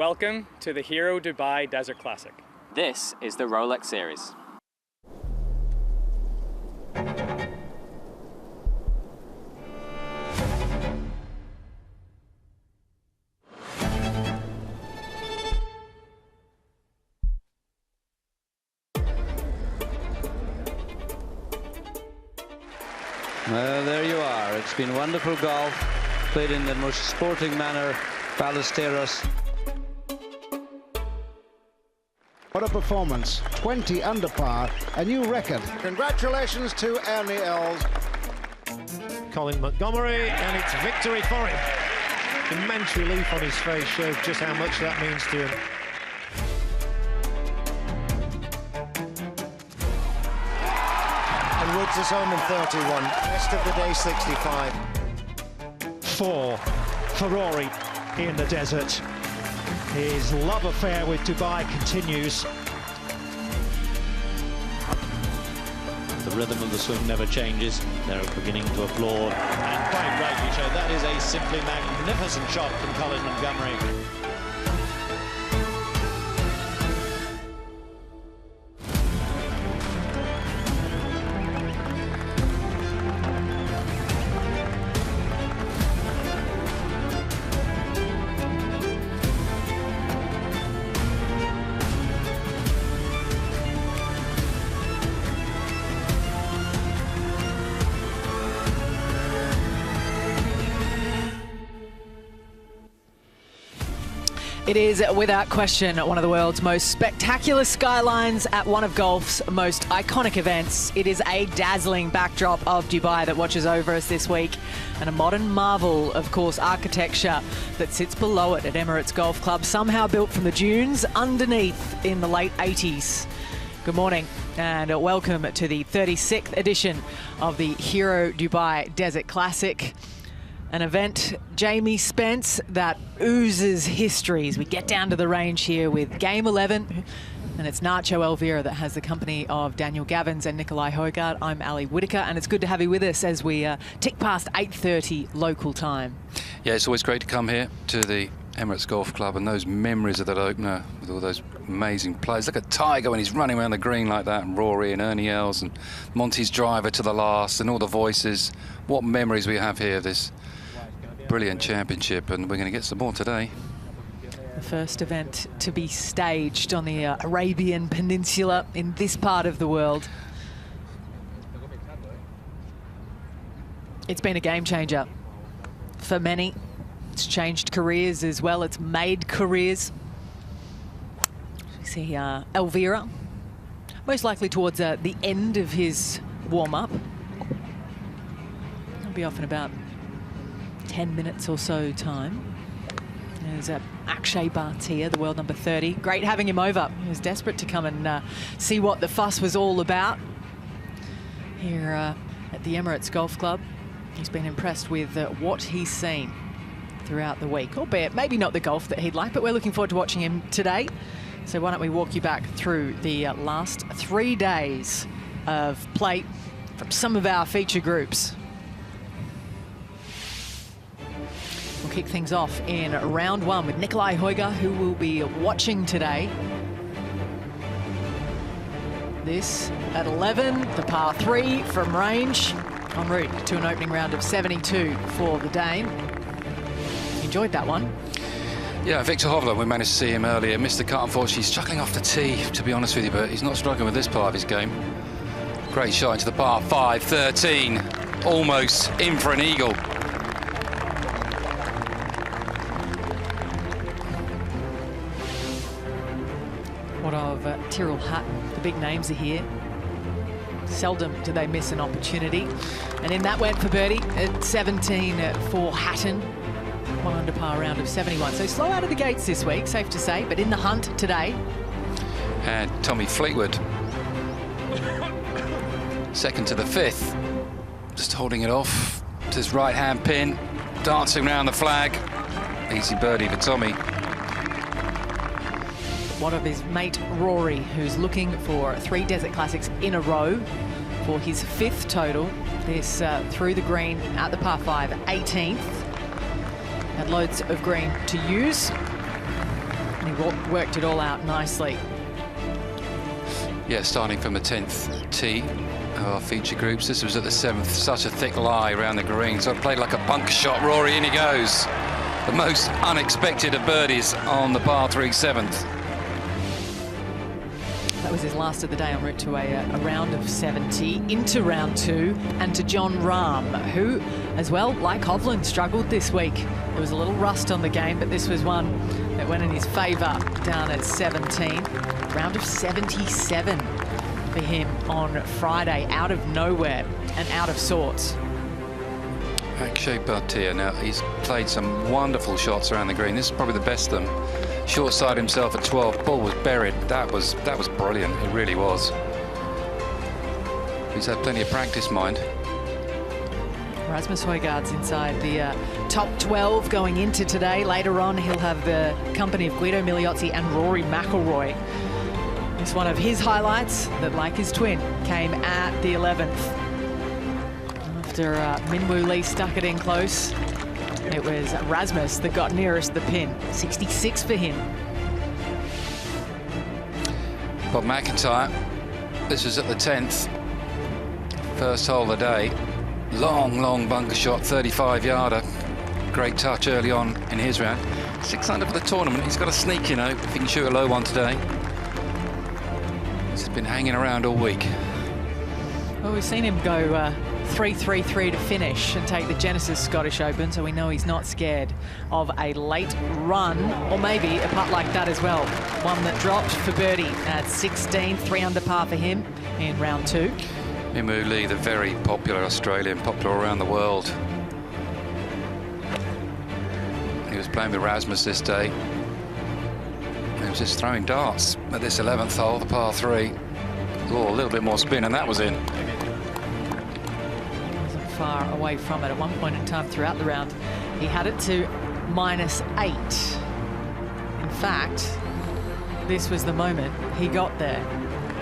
Welcome to the Hero Dubai Desert Classic. This is the Rolex Series. Well, there you are. It's been wonderful golf, played in the most sporting manner. Ballesteros. What a performance. 20 under par, a new record. Congratulations to Ernie Els. Colin Montgomery, and it's victory for him. Immense relief on his face shows just how much that means to him. And Woods is home in 31. Rest of the day, 65. 4 for Rory in the desert. His love affair with Dubai continues. The rhythm of the swing never changes. They're beginning to applaud, and quite rightly so. That is a simply magnificent shot from Colin Montgomery. It is, without question, one of the world's most spectacular skylines at one of golf's most iconic events. It is a dazzling backdrop of Dubai that watches over us this week, and a modern marvel, of course, architecture that sits below it at Emirates Golf Club, somehow built from the dunes underneath in the late 80s. Good morning and welcome to the 36th edition of the Hero Dubai Desert Classic. An event, Jamie Spence, that oozes history as we get down to the range here with Game 11. And it's Nacho Elvira that has the company of Daniel Gavins and Nicolai Høgaard. I'm Ali Whitaker, and it's good to have you with us as we tick past 8:30 local time. Yeah, it's always great to come here to the Emirates Golf Club, and those memories of that opener with all those amazing players. Look at Tiger when he's running around the green like that, and Rory and Ernie Els and Monty's driver to the last, and all the voices. What memories we have here of this brilliant championship, and we're going to get some more today. The first event to be staged on the Arabian Peninsula in this part of the world. It's been a game changer for many. It's changed careers as well. It's made careers. You see Elvira, most likely towards the end of his warm-up. He'll be off in about 10 minutes or so time. There's Akshay Bhatia, the world number 30. Great having him over. He was desperate to come and see what the fuss was all about here at the Emirates Golf Club. He's been impressed with what he's seen throughout the week, albeit maybe not the golf that he'd like, but we're looking forward to watching him today. So why don't we walk you back through the last 3 days of play from some of our feature groups. We'll kick things off in round 1 with Nicolai Høgaard, who will be watching today. This at 11, the par 3 from range, en route to an opening round of 72 for the Dane. Enjoyed that one. Yeah, Victor Hovland, we managed to see him earlier. Missed the cut, unfortunately. He's struggling off the tee, to be honest with you, but he's not struggling with this part of his game. Great shot into the par 5, 13. Almost in for an eagle. What of Tyrrell Hatton? The big names are here. Seldom do they miss an opportunity. And in that went for birdie at 17 for Hatton. 1 under par round of 71. So slow out of the gates this week, safe to say, but in the hunt today. And Tommy Fleetwood. Second to the 5th. Just holding it off to his right-hand pin. Dancing around the flag. Easy birdie for Tommy. One of his mate Rory, who's looking for 3 Desert Classics in a row for his 5th total. This through the green at the par 5, 18th. Had loads of green to use. worked it all out nicely. Yeah, starting from the 10th tee of our feature groups. This was at the 7th, such a thick lie around the green. So it played like a bunker shot. Rory, in he goes. The most unexpected of birdies on the par 3 7th. That was his last of the day en route to a round of 70, into round 2, and to Jon Rahm, who, as well, like Hovland, struggled this week. There was a little rust on the game, but this was one that went in his favour down at 17. Round of 77 for him on Friday, out of nowhere and out of sorts. Akshay Bhatia, now he's played some wonderful shots around the green. This is probably the best of them. Short side himself at 12, ball was buried. That was brilliant, it really was. He's had plenty of practice, mind. Rasmus Højgaard's inside the top 12 going into today. Later on, he'll have the company of Guido Migliozzi and Rory McIlroy. It's one of his highlights that, like his twin, came at the 11th. After Minwoo Lee stuck it in close, it was Rasmus that got nearest the pin. 66 for him. Bob McIntyre, this was at the 10th. First hole of the day. Long bunker shot, 35-yarder. Great touch early on in his round. 6 under for the tournament. He's got a sneak, you know, if he can shoot a low one today. He's been hanging around all week. Well, we've seen him go 3-3-3 to finish and take the Genesis Scottish Open, so we know he's not scared of a late run, or maybe a putt like that as well. One that dropped for birdie at 16, 3 under par for him in round 2. Minwoo Lee, the very popular Australian, popular around the world. He was playing with Rasmus this day. He was just throwing darts at this 11th hole, the par 3. Oh, a little bit more spin, and that was in. Wasn't far away from it. At one point in time throughout the round, he had it to -8. In fact, this was the moment he got there.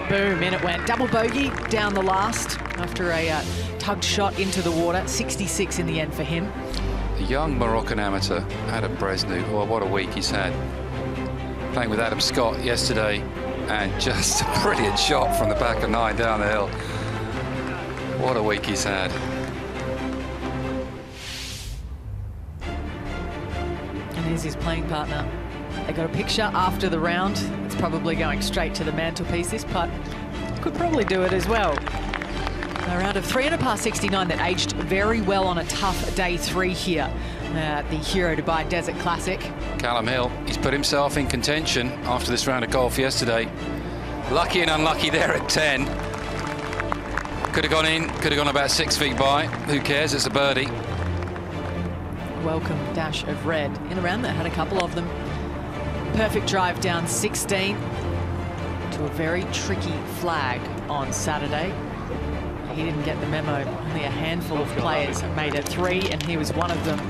Boom, in it went. Double bogey down the last after a tugged shot into the water. 66 in the end for him. The young Moroccan amateur, Adam Bresnu. Oh, what a week he's had. Playing with Adam Scott yesterday, and just a brilliant shot from the back of 9 down the hill. What a week he's had. And here's his playing partner. They got a picture after the round. It's probably going straight to the mantelpiece. This putt could probably do it as well. A round of 3 under par 69 that aged very well on a tough day 3 here at the Hero Dubai Desert Classic. Callum Hill, he's put himself in contention after this round of golf yesterday. Lucky and unlucky there at 10. Could have gone in, could have gone about 6 feet by. Who cares? It's a birdie. Welcome dash of red in a round that had a couple of them. Perfect drive down 16 to a very tricky flag on Saturday. He didn't get the memo. Only a handful of players made it 3, and he was one of them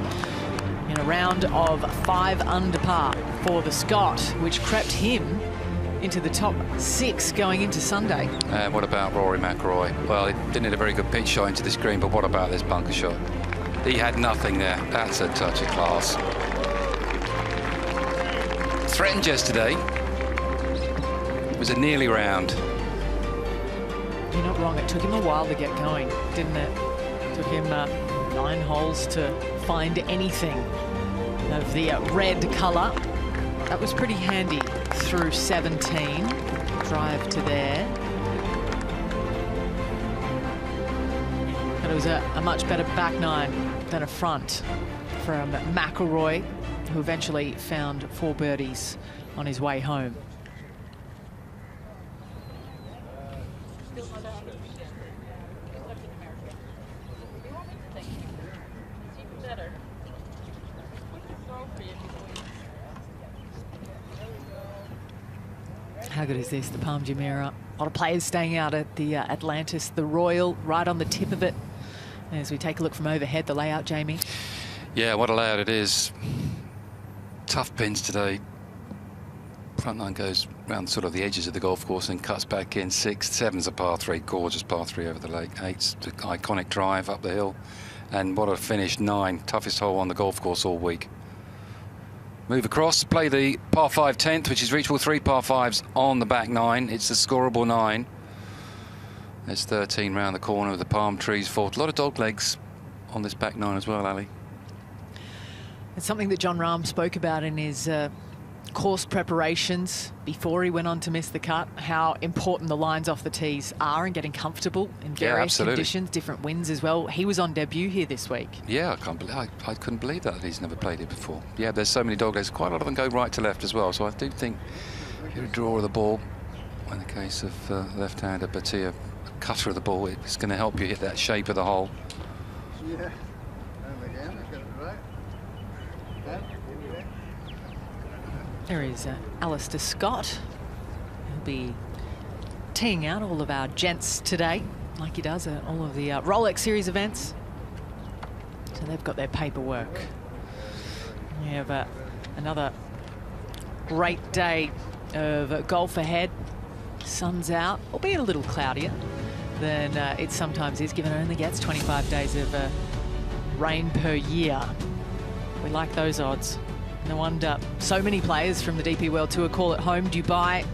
in a round of 5 under par for the Scot, which crept him into the top 6 going into Sunday. And what about Rory McIlroy? Well, he didn't hit a very good pitch shot into this green, but what about this bunker shot? He had nothing there. That's a touch of class. Threatened yesterday. It was a nearly round. You're not wrong. It took him a while to get going, didn't it? It took him 9 holes to find anything of the red colour. That was pretty handy through 17. Drive to there. But it was a much better back 9 than a front from McIlroy, who eventually found 4 birdies on his way home. How good is this? The Palm Jumeirah. A lot of players staying out at the Atlantis, the Royal, right on the tip of it. As we take a look from overhead, the layout, Jamie. Yeah, what a layout it is. Tough pins today. Front line goes round sort of the edges of the golf course and cuts back in. 6, 7's a par 3, gorgeous par 3 over the lake. 8's the iconic drive up the hill. And what a finish, 9, toughest hole on the golf course all week. Move across, play the par 5 10th, which is reachable, 3 par 5s on the back 9. It's the scoreable 9. There's 13 round the corner with the palm trees fort. A lot of dog legs on this back 9 as well, Ali. It's something that John Rahm spoke about in his course preparations before he went on to miss the cut, how important the lines off the tees are and getting comfortable in various conditions, different winds as well. He was on debut here this week. Yeah, I couldn't believe that he's never played it before. Yeah, there's so many dog legs. Quite a lot of them go right to left as well, so I do think you're a drawer of the ball. In the case of left-hander Bhatia, a cutter of the ball, it's going to help you hit that shape of the hole. Yeah. And again, I got it right. There is Alistair Scott. He'll be teeing out all of our gents today, like he does at all of the Rolex Series events. So they've got their paperwork. We have another great day of golf ahead. Sun's out, albeit a little cloudier than it sometimes is, given it only gets 25 days of rain per year. We like those odds. No wonder so many players from the DP World Tour call it home. Dubai,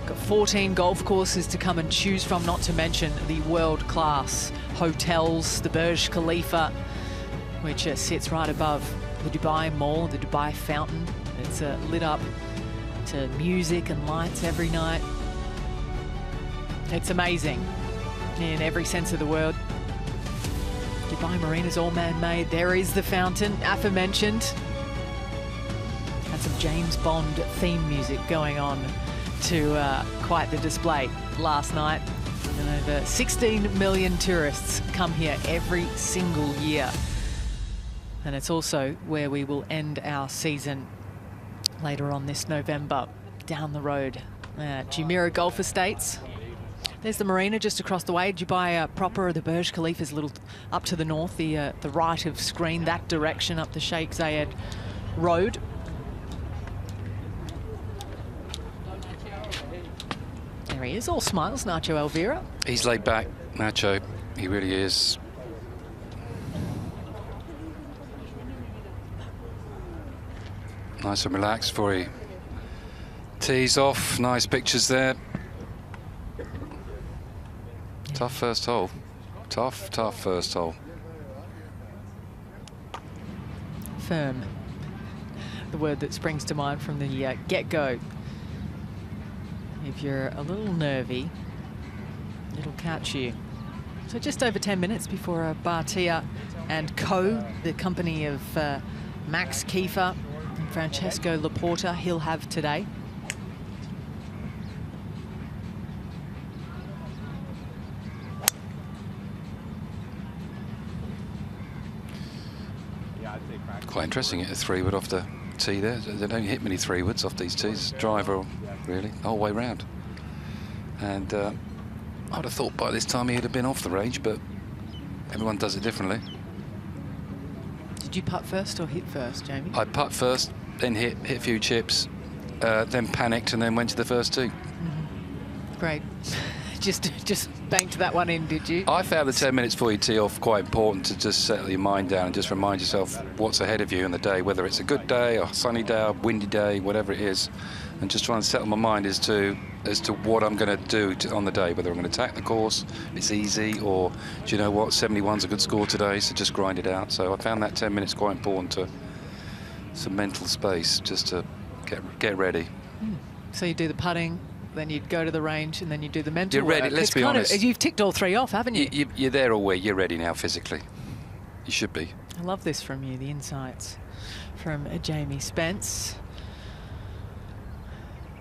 got 14 golf courses to come and choose from, not to mention the world-class hotels, the Burj Khalifa, which sits right above the Dubai Mall, the Dubai Fountain. It's lit up to music and lights every night. It's amazing in every sense of the word. Dubai Marina's all man-made. There is the fountain, aforementioned. Had some James Bond theme music going on to quite the display last night. And over 16 million tourists come here every single year. And it's also where we will end our season later on this November, down the road at Jumeirah Golf Estates. There's the marina just across the way. Dubai proper, the Burj Khalifa is a little up to the north, the right of screen, that direction up the Sheikh Zayed Road. There he is, all smiles, Nacho Elvira. He's laid back, Nacho. He really is. Nice and relaxed before he tees off. Nice pictures there. Tough first hole. Tough first hole. Firm. The word that springs to mind from the get-go. If you're a little nervy, it'll catch you. So just over 10 minutes before Bhatia and co, the company of Max Kieffer and Francesco Laporta, he'll have today. Quite interesting, hit a 3-wood off the tee there. They don't hit many 3-woods off these tees. Driver, really, the whole way round. And I'd have thought by this time he'd have been off the range, but everyone does it differently. Did you putt first or hit first, Jamie? I putt first, then hit a few chips, then panicked, and then went to the first 2. Great. Just banked that one in, did you? I found the 10 minutes before you tee off quite important to just settle your mind down and just remind yourself what's ahead of you in the day, whether it's a good day, a sunny day, a windy day, whatever it is, and just try and settle my mind as to what I'm going to do on the day, whether I'm going to attack the course, it's easy, or do you know what, 71's a good score today, so just grind it out. So I found that 10 minutes quite important to some mental space, just to get ready. So you do the putting, then you'd go to the range, and then you do the mental You're ready, work. let's be honest. You've ticked all 3 off, haven't you? You're there all week, you're ready now physically. You should be. I love this from you, the insights from Jamie Spence.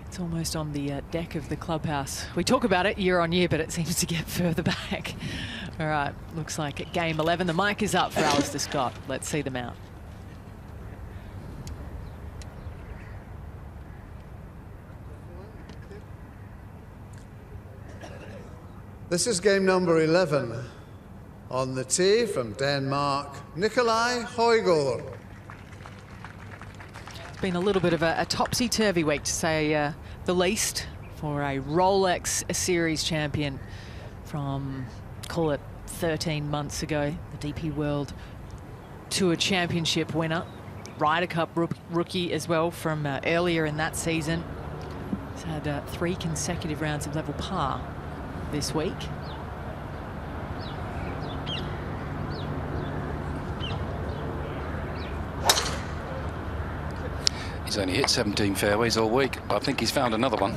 It's almost on the deck of the clubhouse. We talk about it year on year, but it seems to get further back. All right, looks like at game 11, the mic is up for Alistair Scott. Let's see them out. This is game number 11. On the tee from Denmark, Nicolai Høgaard. It's been a little bit of a topsy-turvy week, to say the least, for a Rolex Series champion from, call it 13 months ago, the DP World Tour Championship winner, Ryder Cup rookie as well from earlier in that season. He's had 3 consecutive rounds of level par this week. He's only hit 17 fairways all week. I think he's found another one.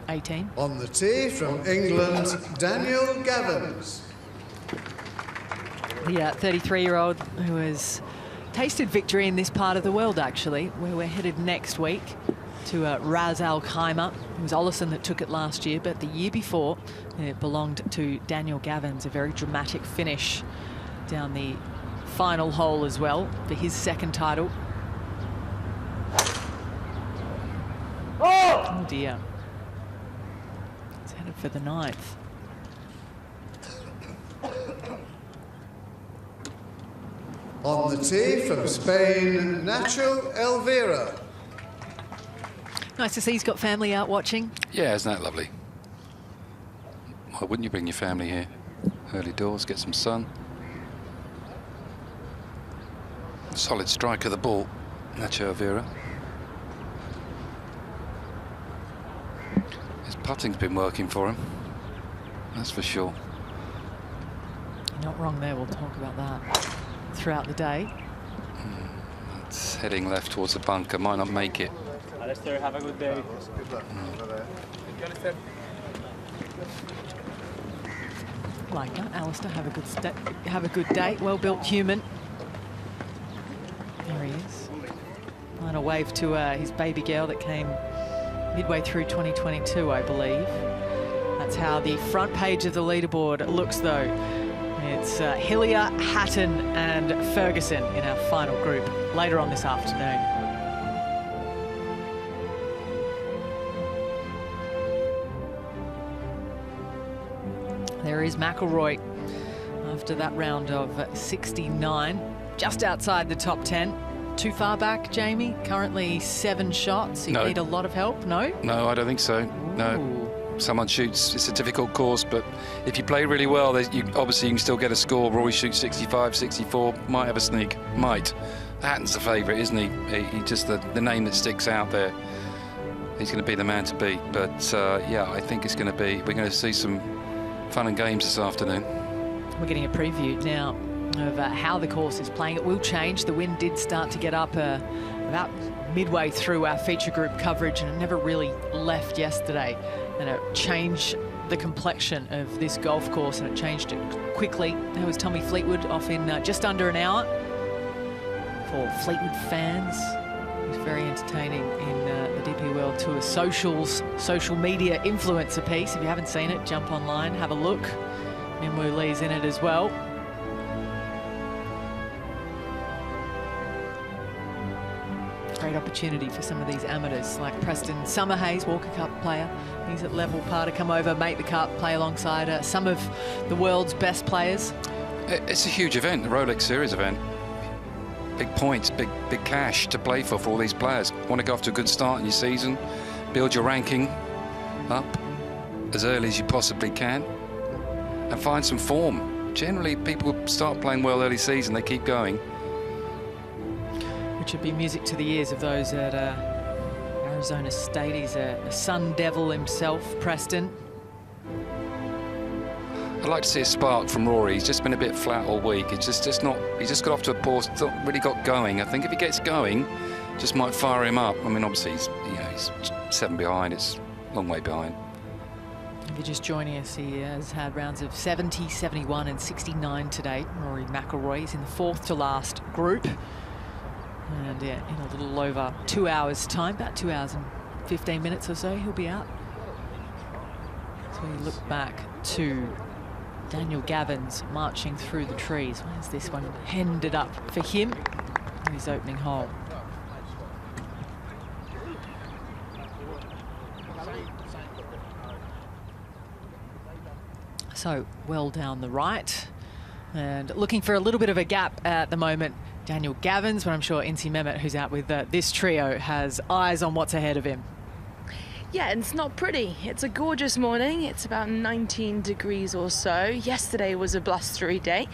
18. On the tee from England, Daniel Gavins. The 33-year-old who has tasted victory in this part of the world, actually, where we're headed next week to Ras Al Khaimah. It was Ollison that took it last year, but the year before it belonged to Daniel Gavins. A very dramatic finish down the final hole as well for his second title. Oh dear. He's headed for the 9th. On the tee from Spain, Nacho Elvira. Nice to see he's got family out watching. Yeah, isn't that lovely? Why wouldn't you bring your family here? Early doors, get some sun. Solid strike of the ball, Nacho Elvira. His putting's been working for him, that's for sure. You're not wrong there, we'll talk about that throughout the day. It's heading left towards the bunker, might not make it. Alistair, have a good day. Like that, Alistair, have a good day. Well-built human. There he is. Final wave to his baby girl that came midway through 2022, I believe. That's how the front page of the leaderboard looks, though. It's Hillier, Hatton and Ferguson in our final group later on this afternoon. There is McIlroy after that round of 69, just outside the top 10. Too far back, Jamie? Currently 7 shots. You need a lot of help, no? No, I don't think so. Ooh. No. Someone shoots, it's a difficult course, but if you play really well, obviously you can still get a score. Rory shoots 65, 64, might have a sneak, might. Hatton's the favourite, isn't he? He just the name that sticks out there. He's going to be the man to beat. But yeah, I think it's going to be, we're going to see some fun and games this afternoon. We're getting a preview now of how the course is playing. It will change. The wind did start to get up about midway through our feature group coverage, and it never really left yesterday. And it changed the complexion of this golf course, and it changed it quickly. There was Tommy Fleetwood off in just under an hour. For Fleetwood fans, it was very entertaining in the DP World Tour social media influencer piece. If you haven't seen it, jump online, have a look. Minwoo Lee's in it as well. Great opportunity for some of these amateurs like Preston Summerhays, Walker Cup player. He's at level par to come over, make the cut, play alongside some of the world's best players. It's a huge event, the Rolex Series event. Big points, big cash to play for all these players. Want to go off to a good start in your season, build your ranking up as early as you possibly can, and find some form. Generally, people start playing well early season, they keep going. Which would be music to the ears of those at Arizona State. He's a Sun Devil himself, Preston. I'd like to see a spark from Rory. He's just been a bit flat all week. It's just not. He just got off to a poor. Not really got going. I think if he gets going, just might fire him up. I mean, obviously he's 7 behind. It's a long way behind. If you're just joining us, he has had rounds of 70, 71, and 69 today. Rory McIlroy is in the 4th to last group. And yeah, in a little over 2 hours' time, about 2 hours and 15 minutes or so, he'll be out. So we look back to Daniel Gavins marching through the trees. Where's this one ended up for him in his opening hole? So well down the right, and looking for a little bit of a gap at the moment, Daniel Gavins, but I'm sure Incy Mehmet, who's out with this trio, has eyes on what's ahead of him. Yeah, and it's not pretty. It's a gorgeous morning. It's about 19 degrees or so. Yesterday was a blustery day.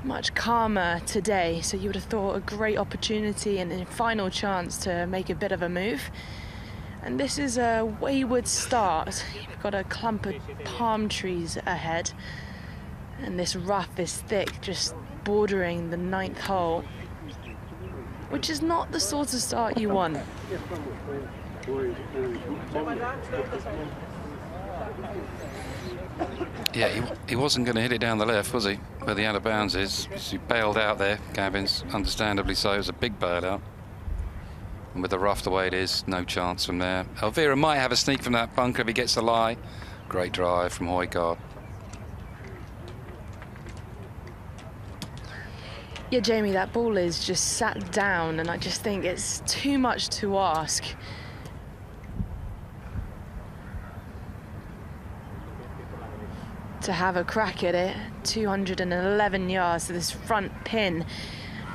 much calmer today, so you would have thought a great opportunity and a final chance to make a bit of a move. And this is a wayward start. You've got a clump of palm trees ahead, and this rough is thick, just bordering the 9th hole, which is not the sort of start you want. Yeah, he wasn't going to hit it down the left, was he? Where the out of bounds is. He bailed out there, Gavins, understandably so. It was a big bailout. And with the rough the way it is, no chance from there. Elvira might have a sneak from that bunker if he gets a lie. Great drive from Højgaard. Yeah, Jamie, that ball is just sat down, and I just think it's too much to ask. To have a crack at it, 211 yards to this front pin.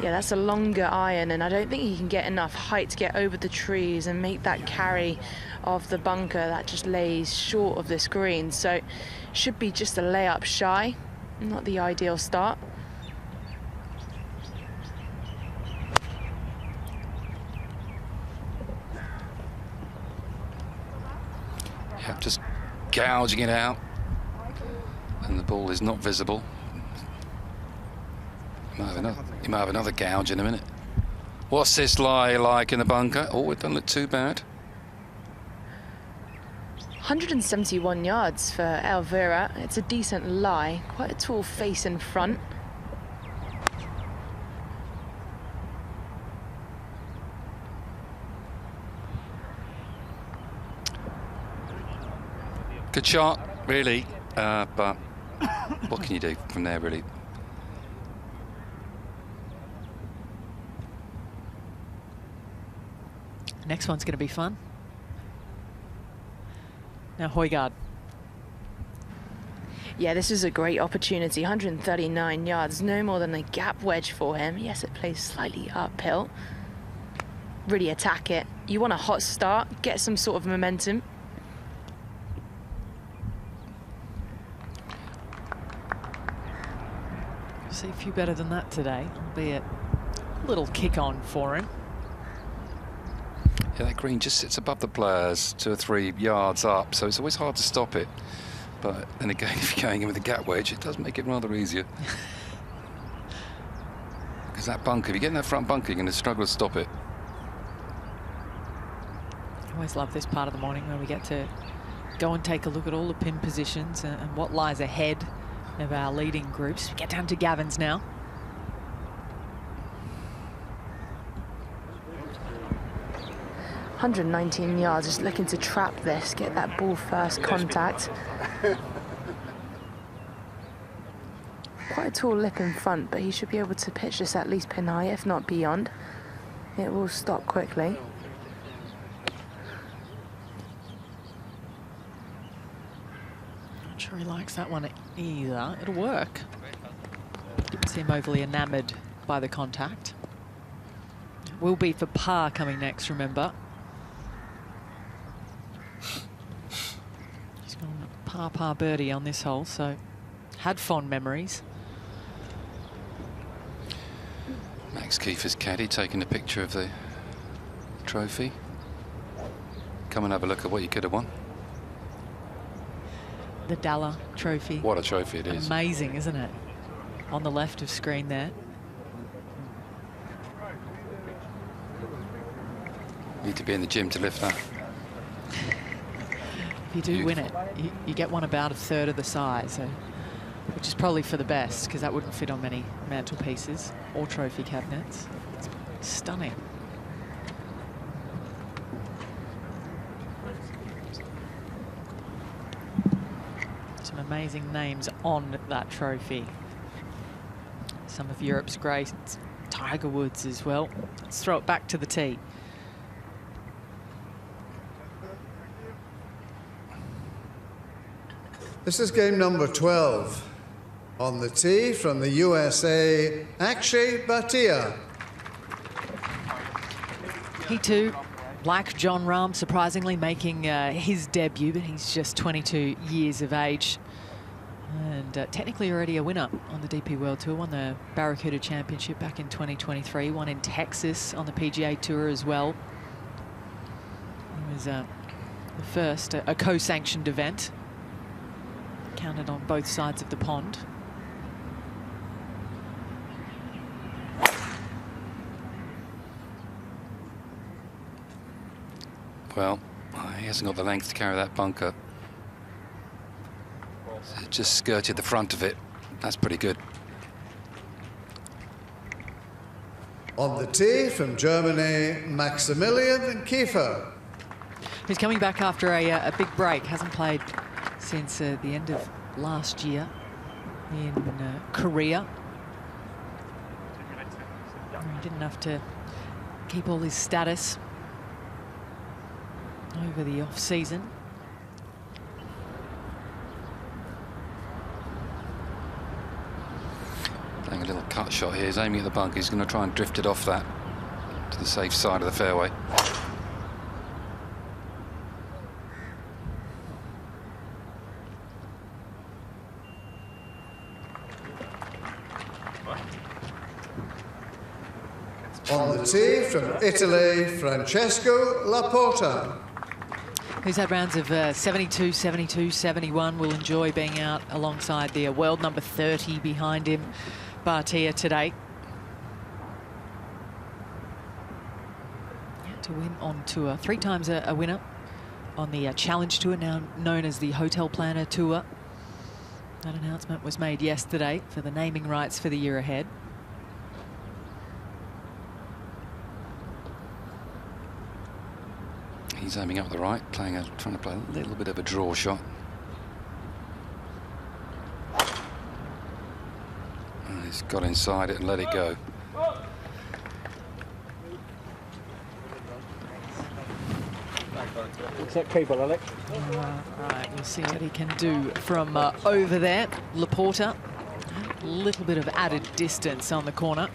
Yeah, that's a longer iron, and I don't think he can get enough height to get over the trees and make that carry of the bunker. That just lays short of this green, so should be just a layup shy. Not the ideal start. Yeah, just gouging it out. And the ball is not visible. He might have another gouge in a minute. What's this lie like in the bunker? Oh, it doesn't look too bad. 171 yards for Elvira. It's a decent lie. Quite a tall face in front. Good shot, really. But what can you do from there, really? Next one's going to be fun. Now Højgaard. Yeah, this is a great opportunity. 139 yards, no more than a gap wedge for him. Yes, it plays slightly uphill. Really attack it. You want a hot start, get some sort of momentum. See a few better than that today, albeit a little kick on for him. Yeah, that green just sits above the players, 2 or 3 yards up, so it's always hard to stop it. But then again, if you're going in with a gap wedge, it does make it rather easier. Because that bunker, if you get in that front bunker, you're going to struggle to stop it. I always love this part of the morning where we get to go and take a look at all the pin positions and what lies ahead of our leading groups. We get down to Gavins now. $119 yards, just looking to trap this, get that ball first contact. Quite a tall lip in front, but he should be able to pitch this at least pin high, if not beyond. It will stop quickly. Not sure he likes that one either. It'll work. Didn't seem overly enamoured by the contact. Will be for par coming next, remember. He's gone par birdie on this hole, so had fond memories. Max Kieffer's caddy taking a picture of the trophy. Come and have a look at what you could have won. The Dalla trophy. What a trophy it is. Amazing, isn't it? On the left of screen there. Need to be in the gym to lift that. If you do win it, you get one about 1/3 of the size, so, which is probably for the best, because that wouldn't fit on many mantelpieces or trophy cabinets. It's stunning. Some amazing names on that trophy. Some of Europe's greats, Tiger Woods as well. Let's throw it back to the tee. This is game number 12. On the tee from the USA, Akshay Bhatia. He too, like John Rahm, surprisingly making his debut, but he's just 22 years of age. And technically already a winner on the DP World Tour. Won the Barracuda Championship back in 2023. Won in Texas on the PGA Tour as well. It was the first, a co-sanctioned event. Counted on both sides of the pond. Well, he hasn't got the length to carry that bunker. It just skirted the front of it. That's pretty good. On the tee from Germany, Maximilian Kieffer. He's coming back after a big break. Hasn't played since the end of last year in Korea. He didn't have to keep all his status over the off-season. Playing a little cut shot here. He's aiming at the bunker. He's going to try and drift it off that to the safe side of the fairway. On the tee from Italy, Francesco Laporta. Who's had rounds of 72, 72, 71. Will enjoy being out alongside the world number 30 behind him, Bhatia, today. To win on tour. 3 times a winner on the Challenge Tour, now known as the Hotel Planner Tour. That announcement was made yesterday for the naming rights for the year ahead. He's aiming up the right, trying to play a little bit of a draw shot. And he's got inside it and let it go. Except cable, Alex. Right, we'll see what he can do from over there. Laporta, a little bit of added distance on the corner.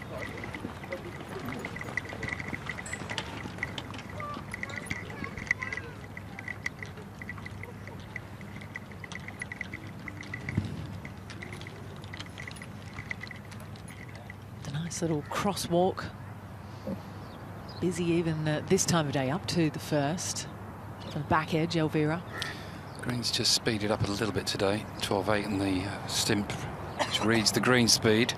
Little crosswalk, busy even this time of day up to the first. From the back edge, Elvira. Green's just speeded up a little bit today. 12.8 in the stimp, which reads the green speed.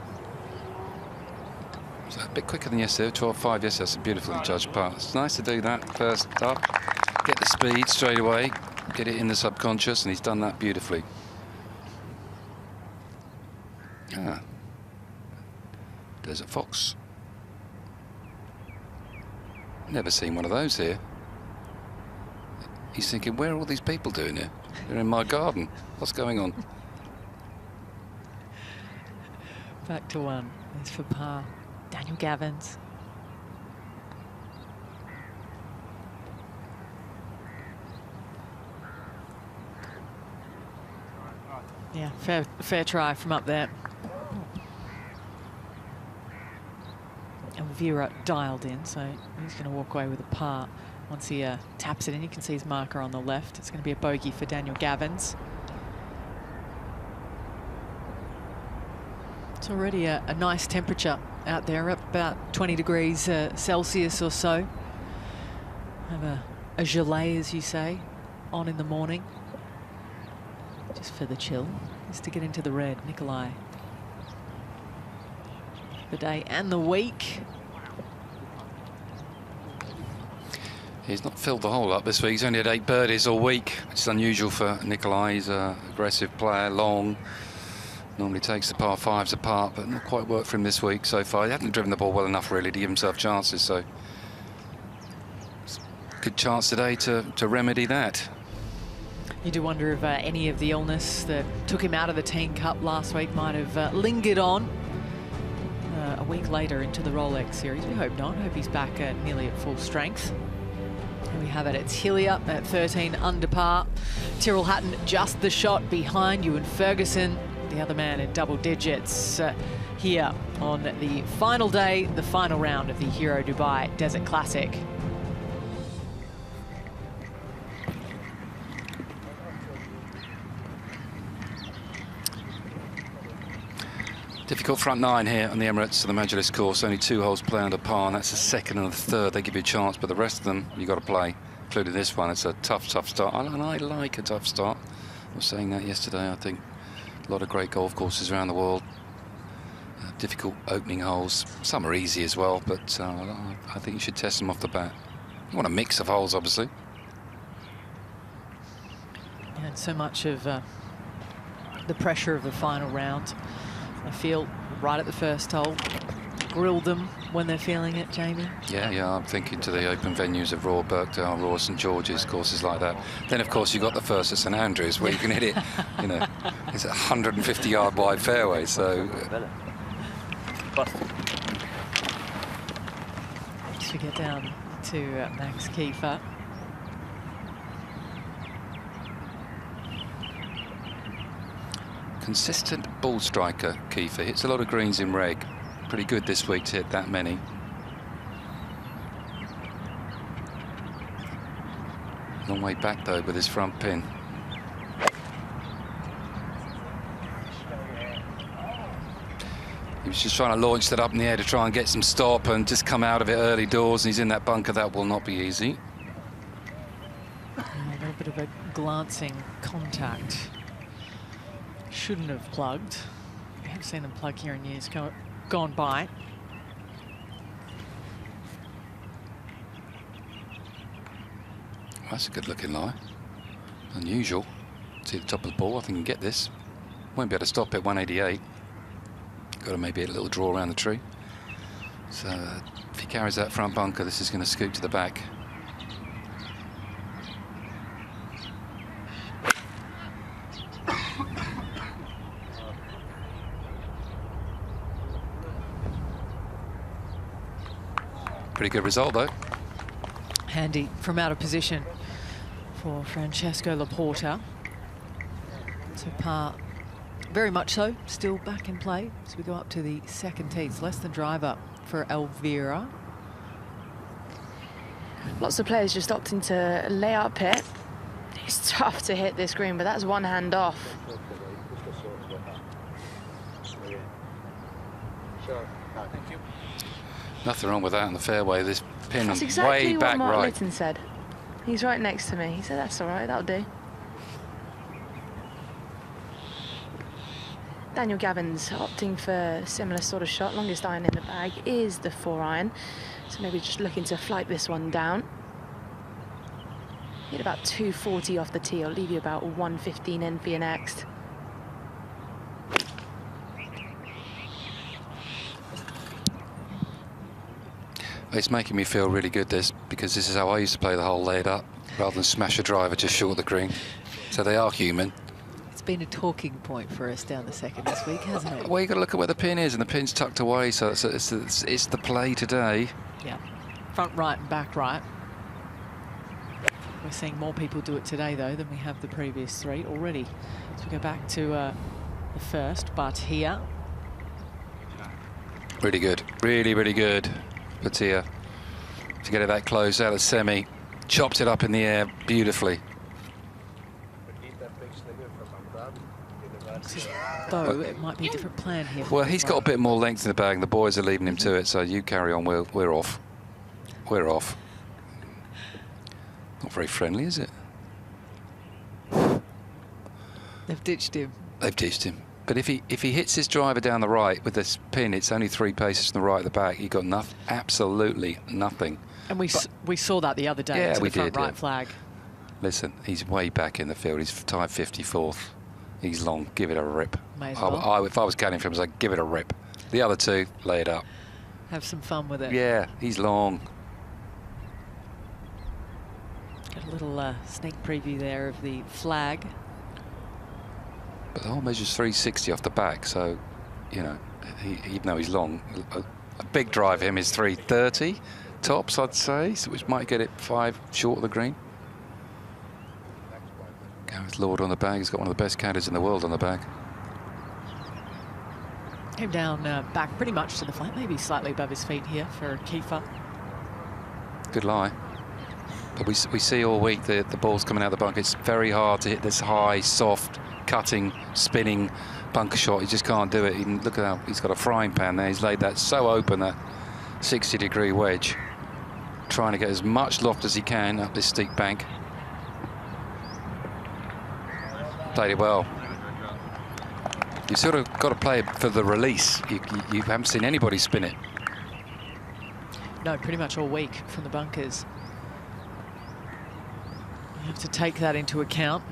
So a bit quicker than yesterday. 12.5 yesterday. That's a beautifully judged part. It's nice to do that first up, get the speed straight away, get it in the subconscious, and he's done that beautifully. Ah. Desert Fox. Never seen one of those here. He's thinking, where are all these people doing here? They're in my garden. What's going on? Back to one. It's for par. Daniel Gavins. Yeah, fair try from up there. Elvira dialed in, so he's going to walk away with a par once he taps it in. You can see his marker on the left. It's going to be a bogey for Daniel Gavins. It's already a nice temperature out there, up about 20 degrees Celsius or so. Have a gelée, as you say, on in the morning. Just for the chill, just to get into the red. Nicolai. The day and the week. He's not filled the hole up this week. He's only had 8 birdies all week, which is unusual for Nicolai. He's an aggressive player, long. Normally takes the par 5s apart, but not quite worked for him this week so far. He hasn't driven the ball well enough really to give himself chances, so good chance today to remedy that. You do wonder if any of the illness that took him out of the Teen Cup last week might have lingered on a week later into the Rolex Series. We hope not. Hope he's back nearly at full strength. And we have it. It's Hillier at 13 under par. Tyrrell Hatton just the shot behind you, and Ferguson, the other man, in double digits here on the final day, the final round of the Hero Dubai Desert Classic. Difficult front nine here on the Emirates to the Majlis course. Only 2 holes play under par, and that's the second and the third. They give you a chance, but the rest of them you've got to play, including this one. It's a tough start, and I like a tough start. I was saying that yesterday. I think a lot of great golf courses around the world. Difficult opening holes. Some are easy as well, but I think you should test them off the bat. You want a mix of holes, obviously. Yeah, and so much of the pressure of the final round, I feel, right at the first hole. Grill them when they're feeling it, Jamie. Yeah, I'm thinking to the open venues of Royal Birkdale, Royal St George's, courses like that. Then, of course, you've got the first at St Andrews, where you can hit it, you know, it's a 150-yard wide fairway, so... As we get down to Max Kieffer. Consistent ball striker, Kieffer. Hits a lot of greens in reg. Pretty good this week to hit that many. Long way back, though, with his front pin. He was just trying to launch that up in the air to try and get some stop and just come out of it early doors, and he's in that bunker. That will not be easy. A little bit of a glancing contact. Shouldn't have plugged. We have seen them plug here in years gone by. That's a good looking lie. Unusual. See the top of the ball. I think you can get this. Won't be able to stop it. 188. Got to maybe a little draw around the tree. So if he carries that front bunker, this is going to scoop to the back. Pretty good result, though. Handy from out of position for Francesco Laporta. So par, very much so, still back in play as we go up to the second tee. It's less than driver for Elvira. Lots of players just opting to lay up it. It's tough to hit this green, but that's one hand off. Nothing wrong with that in the fairway. This pin That's exactly way back what Mark right. Litton said. He's right next to me. He said, that's all right, that'll do. Daniel Gavins opting for a similar sort of shot. Longest iron in the bag is the 4-iron. So maybe just looking to flight this one down. Hit about 240 off the tee. I'll leave you about 115 in for your next. It's making me feel really good, this, because this is how I used to play the hole laid up, rather than smash a driver just short of the green. So they are human. It's been a talking point for us down the second this week, hasn't it? Well, you've got to look at where the pin is, and the pin's tucked away, so it's the play today. Yeah, front right and back right. We're seeing more people do it today, though, than we have the previous 3 already. So we go back to the first, but here. Really good, really, really good. Bhatia to get it that close out of semi, chopped it up in the air beautifully. Though it might be a different plan here. Well, he's got a bit more length in the bag, and the boys are leading him to it, so you carry on. We're off. We're off. Not very friendly, is it? They've ditched him. They've ditched him. But if he hits his driver down the right with this pin, it's only 3 paces from the right at the back. You've got absolutely nothing. And we saw that the other day. Yeah, to we the front did. right flag. Listen, he's way back in the field. He's tied 54th. He's long. Give it a rip. May as well. If I was caddying for him, I'd say, give it a rip. The other 2, lay it up. Have some fun with it. Yeah, he's long. Get a little sneak preview there of the flag. But the hole measures 360 off the back, so, you know, even though he's long, a big drive him is 330 tops, I'd say, so which might get it 5 short of the green. Gareth Lord on the bag. He's got one of the best caddies in the world on the bag. Came down back pretty much to the flat, maybe slightly above his feet here for Kieffer. Good lie. But we see all week the ball's coming out of the bunker. It's very hard to hit this high, soft, cutting, spinning bunker shot, he just can't do it. Look at how he's got a frying pan there. He's laid that so open, a 60-degree wedge, trying to get as much loft as he can up this steep bank. Played it well. You've sort of got to play it for the release. You haven't seen anybody spin it. No, pretty much all week from the bunkers. You have to take that into account.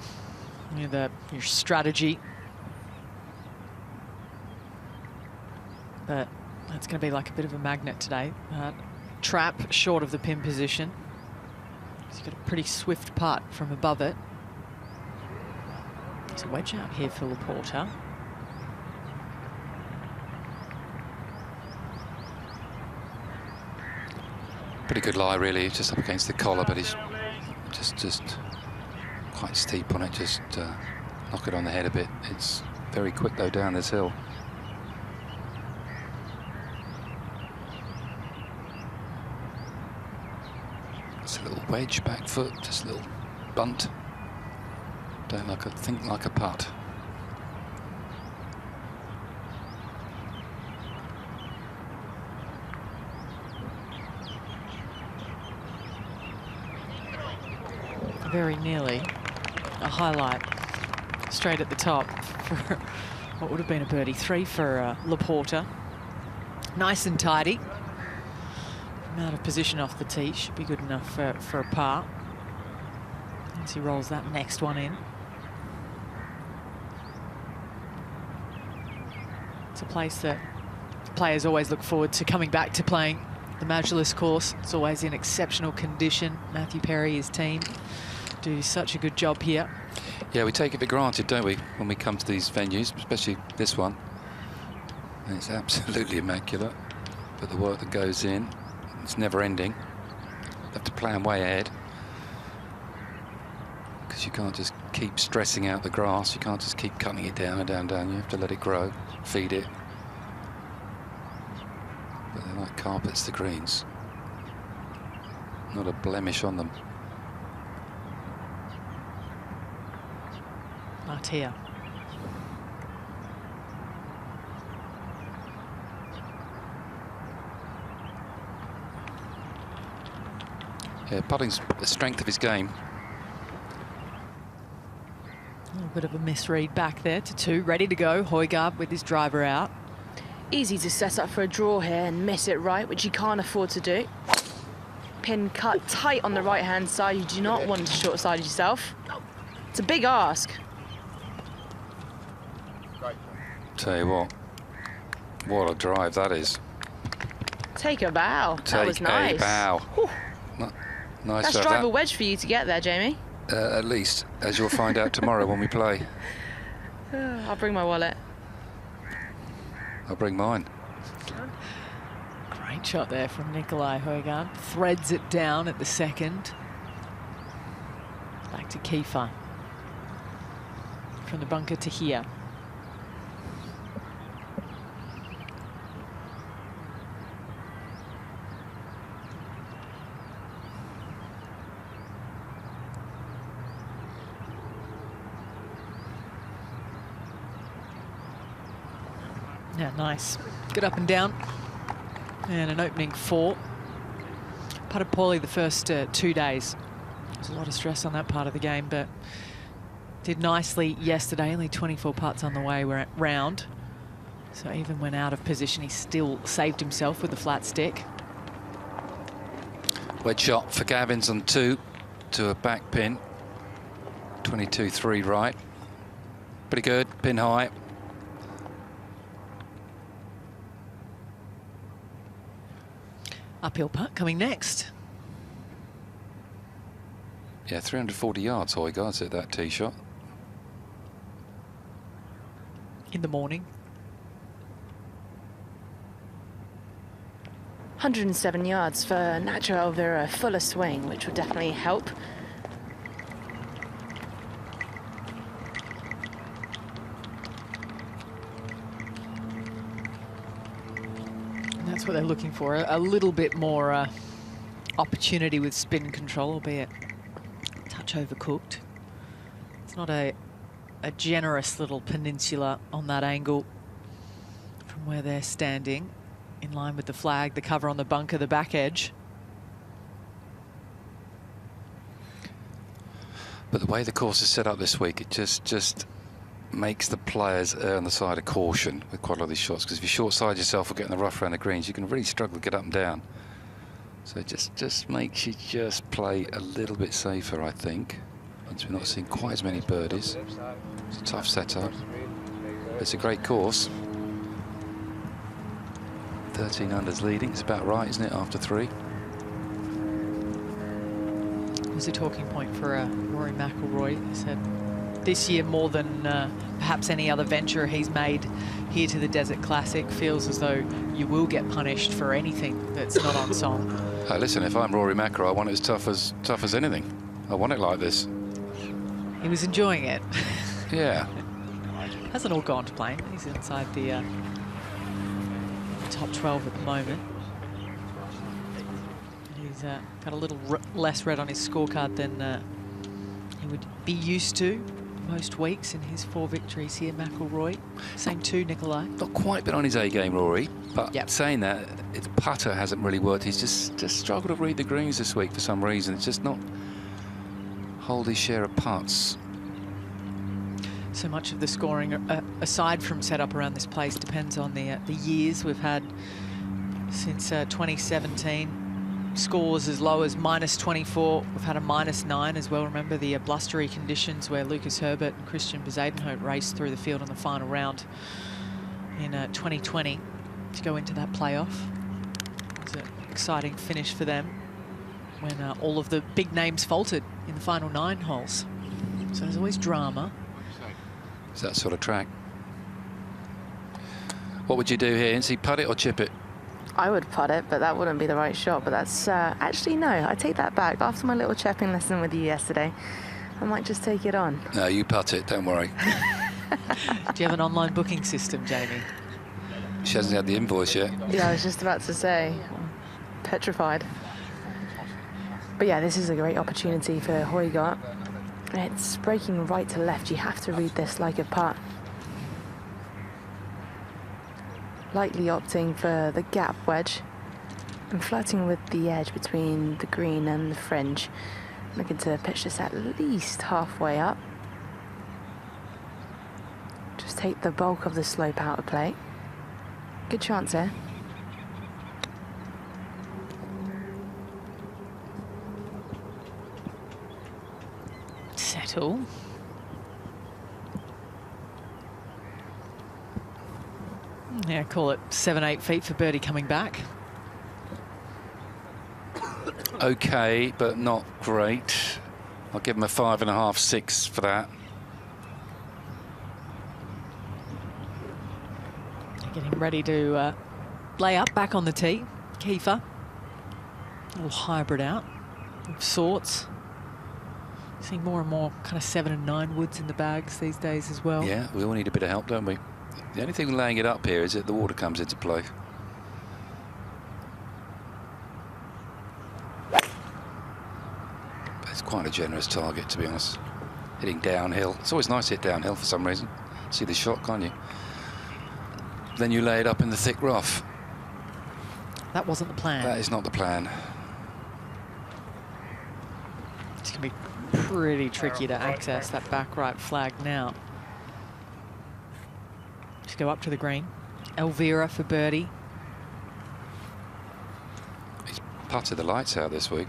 Your strategy. But that's going to be like a bit of a magnet today. Trap short of the pin position. He's got a pretty swift putt from above it. There's a wedge out here for Laporta. Pretty good lie, really. Just up against the collar, but he's just quite steep on it. Just knock it on the head a bit. It's very quick though down this hill. It's a little wedge, back foot, just a little bunt. Don't think like a putt. Very nearly a highlight straight at the top for what would have been a birdie. 3 for Laporta. Nice and tidy. From out of position off the tee, should be good enough for a par. As he rolls that next one in. It's a place that players always look forward to coming back to playing. The Majlis course, it's always in exceptional condition. Matthew Perry, his team, do such a good job here. Yeah, we take it for granted, don't we, when we come to these venues, especially this one. And it's absolutely immaculate, but the work that goes in, it's never ending. You have to plan way ahead, because you can't just keep stressing out the grass. You can't just keep cutting it down and down and down. You have to let it grow, feed it. But they're like carpets, the greens. Not a blemish on them. Not here. Yeah, putting's the strength of his game. A little bit of a misread back there to 2, ready to go. Højgaard with his driver out. Easy to set up for a draw here and miss it right, which you can't afford to do. Pin cut tight on the right-hand side. You do not want to short-side yourself. It's a big ask. Tell you what a drive that is. Take a bow. That was nice. Take a bow. Nice. That's drive a wedge for you to get there, Jamie. At least, as you'll find out tomorrow when we play. I'll bring my wallet. I'll bring mine. Great shot there from Nicolai Høgaard. Threads it down at the second. Back to Kieffer. From the bunker to here. Yeah, nice. Good up and down. And an opening 4. Putted poorly the first 2 days. There's a lot of stress on that part of the game, but did nicely yesterday. Only 24 putts on the way round. So even when out of position, he still saved himself with the flat stick. Wedge shot for Gavins on 2 to a back pin. 22-3 right. Pretty good, pin high. Uphill putt coming next. Yeah, 340 yards, Højgaard's at that tee shot. In the morning. 107 yards for Nacho Elvira, fuller swing, which would definitely help. That's what they're looking for, a little bit more opportunity with spin control, albeit a touch overcooked. It's not a a generous little peninsula on that angle from where they're standing, in line with the flag, the cover on the bunker, the back edge. But the way the course is set up this week, it just makes the players err on the side of caution with quite a lot of these shots, because if you short side yourself or get in the rough around the greens, you can really struggle to get up and down. So it just makes you just play a little bit safer, I think. Since we're not seeing quite as many birdies. It's a tough setup. It's a great course. 13 under's leading. It's about right, isn't it, after 3? It was a talking point for Rory McIlroy. He said this year, more than perhaps any other venture he's made here to the Desert Classic, feels as though you will get punished for anything that's not on song. Hey, listen, if I'm Rory McIlroy, I want it as tough as anything. I want it like this. He was enjoying it. Yeah. Hasn't all gone to plan. He's inside the top 12 at the moment. He's got a little less red on his scorecard than he would be used to most weeks in his 4 victories here, McIlroy. Same too, Nicolai. Not quite been on his A game, Rory, but yep. Saying that, his putter hasn't really worked. He's just struggled to read the greens this week for some reason. It's just not hold his share of putts. So much of the scoring, aside from setup around this place, depends on the years we've had since 2017. Scores as low as -24. We've had a -9 as well. Remember the blustery conditions where Lucas Herbert and Christian Bezuidenhout raced through the field on the final round in 2020 to go into that playoff. It was an exciting finish for them when all of the big names faltered in the final 9 holes. So there's always drama. It's that sort of track. What would you do here, Incy? Putt it or chip it? I would putt it, but that wouldn't be the right shot. But that's actually, no, I take that back. After my little chipping lesson with you yesterday, I might just take it on. No, you putt it, don't worry. Do you have an online booking system, Jamie? She hasn't had the invoice yet. Yeah, I was just about to say, I'm petrified. But yeah, this is a great opportunity for Højgaard. It's breaking right to left. You have to read this like a putt. Lightly opting for the gap wedge and flirting with the edge between the green and the fringe. Looking to pitch this at least halfway up. Just take the bulk of the slope out of play. Good chance here. Settle. Yeah, call it 7-8 feet for birdie coming back. Okay, but not great. I'll give him a 5.5, 6 for that. Getting ready to lay up back on the tee. Kieffer. A little hybrid out of sorts. Seeing more and more kind of 7 and 9 woods in the bags these days as well. Yeah, we all need a bit of help, don't we? The only thing laying it up here is that the water comes into play. But it's quite a generous target, to be honest. Hitting downhill. It's always nice to hit downhill for some reason. See the shot, can't you? Then you lay it up in the thick rough. That wasn't the plan. That is not the plan. It's going to be pretty tricky to access that back right flag now. Just go up to the green. Elvira for birdie. He's putted the lights out this week.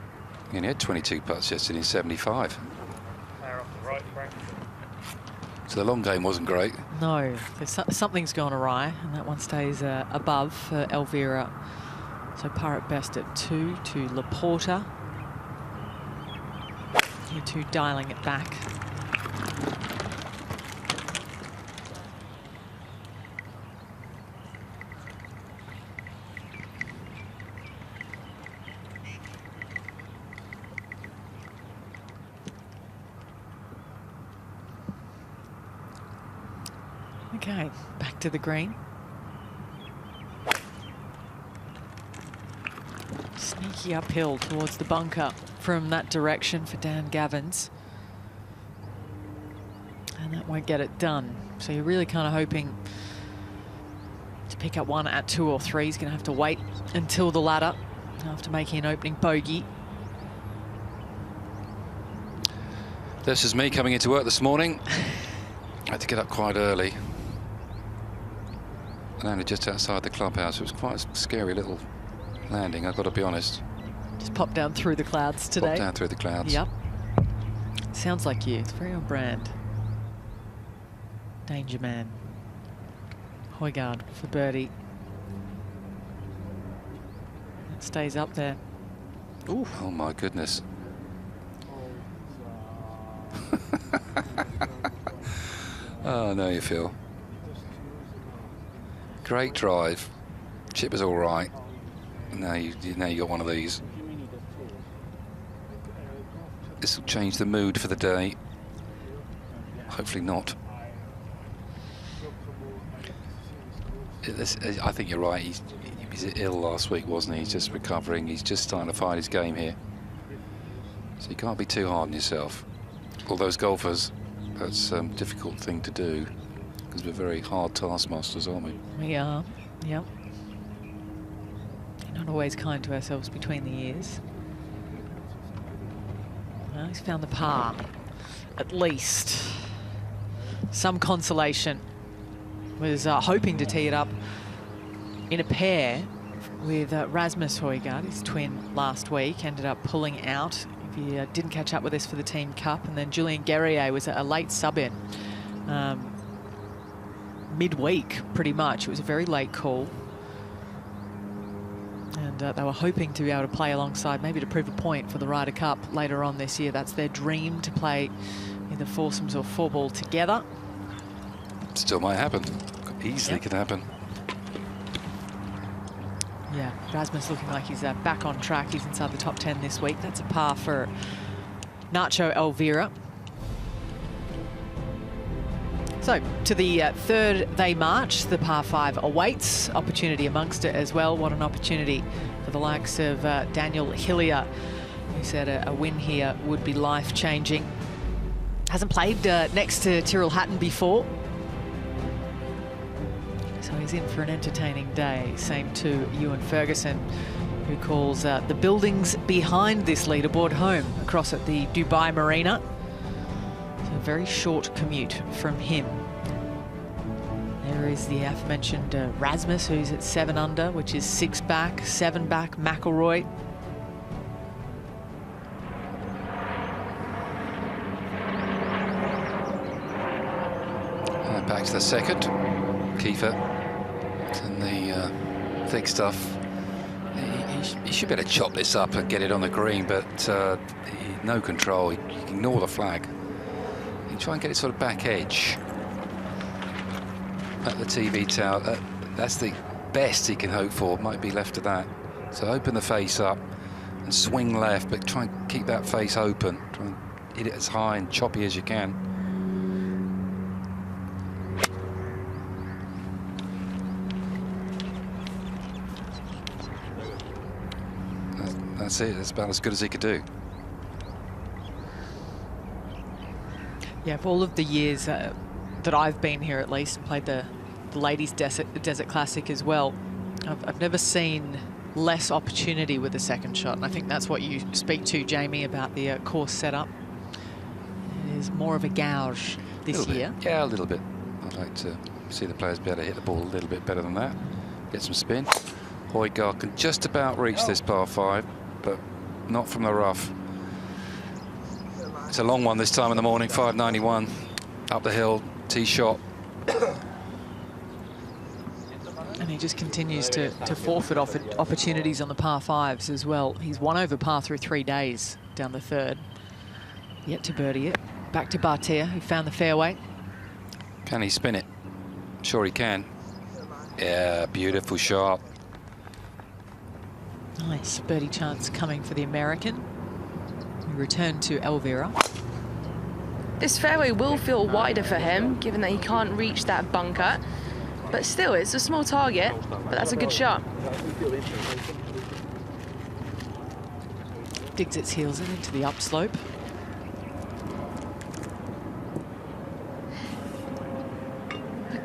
He only had 22 putts yesterday in 75. So the long game wasn't great. No, something's gone awry, and that one stays above for Elvira. So par at best at 2 to Laporta. You two dialing it back. Okay, back to the green. Sneaky uphill towards the bunker from that direction for Dan Gavins. And And that won't get it done. So you're really kind of hoping to pick up one at 2 or 3. He's going to have to wait until the ladder after making an opening bogey. This is me coming into work this morning. I had to get up quite early. And only just outside the clubhouse. It was quite a scary little landing, I've got to be honest. Just popped down through the clouds today. Popped down through the clouds. Yep. Sounds like you. It's very on brand. Danger man. Højgaard for birdie. It stays up there. Ooh. Oh my goodness. Oh, no, you feel. Great drive. Chip was all right. Now you got one of these. This will change the mood for the day. Hopefully not. I think you're right. He was ill last week, wasn't he? He's just recovering. He's just starting to find his game here. So you can't be too hard on yourself. All those golfers, that's a difficult thing to do because we're very hard taskmasters, aren't we? We are, yep. Not always kind to ourselves between the ears. Well, he's found the par, at least. Some consolation. Was hoping to tee it up in a pair with Rasmus Højgaard, his twin, last week. Ended up pulling out. He didn't catch up with us for the Team Cup. And then Julien Guerrier was a late sub-in. Midweek, pretty much. It was a very late call. And they were hoping to be able to play alongside, maybe to prove a point for the Ryder Cup later on this year. That's their dream, to play either foursomes or four-ball together. Still might happen. Easily could happen. Yeah, Rasmus looking like he's back on track. He's inside the top 10 this week. That's a par for Nacho Elvira. So, to the third they march. The par 5 awaits. Opportunity amongst it as well. What an opportunity for the likes of Daniel Hillier, who said a win here would be life-changing. Hasn't played next to Tyrrell Hatton before. So he's in for an entertaining day. Same to Ewan Ferguson, who calls the buildings behind this leaderboard home, across at the Dubai Marina. So a very short commute from him. There is the aforementioned Rasmus, who's at 7 under, which is 6 back, 7 back, McIlroy. Back to the second. Kieffer. And the thick stuff. He should be able to chop this up and get it on the green, but no control. He can ignore the flag. He try and get it sort of back edge at the TV tower. That's the best he can hope for. Might be left of that. So open the face up and swing left, but try and keep that face open. Try and hit it as high and choppy as you can. That's it. That's about as good as he could do. Yeah, for all of the years that I've been here, at least, and played the Ladies Desert Classic as well, I've never seen less opportunity with the second shot. And I think that's what you speak to, Jamie, about the course setup. It is more of a gouge this year. Yeah, a little bit. I'd like to see the players be able to hit the ball a little bit better than that. Get some spin. Højgaard can just about reach this par 5, but not from the rough. It's a long one this time in the morning, 591 up the hill, tee shot. And he just continues to forfeit opportunities on the par 5s as well. He's 1 over par through 3 days down the third. Yet to birdie it. Back to Bhatia, who found the fairway. Can he spin it? Sure he can. Yeah, beautiful shot. Nice birdie chance coming for the American. We return to Elvira. This fairway will feel wider for him, given that he can't reach that bunker. But still, it's a small target, but that's a good shot. Digs its heels in into the upslope.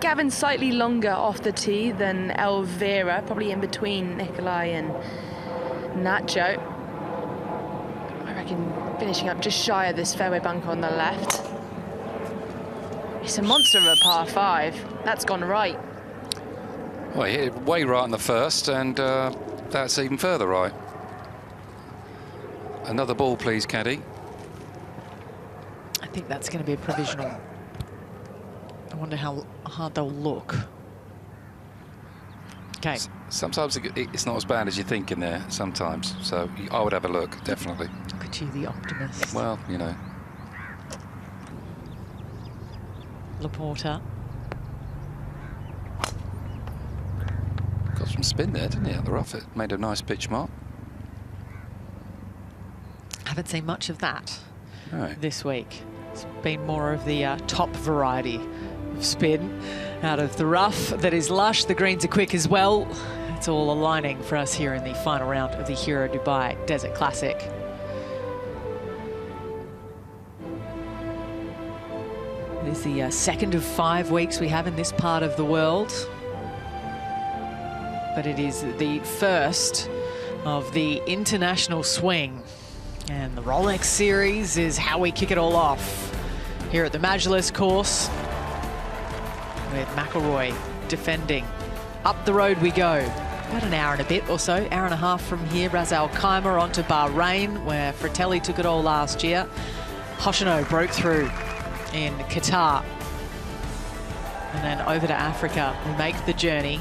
Gavin slightly longer off the tee than Elvira, probably in between Nicolai and Nacho. I reckon finishing up just shy of this fairway bunker on the left. It's a monster of a par 5. That's gone right. Well, he hit it way right in the first, and that's even further right. Another ball, please, caddy. I think that's going to be a provisional. I wonder how hard they'll look. Okay. Sometimes it's not as bad as you think in there, sometimes. So I would have a look, definitely. Look at you, the optimist. Well, you know. Laporta. Got some spin there, didn't he, at the rough? It made a nice pitch mark. Haven't seen much of that this week. It's been more of the top variety of spin out of the rough that is lush. The greens are quick as well. It's all aligning for us here in the final round of the Hero Dubai Desert Classic. It is the second of 5 weeks we have in this part of the world. But it is the first of the international swing. And the Rolex Series is how we kick it all off here at the Majlis course with McIlroy defending. Up the road we go. About an hour and a bit or so, hour and a half from here. Ras Al Khaimah on to Bahrain, where Fratelli took it all last year. Hoshino broke through in Qatar. And then over to Africa, we make the journey.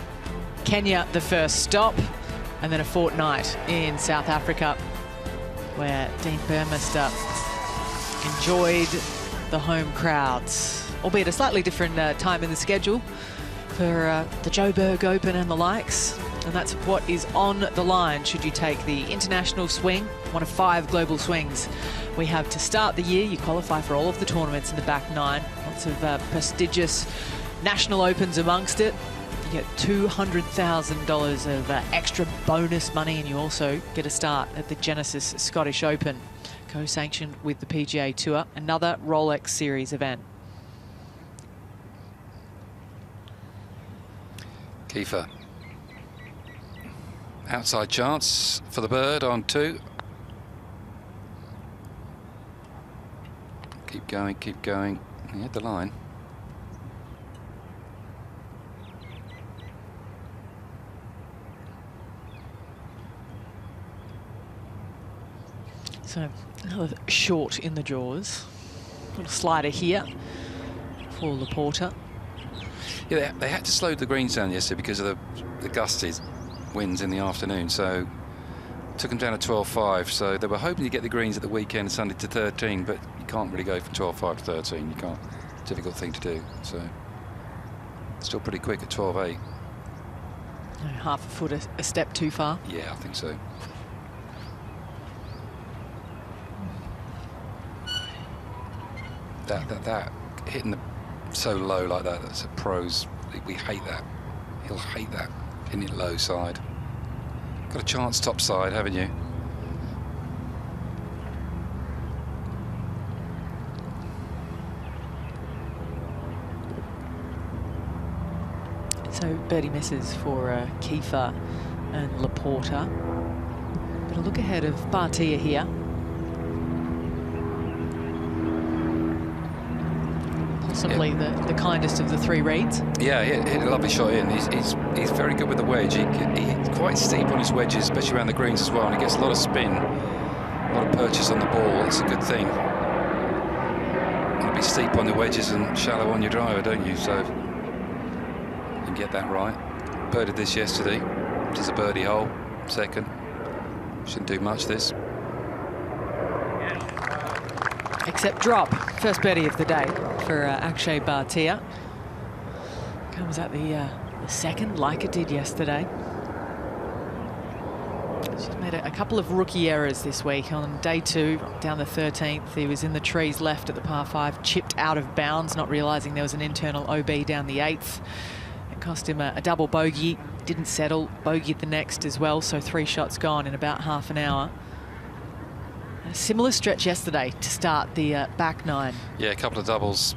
Kenya, the first stop, and then a fortnight in South Africa, where Dean Burmester enjoyed the home crowds, albeit a slightly different time in the schedule for the Joburg Open and the likes. And that's what is on the line should you take the international swing, one of 5 global swings we have to start the year. You qualify for all of the tournaments in the back 9. Lots of prestigious national opens amongst it. You get $200,000 of extra bonus money, and you also get a start at the Genesis Scottish Open, co-sanctioned with the PGA Tour, another Rolex Series event. Kieffer. Outside chance for the bird on 2. Keep going, keep going. He hit the line. So another short in the jaws. Little slider here for Laporta. Yeah, they had to slow the greens down yesterday because of the gusty winds in the afternoon, so took them down to 12.5. So they were hoping to get the greens at the weekend, Sunday to 13, but you can't really go from 12.5 to 13. You can't. Difficult thing to do. So still pretty quick at 12.8. Half a foot a step too far. Yeah, I think so. That hitting the so low like that, that's a pros. We hate that. He'll hate that, hitting it low side. Got a chance top side, haven't you? So birdie misses for Kieffer and Laporta. But a look ahead of Bhatia here. Possibly the kindest of the 3 reads. Yeah, he hit a lovely shot in. He's very good with the wedge. He's quite steep on his wedges, especially around the greens as well, and he gets a lot of spin, a lot of purchase on the ball. It's a good thing. You want to be steep on the wedges and shallow on your driver, don't you? So you can get that right. Birdied this yesterday. Which is a birdie hole, second. Shouldn't do much this. Except drop. First birdie of the day for Akshay Bhatia. Comes at the second, like it did yesterday. She's made a couple of rookie errors this week. On day 2, down the 13th, he was in the trees left at the par 5, chipped out of bounds, not realising there was an internal OB down the 8th. It cost him a double bogey. Didn't settle, bogeyed the next as well, so 3 shots gone in about half an hour. A similar stretch yesterday to start the back 9. Yeah, a couple of doubles,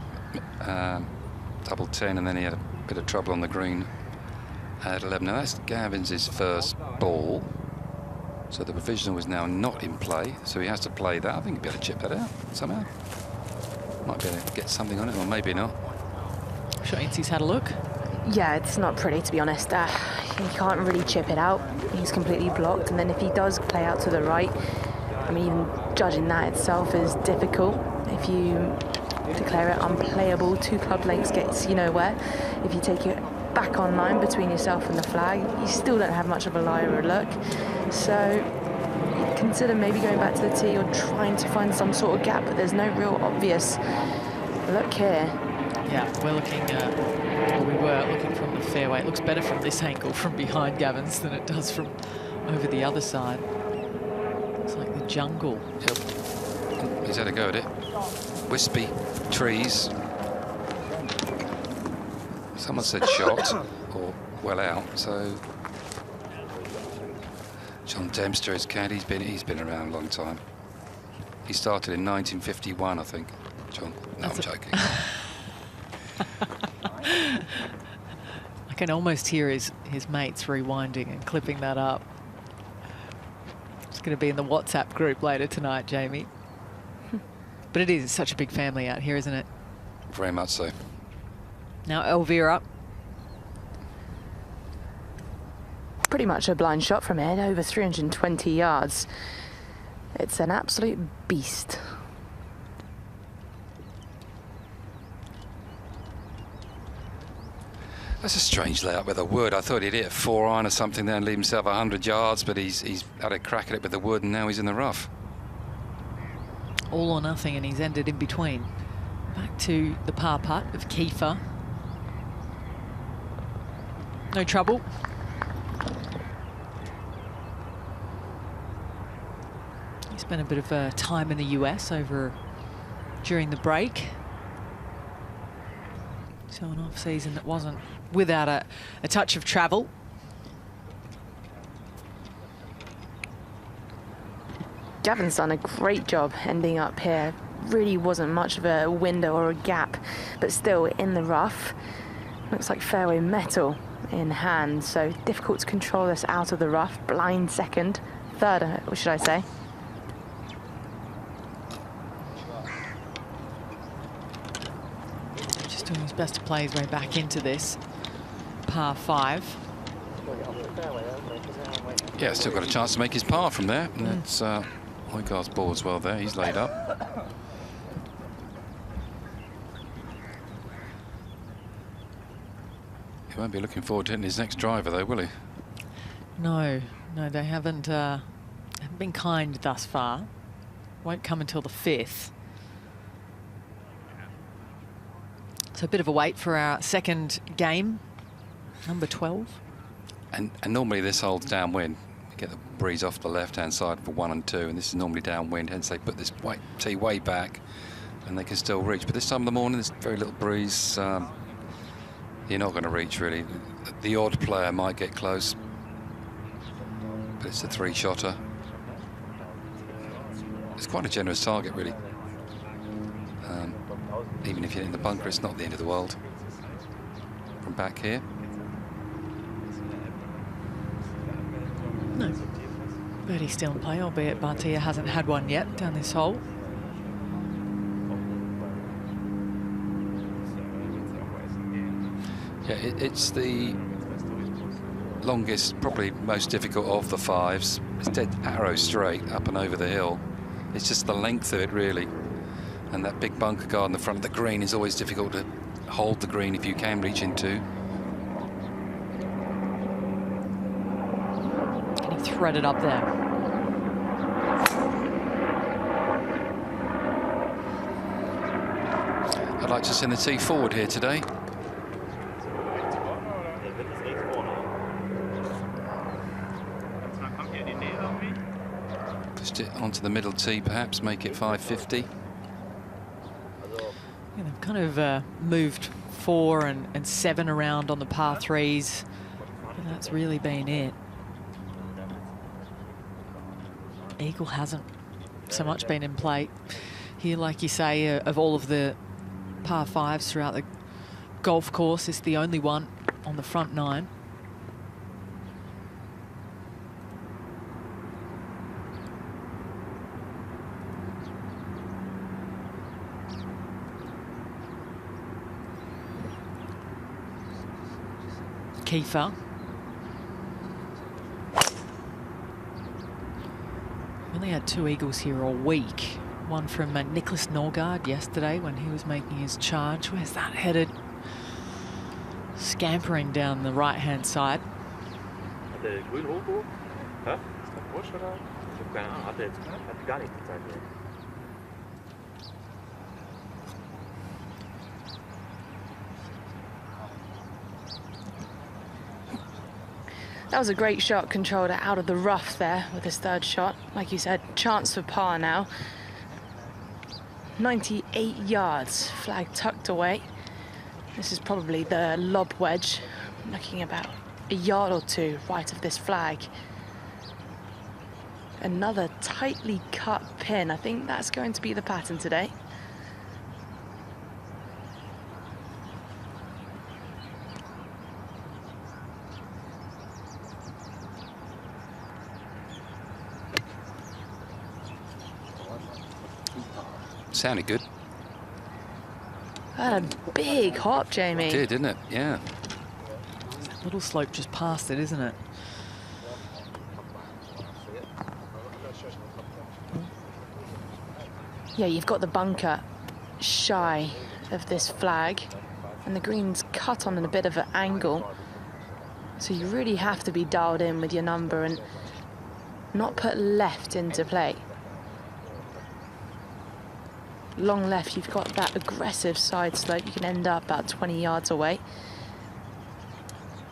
double 10, and then he had bit of trouble on the green at 11. Now that's Gavins' first ball. So the provisional is now not in play, so he has to play that. I think he'd be able to chip that out somehow. Might be able to get something on it, or maybe not. I'm sure Incy's had a look. Yeah, it's not pretty, to be honest. He can't really chip it out. He's completely blocked, and then if he does play out to the right, I mean, even judging that itself is difficult. If you declare it unplayable, 2 club lengths gets you nowhere. If you take it back on line between yourself and the flag, you still don't have much of a lie or a look. So consider maybe going back to the tee or trying to find some sort of gap, but there's no real obvious look here. Yeah, we're looking, or we were looking from the fairway. It looks better from this angle from behind Gavins than it does from over the other side. It's like the jungle. Yep. He's had a go at it. Wispy trees. Someone said shot or well out, so John Dempster is caddy. He's been around a long time. He started in 1951, I think. John, no, I'm joking. I can almost hear his mates rewinding and clipping that up. It's going to be in the WhatsApp group later tonight, Jamie. But it is such a big family out here, isn't it? Very much so. Now Elvira. Pretty much a blind shot from it, over 320 yards. It's an absolute beast. That's a strange layout with a wood. I thought he'd hit a 4-iron or something there and leave himself 100 yards, but he's had a crack at it with the wood and now he's in the rough. All or nothing, and he's ended in between. Back to the par putt of Kieffer. No trouble. He spent a bit of time in the US during the break. So an off-season that wasn't without a touch of travel. Gavin's done a great job ending up here. Really wasn't much of a window or a gap, but still in the rough. Looks like fairway metal in hand, so difficult to control this out of the rough. Blind second, third, what should I say? Just doing his best to play his way back into this par 5. Yeah, still got a chance to make his par from there. And that's Højgaard's ball as well there. He's laid up. He won't be looking forward to hitting his next driver, though, will he? No, they haven't been kind thus far. Won't come until the 5th. So a bit of a wait for our second game, number 12. And normally this hole's downwind. You get the breeze off the left-hand side for 1 and 2, and this is normally downwind, hence they put this tee way back, and they can still reach. But this time of the morning, there's very little breeze. You're not going to reach, really. The odd player might get close, but it's a 3-shotter. It's quite a generous target, really. Even if you're in the bunker, it's not the end of the world. From back here. No. Birdie's still in play, albeit Bhatia hasn't had one yet down this hole. Yeah, it's the longest, probably most difficult of the 5s. It's dead arrow straight up and over the hill. It's just the length of it, really. And that big bunker guard in the front of the green is always difficult to hold the green if you can reach into. And he threaded up there. I'd like to send the tee forward here today. Just it onto the middle tee, perhaps, make it 550. Yeah, they've kind of moved 4 and 7 around on the par 3s. But that's really been it. Eagle hasn't so much been in play here, like you say, of all of the par 5s throughout the golf course. It's the only one on the front nine. Kieffer. Only had 2 eagles here all week. One from Nicolai Høgaard yesterday when he was making his charge. Where's that headed? Scampering down the right-hand side. That was a great shot, controlled out of the rough there with his third shot. Like you said, chance for par now. 98 yards, flag tucked away. This is probably the lob wedge, looking about a yard or two right of this flag. Another tightly cut pin. I think that's going to be the pattern today. Sounded good. Had a big hop, Jamie. It did, didn't it? Yeah. That little slope just past it, isn't it? Yeah, you've got the bunker shy of this flag, and the green's cut on in a bit of an angle. So you really have to be dialed in with your number and not put left into play. Long left, you've got that aggressive side slope. You can end up about 20 yards away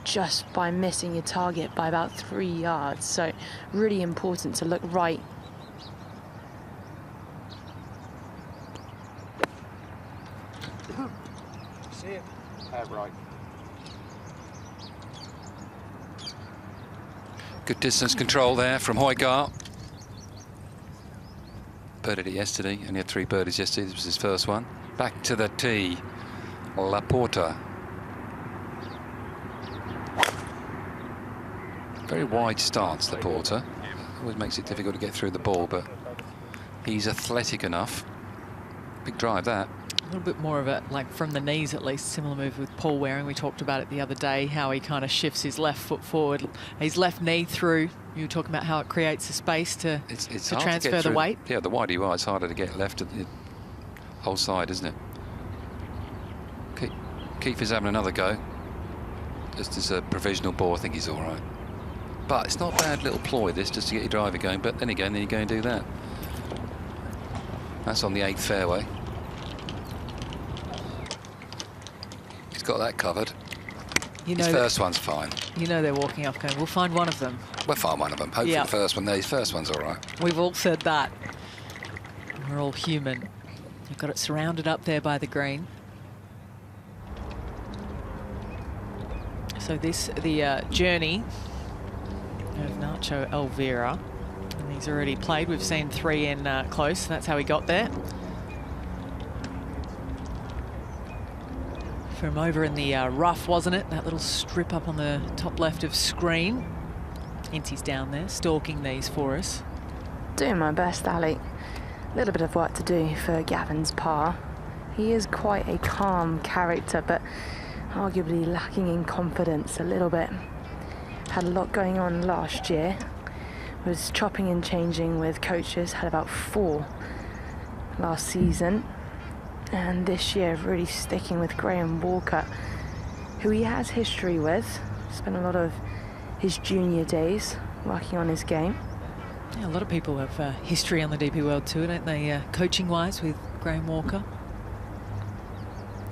just by missing your target by about 3 yards. So really important to look right. See it? Right. Good distance control there from Højgaard. Birdied it yesterday, only had 3 birdies yesterday. This was his first one. Back to the tee, Laporta. Very wide stance, Laporta. Always makes it difficult to get through the ball, but he's athletic enough. Big drive, that. A little bit more of it, like from the knees at least, similar move with Paul Waring. We talked about it the other day, how he kind of shifts his left foot forward, his left knee through. You were talking about how it creates a space to transfer the weight. Yeah, the wider you are, it's harder to get left at the whole side, isn't it? Kieffer's having another go. Just as a provisional ball, I think he's all right. But it's not a bad little ploy, this, just to get your driver going. But then again, then you go and do that. That's on the 8th fairway. He's got that covered. You know, his first one's fine. You know they're walking up going, we'll find one of them. We'll find one of them. Hopefully the first one, his first one's all right. We've all said that. We're all human. You've got it surrounded up there by the green. So the journey of Nacho Elvira. And he's already played. We've seen 3 in close. That's how he got there. From over in the rough, wasn't it? That little strip up on the top left of screen. Inty's down there, stalking these for us. Doing my best, Ali. A little bit of work to do for Gavin's par. He is quite a calm character, but arguably lacking in confidence a little bit. Had a lot going on last year. Was chopping and changing with coaches. Had about 4 last season. And this year, really sticking with Graham Walker, who he has history with. Spent a lot of his junior days working on his game. Yeah, a lot of people have history on the DP World Tour, don't they, coaching-wise with Graham Walker.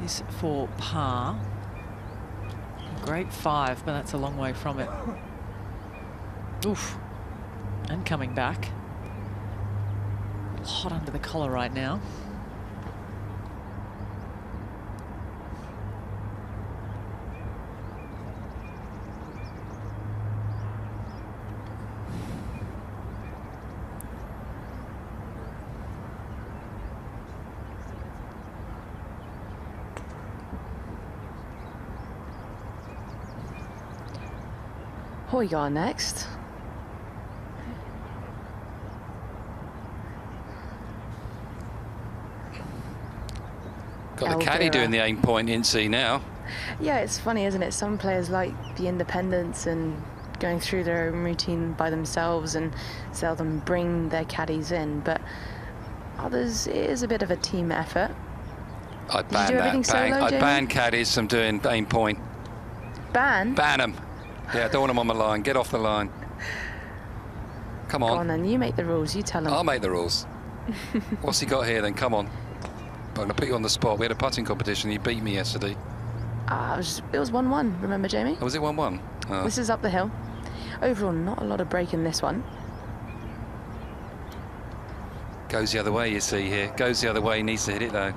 This for par. Great 5, but that's a long way from it. Oof. And coming back. Hot under the collar right now. Højgaard next. Got the caddy doing the aim point in C now. Yeah, it's funny, isn't it? Some players like the independence and going through their own routine by themselves and seldom bring their caddies in, but others, it is a bit of a team effort. I'd ban that. I'd ban caddies from doing aim point. Ban? Ban them. Yeah, don't want them on the line. Get off the line. Come on. Go on then, you make the rules, you tell them. I'll make the rules. What's he got here then? Come on. I'm going to put you on the spot. We had a putting competition. You beat me yesterday. It was 1-1, remember, Jamie? Oh, was it 1-1? Oh. This is up the hill. Overall, not a lot of break in this one. Goes the other way, you see here. Goes the other way, needs to hit it, though.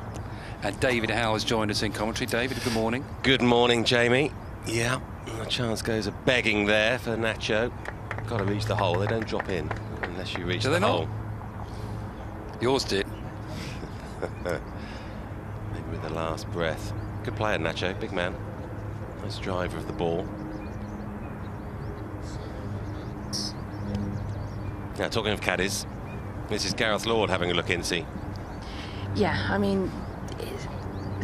And David Howe has joined us in commentary. David, good morning. Good morning, Jamie. Yeah, a chance goes a begging there for Nacho. Got to reach the hole. They don't drop in unless you reach the hole. Yours did. Maybe with the last breath. Good player, Nacho. Big man. Nice driver of the ball. Now, talking of caddies, this is Gareth Lord having a look in, see. Yeah, I mean,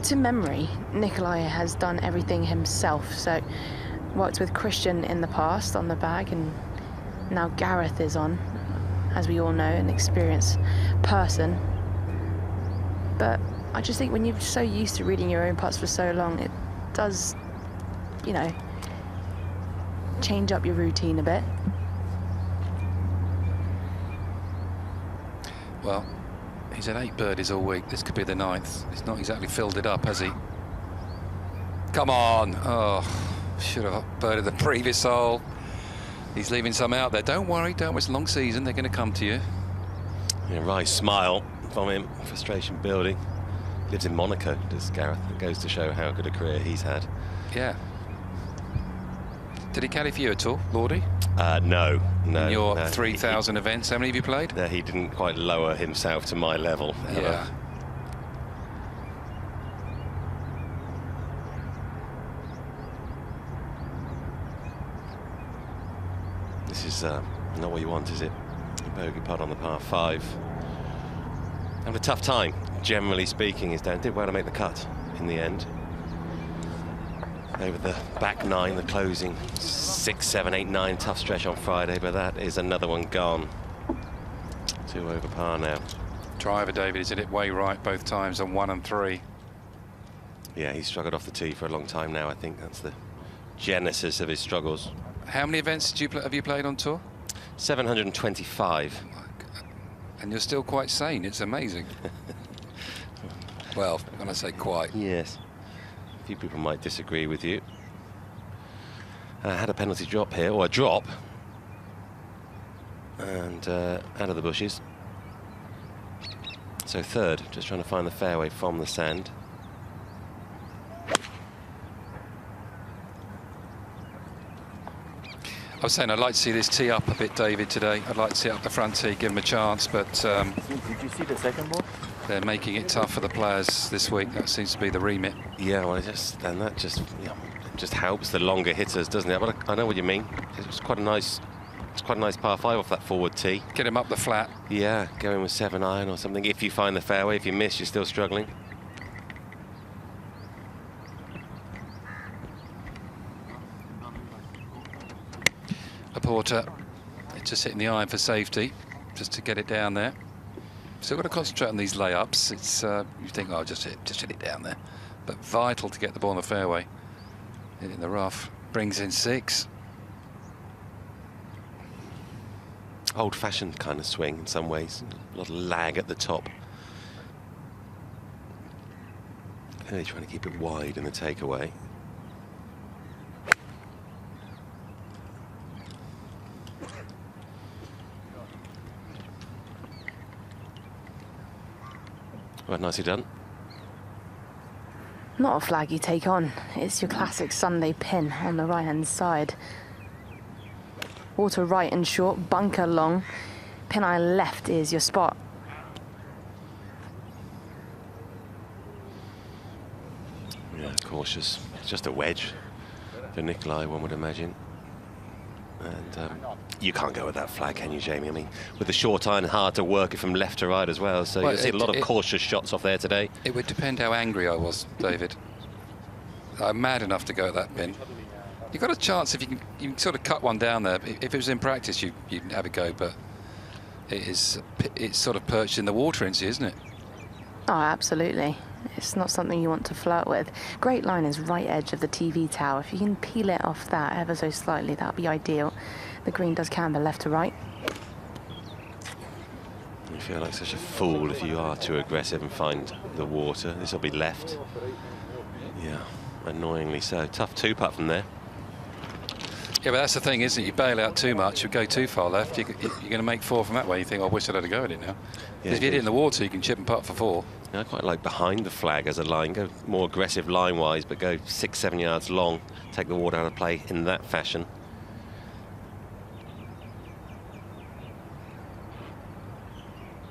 to memory, Nicolai has done everything himself. So, worked with Christian in the past on the bag, and now Gareth is on, as we all know, an experienced person. But I just think when you're so used to reading your own putts for so long, it does, you know, change up your routine a bit. Well, he's had 8 birdies all week. This could be the 9th. He's not exactly filled it up, has he? Come on. Oh, should have birdied the previous hole. He's leaving some out there. Don't worry, it's a long season. They're going to come to you. Yeah, right smile from him. Frustration building. Lives in Monaco, does Gareth. It goes to show how good a career he's had. Yeah. Did he caddy for you at all, Lordy? No. In your 3,000 events, how many have you played? No, he didn't quite lower himself to my level. Yeah. This is not what you want, is it? A bogey putt on the par 5. Having a tough time, generally speaking. He's down. Did well to make the cut in the end. Over the back 9, the closing 6, 7, 8, 9, tough stretch on Friday, but that is another one gone. 2 over par now. Driver, David, he's hit it way right both times on 1 and 3. Yeah, he's struggled off the tee for a long time now. I think that's the genesis of his struggles. How many events have you played on tour? 725. And you're still quite sane. It's amazing. Well, when I say quite. Yes. A few people might disagree with you. I had a penalty drop here, or a drop. And out of the bushes. So 3rd, just trying to find the fairway from the sand. I was saying I'd like to see this tee up a bit, David, today. I'd like to see up the front tee, give him a chance, but did you see the second ball? They're making it tough for the players this week. That seems to be the remit. Yeah, well, that just helps the longer hitters, doesn't it? But I know what you mean. It's quite a nice par 5 off that forward tee. Get him up the flat. Yeah, going with 7 iron or something. If you find the fairway, if you miss, you're still struggling. Laporta, just hitting the iron for safety, just to get it down there. Still got to concentrate on these layups. It's you think, oh, just hit it down there, but vital to get the ball in the fairway. Hit in the rough, brings in 6. Old-fashioned kind of swing in some ways. A lot of lag at the top. Really trying to keep it wide in the takeaway. Well, nicely done. Not a flag you take on. It's your classic Sunday pin on the right-hand side. Water right and short, bunker long. Pin eye left is your spot. Yeah, cautious. It's just a wedge for Nicolai, one would imagine. And you can't go with that flag, can you, Jamie? I mean, with the short iron, hard to work it from left to right as well. So you'll see a lot of cautious shots off there today. It would depend how angry I was, David. I'm mad enough to go at that pin. You've got a chance if you can sort of cut one down there. If it was in practice, you'd have a go, but it's sort of perched in the water, isn't it? Oh, absolutely. It's not something you want to flirt with. Great line is right edge of the TV tower. If you can peel it off that ever so slightly, that would be ideal. The green does camber left to right. You feel like such a fool if you are too aggressive and find the water. This will be left. Yeah, annoyingly so. Tough two-putt from there. Yeah, but that's the thing, isn't it? You bail out too much, you go too far left, you're going to make 4 from that way. You think, oh, I wish I'd had a go at it now. Because if you hit it in the water, you can chip and putt for 4. I quite like behind the flag as a line. Go more aggressive line-wise, but go 6-7 yards long. Take the water out of play in that fashion.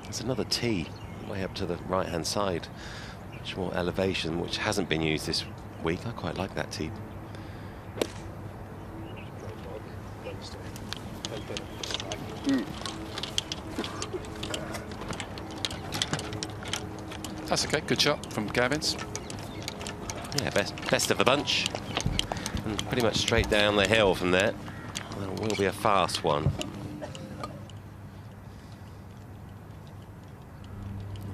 There's another tee way up to the right-hand side. Much more elevation, which hasn't been used this week. I quite like that tee. That's okay, good shot from Gavins. Yeah, best of the bunch. And pretty much straight down the hill from there. It will be a fast one.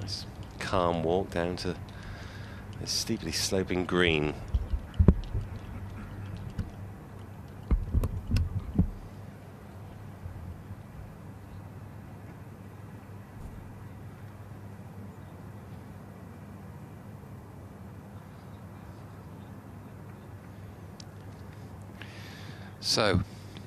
Nice calm walk down to this steeply sloping green. So,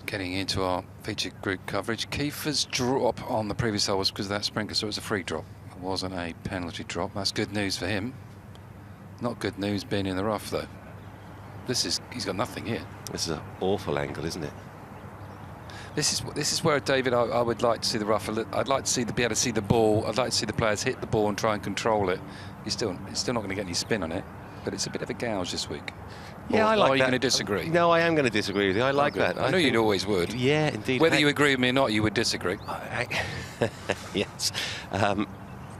getting into our featured group coverage, Kieffer's drop on the previous hole was because of that sprinkler, so it was a free drop. It wasn't a penalty drop. That's good news for him. Not good news being in the rough, though. He's got nothing here. This is an awful angle, isn't it? This is where, David, I would like to see the rough. I'd like to be able to see the ball. I'd like to see the players hit the ball and try and control it. It's still not going to get any spin on it, but it's a bit of a gouge this week. Yeah, I like that. Are you going to disagree? No, I am going to disagree with you. I like that. I know you always would. Yeah, indeed. Whether you agree with me or not, you would disagree. Yes.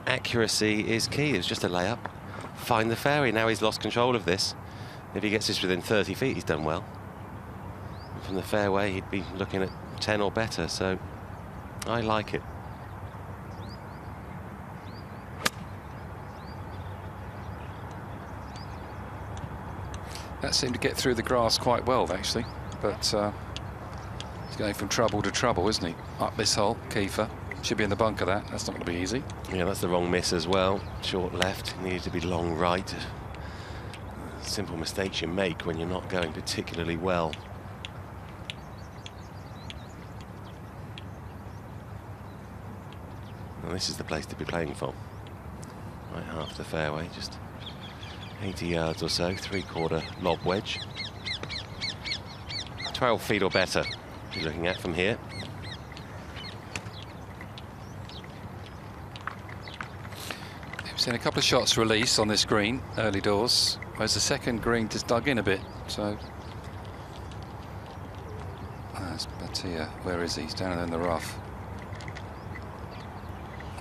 Accuracy is key. It's just a layup. Find the fairway. Now he's lost control of this. If he gets this within 30 feet, he's done well. From the fairway, he'd be looking at 10 or better, so I like it. That seemed to get through the grass quite well, actually, but he's going from trouble to trouble, isn't he? Up this hole, Kieffer. Should be in the bunker, that. That's not going to be easy. Yeah, that's the wrong miss as well. Short left, needed to be long right. Simple mistakes you make when you're not going particularly well. Well, this is the place to be playing from. Right half the fairway, just 80 yards or so, 3/4 lob wedge. 12 feet or better you're looking at from here. We've seen a couple of shots release on this green early doors, whereas the second green just dug in a bit. So that's Bhatia. Where is he? He's down in the rough.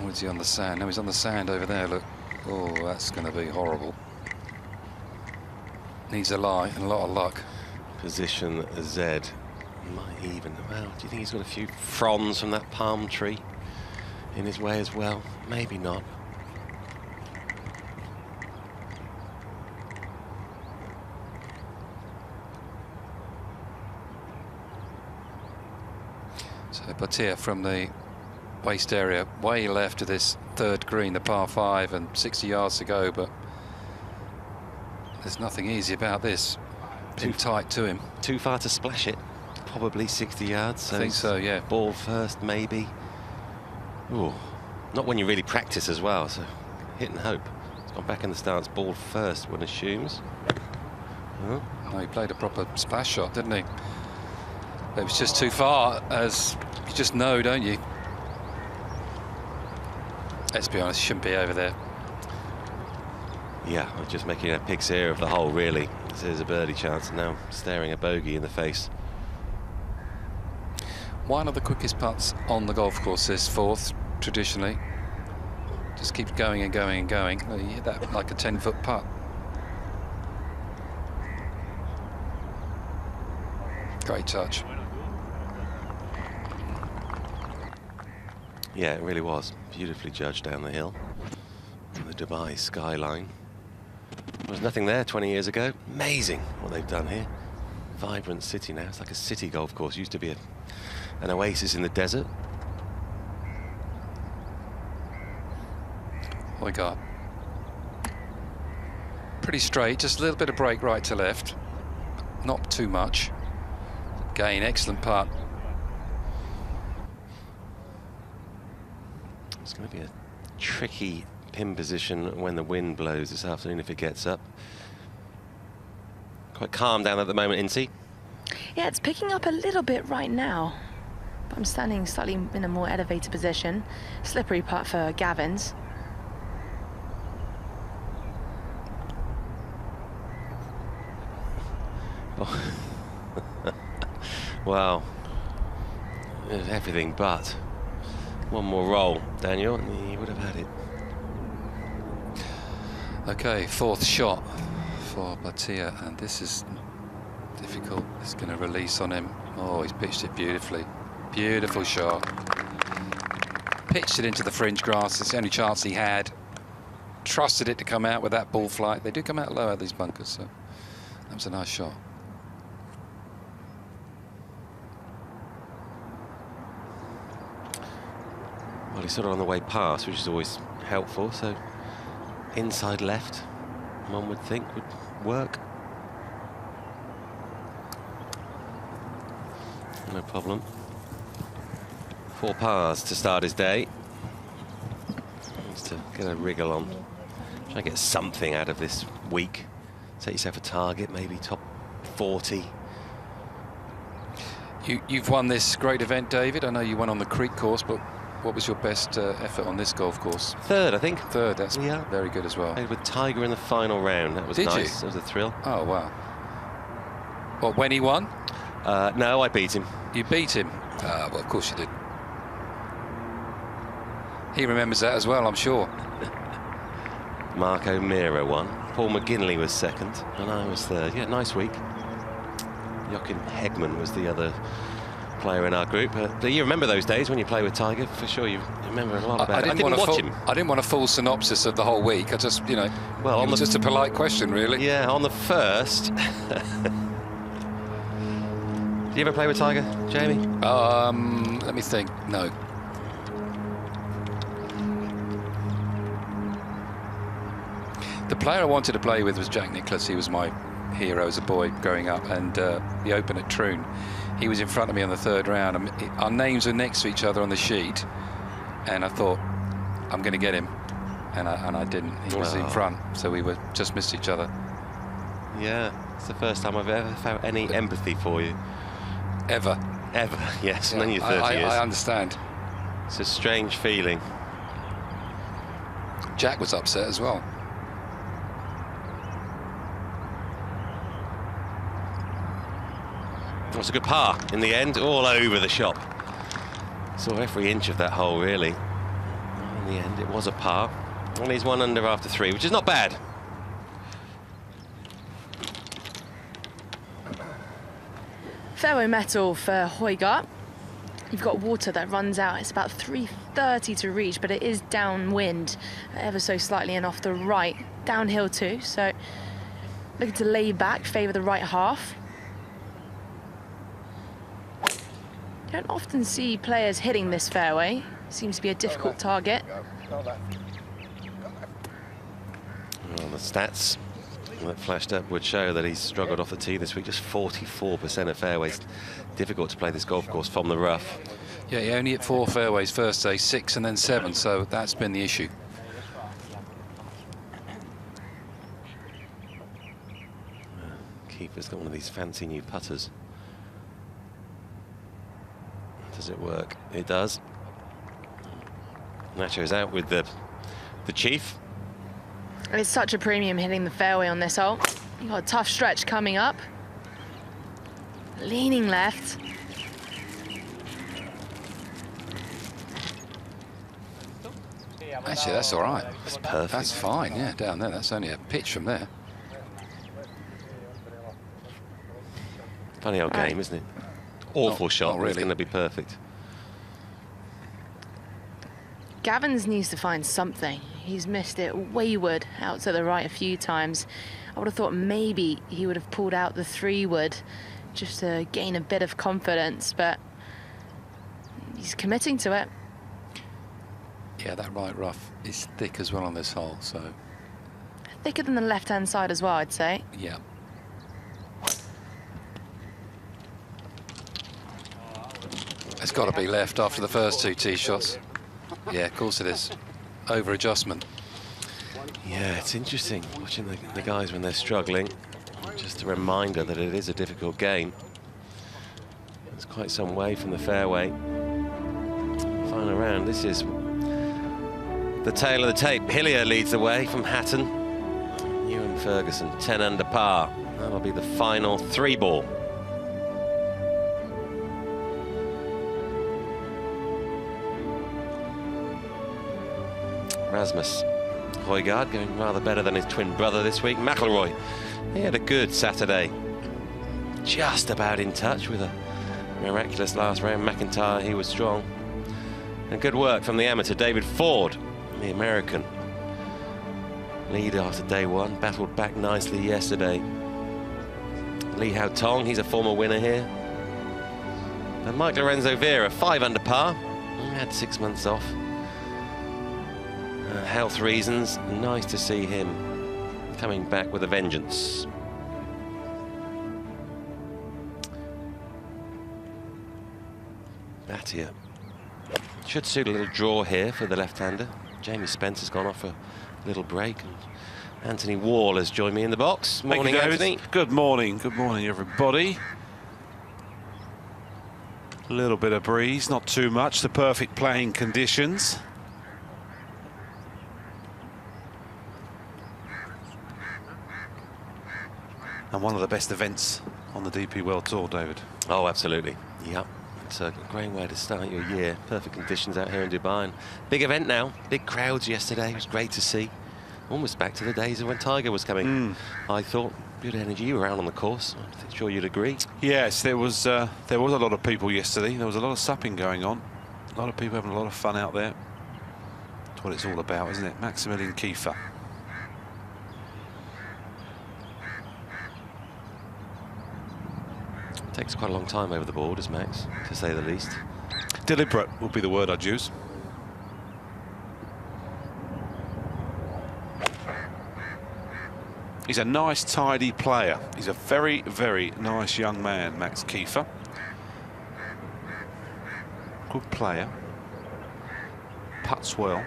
Or is he on the sand? No, he's on the sand over there. Look. Oh, that's going to be horrible. Needs a lie and a lot of luck. Position Z. Might even. Well, do you think he's got a few fronds from that palm tree in his way as well? Maybe not. So Bhatia from the waist area, way left of this third green, the par 5, and 60 yards to go, but there's nothing easy about this. Too tight to him. Too far to splash it. Probably 60 yards. So I think so, yeah. Ball first, maybe. Ooh, not when you really practice as well. So hit and hope. It's gone back in the stance. Ball first, one assumes. No, he played a proper splash shot, didn't he? It was just too far, as you just know, don't you? Let's be honest, shouldn't be over there. Yeah, I'm just making a pig's ear of the hole, really. There's a birdie chance, and now staring a bogey in the face. One of the quickest putts on the golf course, this fourth, traditionally. Just keeps going and going and going. Oh, you hit that like a 10-foot putt. Great touch. Yeah, it really was. Beautifully judged down the hill. And the Dubai skyline. There was nothing there 20 years ago. Amazing what they've done here. Vibrant city now. It's like a city golf course. Used to be an oasis in the desert. Højgaard. Pretty straight, just a little bit of break right to left. Not too much. Again, excellent putt. It's going to be a tricky pin position when the wind blows this afternoon if it gets up. Quite calm down at the moment, Incy. Yeah, it's picking up a little bit right now. But I'm standing slightly in a more elevated position. Slippery putt for Gavins. Oh. Wow. Everything but. One more roll, Daniel, and he would have had it. Okay, fourth shot for Bhatia, and this is difficult. It's going to release on him. Oh, he's pitched it beautifully. Beautiful shot. Pitched it into the fringe grass. It's the only chance he had. Trusted it to come out with that ball flight. They do come out low at these bunkers, so that was a nice shot. Well, he's sort of on the way past, which is always helpful, so inside left, one would think, would work. No problem. 4 pars to start his day. Needs to get a wriggle on. Try and get something out of this week. Set yourself a target, maybe top 40. You've won this great event, David. I know you won on the Creek course, but what was your best effort on this golf course? Third, I think. Third, that's very good as well. Played with Tiger in the final round. That was nice. Did you? That was a thrill. Oh, wow. What, when he won? No, I beat him. You beat him? Well, of course you did. He remembers that as well, I'm sure. Mark O'Meara won. Paul McGinley was second, and I was third. Yeah, nice week. Joachim Hegman was the other player in our group. Do you remember those days when you play with Tiger? For sure, you remember a lot about it. I didn't watch him. I didn't want a full synopsis of the whole week. I just, you know, well, it was just a polite question, really. Yeah, on the first. Did you ever play with Tiger, Jamie? Let me think. No. The player I wanted to play with was Jack Nicklaus. He was my hero as a boy growing up, and the Open at Troon. He was in front of me on the third round. Our names were next to each other on the sheet, and I thought, I'm going to get him, and I didn't. He was in front, so we were just missed each other. Yeah, it's the first time I've ever felt any empathy for you. Ever? Ever, yes. Yeah, And then you're 30 years. I understand. It's a strange feeling. Jack was upset as well. It was a good par in the end, all over the shop. Saw every inch of that hole, really. In the end, it was a par. And he's 1 under after 3, which is not bad. Fairway metal for Højgaard. You've got water that runs out. It's about 330 to reach, but it is downwind, ever so slightly, and off the right. Downhill too, so looking to lay back, favour the right half. You don't often see players hitting this fairway. Seems to be a difficult target. Well, the stats that flashed up would show that he's struggled off the tee this week. Just 44% of fairways. Difficult to play this golf course from the rough. Yeah, he only hit 4 fairways first day, 6 and then 7, so that's been the issue. Kieffer's got one of these fancy new putters. Does it work? It does. Nacho's out with the Chief. It's such a premium hitting the fairway on this hole. You've got a tough stretch coming up. Leaning left. Actually, that's all right. That's perfect. That's fine, yeah, down there. That's only a pitch from there. Funny old game, isn't it? Awful shot, not really. It's going to be perfect. Gavins needs to find something. He's missed it wayward out to the right a few times. I would have thought maybe he would have pulled out the 3-wood just to gain a bit of confidence, but he's committing to it. Yeah, that right rough is thick as well on this hole, so... Thicker than the left-hand side as well, I'd say. Yeah. It's got to be left after the first 2 tee shots. Yeah, of course it is. Over-adjustment. Yeah, it's interesting watching the guys when they're struggling. Just a reminder that it is a difficult game. It's quite some way from the fairway. Final round, this is the tail of the tape. Hillier leads the way from Hatton. Ewan Ferguson, 10 under par. That'll be the final 3-ball. Rasmus Højgaard going rather better than his twin brother this week. McIlroy, he had a good Saturday. Just about in touch with a miraculous last round. McIntyre, he was strong. And good work from the amateur David Ford, the American. Lead after day 1, battled back nicely yesterday. Lee Hao Tong, he's a former winner here. And Mike Lorenzo Vera, 5 under par. He had 6 months off. Health reasons, nice to see him coming back with a vengeance. Bhatia should suit a little draw here for the left-hander. Jamie Spencer's gone off for a little break, and Anthony Wall has joined me in the box. Morning, Anthony. Good morning, everybody. A little bit of breeze, not too much. The perfect playing conditions. And one of the best events on the DP World Tour, David. Oh, absolutely. Yep. It's a great way to start your year. Perfect conditions out here in Dubai. And big event now. Big crowds yesterday. It was great to see. Almost back to the days of when Tiger was coming. I thought, good energy. You were out on the course. I'm sure you'd agree. Yes, there was a lot of people yesterday. There was a lot of supping going on. A lot of people having a lot of fun out there. That's what it's all about, isn't it? Maximilian Kieffer. Takes quite a long time over the board, as Max, to say the least. Deliberate would be the word I'd use. He's a nice, tidy player. He's a very, very nice young man, Max Kieffer. Good player. Putts well.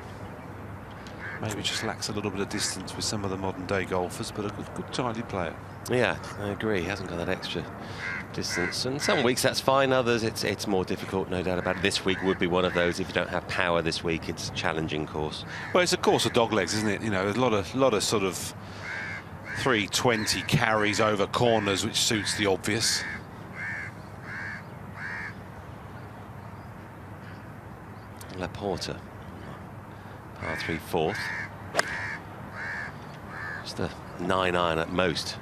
Maybe just lacks a little bit of distance with some of the modern-day golfers, but a good, tidy player. Yeah, I agree. He hasn't got that extra distance, and some weeks that's fine. Others it's more difficult, no doubt about it. This week would be one of those. If you don't have power this week, it's a challenging course. Well, it's a course of dog legs, isn't it? You know, there's a lot of sort of 320 carries over corners, which suits the obvious. Laporta, par 3 4th. Just a 9-iron at most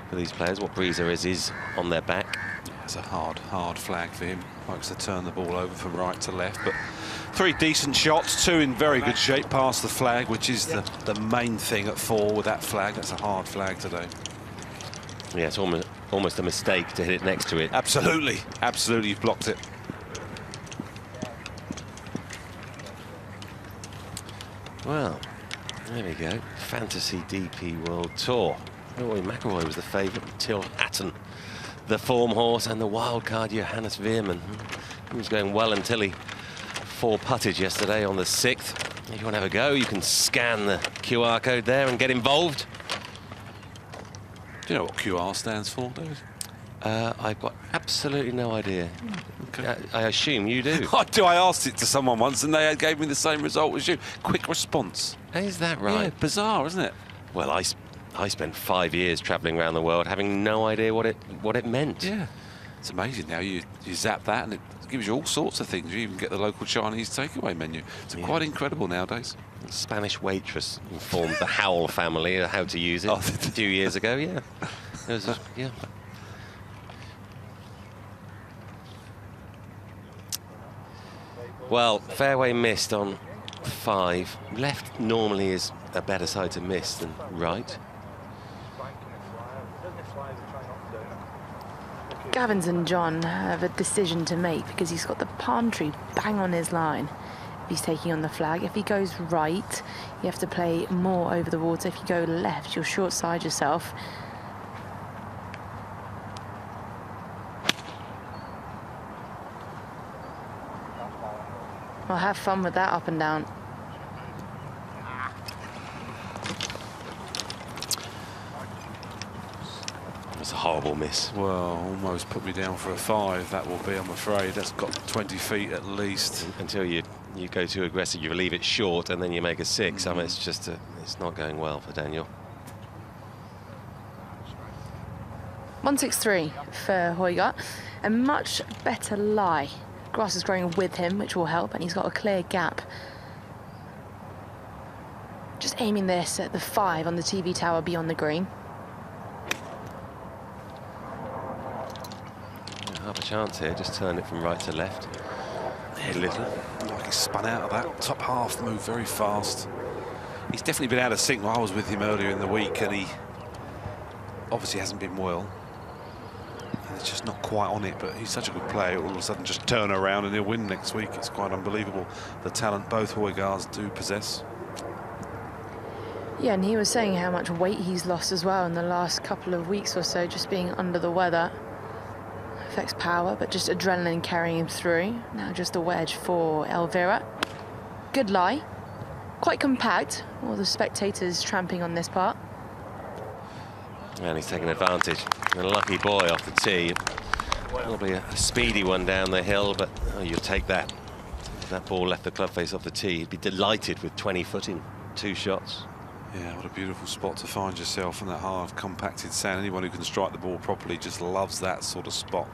for these players. What breezer is on their back. It's a hard flag for him. Likes to turn the ball over from right to left, but 3 decent shots, 2 in very good shape past the flag, which is the main thing at 4 with that flag. That's a hard flag today. Yeah, it's almost a mistake to hit it next to it. Absolutely, you've blocked it. Well, there we go. Fantasy DP World Tour. Rory McIlroy was the favourite until Hatton, the form horse, and the wild card Johannes Veerman. He was going well until he 4-putted yesterday on the 6th. If you want to have a go, you can scan the QR code there and get involved. Do you know what QR stands for, David? I've got absolutely no idea. Okay. I assume you do. I asked it to someone once and they gave me the same result as you. Quick response. Is that right? Yeah, bizarre, isn't it? Well, I spent 5 years travelling around the world having no idea what it meant. Yeah. It's amazing now. You zap that and it gives you all sorts of things. You even get the local Chinese takeaway menu. It's quite incredible nowadays. A Spanish waitress informed the Howell family how to use it a few years ago. Yeah, it was, yeah. Well, fairway missed on 5. Left normally is a better side to miss than right. Gavins and John have a decision to make because he's got the palm tree bang on his line. If he's taking on the flag, if he goes right, you have to play more over the water. If you go left, you'll short side yourself. Well, have fun with that up and down. It's a horrible miss. Well, almost put me down for a 5. That will be, I'm afraid. That's got 20 feet at least. Until you go too aggressive, you leave it short, and then you make a 6. I mean, it's just it's not going well for Daniel. 163 for Højgaard. A much better lie. Grass is growing with him, which will help, and he's got a clear gap. Just aiming this at the 5 on the TV tower beyond the green. Half a chance here, just turn it from right to left. A little. Like he spun out of that top half, moved very fast. He's definitely been out of sync. I was with him earlier in the week and he obviously hasn't been well. And it's just not quite on it, but he's such a good player. All of a sudden just turn around and he'll win next week. It's quite unbelievable, the talent both Højgaards do possess. Yeah, and he was saying how much weight he's lost as well in the last couple of weeks or so, just being under the weather. Affects power, but just adrenaline carrying him through. Now just a wedge for Elvira. Good lie. Quite compact. All the spectators tramping on this part. And he's taking advantage. A lucky boy off the tee. Probably a speedy one down the hill, but you'll take that. If that ball left the club face off the tee, he'd be delighted with 20 foot in 2 shots. Yeah, what a beautiful spot to find yourself in that hard, compacted sand. Anyone who can strike the ball properly just loves that sort of spot.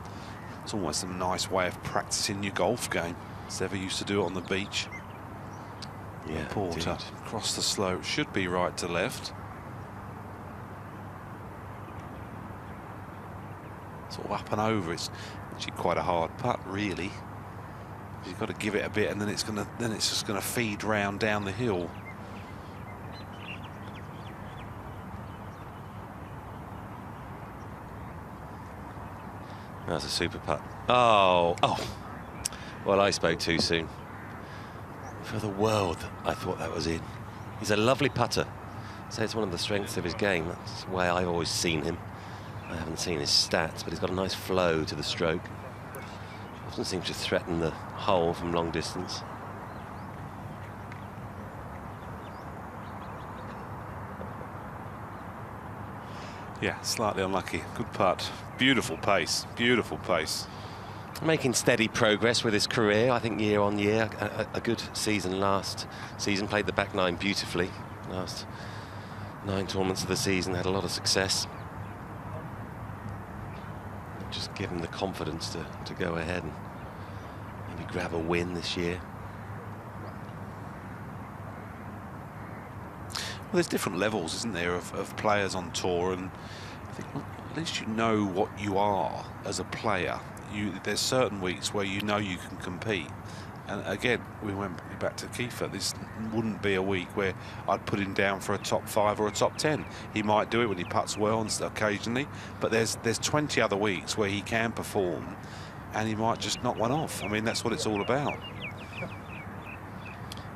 It's almost a nice way of practicing your golf game. It's ever used to do it on the beach. Yeah, Laporta across the slope, should be right to left. Sort of up and over. It's actually quite a hard putt, really. You've got to give it a bit, and then it's just gonna feed round down the hill. That's a super putt. Oh. Well, I spoke too soon. For the world, I thought that was in. He's a lovely putter. So it's one of the strengths of his game. That's the way I've always seen him. I haven't seen his stats, but he's got a nice flow to the stroke. Doesn't seem to threaten the hole from long distance. Yeah, slightly unlucky. Good putt. Beautiful pace. Beautiful pace. Making steady progress with his career, I think, year on year. A good season last season. Played the back 9 beautifully. Last 9 tournaments of the season, had a lot of success. Just give him the confidence to go ahead and maybe grab a win this year. Well, there's different levels, isn't there, of players on tour, and I think at least you know what you are as a player. There's certain weeks where you know you can compete. And again, we went back to Kieffer. This wouldn't be a week where I'd put him down for a top 5 or a top 10. He might do it when he putts well and occasionally, but there's 20 other weeks where he can perform and he might just knock one off. I mean, that's what it's all about.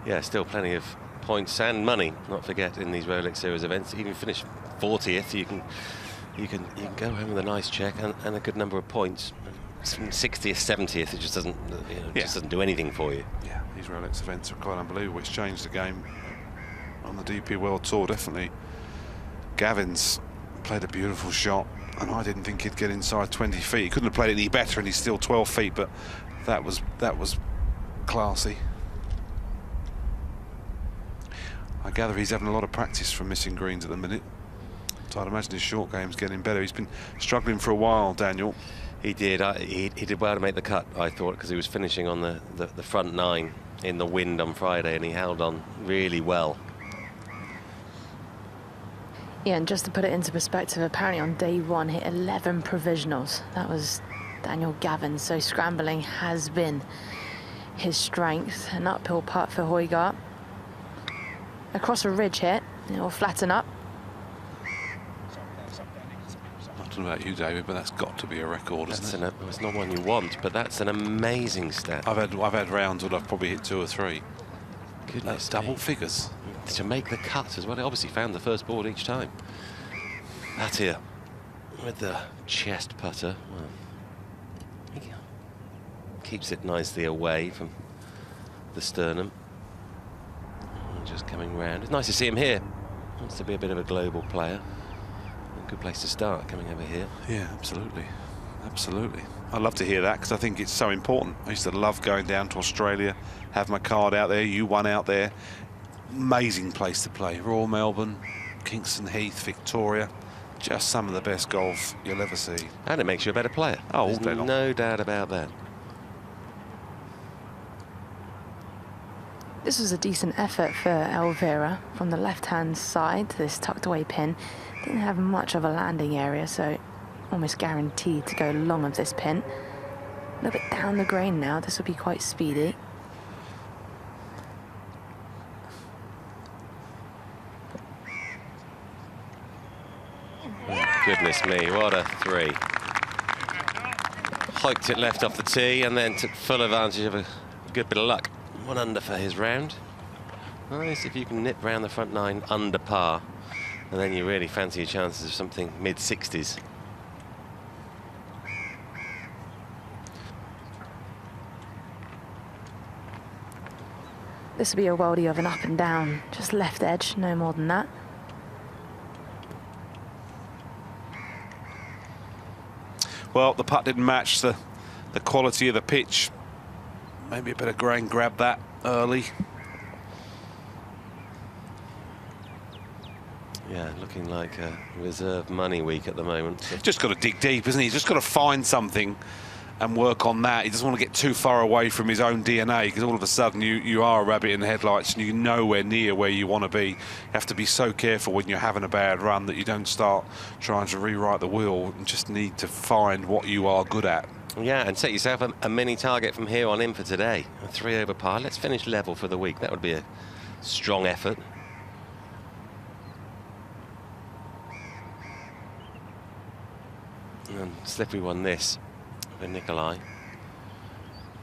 Yeah, still plenty of points and money, not forget, in these Rolex Series events. Even finish 40th, you can go home with a nice check and a good number of points. 60th, 70th, it just doesn't just doesn't do anything for you. Yeah, these Rolex events are quite unbelievable. It's changed the game on the DP World Tour, definitely. Gavins played a beautiful shot, and I didn't think he'd get inside 20 feet. He couldn't have played it any better, and he's still 12 feet, but that was classy. I gather he's having a lot of practice from missing greens at the minute. So I'd imagine his short game's getting better. He's been struggling for a while, Daniel. He did. He did well to make the cut, I thought, because he was finishing on the front 9 in the wind on Friday, and he held on really well. Yeah, and just to put it into perspective, apparently on day 1 hit 11 provisionals. That was Daniel Gavins, so scrambling has been his strength. An uphill putt for Højgaard. Across a ridge hit, it will flatten up. I don't know about you, David, but that's got to be a record, isn't it? It's not one you want, but that's an amazing stat. I've had rounds where I've probably hit 2 or 3. Goodness, that's double figures. To make the cut as well, he obviously found the first board each time. Bhatia with the chest putter. Well, he keeps it nicely away from the sternum. And just coming round. It's nice to see him here. Wants to be a bit of a global player. A good place to start, coming over here. Yeah, absolutely. Absolutely. I love to hear that because I think it's so important. I used to love going down to Australia, have my card out there, you won out there. Amazing place to play. Royal Melbourne, Kingston Heath, Victoria. Just some of the best golf you'll ever see. And it makes you a better player. Oh, there's all day long. No doubt about that. This was a decent effort for Elvira from the left-hand side. This tucked away pin didn't have much of a landing area, so almost guaranteed to go long of this pin. A little bit down the green now. This will be quite speedy. Goodness me, what a 3. Hiked it left off the tee and then took full advantage of a good bit of luck. 1 under for his round. Nice if you can nip round the front 9 under par, and then you really fancy your chances of something mid-60s. This will be a worldie of an up and down, just left edge, no more than that. Well, the putt didn't match the quality of the pitch. Maybe a bit of grain, grab that early. Yeah, looking like a reserve money week at the moment. So. Just got to dig deep, isn't he? He's just got to find something and work on that. He doesn't want to get too far away from his own DNA, because all of a sudden you are a rabbit in the headlights and you're nowhere near where you want to be. You have to be so careful when you're having a bad run that you don't start trying to rewrite the wheel, and just need to find what you are good at. Yeah, and set yourself a mini target from here on in for today. A 3 over par. Let's finish level for the week. That would be a strong effort. And slippery one this for Nicolai.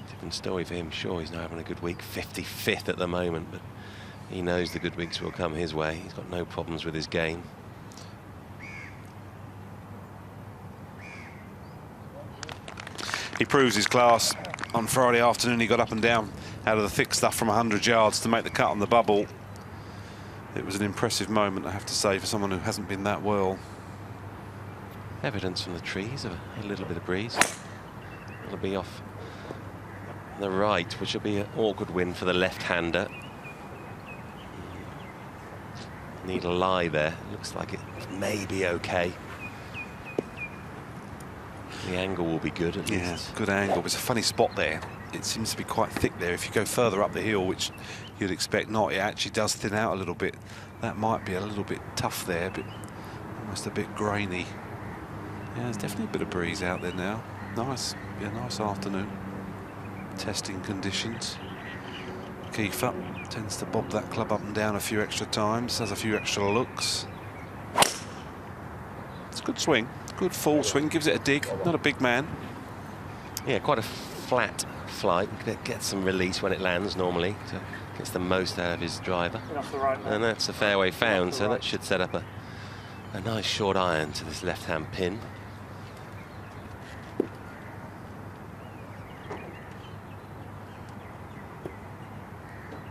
Different story for him. Sure, he's now having a good week. 55th at the moment, but he knows the good weeks will come his way. He's got no problems with his game. He proves his class. On Friday afternoon, he got up and down out of the thick stuff from 100 yards to make the cut on the bubble. It was an impressive moment, I have to say, for someone who hasn't been that well. Evidence from the trees of a little bit of breeze. It'll be off the right, which will be an awkward win for the left-hander. Need a lie there. Looks like it may be okay. The angle will be good, at least. Good angle. It's a funny spot there. It seems to be quite thick there. If you go further up the hill, which you'd expect not, it actually does thin out a little bit. That might be a little bit tough there, but almost a bit grainy. Yeah, there's definitely a bit of breeze out there now. Nice. Yeah, nice afternoon. Testing conditions. Kieffer tends to bob that club up and down a few extra times, has a few extra looks. It's a good swing. Good full swing, gives it a dig. Not a big man. Yeah, quite a flat flight. Gets some release when it lands normally. So gets the most out of his driver. And that's a fairway found, so that should set up a nice short iron to this left-hand pin.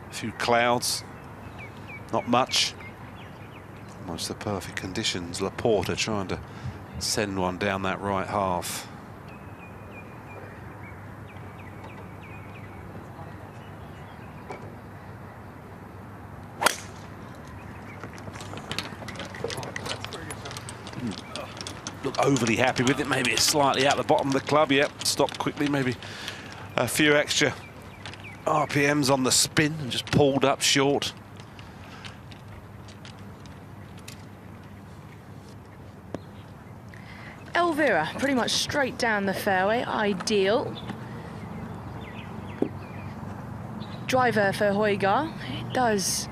A few clouds. Not much. Almost the perfect conditions. Laporta trying to send one down that right half. Didn't look overly happy with it. Maybe it's slightly out the bottom of the club. Yep, stopped quickly. Maybe a few extra RPMs on the spin and just pulled up short. Elvira, pretty much straight down the fairway, ideal. Driver for Højgaard. It does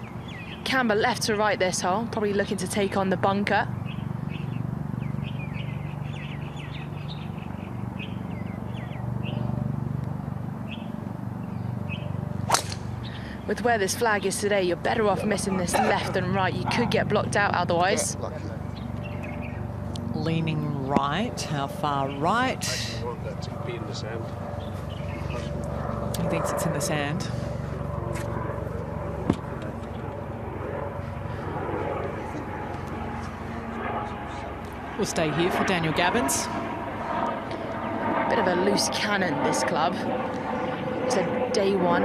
camber left to right this hole, probably looking to take on the bunker. With where this flag is today, you're better off missing this left and right. You could get blocked out otherwise. Leaning right, how far right? I want that to be in the sand. He thinks it's in the sand. We'll stay here for Daniel Gavins. Bit of a loose cannon, this club. So day one,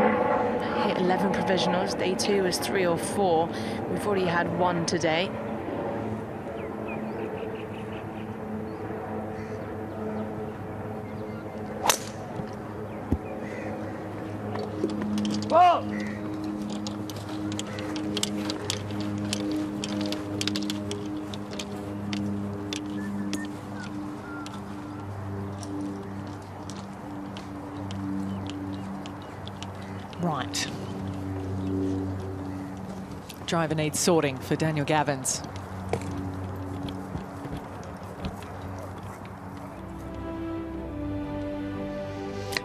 hit 11 provisionals. Day two is 3 or 4. We've already had 1 today. Whoa! Right. Driver needs sorting for Daniel Gavins.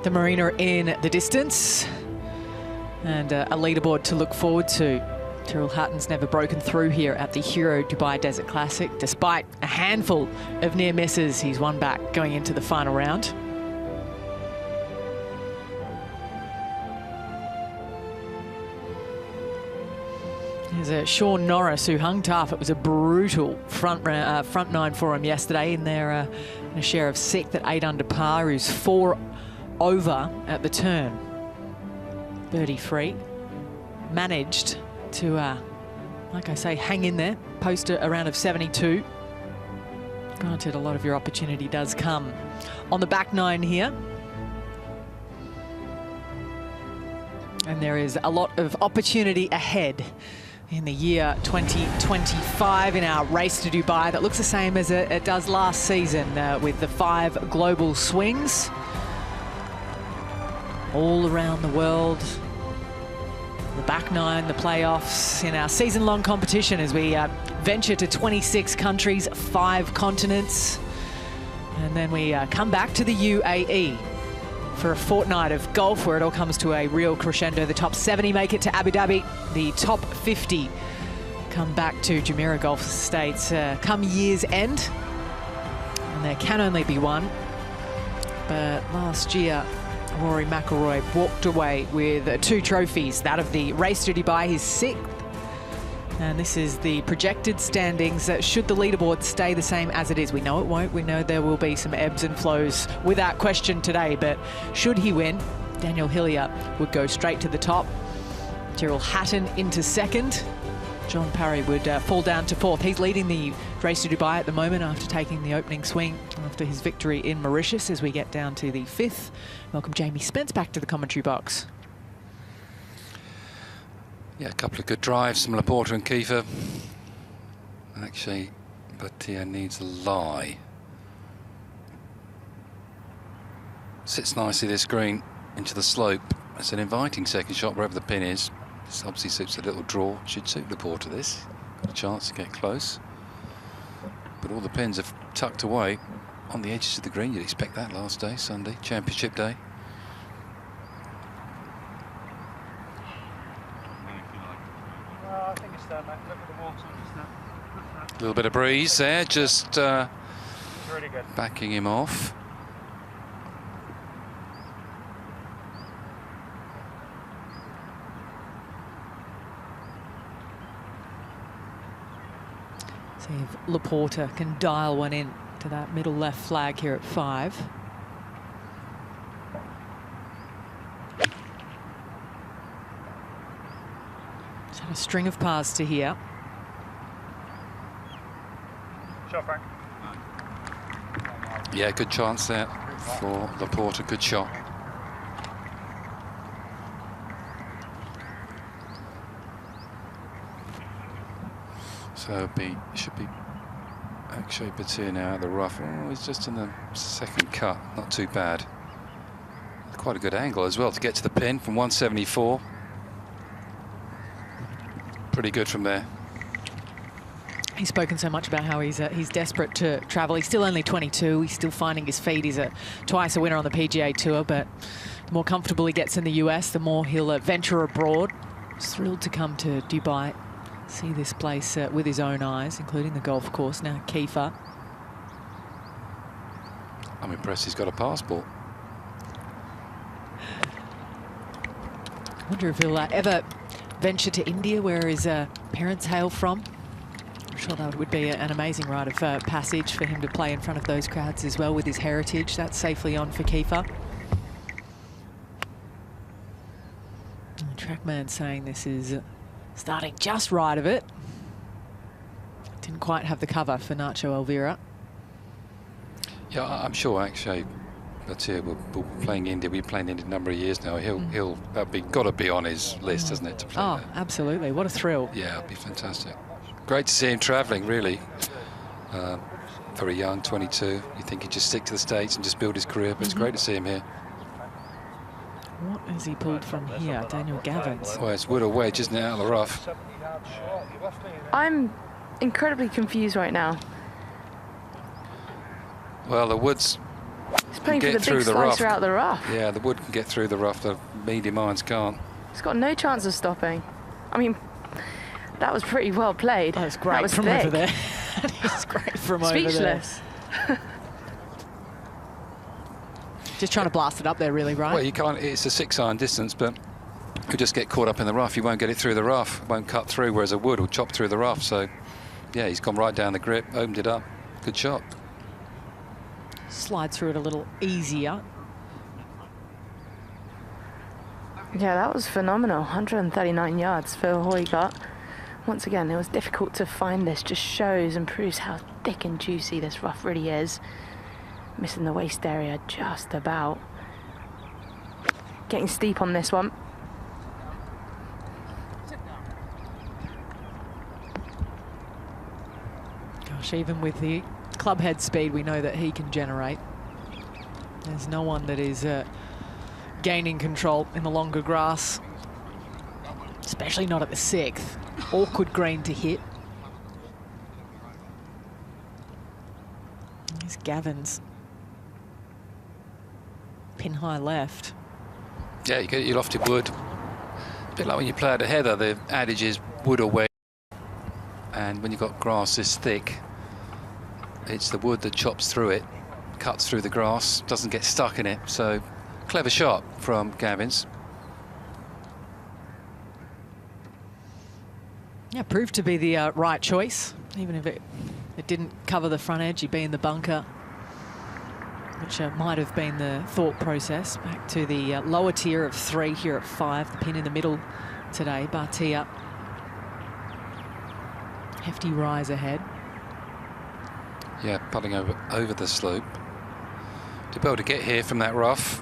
The marina in the distance. And a leaderboard to look forwad to. Tyrrell Hatton's never broken through here at the Hero Dubai Desert Classic. Despite a handful of near misses, he's one back going into the final round. There's Sean Norris, who hung tough. It was a brutal front nine for him yesterday in their in a share of 6th at 8 under par. He was 4 over at the turn. Birdie free. Managed to, like I say, hang in there, post a round of 72. Granted, a lot of your opportunity does come on the back nine here. And there is a lot of opportunity ahead in the year 2025 in our race to Dubai that looks the same as it does last season with the 5 global swings all around the world. The back nine, the playoffs in our season-long competition as we venture to 26 countries, 5 continents. And then we come back to the UAE for a fortnight of golf where it all comes to a real crescendo. The top 70 make it to Abu Dhabi. The top 50 come back to Jumeirah Golf Estates come year's end. And there can only be one. But last year, Rory McIlroy walked away with 2 trophies. That of the Race to Dubai, his 6th. And this is the projected standings. Should the leaderboard stay the same as it is? We know it won't. We know there will be some ebbs and flows without question today. But should he win, Daniel Hillier would go straight to the top. Tyrrell Hatton into 2nd. John Parry would fall down to 4th. He's leading the Race to Dubai at the moment after taking the opening swing after his victory in Mauritius as we get down to the 5th. Welcome Jamie Spence back to the commentary box. Yeah, a couple of good drives from Laporta and Kieffer. Akshay Bhatia needs a lie. Sits nicely this green into the slope. It's an inviting second shot wherever the pin is. This obviously suits a little draw. Should suit Laporta this. Got a chance to get close. But all the pins are tucked away on the edges of the green. You'd expect that last day, Sunday, championship day. I think it's there, mate. Look at the water. A little bit of breeze there, just Really good. backing him off. See if Laporta can dial one in to that middle left flag here at 5. Just had a string of pars to here. Sure, Frank. Yeah, good chance there for Laporta. Good shot. So should be Akshay Bhatia now at the rough. Oh, he's just in the second cut. Not too bad. Quite a good angle as well to get to the pin from 174. Pretty good from there. He's spoken so much about how he's desperate to travel. He's still only 22. He's still finding his feet. He's twice a winner on the PGA Tour, but the more comfortable he gets in the US, the more he'll venture abroad. He's thrilled to come to Dubai, see this place with his own eyes, including the golf course. Now Kieffer. I'm impressed he's got a passport. I wonder if he'll ever venture to India, where his parents hail from. I'm sure that would be an amazing rite of passage for him to play in front of those crowds as well with his heritage. That's safely on for Kieffer. Trackman saying this is starting just right of it. Didn't quite have the cover for Nacho Elvira. Yeah, I'm sure Akshay Bhatia will be playing India. We've been playing India a number of years now. He'll got to be on his list, hasn't it, to play there? Absolutely. What a thrill. Yeah, it'll be fantastic. Great to see him travelling, really. Very young, 22. You think he'd just stick to the States and just build his career, but it's great to see him here. What has he pulled from here? Daniel Gavins. Well, it's wood or wedge, isn't it, out of the rough? I'm incredibly confused right now. Well, the wood's... He's playing for the big slicer out the rough. Yeah, the wood can get through the rough, the medium irons can't. He's got no chance of stopping. I mean, that was pretty well played. That was great that was from thick. over there. It's great from over there. Speechless. Just trying to blast it up there, really, right? Well, you can't. It's a 6-iron distance, but you just get caught up in the rough. You won't get it through the rough. It won't cut through, whereas a wood will chop through the rough. So, yeah, he's gone right down the grip, opened it up. Good shot. Slide through it a little easier. Yeah, that was phenomenal. 139 yards for Højgaard. Once again, it was difficult to find this. Just shows and proves how thick and juicy this rough really is. Missing the waist area just about. Getting steep on this one. Gosh, even with the club head speed we know that he can generate, there's no one that is gaining control in the longer grass, especially not at the 6th. Awkward green to hit. Here's Gavins. Pin high left. Yeah, you get your lofted wood. A bit like when you play at a heather, the adage is wood or wedge. And when you've got grass this thick, it's the wood that chops through it, cuts through the grass, doesn't get stuck in it. So, clever shot from Gavins. Yeah, proved to be the right choice. Even if it didn't cover the front edge, you'd be in the bunker, which might have been the thought process. Back to the lower tier of 3 here at 5. The pin in the middle today. Bhatia. Hefty rise ahead. Yeah, putting over the slope. To be able to get here from that rough.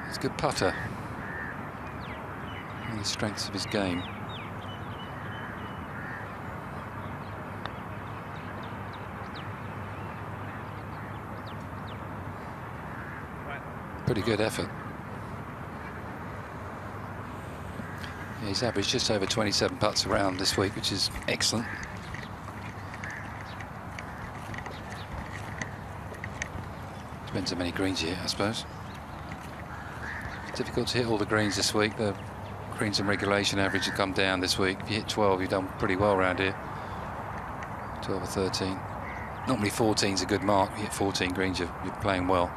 It's a good putter. And the strengths of his game. Pretty good effort. Yeah, he's averaged just over 27 putts around this week, which is excellent. Depends how many greens you hit, I suppose. It's difficult to hit all the greens this week. The greens in regulation average have come down this week. If you hit 12, you've done pretty well around here. 12 or 13. Normally 14's a good mark. If you hit 14 greens, you're playing well.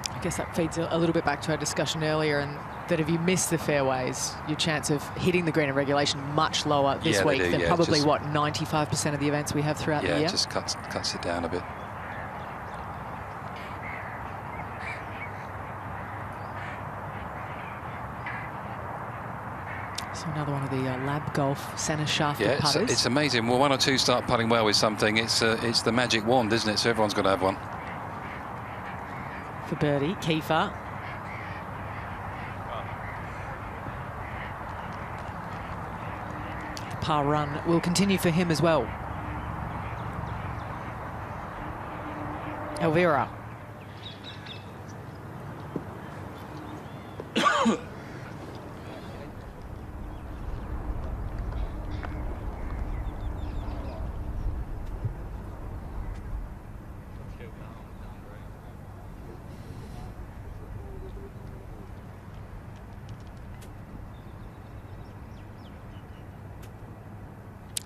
I guess that feeds a little bit back to our discussion earlier, and that if you miss the fairways, your chance of hitting the green in regulation much lower this week than probably, what, 95% of the events we have throughout the year? Yeah, it just cuts it down a bit. So So another one of the Lab Golf centre shaft Yeah, putters. it's amazing. Well, one or two start putting well with something. It's the magic wand, isn't it? So everyone's got to have one. For birdie, Kieffer. The par run will continue for him as well. Elvira.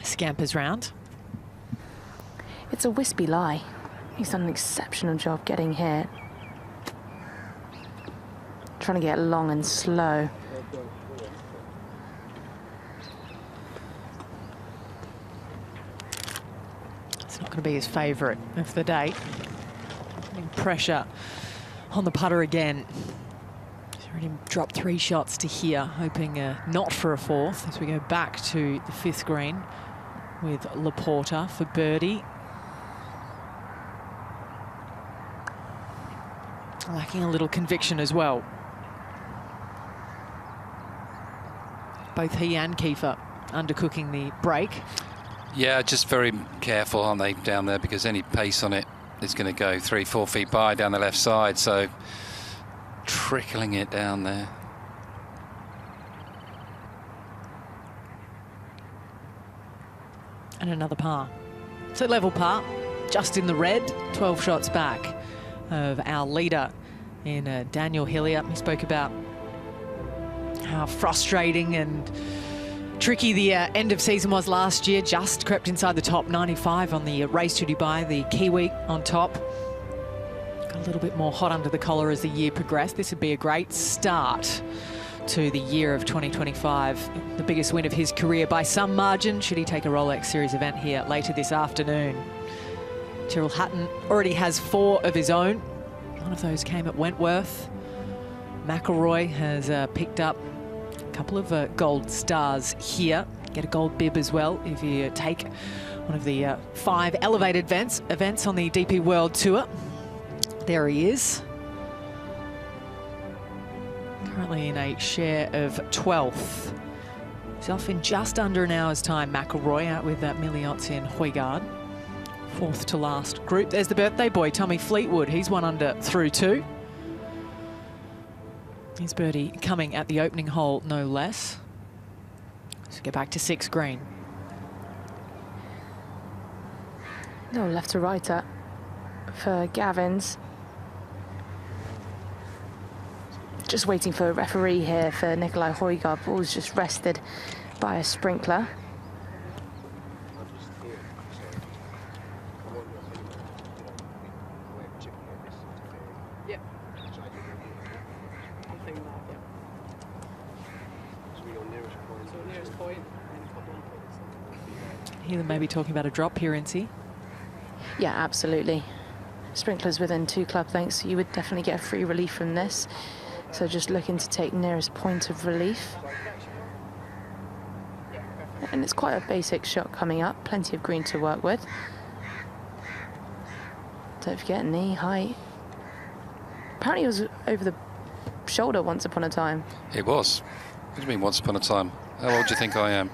Scampers round. It's a wispy lie. He's done an exceptional job getting hit. Trying to get long and slow. It's not going to be his favourite of the day. Putting pressure on the putter again. He's already dropped 3 shots to here, hoping not for a fourth as we go back to the 5th green with Laporta for birdie. Lacking a little conviction as well. Both he and Kieffer undercooking the break. Yeah, just very careful, aren't they, down there, because any pace on it is going to go 3-4 feet by down the left side, so trickling it down there. And another par. So level par, just in the red, 12 shots back of our leader in Daniel Hillier. He spoke about how frustrating and tricky the end of season was last year. Just crept inside the top 95 on the race to Dubai, the Kiwi on top. Got a little bit more hot under the collar as the year progressed. This would be a great start to the year of 2025. The biggest win of his career by some margin, should he take a Rolex Series event here later this afternoon. Tyrrell Hatton already has 4 of his own. One of those came at Wentworth. McIlroy has picked up a couple of gold stars here. Get a gold bib as well if you take one of the 5 elevated events on the DP World Tour. There he is. Currently in a share of 12th. He's off in just under an hour's time, McIlroy, out with Miliotzi and Højgaard. 4th to last group. There's the birthday boy, Tommy Fleetwood. He's 1 under through 2. His birdie coming at the opening hole, no less. So get back to 6th green. No, left to right for Gavins. Just waiting for a referee here for Nicolai Høgaard. Ball's just rested by a sprinkler. Hear them maybe talking about a drop here, Incy. Yeah, absolutely. Sprinklers within 2 club lengths, so you would definitely get a free relief from this. So just looking to take nearest point of relief. And it's quite a basic shot coming up, plenty of green to work with. Don't forget knee height. Apparently it was over the shoulder once upon a time. It was. What do you mean once upon a time? How old do you think I am?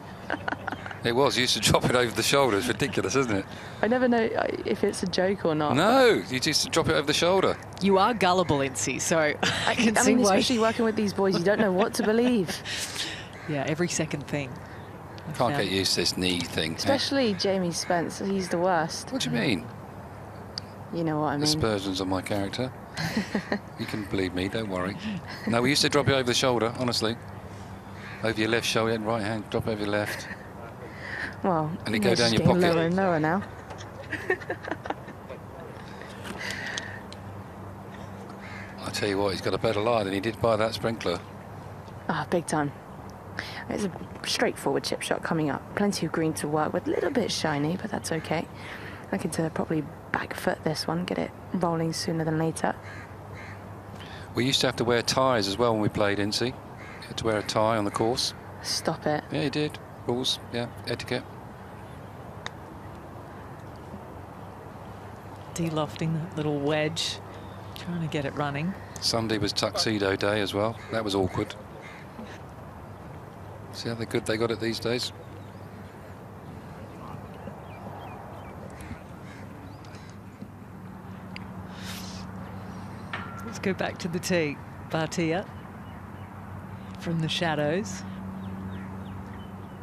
It was. You used to drop it over the shoulder. It's ridiculous, isn't it? I never know if it's a joke or not. No, you used to drop it over the shoulder. You are gullible, Incy, so I can I see mean, why. especially working with these boys, you don't know what to believe. Yeah, every second thing. Can't get used to this knee thing. Especially Jamie Spence, he's the worst. What do you mean? You know what I mean. Aspersions on my character. You can believe me, don't worry. No, we used to drop it over the shoulder, honestly. Over your left shoulder, right hand, drop over your left. Well, and it go down your pocket. Lower and lower now. I tell you what, he's got a better lie than he did by that sprinkler. Ah, big time. It's a straightforward chip shot coming up. Plenty of green to work with. A little bit shiny, but that's okay. Looking to probably back foot this one, get it rolling sooner than later. We used to have to wear ties as well when we played, Incy. You had to wear a tie on the course. Stop it. Yeah, he did. Rules, yeah, etiquette. De-lofting that little wedge, trying to get it running. Sunday was tuxedo day as well. That was awkward. See how good they got it these days? Let's go back to the tee. Bhatia from the shadows.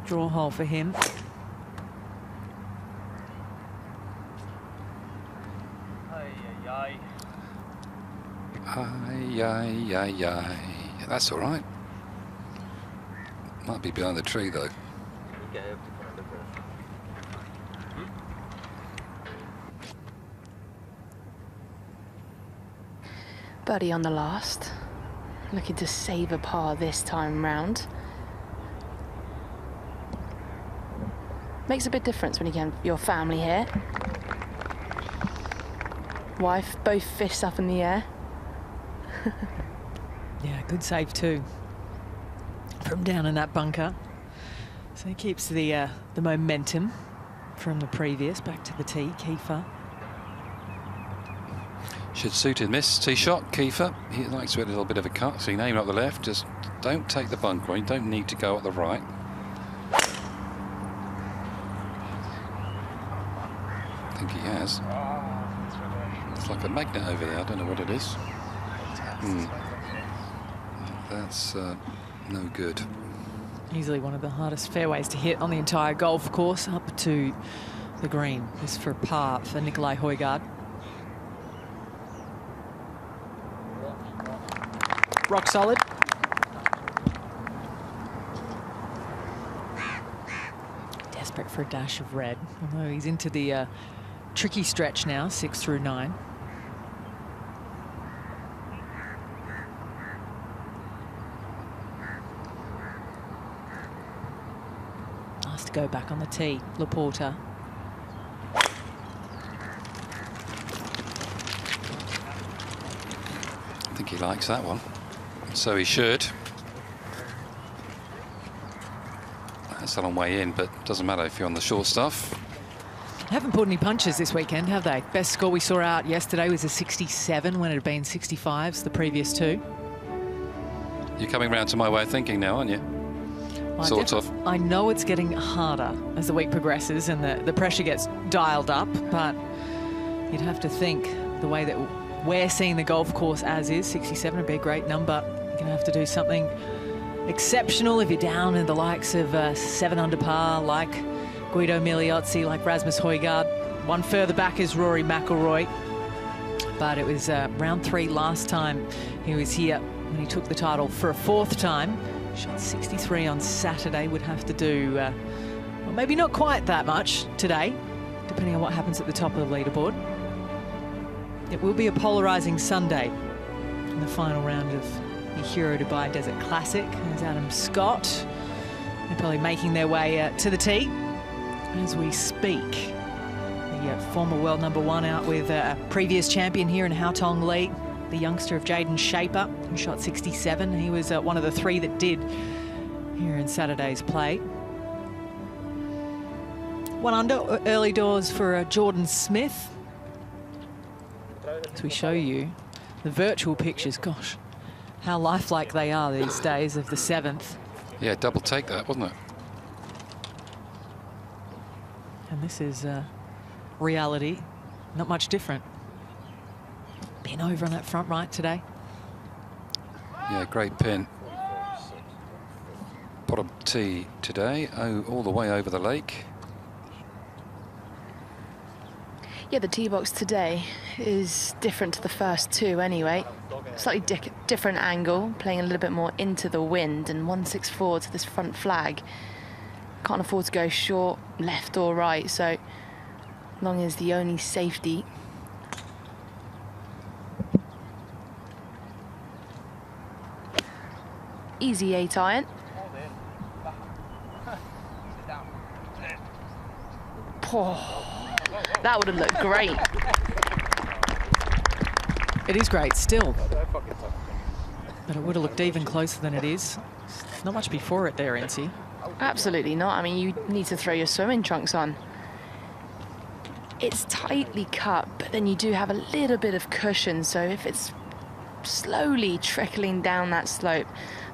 Draw hole for him. That's all right. Might be behind the tree though. Birdie on the last. Looking to save a par this time round. Makes a big difference when you get your family here. Wife, both fists up in the air. Yeah, good save too. From down in that bunker. So he keeps the momentum from the previous. Back to the tee, Kieffer. Should suit him this tee shot, Kieffer. He likes to hit a little bit of a cut, so you aim up the left. Just don't take the bunker. You don't need to go up the right. I think he has. It's like a magnet over there. I don't know what it is. That's no good. Easily one of the hardest fairways to hit on the entire golf course, up to the green. This is for par for Nicolai Høgaard. Rock solid. Desperate for a dash of red, although he's into the tricky stretch now, 6 through 9. Nice to go back on the tee, Laporta. I think he likes that one. So he should. That's a long way in, but doesn't matter if you're on the short stuff. Haven't pulled any punches this weekend, have they? Best score we saw out yesterday was a 67 when it had been 65s the previous two. You're coming round to my way of thinking now, aren't you? Well, sort of. I know it's getting harder as the week progresses and the pressure gets dialed up, but you'd have to think the way that we're seeing the golf course as is, 67 would be a great number. You're going to have to do something exceptional if you're down in the likes of 7 under par, like Guido Migliozzi, like Rasmus Højgaard. One further back is Rory McIlroy. But it was round 3 last time he was here when he took the title for a 4th time. Shot 63 on Saturday. Would have to do, well, maybe not quite that much today, depending on what happens at the top of the leaderboard. It will be a polarising Sunday in the final round of the Hero Dubai Desert Classic. There's Adam Scott. They're probably making their way to the tee as we speak. The former world #1 out with a previous champion here in Haotong Lee, the youngster of Jaden Shaper, who shot 67. He was one of the 3 that did here in Saturday's play. 1 under, early doors for Jordan Smith. As we show you the virtual pictures, gosh, how lifelike they are these days of the 7th. Yeah, double take that, wasn't it? And this is reality, not much different. Pin over on that front right today. Yeah, great pin. Bottom tee today, all the way over the lake. Yeah, the tee box today is different to the first 2 anyway. Slightly different angle, playing a little bit more into the wind, and 164 to this front flag. Can't afford to go short, left or right, so long as the only safety. Easy 8 iron. Oh, that would have looked great. It is great still, but it would have looked even closer than it is. Not much before it there, NC. Absolutely not. I mean, you need to throw your swimming trunks on. It's tightly cut, but then you do have a little bit of cushion, so if it's slowly trickling down that slope,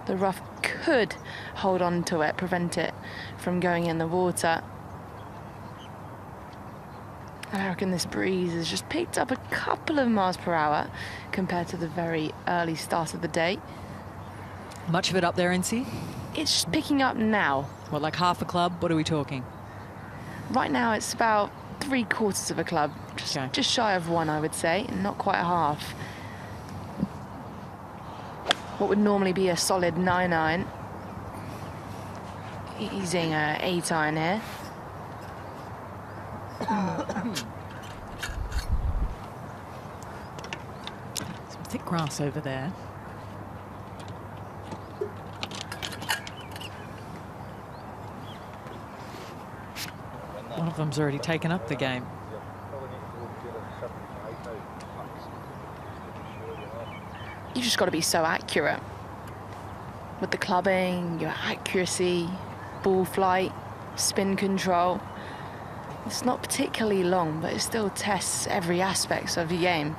the rough could hold on to it, prevent it from going in the water. And I reckon this breeze has just picked up a couple of miles per hour compared to the very early start of the day. Much of it up there, NC? It's just picking up now. What, like half a club? What are we talking? Right now it's about 3/4 of a club, just shy of one, I would say, and not quite a half. What would normally be a solid 9-iron, using an 8-iron here. Some thick grass over there. One of them's already taken up the game. You just got to be so accurate with the clubbing, your accuracy, ball flight, spin control. It's not particularly long, but it still tests every aspect of your game.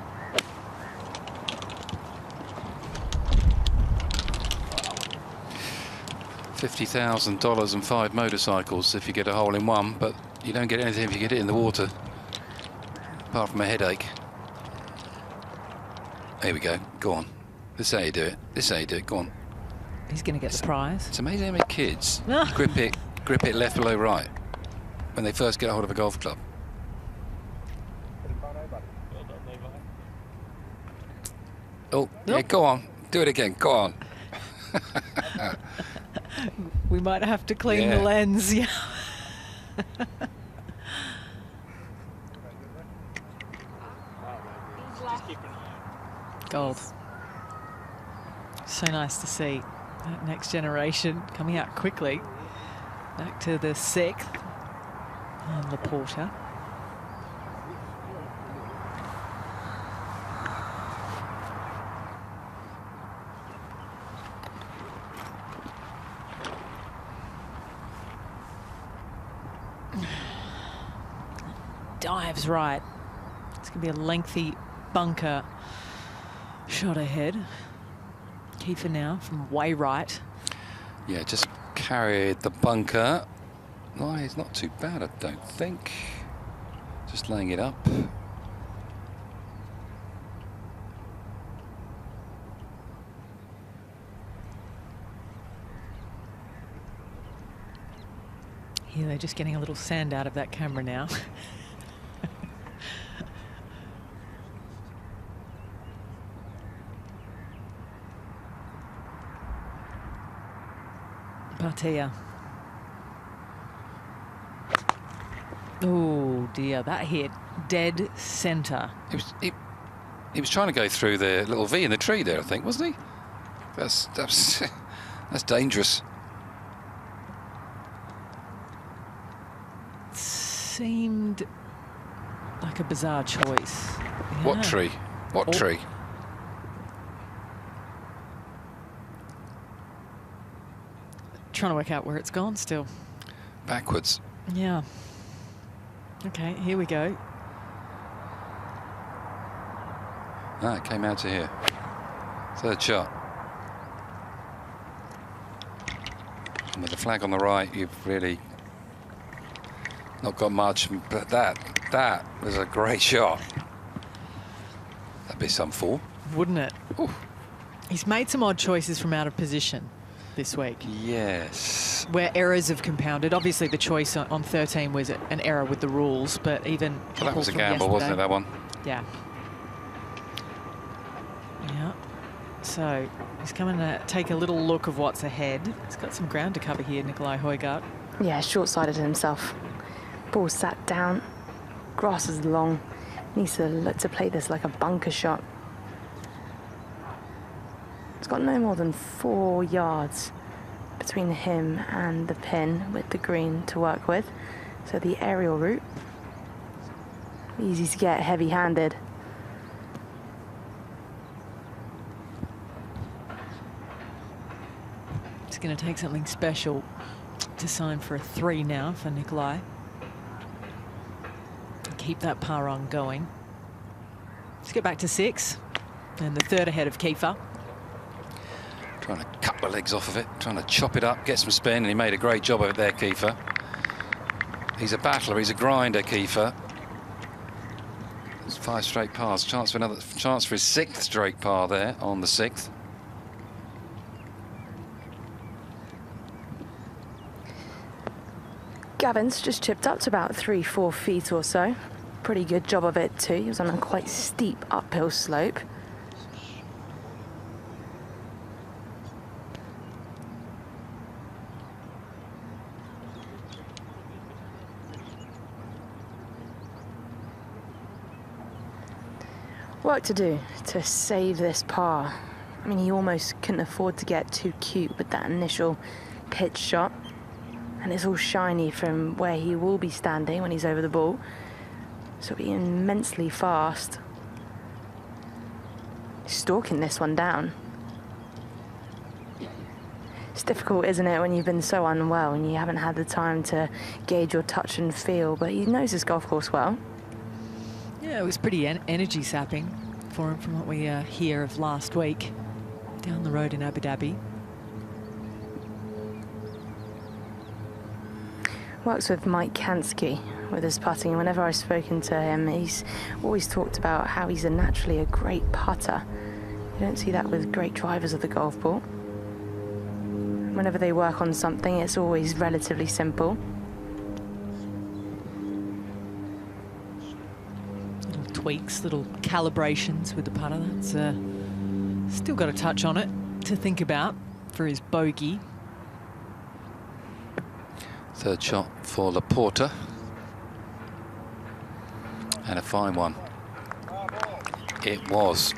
$50,000 and 5 motorcycles if you get a hole in one, but you don't get anything if you get it in the water, apart from a headache. There we go. Go on. This is how you do it. This is how you do it. Go on. He's going to get the prize. It's amazing how many kids grip it left below right when they first get a hold of a golf club. Oh, yeah, go on. Do it again. Go on. We might have to clean the lens. Yeah. Gold. So nice to see that next generation coming out quickly. Back to the 6th. And Laporta. Dives right. It's going to be a lengthy bunker shot ahead. Kieffer now from way right. Yeah, just carried the bunker. No, it's not too bad, I don't think. Just laying it up. Yeah, they're just getting a little sand out of that camera now. Bhatia. Oh dear, that hit dead centre. He was trying to go through the little V in the tree there, I think, wasn't he? That's dangerous. Seemed like a bizarre choice. Yeah. What tree? What tree? Trying to work out where it's gone still. Backwards. Yeah. Okay, here we go. Ah, it came out to here. Third shot. And with the flag on the right, you've really not got much, but that was a great shot. That'd be some form. Wouldn't it? Ooh. He's made some odd choices from out of position this week. Yes. Where errors have compounded. Obviously, the choice on 13 was an error with the rules, but even well, that was a gamble, wasn't it, that one? Yeah. Yeah. So he's coming to take a little look of what's ahead. He's got some ground to cover here, Nicolai Høgaard. Yeah, short-sighted himself. Ball sat down. Grass is long. Needs to look to play this like a bunker shot. It's got no more than 4 yards between him and the pin with the green to work with. So the aerial route, easy to get heavy-handed. He's going to take something special to sign for a 3 now for Nicolai. Keep that par on going. Let's get back to 6. And the 3rd ahead of Kieffer. Trying to cut the legs off of it, trying to chop it up, get some spin, and he made a great job of it there, Kieffer. He's a battler, he's a grinder, Kieffer. It's 5 straight pars, chance for his 6th straight par there on the 6th. Gavins just chipped up to about 3-4 feet or so. Pretty good job of it too. He was on a quite steep uphill slope. Work to do to save this par. I mean, he almost couldn't afford to get too cute with that initial pitch shot. And it's all shiny from where he will be standing when he's over the ball. So he'll be immensely fast. Stalking this one down. It's difficult, isn't it, when you've been so unwell and you haven't had the time to gauge your touch and feel, but he knows his golf course well. Yeah, it was pretty energy sapping for him from what we hear of last week down the road in Abu Dhabi. Works with Mike Kansky with his putting. Whenever I've spoken to him, he's always talked about how he's naturally a great putter. You don't see that with great drivers of the golf ball. Whenever they work on something, it's always relatively simple. Little tweaks, little calibrations with the putter. That's still got a touch on it to think about for his bogey. 3rd shot for Laporta. And a fine one. It was.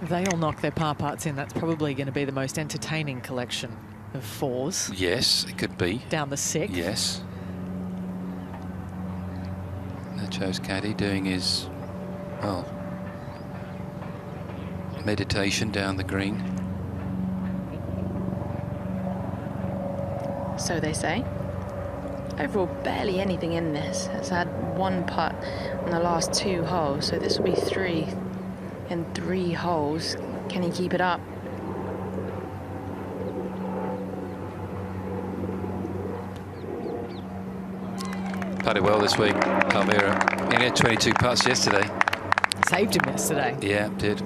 If they all knock their par putts in, that's probably going to be the most entertaining collection of 4s. Yes, it could be. Down the 6th. Yes. Nacho's caddy doing his, well, meditation down the green. So they say. Overall, barely anything in this. Has had 1 putt on the last 2 holes, so this will be 3 in 3 holes. Can he keep it up? Putted well this week, Elvira. He had 22 putts yesterday. Saved him yesterday. Yeah, did.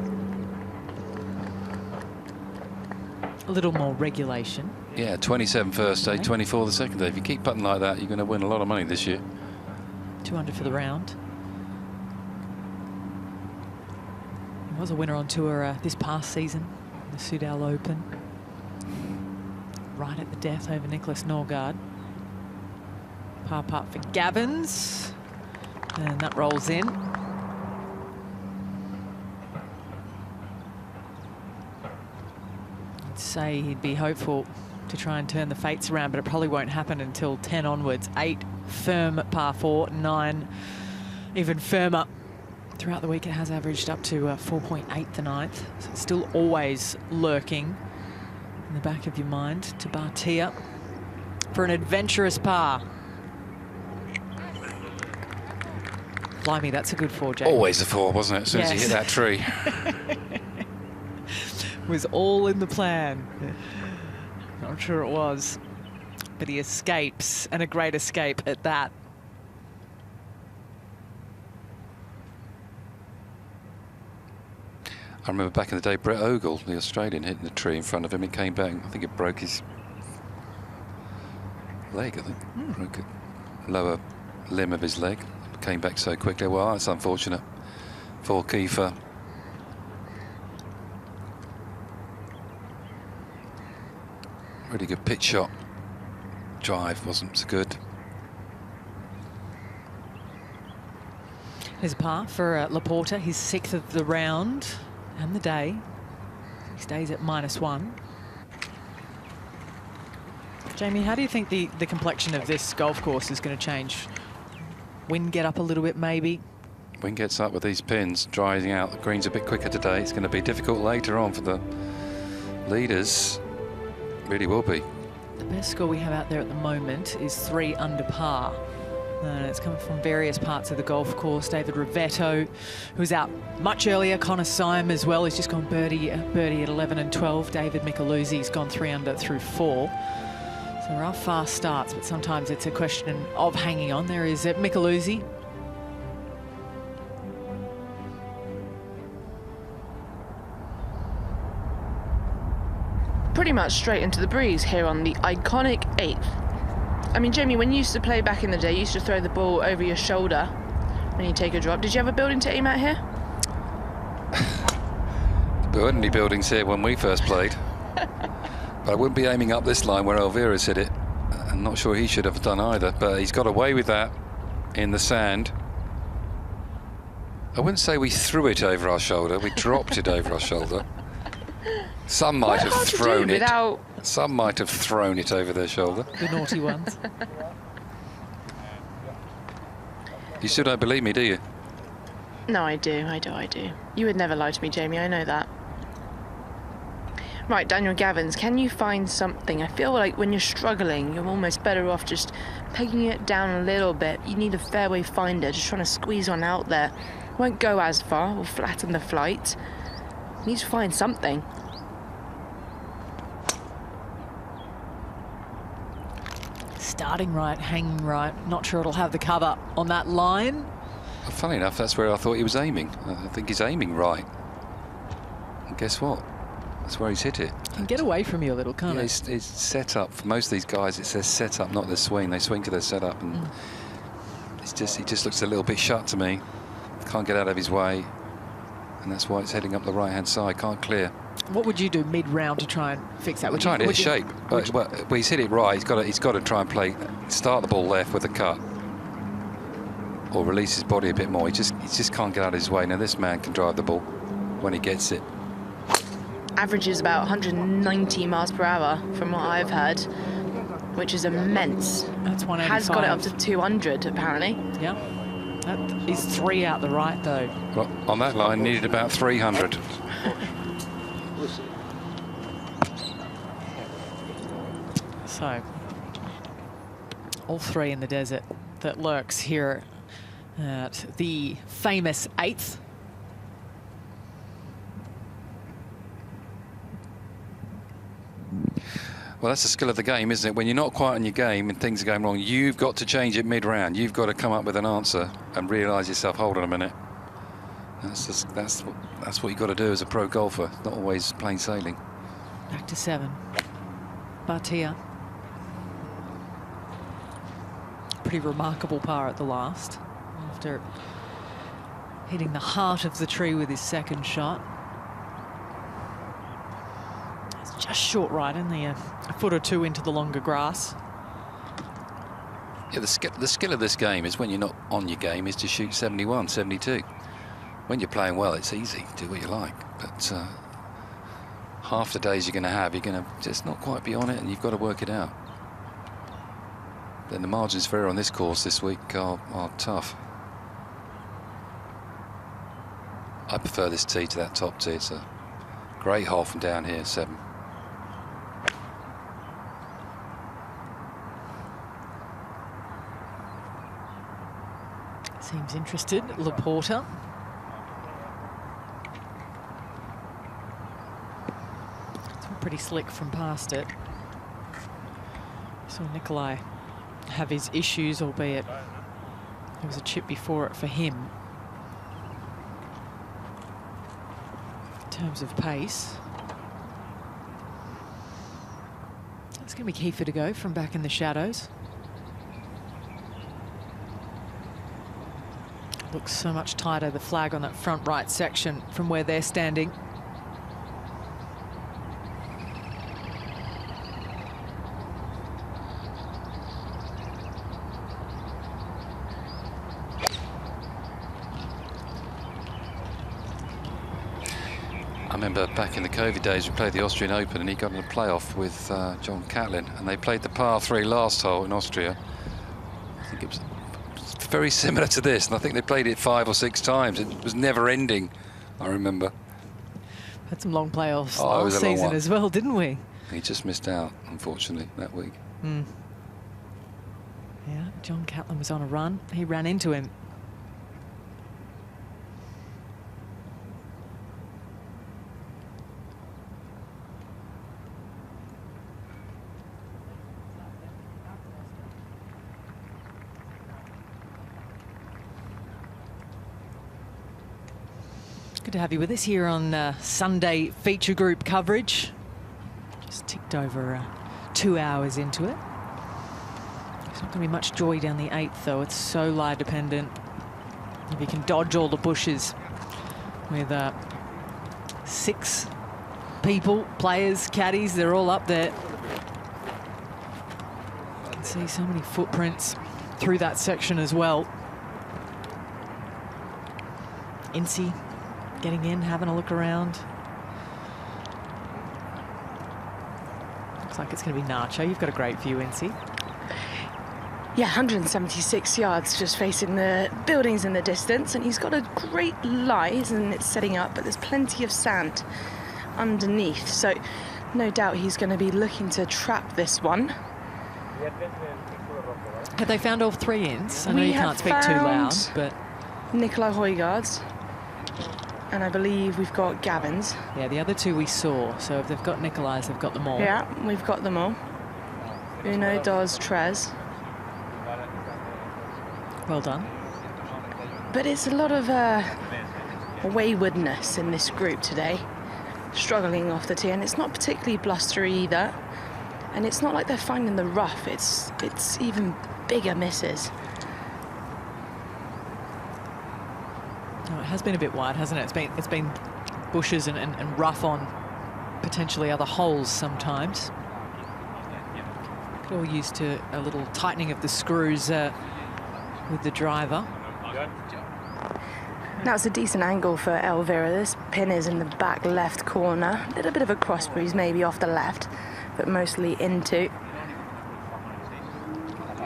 A little more regulation. Yeah, 27 first day, 24 the second day. If you keep putting like that, you're going to win a lot of money this year. 200 for the round. He was a winner on tour this past season, the Soudal Open. Right at the death over Nicolai Høgaard. Par putt for Gavins. And that rolls in. I'd say he'd be hopeful to try and turn the fates around, but it probably won't happen until 10 onwards. 8 firm par 4, 9 even firmer. Throughout the week it has averaged up to 4.8 the 9th. So it's still always lurking in the back of your mind to Bhatia for an adventurous par. Blimey, that's a good 4, Jake. Always the 4, wasn't it? As soon as you hit that tree. Was all in the plan. Not sure it was, but he escapes, and a great escape at that. I remember back in the day, Brett Ogle, the Australian, hitting the tree in front of him. He came back. I think it broke his leg, I think. Broke a lower limb of his leg. Came back so quickly. Well, that's unfortunate for Kieffer. Really good pitch shot. Drive wasn't so good. There's a par for Laporta, his 6th of the round and the day. He stays at -1. Jamie, how do you think the complexion of this golf course is going to change? Wind get up a little bit, maybe? Wind gets up with these pins, drying out. The green's a bit quicker today. It's going to be difficult later on for the leaders really will be. The best score we have out there at the moment is 3 under par. And it's coming from various parts of the golf course. David Rivetto, who's out much earlier. Connor Syme as well. He's just gone birdie at 11 and 12. David Micheluzzi's gone 3 under through 4. So there are fast starts, but sometimes it's a question of hanging on. There is Micheluzzi. Pretty much straight into the breeze here on the iconic 8th. I mean, Jamie, when you used to play back in the day, you used to throw the ball over your shoulder when you take a drop. Did you have a building to aim at here? There weren't any buildings here when we first played. But I wouldn't be aiming up this line where Elvira's hit it. I'm not sure he should have done either, but he's got away with that in the sand. I wouldn't say we threw it over our shoulder, we dropped it over our shoulder. Some might have thrown it. Some might have thrown it over their shoulder. The naughty ones. You still don't believe me, do you? No, I do. You would never lie to me, Jamie, I know that. Right, Daniel Gavins, can you find something? I feel like when you're struggling, you're almost better off just pegging it down a little bit. You need a fairway finder, just trying to squeeze one out there. Won't go as far, will flatten the flight. You need to find something. Starting right, hanging right. Not sure it'll have the cover on that line. Well, funny enough, that's where I thought he was aiming. I think he's aiming right. And guess what? That's where he's hit it. Can get away from you a little, can't it? It's set up. For most of these guys, it says set up, not their swing. They swing to their setup, and he just looks a little bit shut to me. Can't get out of his way, and that's why it's heading up the right-hand side. Can't clear. What would you do mid-round to try and fix that? We're trying to hit shape. Well, he's hit it right. He's got to try and start the ball left with a cut, or release his body a bit more. He just can't get out of his way. Now this man can drive the ball when he gets it. Averages about 190 miles per hour from what I've heard, which is immense. That's 185. Has got it up to 200 apparently. Yeah. That is 3 out the right though. Well, on that line, needed about 300. So, all 3 in the desert that lurks here at the famous 8th. Well, that's the skill of the game, isn't it? When you're not quite on your game and things are going wrong, you've got to change it mid-round. You've got to come up with an answer and realise yourself, hold on a minute. That's what you've got to do as a pro golfer, not always plain sailing. Back to 7. Bhatia. Pretty remarkable par at the last, after hitting the heart of the tree with his second shot. It's just short right, only a foot or 2 into the longer grass. Yeah, the skill of this game is when you're not on your game is to shoot 71, 72. When you're playing well, it's easy, do what you like. But half the days you're going to just not quite be on it, and you've got to work it out. Then the margins for error on this course this week are tough. I prefer this tee to that top tee. It's a great hole from down here, 7. Seems interested, Laporta. It's pretty slick from past it. Saw Nicolai have his issues, albeit there was a chip before it for him. In terms of pace. It's going to be Kieffer to go from back in the shadows. Looks so much tighter, the flag on that front right section from where they're standing. I remember back in the COVID days, we played the Austrian Open and he got in a playoff with John Catlin, and they played the par 3 last hole in Austria. I think it was very similar to this, and I think they played it 5 or 6 times. It was never ending, I remember. Had some long playoffs Oh, it was last a long season one. as well, didn't we? He just missed out, unfortunately, that week. Yeah, John Catlin was on a run. He ran into him. Good to have you with us here on Sunday feature group coverage. Just ticked over 2 hours into it. There's not going to be much joy down the 8th, though. It's so lie dependent. If you can dodge all the bushes with 6 people, players, caddies, they're all up there. You can see so many footprints through that section as well. Incy getting in, having a look around. Looks like it's going to be Nacho. You've got a great view, Incy. Yeah, 176 yards just facing the buildings in the distance, and he's got a great lie, and it's setting up, but there's plenty of sand underneath, so no doubt he's going to be looking to trap this one. Have they found all 3 ins? I know you can't speak too loud, but Nicolai Høgaard, and I believe we've got Gavins. yeah, the other 2 we saw, so if they've got Nicolai's, they've got them all. Yeah, we've got them all. Uno, dos, tres. Well done. But it's a lot of waywardness in this group today, struggling off the tee, and it's not particularly blustery either. And it's not like they're finding the rough, it's even bigger misses. Oh, it has been a bit wide, hasn't it? It's been bushes and rough on potentially other holes sometimes. Could all use to a little tightening of the screws with the driver. Now it's a decent angle for Elvira. This pin is in the back left corner. A little bit of a cross breeze maybe off the left, but mostly into.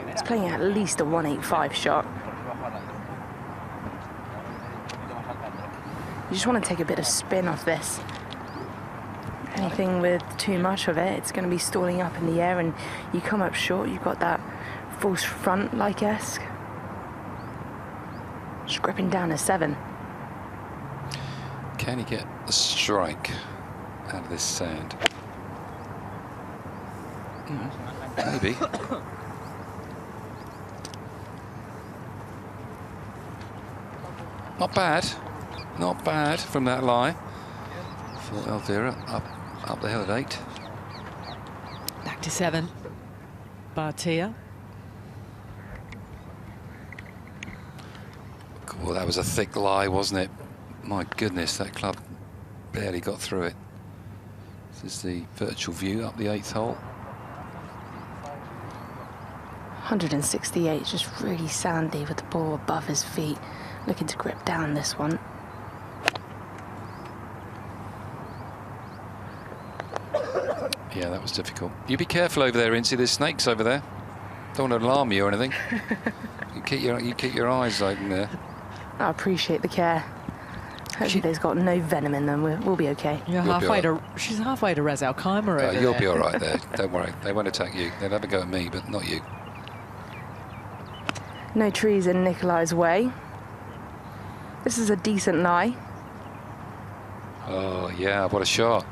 It's playing at least a 185 shot. You just want to take a bit of spin off this. Anything with too much of it, it's going to be stalling up in the air, and you come up short. You've got that false front like-esque. Just gripping down a 7. Can he get a strike out of this sand? Maybe. Not bad. Not bad from that lie for Elvira. Up the hill at 8. Back to 7. Bhatia. Well, that was a thick lie, wasn't it? My goodness, that club barely got through it. This is the virtual view up the 8th hole. 168, just really sandy with the ball above his feet. Looking to grip down this one. Yeah, that was difficult. You be careful over there, Incy. There's snakes over there. Don't want to alarm you or anything. You keep your eyes open there. I appreciate the care. Hopefully there's got no venom in them. We'll be okay. She's halfway to Ras Al Khaimah over You'll there. be all right there. Don't worry. They won't attack you. They'll have a go at me, but not you. No trees in Nicolai's way. This is a decent lie. Oh, yeah, what a shot.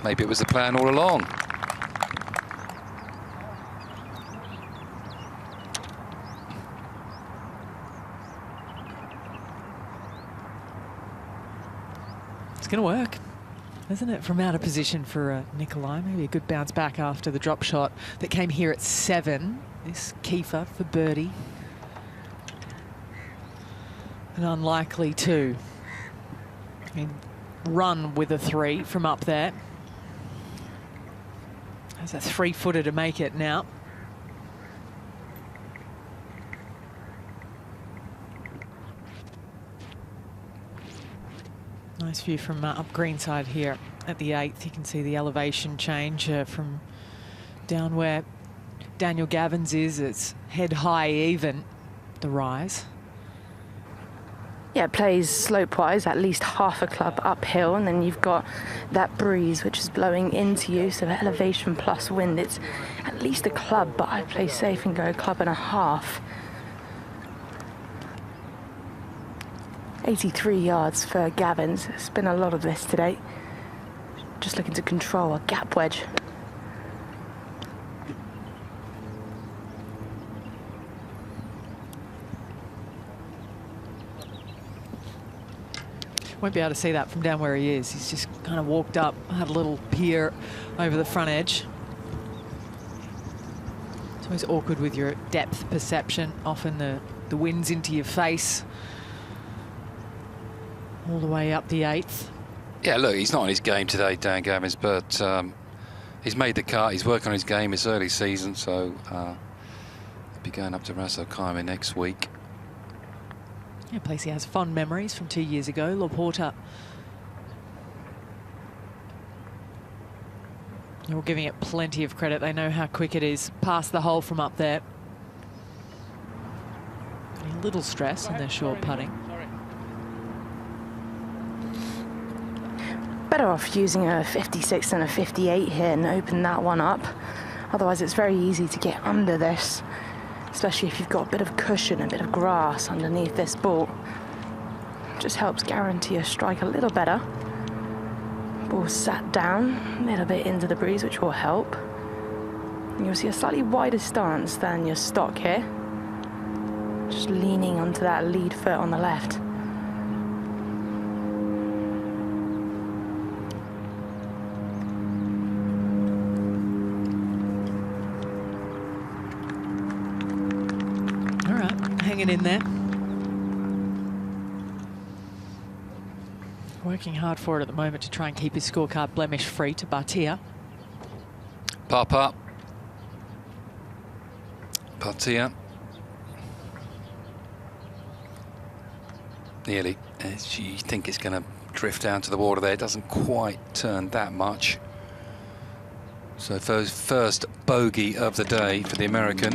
Maybe it was the plan all along. It's going to work, isn't it? From out of position for Nicolai. Maybe a good bounce back after the drop shot that came here at 7. This Kieffer for birdie. And unlikely to run with a 3 from up there. There's a 3-footer to make it now. Nice view from up greenside here at the 8th. You can see the elevation change from down where Daniel Gavins is. It's head high even, the rise. Yeah, it plays slope-wise, at least half a club uphill, and then you've got that breeze which is blowing into you, so elevation plus wind. It's at least a club, but I play safe and go a club and a half. 83 yards for Gavins. It's been a lot of this today. Just looking to control a gap wedge. Won't be able to see that from down where he is. He's just kind of walked up, had a little peer over the front edge. It's always awkward with your depth perception. Often the wind's into your face. All the way up the 8th. Yeah, look, he's not on his game today, Dan Gavins, but he's made the cut. He's working on his game. It's early season, so he'll be going up to Ras Al Khaimah next week. Yeah, a place he has fond memories from 2 years ago. Laporta. You're giving it plenty of credit. They know how quick it is past the hole from up there. A little stress in their short putting. Better off using a 56 and a 58 here and open that one up. Otherwise, it's very easy to get under this, especially if you've got a bit of cushion, a bit of grass underneath this ball. Just helps guarantee a strike a little better. Ball sat down a little bit into the breeze, which will help. And you'll see a slightly wider stance than your stock here. Just leaning onto that lead foot on the left. Hanging in there. Working hard for it at the moment to try and keep his scorecard blemish free to Bhatia. Papa. Bhatia. Nearly. You think it's going to drift down to the water there. It doesn't quite turn that much. So first bogey of the day for the American.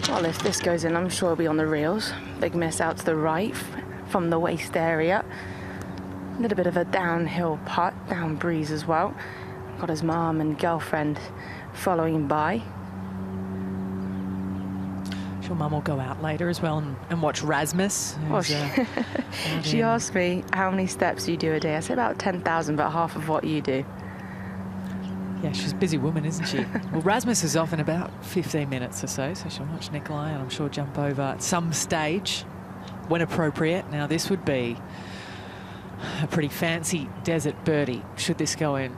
Well, if this goes in, I'm sure it'll be on the reels. Big miss out to the right from the waist area. A little bit of a downhill putt, down breeze as well. Got his mom and girlfriend following by. Sure, mum will go out later as well and watch Rasmus. Well, she asked me how many steps you do a day. I said about 10,000, but half of what you do. Yeah, she's a busy woman, isn't she? Well, Rasmus is off in about 15 minutes or so she'll watch Nicolai and I'm sure jump over at some stage when appropriate. Now, this would be a pretty fancy desert birdie, should this go in.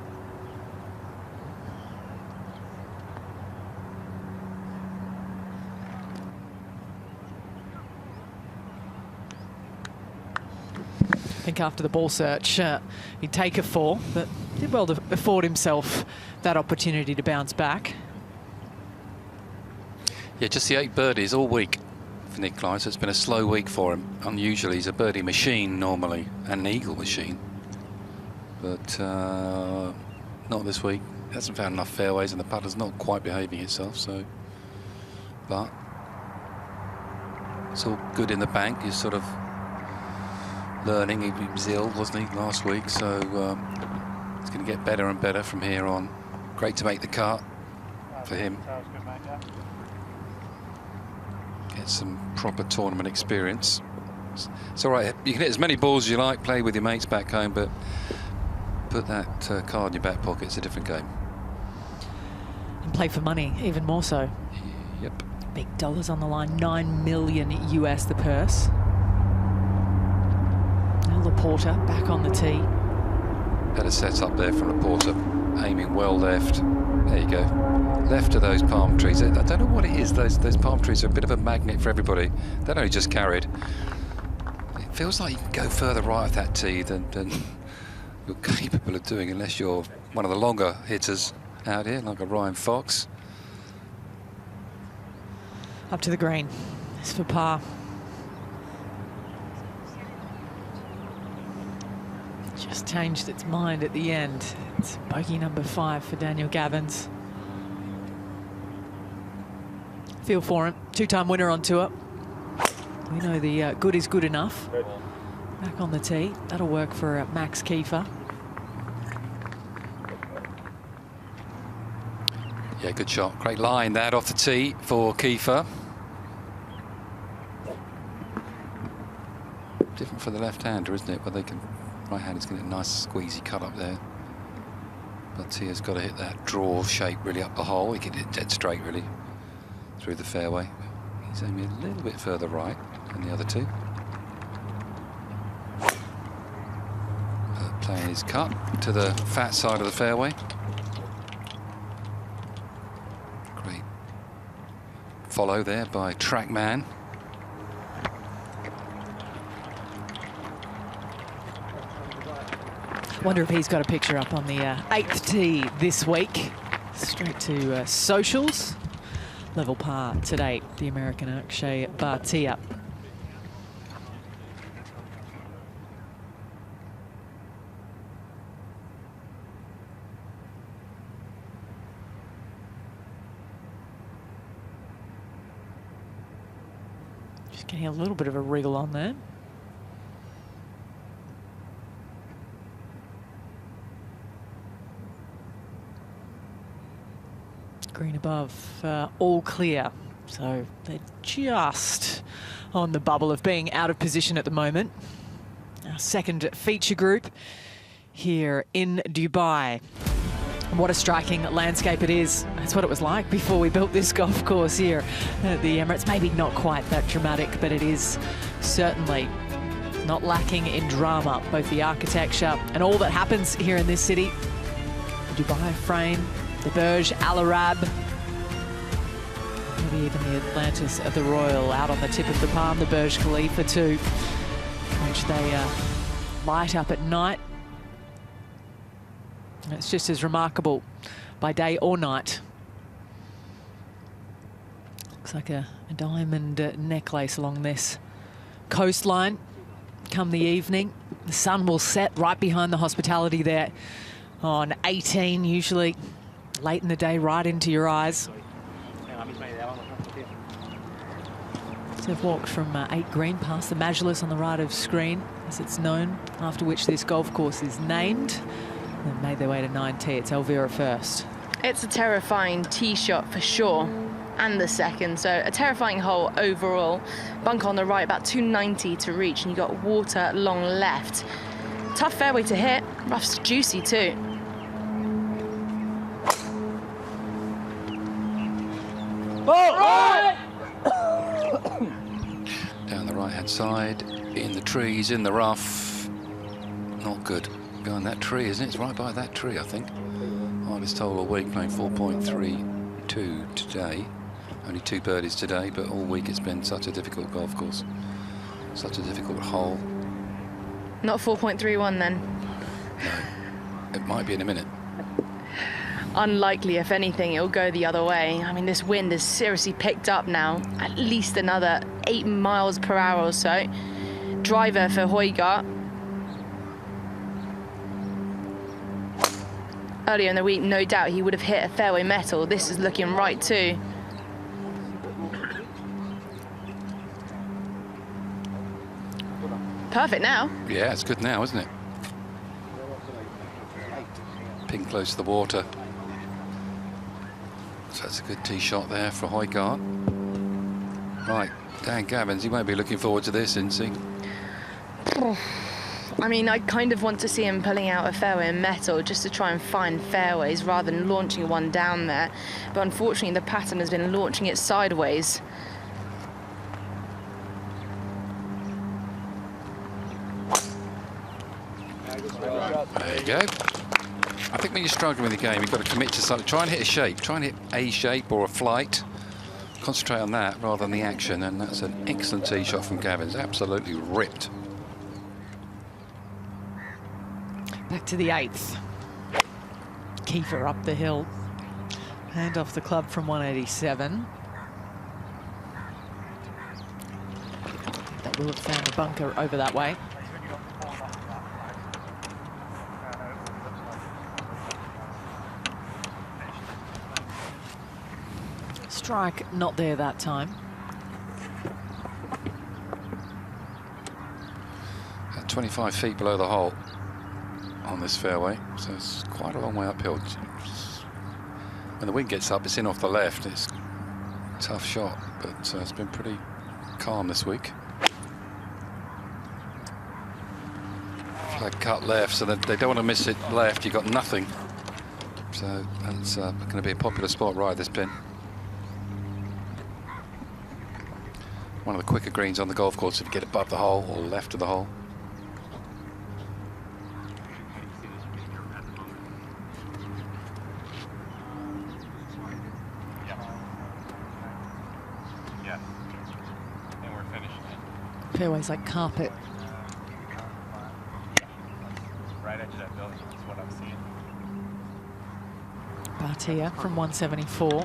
I think after the ball search, he'd take a 4, but did well to afford himself that opportunity to bounce back. Yeah, just the 8 birdies all week for Nicolai, so it's been a slow week for him. Unusually, he's a birdie machine normally, and an eagle machine. But not this week. He hasn't found enough fairways, and the putter's not quite behaving itself, so... But it's all good in the bank. He's sort of learning. He was ill, wasn't he, last week, so it's going to get better and better from here on. Great to make the cut for him. Get some proper tournament experience. It's all right. You can hit as many balls as you like, play with your mates back home, but put that card in your back pocket. It's a different game. And play for money, even more so. Yep. Big dollars on the line, $9 million US the purse. Now Laporta back on the tee. Better set up there from Laporta, aiming well left. There you go. Left of those palm trees. I don't know what it is. Those palm trees are a bit of a magnet for everybody. They're only just carried. It feels like you can go further right of that tee than you're capable of doing, unless you're one of the longer hitters out here, like a Ryan Fox. Up to the green. It's for par. Just changed its mind at the end. It's bogey number 5 for Daniel Gavins. Feel for him. Two-time winner on tour. We know the good is good enough. Back on the tee. That'll work for Max Kieffer. Yeah, good shot. Great line that off the tee for Kieffer. Different for the left-hander, isn't it? But they can, right-hander's getting a nice squeezy cut up there. Bhatia's got to hit that draw shape really up the hole. He can hit dead straight really through the fairway. He's aiming a little bit further right than the other two. Playing his cut to the fat side of the fairway. Great follow there by Trackman. Wonder if he's got a picture up on the 8th tee this week. Straight to socials. Level par today, the American Akshay Bhatia. Just getting a little bit of a wriggle on there. Green above, all clear. So they're just on the bubble of being out of position at the moment. Our second feature group here in Dubai. What a striking landscape it is. That's what it was like before we built this golf course here at the Emirates. Maybe not quite that dramatic, but it is certainly not lacking in drama. Both the architecture and all that happens here in this city. The Dubai frame, the Burj Al Arab, maybe even the Atlantis of the Royal out on the tip of the palm, the Burj Khalifa too, which they light up at night. And it's just as remarkable by day or night. Looks like a diamond necklace along this coastline. Come the evening, the sun will set right behind the hospitality there on 18 usually. Late in the day, right into your eyes. So they've walked from 8 green past the Majlis on the right of screen, as it's known, after which this golf course is named. And made their way to 9T. It's Elvira first. It's a terrifying tee shot for sure, and the second. So a terrifying hole overall. Bunker on the right, about 290 to reach, and you got water long left. Tough fairway to hit. Rough's juicy too. Down the right-hand side, in the trees, in the rough. Not good. Behind that tree, isn't it? It's right by that tree, I think. Hardest hole all week, playing 4.32 today. Only 2 birdies today, but all week it's been such a difficult golf course. Such a difficult hole. Not 4.31 then? No. It might be in a minute. Unlikely, if anything, it'll go the other way. I mean, this wind has seriously picked up now. At least another 8 miles per hour or so. Driver for Højgaard. Earlier in the week, no doubt he would have hit a fairway metal. This is looking right too. Perfect now. Yeah, it's good now, isn't it? Pin close to the water. So that's a good tee shot there for Højgaard. Right, Dan Gavins, he won't be looking forward to this, isn't he? I mean, I kind of want to see him pulling out a fairway in metal just to try and find fairways rather than launching one down there. But unfortunately, the pattern has been launching it sideways. There you go. I think when you're struggling with the game, you've got to commit to something. Try and hit a shape. Try and hit a shape or a flight. Concentrate on that rather than the action. And that's an excellent tee shot from Gavins. Absolutely ripped. Back to the 8th. Kieffer up the hill. Hand off the club from 187. That will have found a bunker over that way. Strike not there that time. At 25 feet below the hole on this fairway, so it's quite a long way uphill. When the wind gets up, it's in off the left. It's a tough shot, but it's been pretty calm this week. Flag cut left, so they don't want to miss it left. You've got nothing. So that's going to be a popular spot right, this pin. One of the quicker greens on the golf course if you get above the hole or left of the hole. Fairways like carpet. Right edge of that building, that's what I'm seeing. Bhatia from 174.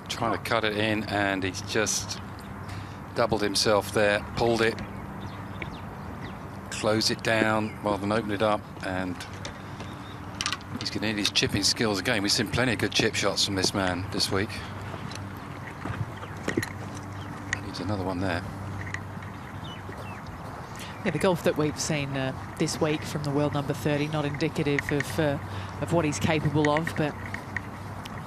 Trying to cut it in, and he's just doubled himself there, pulled it, closed it down rather than open it up, and he's going to need his chipping skills again. We've seen plenty of good chip shots from this man this week. Needs another one there. Yeah, the golf that we've seen this week from the world number 30, not indicative of what he's capable of, but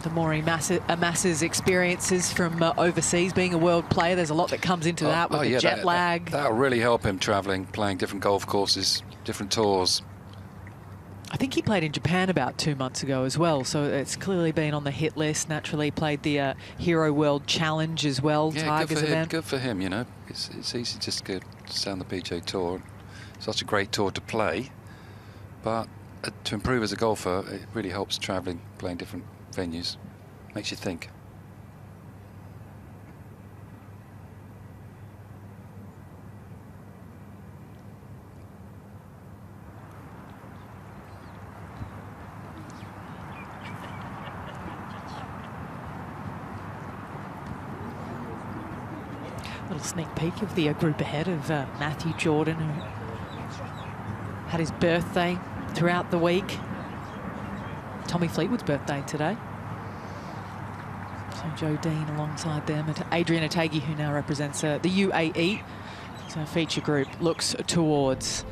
the more he amasses experiences from overseas, being a world player, there's a lot that comes into that with the jet lag. That'll really help him travelling, playing different golf courses, different tours. I think he played in Japan about 2 months ago as well, so it's clearly been on the hit list. Naturally played the Hero World Challenge as well, Yeah, Tiger's event. Good for him, you know. It's easy just to stay on the PGA Tour. Such a great tour to play, but to improve as a golfer, it really helps travelling, playing different venues. Makes you think. Little sneak peek of the group ahead of Matthew Jordan, who had his birthday throughout the week. Tommy Fleetwood's birthday today. So Joe Dean alongside them, and Adrian Ategi, who now represents the UAE. So feature group looks towards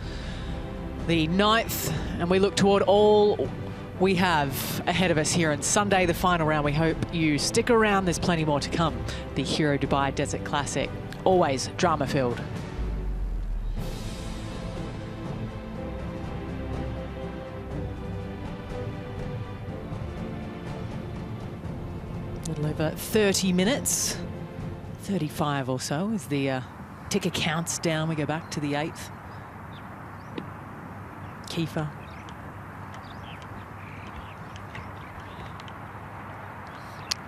the 9th, and we look toward all we have ahead of us here on Sunday, the final round. We hope you stick around. There's plenty more to come. The Hero Dubai Desert Classic, always drama-filled. A little over 30 minutes, 35 or so as the ticker counts down. We go back to the 8th. Kieffer.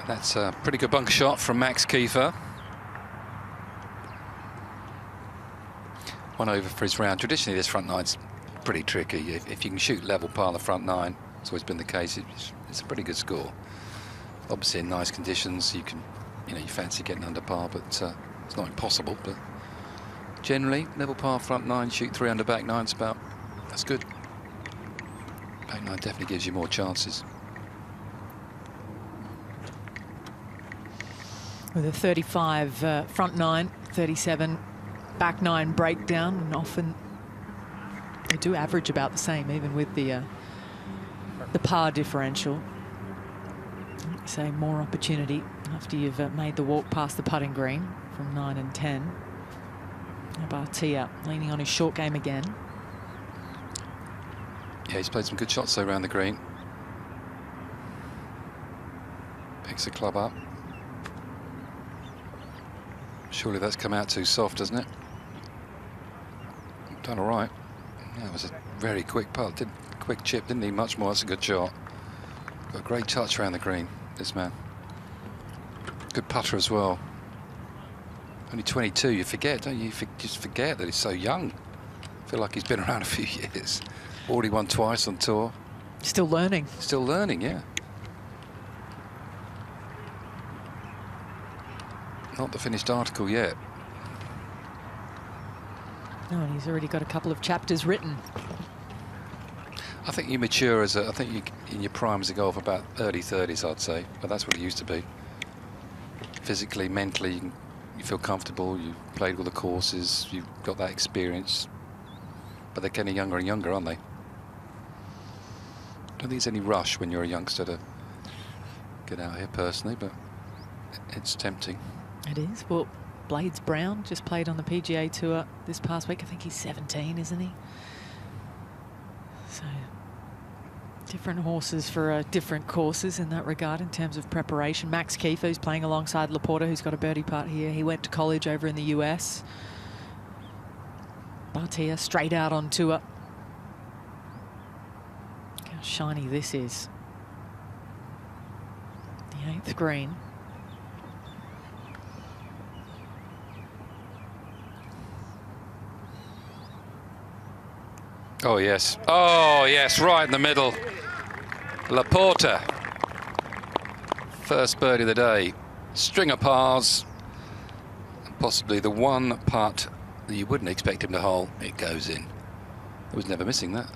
That's a pretty good bunker shot from Max Kieffer. 1 over for his round. Traditionally, this front nine's pretty tricky. If you can shoot level par the front nine, it's always been the case. It's a pretty good score. Obviously, in nice conditions, you fancy getting under par, but it's not impossible. But generally, level par front nine, shoot 3 under back nine, that's good. Back nine definitely gives you more chances. With a 35 front nine, 37 back nine breakdown, and often they do average about the same, even with the par differential. Say more opportunity after you've made the walk past the putting green from 9 and 10. Bhatia leaning on his short game again. Yeah, he's played some good shots though around the green. Picks the club up. Surely that's come out too soft, doesn't it? Done all right. Yeah, it was a very quick putt. Quick chip, didn't need much more. That's a good shot. Got a great touch around the green, this man. Good putter as well. Only 22, you forget, don't you? Just forget that he's so young. Feel like he's been around a few years. Already won twice on tour. Still learning. Still learning, yeah. Not the finished article yet. No, and he's already got a couple of chapters written. I think you mature as a, I think you in your prime as a golfer about early 30s, I'd say, but that's what it used to be. Physically, mentally, you feel comfortable, you've played all the courses, you've got that experience, but they're getting younger and younger, aren't they? I don't think there's any rush when you're a youngster to get out here personally, but it's tempting. It is. Well, Blades Brown just played on the PGA Tour this past week. I think he's 17, isn't he? So different horses for different courses in that regard in terms of preparation. Max Kieffer, who's playing alongside Laporta, who's got a birdie putt here. He went to college over in the US. Bhatia straight out on tour. Look how shiny this is. The 8th green. Oh, yes. Oh, yes, right in the middle. Laporta. First birdie of the day. String of pars. Possibly the one putt that you wouldn't expect him to hole. It goes in. I was never missing that.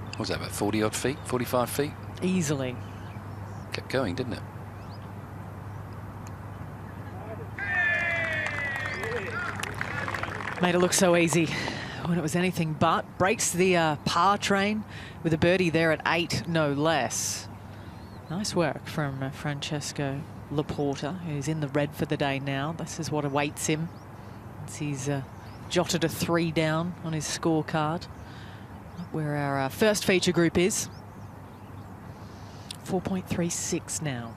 What was that, about 40 odd feet, 45 feet? Easily. Kept going, didn't it? Made it look so easy when it was anything but. Breaks the par train with a birdie there at 8, no less. Nice work from Francesco Laporta, who's in the red for the day now. This is what awaits him. He's jotted a 3 down on his scorecard, where our first feature group is. 4.36 now.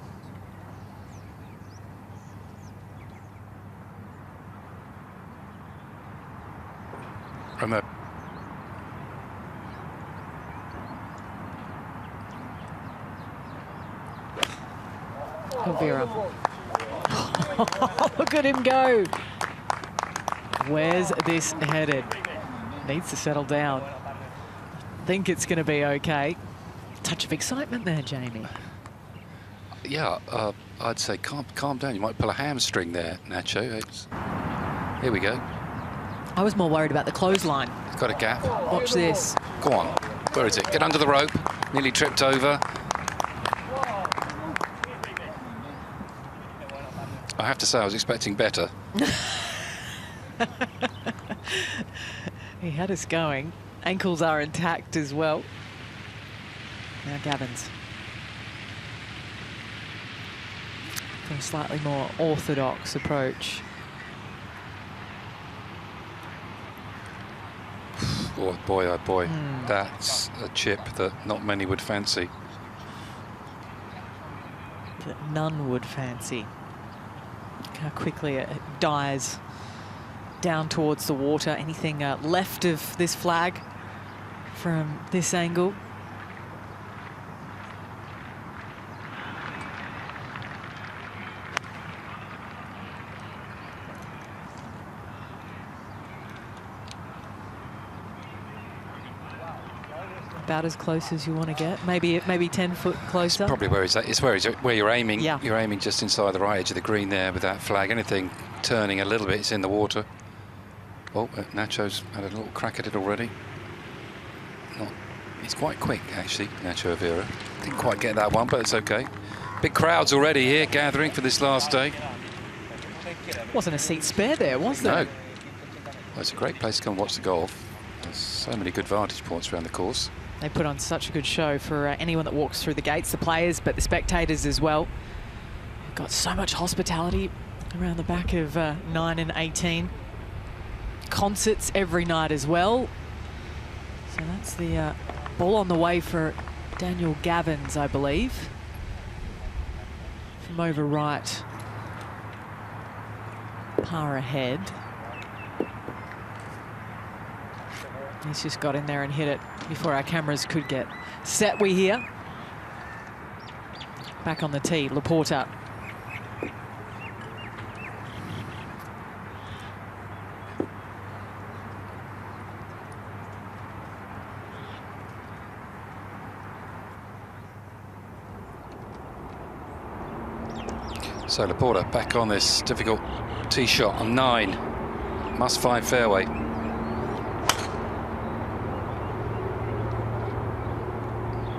Remote. Elvira. Look at him go. Where's this headed? Needs to settle down. I think it's going to be okay. Touch of excitement there, Jamie. Yeah, I'd say calm down. You might pull a hamstring there, Nacho. Here we go. I was more worried about the clothesline. It's got a gap. Watch this. Go on. Where is it? Get under the rope. Nearly tripped over. I have to say, I was expecting better. He had us going. Ankles are intact as well. Now Gavins. For a slightly more orthodox approach. Oh boy, oh boy. That's a chip that not many would fancy. That none would fancy. Look how quickly it dies down towards the water. Anything left of this flag from this angle? About as close as you want to get. Maybe 10 foot closer. It's probably where he's at. It's where you're aiming. Yeah. You're aiming just inside the right edge of the green there with that flag. Anything turning a little bit, it's in the water. Oh, Nacho's had a little crack at it already. He's quite quick, actually, Nacho Elvira. Didn't quite get that one, but it's okay. Big crowds already here gathering for this last day. Wasn't a seat spare there, was there? No. Well, it's a great place to come and watch the golf. There's so many good vantage points around the course. They put on such a good show for anyone that walks through the gates, the players, but the spectators as well. We've got so much hospitality around the back of 9 and 18. Concerts every night as well. So that's the ball on the way for Daniel Gavins, I believe. From over right. Par ahead. He's just got in there and hit it before our cameras could get set. We hear. Back on the tee, Laporta. So Laporta back on this difficult tee shot on 9. Must find fairway.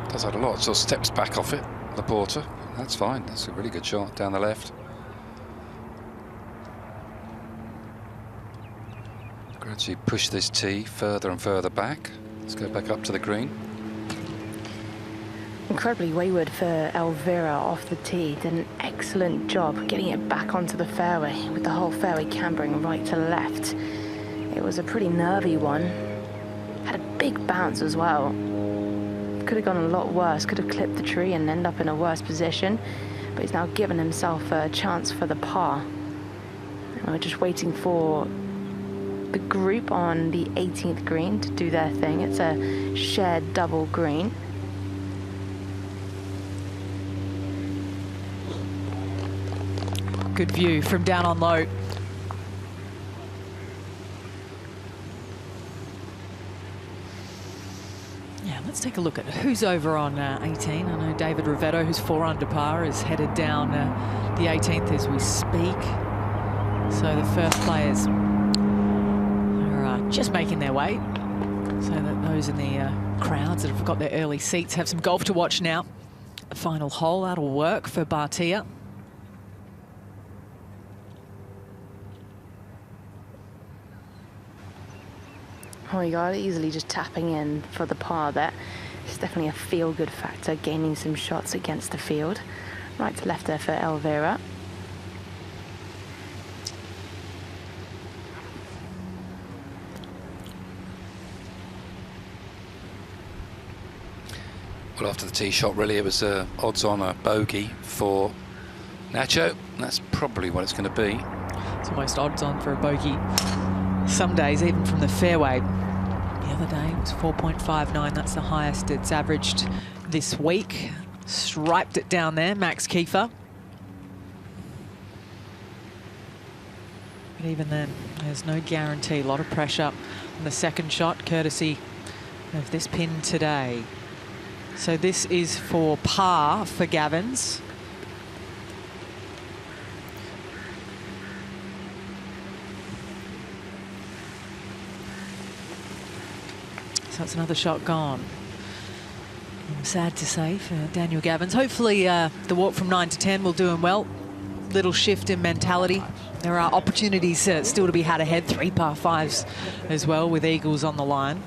Does have a lot, so steps back off it, Laporta. That's fine, that's a really good shot down the left. Gradually push this tee further and further back. Let's go back up to the green. Incredibly wayward for Elvira off the tee. Did an excellent job getting it back onto the fairway with the whole fairway cambering right to left. It was a pretty nervy one. Had a big bounce as well. Could have gone a lot worse. Could have clipped the tree and end up in a worse position. But he's now given himself a chance for the par. And we're just waiting for the group on the 18th green to do their thing. It's a shared double green. Good view from down on low. Yeah, let's take a look at who's over on 18. I know David Rivetto, who's 4 under par, is headed down the 18th as we speak. So the first players are just making their way, so that those in the crowds that have got their early seats have some golf to watch now. The final hole, that'll work for Bhatia. Højgaard easily just tapping in for the par there. It's definitely a feel-good factor, gaining some shots against the field. Right to left there for Elvira. Well, after the tee shot, really, it was odds on a bogey for Nacho. That's probably what it's going to be. It's almost odds on for a bogey. Some days, even from the fairway. The other day it was 4.59. That's the highest it's averaged this week. Striped it down there, Max Kieffer. But even then, there's no guarantee. A lot of pressure on the second shot, courtesy of this pin today. So this is for par for Gavins. So it's another shot gone. I'm sad to say for Daniel Gavins. Hopefully the walk from 9 to 10 will do him well. Little shift in mentality. There are opportunities still to be had ahead. 3 par 5s as well with eagles on the line.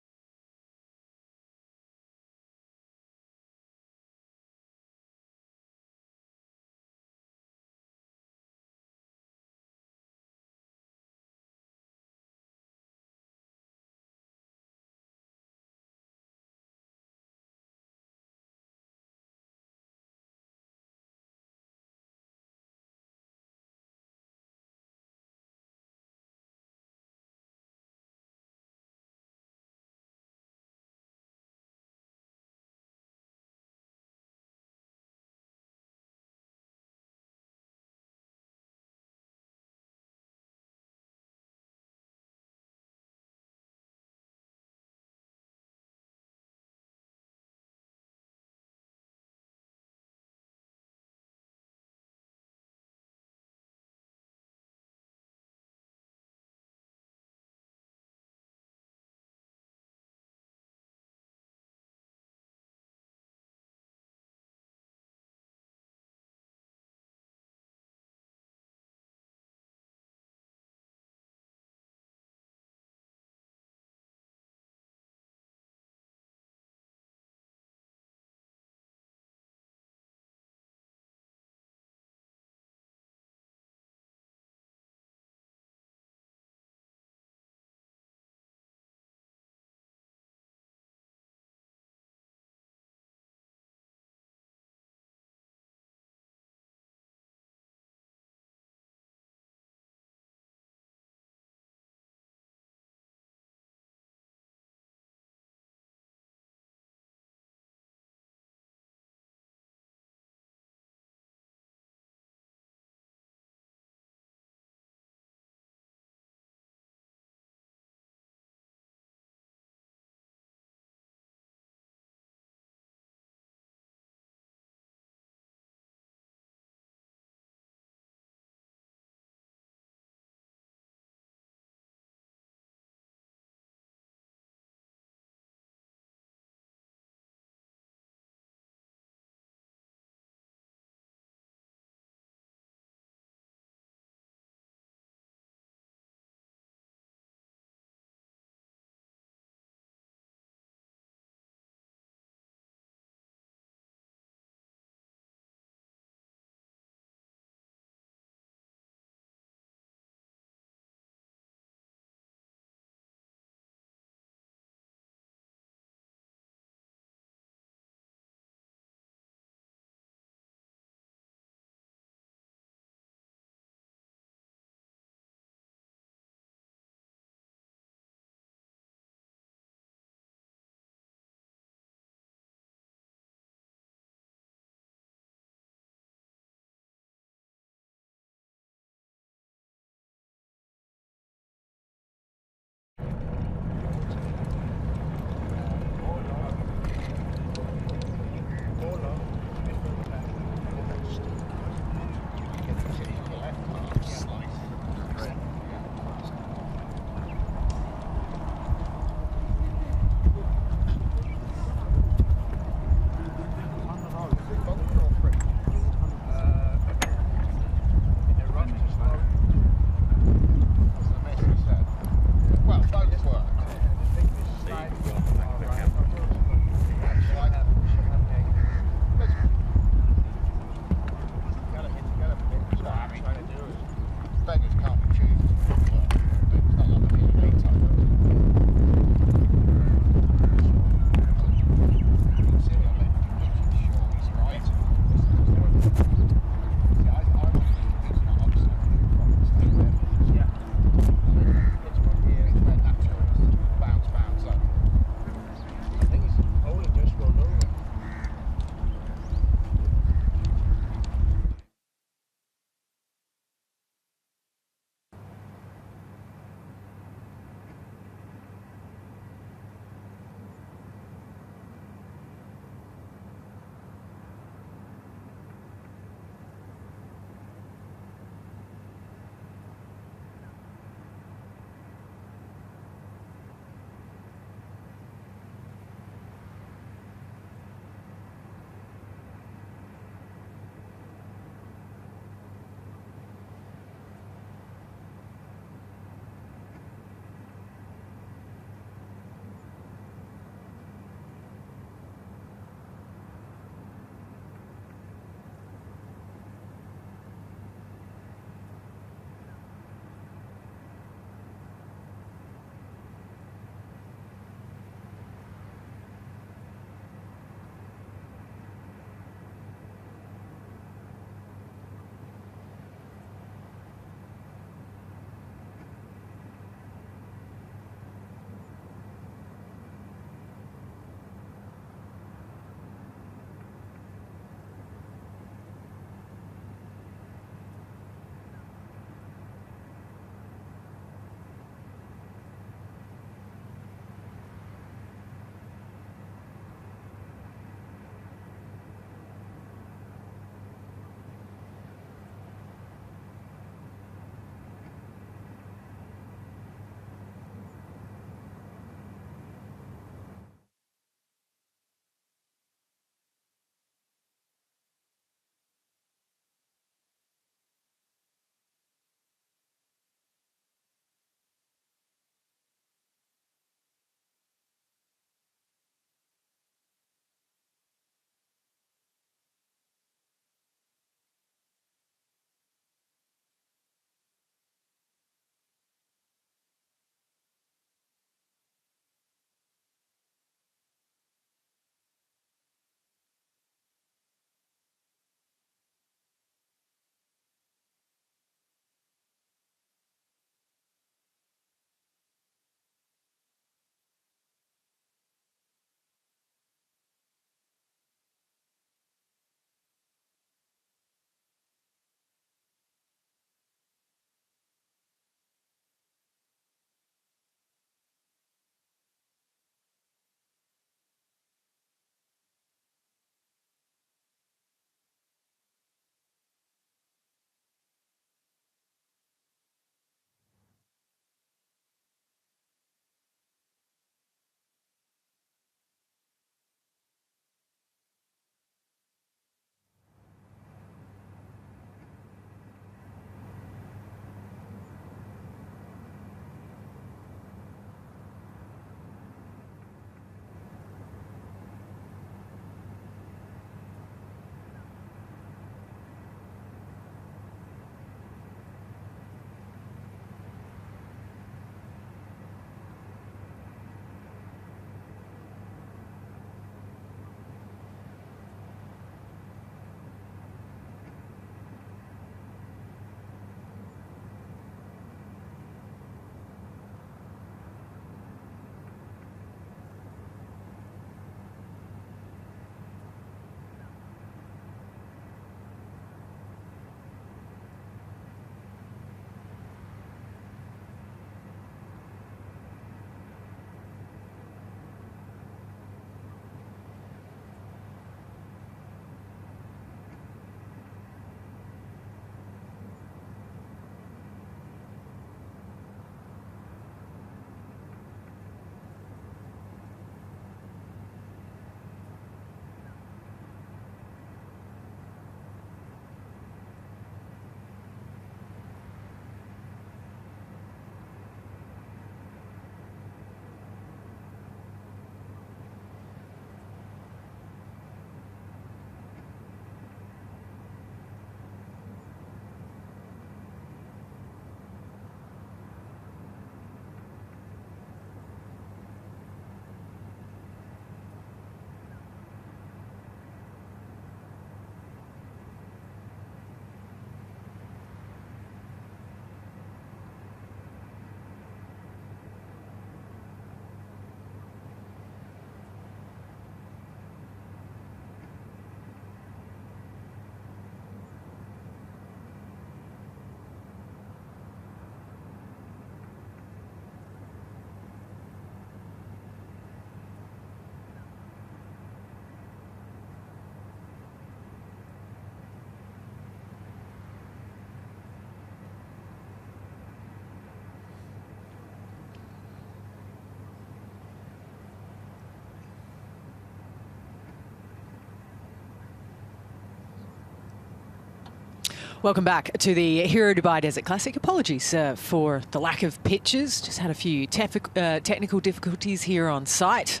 Welcome back to the Hero Dubai Desert Classic. Apologies for the lack of pitches. Just had a few technical difficulties here on site.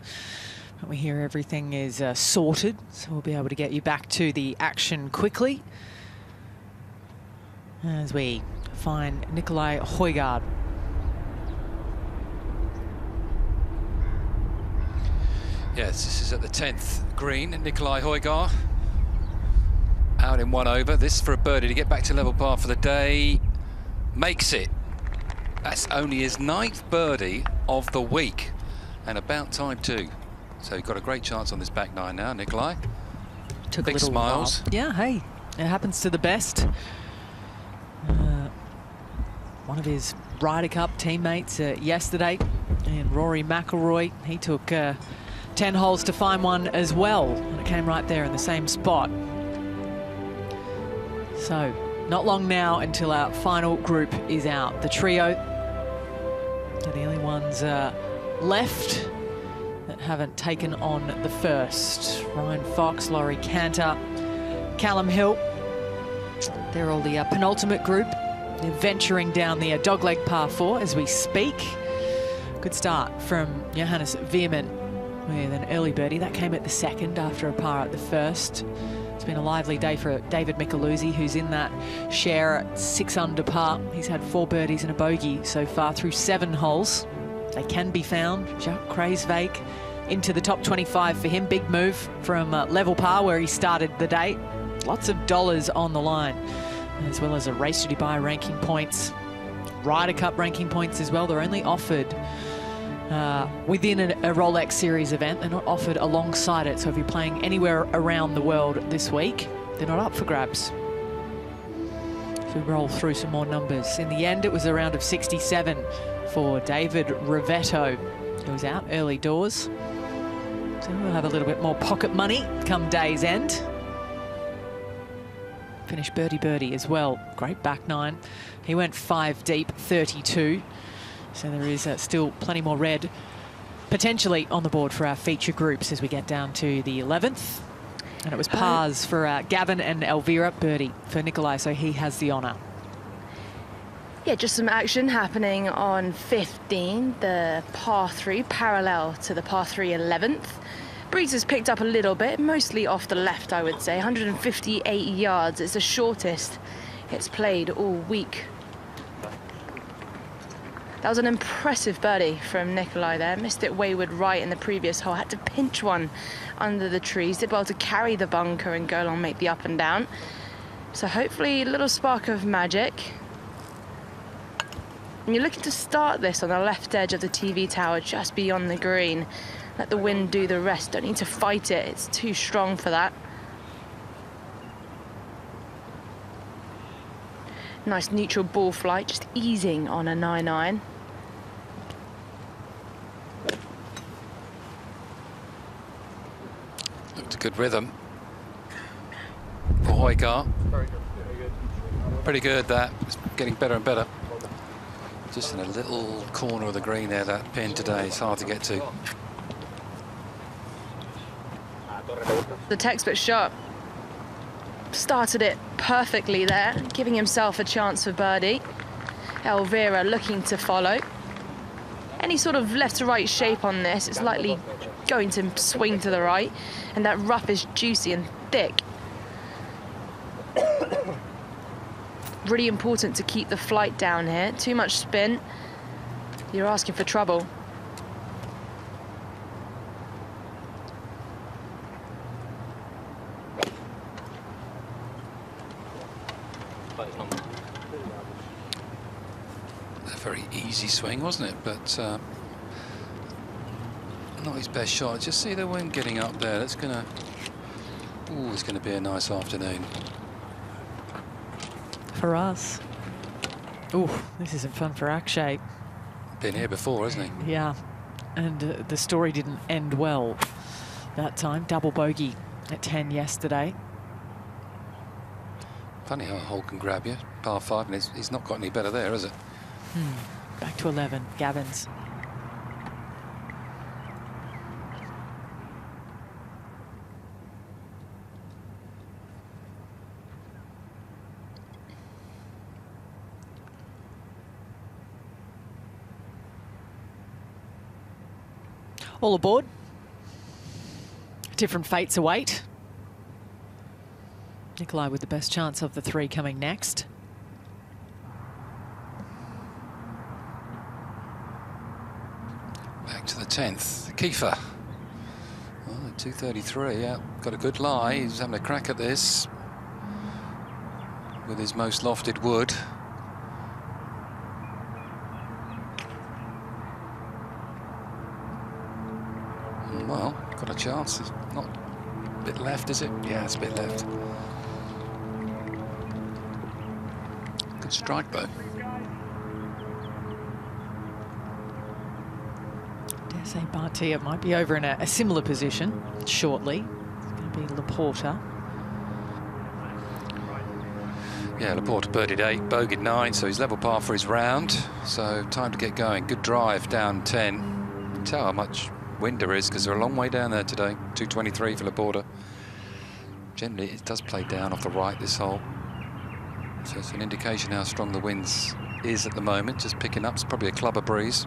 But we hear everything is sorted, so we'll be able to get you back to the action quickly as we find Nicolai Høgaard. Yes, this is at the 10th green. Nicolai Høgaard out in 1 over. This for a birdie to get back to level par for the day. Makes it. That's only his 9th birdie of the week, and about time too. So you've got a great chance on this back 9 now, Nicolai. Took big a little smiles. while. Yeah, hey, it happens to the best. One of his Ryder Cup teammates yesterday, and Rory McIlroy, he took 10 holes to find one as well, and it came right there in the same spot. So, not long now until our final group is out. The trio, they're the only ones left that haven't taken on the first. Ryan Fox, Laurie Cantor, Callum Hill. They're all the penultimate group. They're venturing down the dogleg par 4 as we speak. Good start from Johannes Veerman with an early birdie. That came at the second after a par at the first. It's been a lively day for David Micheluzzi, who's in that share at 6 under par. He's had 4 birdies and a bogey so far through 7 holes. They can be found. Jacques Kruijswijk into the top 25 for him. Big move from level par where he started the day. Lots of dollars on the line, as well as a Race to Dubai ranking points, Ryder Cup ranking points as well. They're only offered within a Rolex Series event. They're not offered alongside it. So if you're playing anywhere around the world this week, they're not up for grabs. If we roll through some more numbers. In the end, it was a round of 67 for David Rivetto, who was out early doors. So we'll have a little bit more pocket money come day's end. Finished birdie as well. Great back 9. He went 5 deep, 32. So there is still plenty more red potentially on the board for our feature groups as we get down to the 11th. And it was pars for Gavin and Elvira, birdie for Nicolai, so he has the honour. Yeah, just some action happening on 15, the par 3, parallel to the par 3 11th. Breeze has picked up a little bit, mostly off the left, I would say. 158 yards. It's the shortest it's played all week. That was an impressive birdie from Nicolai there. Missed it wayward right in the previous hole. Had to pinch one under the trees. Did well to carry the bunker and go along, make the up and down. So hopefully a little spark of magic. And you're looking to start this on the left edge of the TV tower, just beyond the green. Let the wind do the rest. Don't need to fight it. It's too strong for that. Nice neutral ball flight, just easing on a 9-iron. Looked a good rhythm for Højgaard. Pretty good, that. It's getting better and better. Just in a little corner of the green there, that pin today. It's hard to get to. The textbook shot. Started it perfectly there, giving himself a chance for birdie. Elvira looking to follow. Any sort of left to right shape on this, it's likely going to swing to the right, and that rough is juicy and thick. Really important to keep the flight down here. Too much spin, you're asking for trouble. A very easy swing, wasn't it? But not his best shot. Just see the wind getting up there. That's gonna. Ooh, it's gonna be a nice afternoon for us. Ooh, this isn't fun for Akshay. Been here before, hasn't he? Yeah, and the story didn't end well that time. Double bogey at 10 yesterday. Funny how a hole can grab you. Par 5, and he's not got any better there, is it? Back to 11, Gavins. All aboard. Different fates await. Nicolai with the best chance of the three coming next. Back to the 10th. Kieffer. Oh, 233, yeah. Got a good lie. He's having a crack at this with his most lofted wood. Well, got a chance. It's not a bit left, is it? Yeah, it's a bit left. Good strike, though. Dare say Bhatia might be over in a similar position shortly. It's going to be Laporta. Yeah, Laporta birdied 8, bogeyed 9, so he's level par for his round. So time to get going. Good drive down 10. You can tell how much wind there is because they're a long way down there today. 223 for Laporta. Generally, it does play down off the right this hole. So it's an indication how strong the winds is at the moment. Just picking up. It's probably a clubber breeze.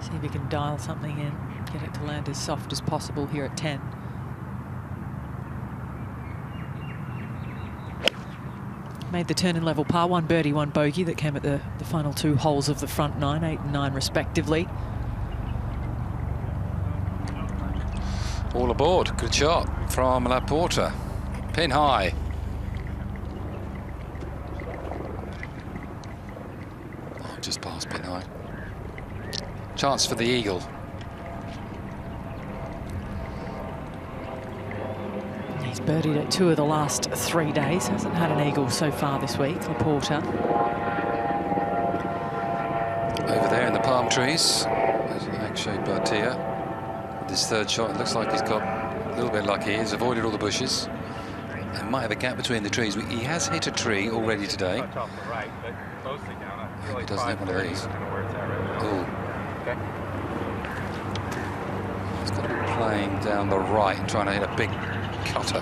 See if he can dial something in, get it to land as soft as possible here at 10. Made the turn in level par, 1 birdie, 1 bogey that came at the final 2 holes of the front 9, 8 and 9 respectively. All aboard. Good shot from Laporta. Pin high. Oh, just past pin high. Chance for the eagle. He's birdied at 2 of the last 3 days. Hasn't had an eagle so far this week, Laporta. Over there in the palm trees, there's Akshay Bhatia. With his third shot, it looks like he's got a little bit lucky. He's avoided all the bushes. And might have a gap between the trees. He has hit a tree already today. He doesn't have one of these. Oh. He's got to be playing down the right, trying to hit a big cutter.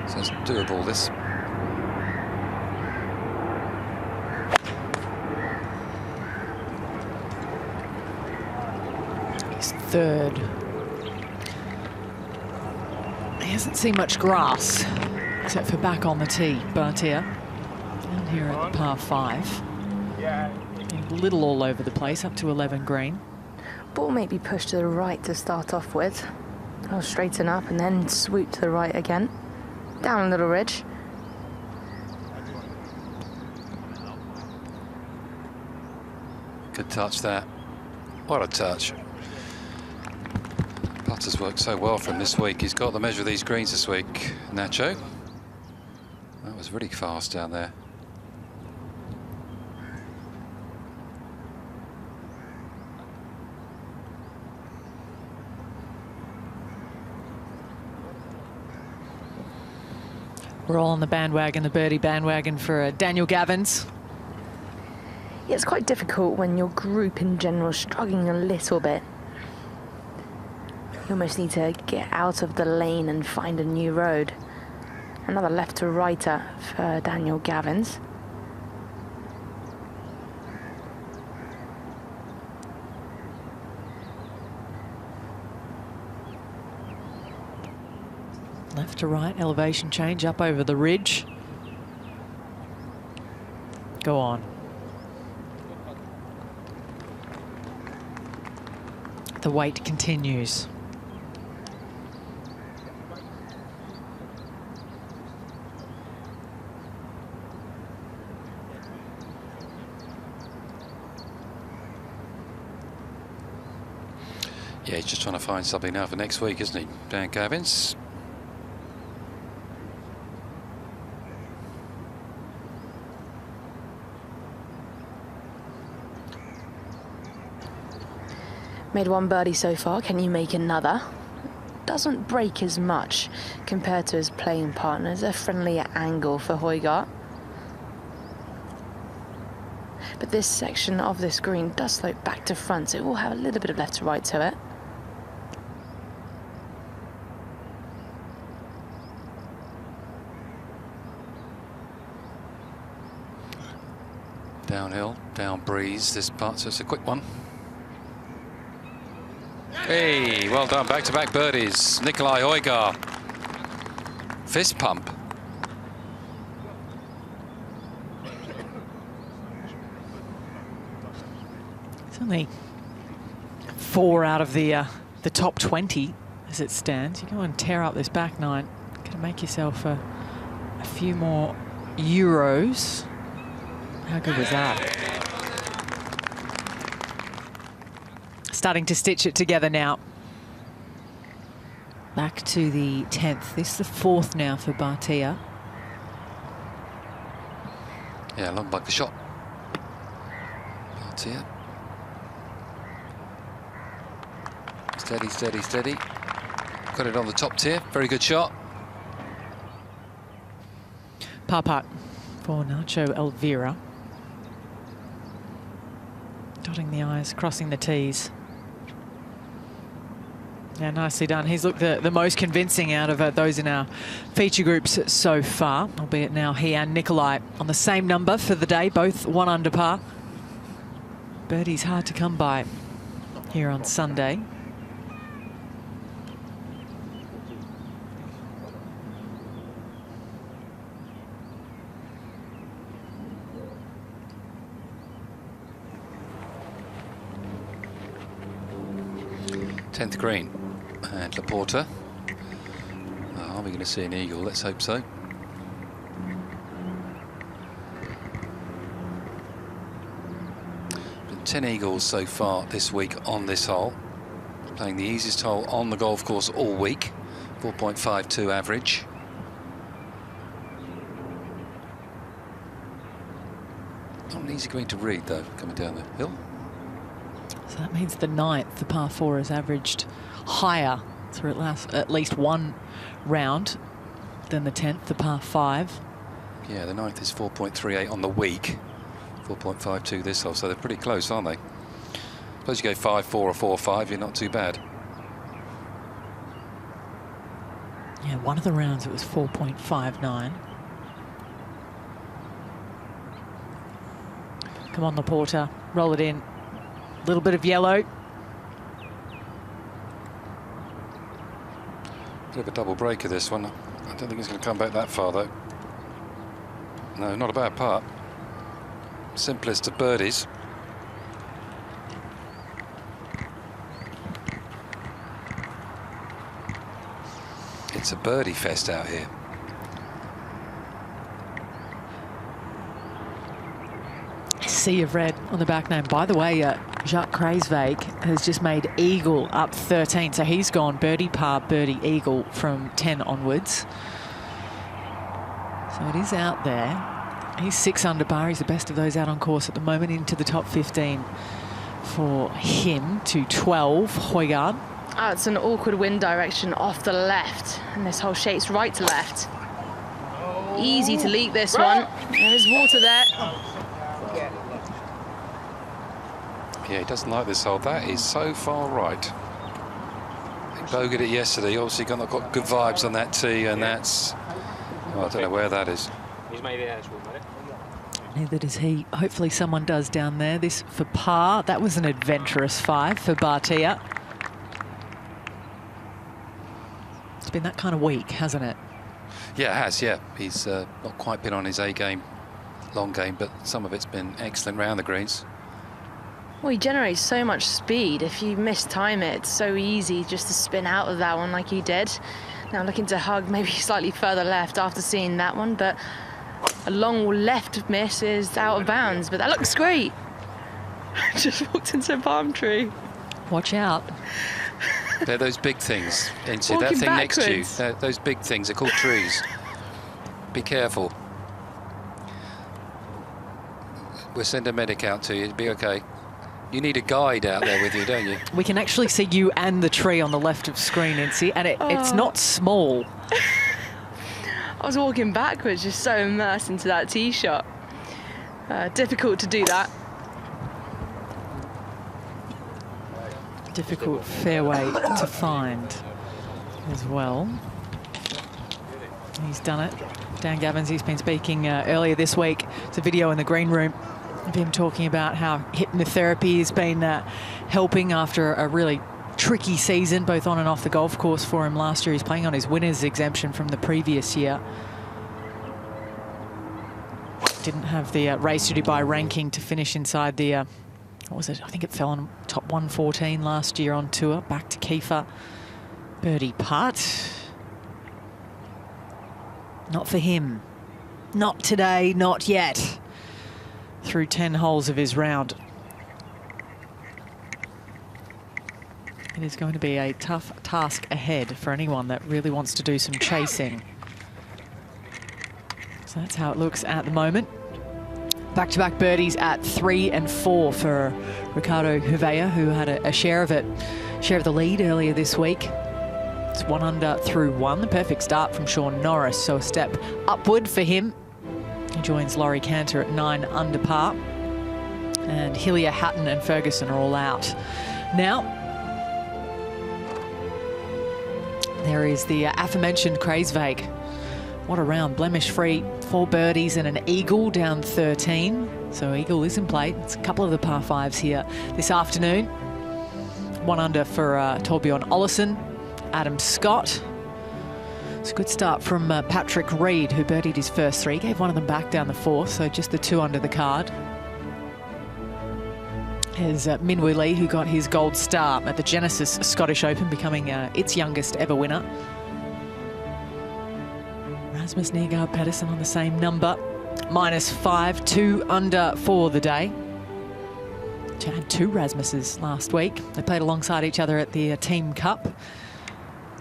So it's doable, this. He's third. He hasn't seen much grass, except for back on the tee, Bhatia. Down here at the par 5. A little all over the place, up to 11 green. Ball may be pushed to the right to start off with. I'll straighten up and then swoop to the right again. Down a little ridge. Good touch that. What a touch. Putter's worked so well for him this week. He's got the measure of these greens this week, Nacho. That was really fast down there. We're all on the bandwagon, the birdie bandwagon for Daniel Gavins. Yeah, it's quite difficult when your group in general is struggling a little bit. You almost need to get out of the lane and find a new road. Another left to righter for Daniel Gavins. Left to right, elevation change up over the ridge. Go on. The wait continues. Yeah, he's just trying to find something now for next week, isn't he, Dan Gavins? Made 1 birdie so far. Can you make another? Doesn't break as much compared to his playing partners. A friendlier angle for Højgaard. But this section of this green does slope back to front, so it will have a little bit of left to right to it. Downhill, down breeze this part, so it's a quick one. Hey, well done, back-to-back birdies. Nicolai Høgaard. Fist pump. It's only 4 out of the top 20 as it stands. You go and tear up this back nine. Going to make yourself a few more euros. How good was that? Starting to stitch it together now. Back to the 10th. This is the 4th now for Bhatia. Yeah, long bunker shot. Bhatia. Steady, steady, steady. Got it on the top tier. Very good shot. Par putt for Nacho Elvira. Dotting the I's, crossing the T's. Yeah, nicely done. He's looked the most convincing out of those in our feature groups so far, albeit now he and Nicolai on the same number for the day, both 1 under par. Birdie's hard to come by here on Sunday. Tenth green. And Laporta. Are we going to see an eagle? Let's hope so. Been 10 eagles so far this week on this hole. Playing the easiest hole on the golf course all week. 4.52 average. Not an easy green to read though, coming down the hill. So that means the 9th, the par 4, has averaged higher through at least one round than the 10th, the par 5. Yeah, the 9th is 4.38 on the week. 4.52 this hole, so they're pretty close, aren't they? Suppose you go 5-4 or 4-5, you're not too bad. Yeah, one of the rounds it was 4.59. Come on, Laporta, roll it in. A little bit of yellow. Bit of a double breaker this one. I don't think it's going to come back that far though. No, not a bad part. Simplest of birdies. It's a birdie fest out here. Sea of red on the back nine. By the way, Jacques Kreisweg has just made eagle up 13, so he's gone birdie, par, birdie, eagle from 10 onwards. So it is out there. He's 6 under par. He's the best of those out on course at the moment, into the top 15 for him to 12. Højgaard. Oh, it's an awkward wind direction off the left, and this whole shapes right to left. Easy to leak this one. There is water there. Yeah, he doesn't like this hole. That is so far right. He bogeyed it yesterday. Obviously got good vibes on that tee, and that's... Oh, I don't know where that is. Neither does he. Hopefully someone does down there. This for par. That was an adventurous 5 for Bhatia. It's been that kind of week, hasn't it? Yeah, it has, yeah. He's not quite been on his A game, long game, but some of it's been excellent round the greens. Well, he generates so much speed. If you mistime it, it's so easy just to spin out of that one like he did. Now looking to hug maybe slightly further left after seeing that one, but a long left miss is out of bounds, but that looks great. Just walked into a palm tree. Watch out. They're those big things, ain't it? Walking That thing backwards. next to you, those big things are called trees. Be careful. We'll send a medic out to you, it'll be okay. You need a guide out there with you, don't you? We can actually see you and the tree on the left of screen, Incy, and it's not small. I was walking backwards, just so immersed into that tee shot. Difficult to do that. Difficult fairway to find as well. He's done it. Dan Gavins, he's been speaking earlier this week. It's a video in the green room of him talking about how hypnotherapy has been helping after a really tricky season, both on and off the golf course for him last year. He's playing on his winner's exemption from the previous year. Didn't have the race to Dubai ranking to finish inside the, what was it? I think it fell on top 114 last year on tour. Back to Kieffer. Birdie putt. Not for him. Not today, not yet. Through 10 holes of his round. It is going to be a tough task ahead for anyone that really wants to do some chasing. So that's how it looks at the moment. Back-to-back birdies at 3 and 4 for Ricardo Højgaard, who had a share of the lead earlier this week. It's 1 under through 1, the perfect start from Sean Norris, so a step upward for him. He joins Laurie Cantor at 9 under par. And Hillier, Hatton and Ferguson are all out. Now, there is the aforementioned Kreisweg. What a round, blemish-free, 4 birdies and an eagle down 13. So eagle is in play. It's a couple of the par 5s here this afternoon. 1 under for Torbjorn Olesen, Adam Scott. It's a good start from Patrick Reed, who birdied his first 3. Gave one of them back down the 4th, so just the 2 under the card. Here's Minwoo Lee, who got his gold star at the Genesis Scottish Open, becoming its youngest ever winner. Rasmus Nygaard Pedersen on the same number. -5, 2 under for the day. She had 2 Rasmuses last week. They played alongside each other at the Team Cup.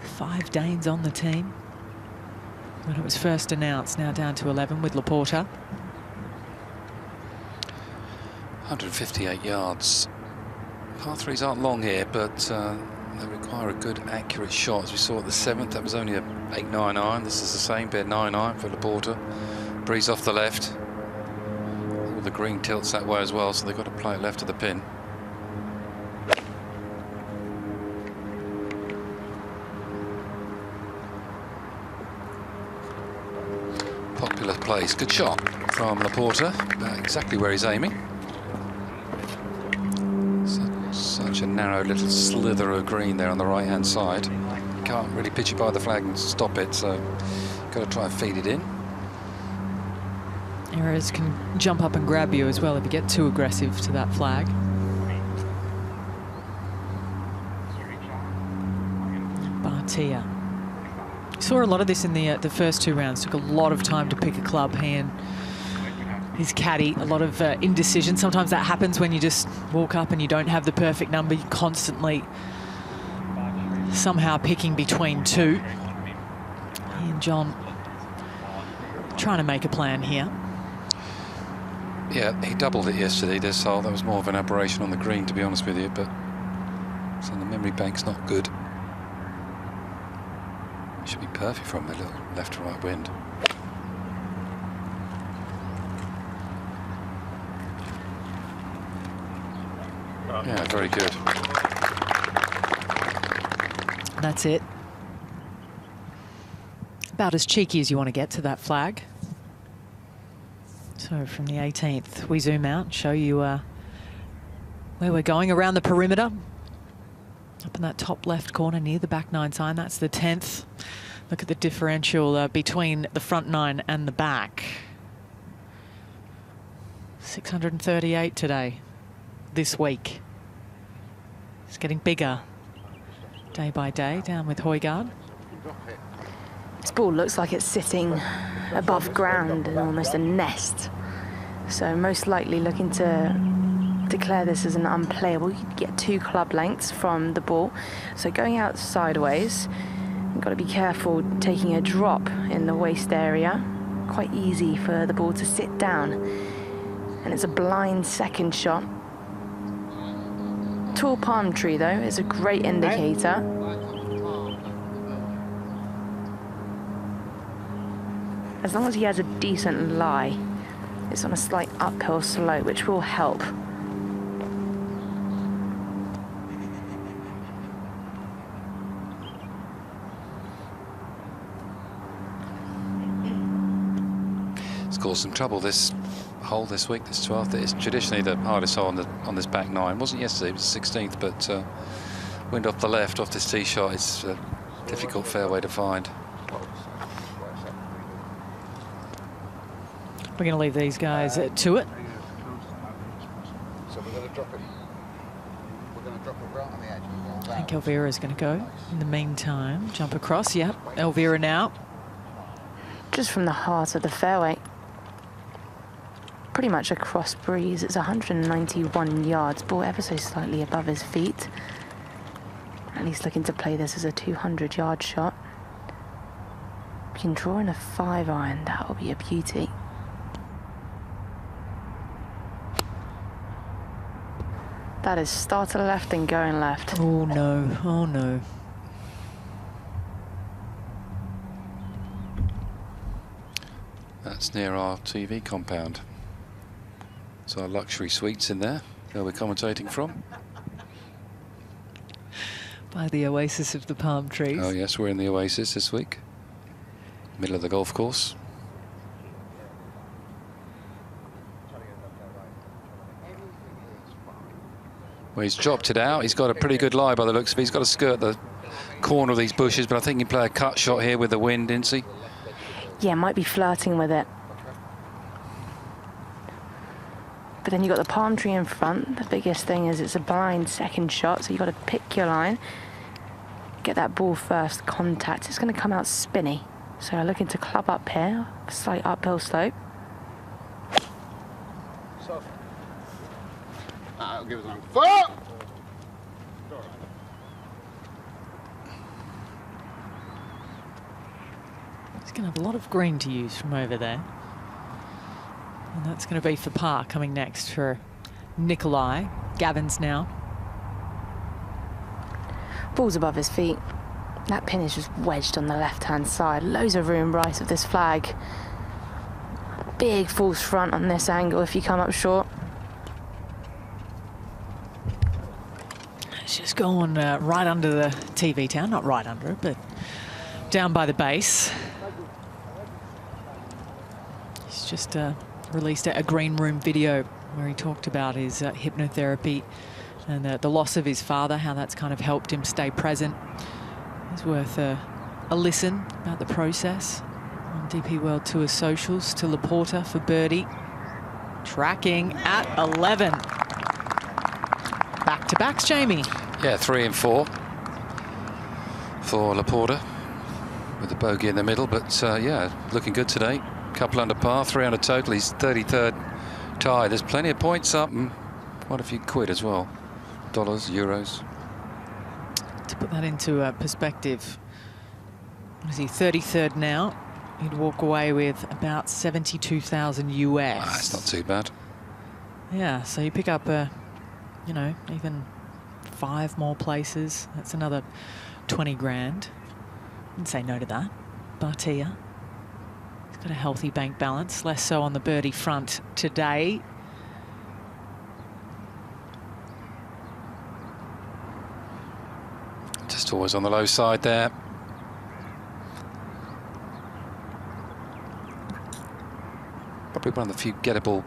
5 Danes on the team when it was first announced, now down to 11 with Laporta. 158 yards. Par 3s aren't long here, but they require a good, accurate shot. As we saw at the 7th, that was only a 8-9 iron. This is the same, bit 9 iron for Laporta. Breeze off the left. All the green tilts that way as well, so they've got to play it left of the pin. Popular place. Good shot from Laporta. Exactly where he's aiming. Such a narrow little slither of green there on the right-hand side. You can't really pitch it by the flag and stop it, so you've got to try and feed it in. Errors can jump up and grab you as well if you get too aggressive to that flag. Bhatia. Saw a lot of this in the first 2 rounds. Took a lot of time to pick a club. He and his caddy, a lot of indecision. Sometimes that happens when you just walk up and you don't have the perfect number. You're constantly somehow picking between 2. He and John trying to make a plan here. Yeah, he doubled it yesterday, this hole. That was more of an aberration on the green, to be honest with you, but so the memory bank's not good. Should be perfect from a little left to right wind. Yeah, very good. That's it. About as cheeky as you want to get to that flag. So from the 18th, we zoom out and show you where we're going around the perimeter. Up in that top left corner near the back 9 sign, that's the 10th. Look at the differential between the front 9 and the back. 638 today, this week. It's getting bigger day by day, down with Højgaard. This ball looks like it's sitting above ground in almost a nest. So most likely looking to declare this as an unplayable. You get 2 club lengths from the ball. So going out sideways, you've got to be careful taking a drop in the waist area. Quite easy for the ball to sit down. And it's a blind second shot. Tall palm tree though is a great indicator. As long as he has a decent lie, it's on a slight uphill slope, which will help. It's caused some trouble, this hole this week, this 12th. It's traditionally the hardest hole on this back nine. It wasn't yesterday, it was 16th, but wind off the left, off this tee shot. It's a difficult fairway to find. We're going to leave these guys to it. So we're going to drop it. We're going to drop it right on the edge. I think Elvira is going to go. In the meantime, jump across. Yep, Elvira now. Just from the heart of the fairway. Pretty much a cross breeze. It's 191 yards, ball ever so slightly above his feet. And he's looking to play this as a 200-yard shot. We can draw in a 5-iron. That will be a beauty. That is start to the left and going left. Oh no, oh no. That's near our TV compound. It's our luxury suites in there, where we're commentating from. By the oasis of the palm trees. Oh yes, we're in the oasis this week. Middle of the golf course. Well, he's dropped it out. He's got a pretty good lie by the looks of it. He's got to skirt the corner of these bushes, but I think he can play a cut shot here with the wind, didn't he? Yeah, might be flirting with it. But then you've got the palm tree in front. The biggest thing is it's a blind second shot, so you've got to pick your line. Get that ball first contact. It's going to come out spinny. So looking to club up here, slight uphill slope. That'll give us a foot. He's going to have a lot of green to use from over there. And that's going to be for par coming next for Nicolai. Gavins now. Ball's above his feet. That pin is just wedged on the left-hand side. Loads of room right of this flag. Big false front on this angle if you come up short. It's just going right under the TV town. Not right under it, but down by the base. He's just released a green room video where he talked about his hypnotherapy and the loss of his father, how that's kind of helped him stay present. It's worth a listen about the process on DP World Tour socials. To Laporta for birdie. Tracking at 11. Back-to-backs, Jamie. Yeah, 3 and 4 for Laporta with the bogey in the middle, but yeah, looking good today. Couple under par, 3 under total. He's 33rd tie. There's plenty of points up and quite a few quid as well. Dollars, euros. To put that into perspective, what is he, 33rd now? He'd walk away with about 72,000 US. That's not too bad. Yeah, so you pick up, you know, even 5 more places. That's another 20 grand. Wouldn't say no to that. Bhatia. He's got a healthy bank balance, less so on the birdie front today. Just always on the low side there. Probably one of the few gettable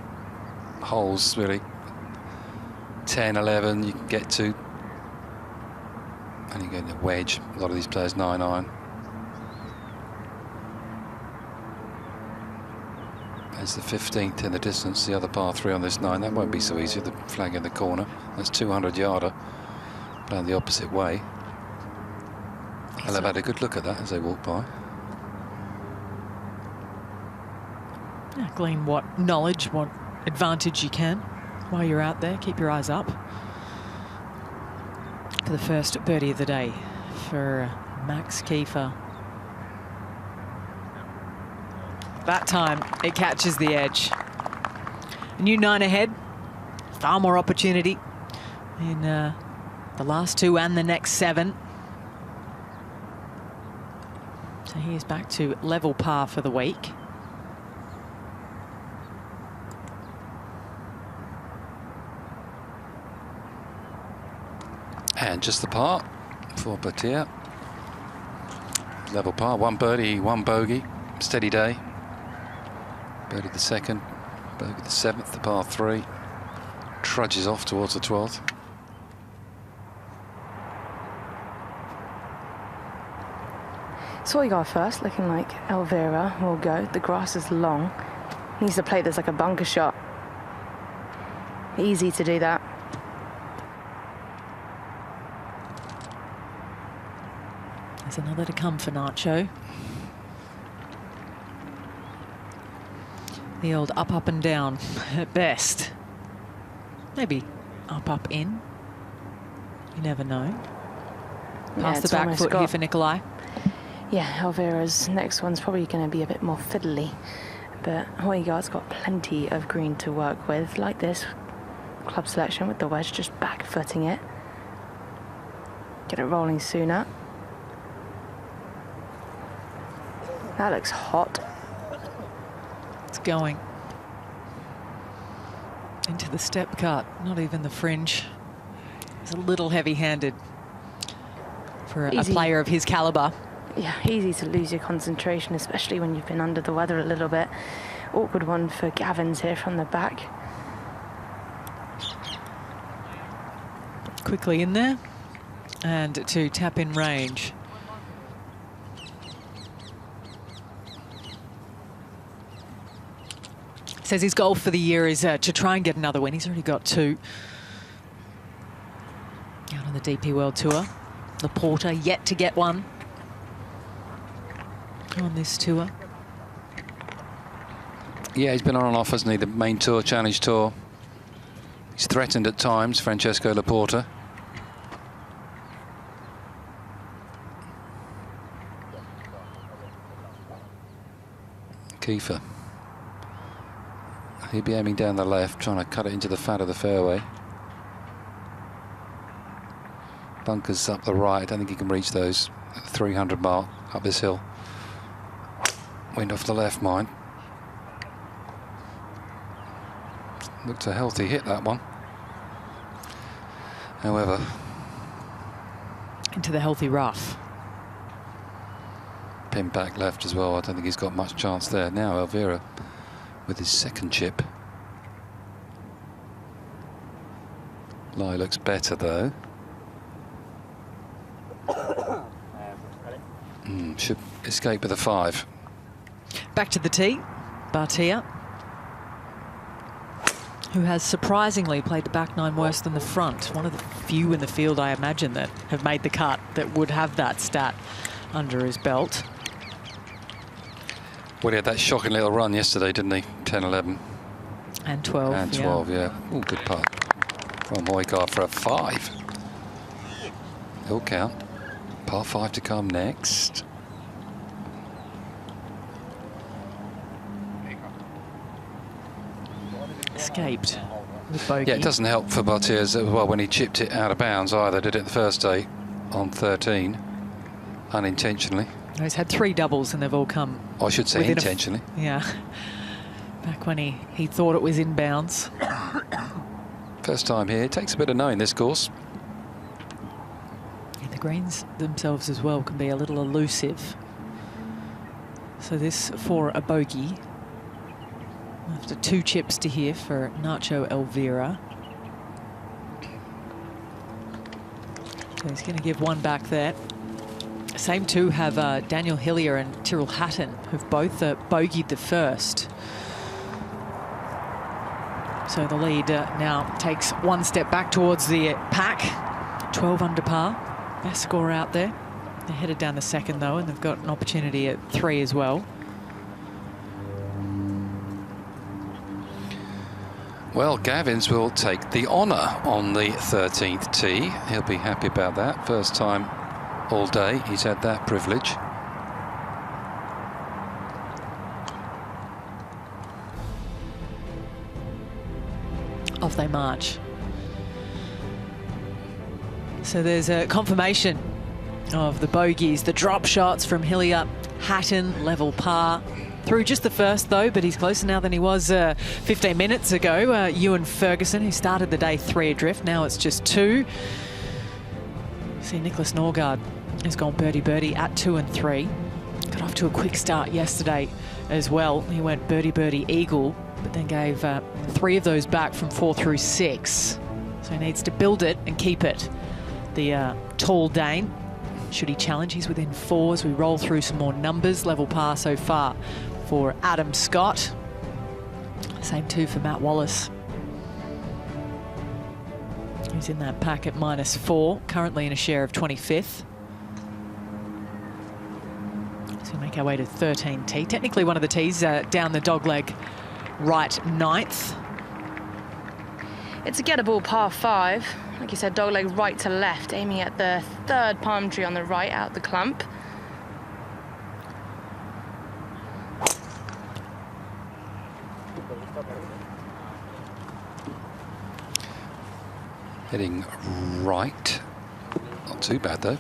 holes, really. 10, 11 you can get to. And you get a wedge. A lot of these players 9-iron. There's the 15th in the distance, the other par 3 on this 9. That won't be so easy, the flag in the corner. That's 200-yarder, playing the opposite way. I'll have had a good look at that as they walk by. Yeah, glean what knowledge, what advantage you can while you're out there. Keep your eyes up for the first birdie of the day for Max Kieffer. That time it catches the edge. A new 9 ahead, far more opportunity in the last 2 and the next 7. So he is back to level par for the week. And just the par for Bhatia. Level par, 1 birdie, 1 bogey. Steady day. Birdie the second, Bogey the 7th, the par 3. Trudges off towards the 12th. It's Højgaard first, looking like Elvira will go. The grass is long. He needs to play this like a bunker shot. Easy to do that. There's another to come for Nacho. The old up, up and down at best. Maybe up, up, in. You never know. Pass the back foot here for Nicolai. Yeah, Elvira's next one's probably going to be a bit more fiddly. But Højgaard's got plenty of green to work with, like this club selection with the wedge, just back footing it. Get it rolling sooner. That looks hot. It's going into the step cut, not even the fringe. It's a little heavy-handed for a player of his caliber. Yeah, easy to lose your concentration, especially when you've been under the weather a little bit. Awkward one for Gavins here from the back. Quickly in there and to tap in range. Says his goal for the year is to try and get another win. He's already got 2 out on the DP World Tour. Laporta yet to get one on this tour. Yeah, he's been on and off, hasn't he? The main tour, Challenge Tour. He's threatened at times, Francesco Laporta. Kieffer. He'd be aiming down the left, trying to cut it into the fat of the fairway. Bunkers up the right. I don't think he can reach those at the 300 mark up this hill. Wind off the left, mind. Looked a healthy hit, that one. However, into the healthy rough. Pin back left as well. I don't think he's got much chance there. Now Elvira with his second chip. Lie looks better though. Should escape with a 5. Back to the tee, Bhatia, who has surprisingly played the back 9 worse than the front. One of the few in the field, I imagine, that have made the cut that would have that stat under his belt. Well, he had that shocking little run yesterday, didn't he? 10, 11. And 12. And 12, yeah. Oh, good putt from Højgaard for a 5. He'll count. Par 5 to come next. Escaped with bogey. Yeah, it doesn't help for Bhatia as well when he chipped it out of bounds either. Did it the first day on 13, unintentionally. He's had 3 doubles and they've all come. I should say intentionally. Yeah. Back when he thought it was in bounds. First time here. It takes a bit of knowing this course. Yeah, the greens themselves as well can be a little elusive. So this for a bogey. After 2 chips to here for Nacho Elvira. So he's going to give one back there. Same 2 have Daniel Hillier and Tyrrell Hatton, who've both bogeyed the first. So the lead now takes 1 step back towards the pack. 12 under par. Best score out there. They're headed down the second, though, and they've got an opportunity at 3 as well. Well, Gavins will take the honour on the 13th tee. He'll be happy about that. First time all day he's had that privilege. Off they march. So there's a confirmation of the bogeys, the drop shots from Hillier, Hatton, level par. Through just the first, though, but he's closer now than he was 15 minutes ago. Ewan Ferguson, who started the day 3 adrift, now it's just 2. See, Nicolai Høgaard has gone birdie-birdie at 2 and 3. Got off to a quick start yesterday as well. He went birdie-birdie eagle but then gave 3 of those back from 4 through 6. So he needs to build it and keep it. The tall Dane, should he challenge, he's within 4 as we roll through some more numbers. Level par so far for Adam Scott. Same 2 for Matt Wallace, who's in that pack at -4, currently in a share of 25th. So we make our way to 13 tee. Technically one of the tees down the dogleg right 9th. It's a gettable par 5. Like you said, dogleg right to left, aiming at the 3rd palm tree on the right out the clump. Heading right. Not too bad, though.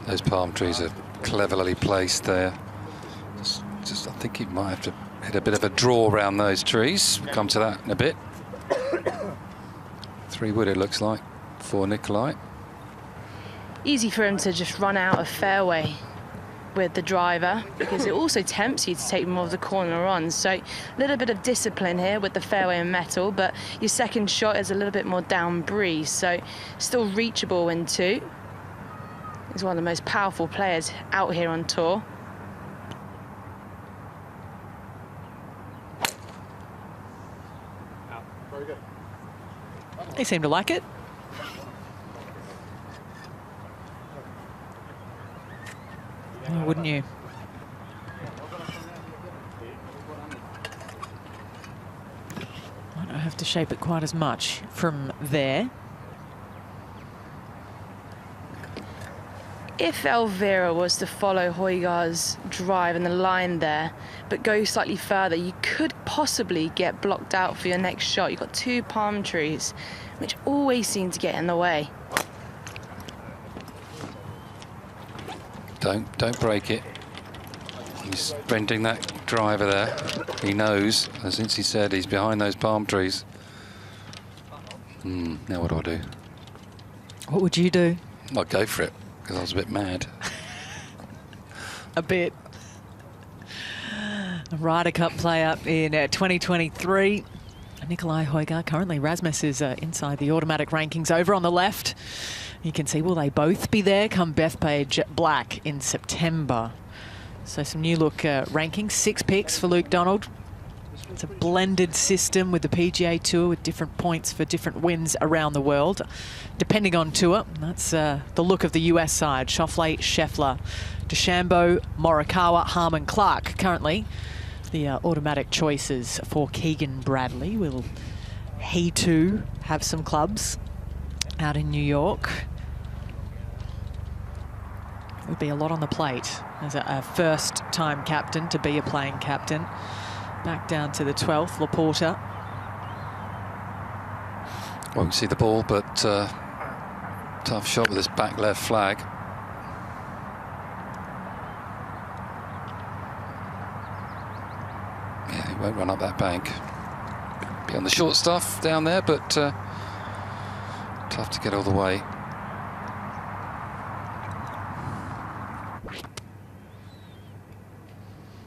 Those palm trees are cleverly placed there. Just I think he might have to hit a bit of a draw around those trees. We'll come to that in a bit. 3-wood, it looks like, for Nicolai. Easy for him to just run out of fairway with the driver, because it also tempts you to take more of the corner on. So a little bit of discipline here with the fairway and metal, but your second shot is a little bit more down breeze, so still reachable in 2. He's one of the most powerful players out here on tour. Very good. They seem to like it. Oh, wouldn't you? Might not have to shape it quite as much from there. If Elvira was to follow Højgaard's drive in the line there, but go slightly further, you could possibly get blocked out for your next shot. You've got 2 palm trees, which always seem to get in the way. Don't break it. He's bending that driver there. He knows, since he said he's behind those palm trees. Now what do I do? What would you do? I'd go for it, because I was a bit mad. A bit. A Ryder Cup player in 2023. Nicolai Høgaard, currently Rasmus is inside the automatic rankings over on the left. You can see, will they both be there come Bethpage Black in September? So some new look rankings, 6 picks for Luke Donald. It's a blended system with the PGA Tour with different points for different wins around the world, depending on tour. That's the look of the US side. Schauffele, Scheffler, DeChambeau, Morikawa, Harman, Clark. Currently the automatic choices for Keegan Bradley. Will he too have some clubs out in New York? Would be a lot on the plate as a first-time captain to be a playing captain. Back down to the 12th, Laporta. Won't see the ball, but tough shot with this back left flag. Yeah, he won't run up that bank. Be on the short stuff down there, but tough to get all the way.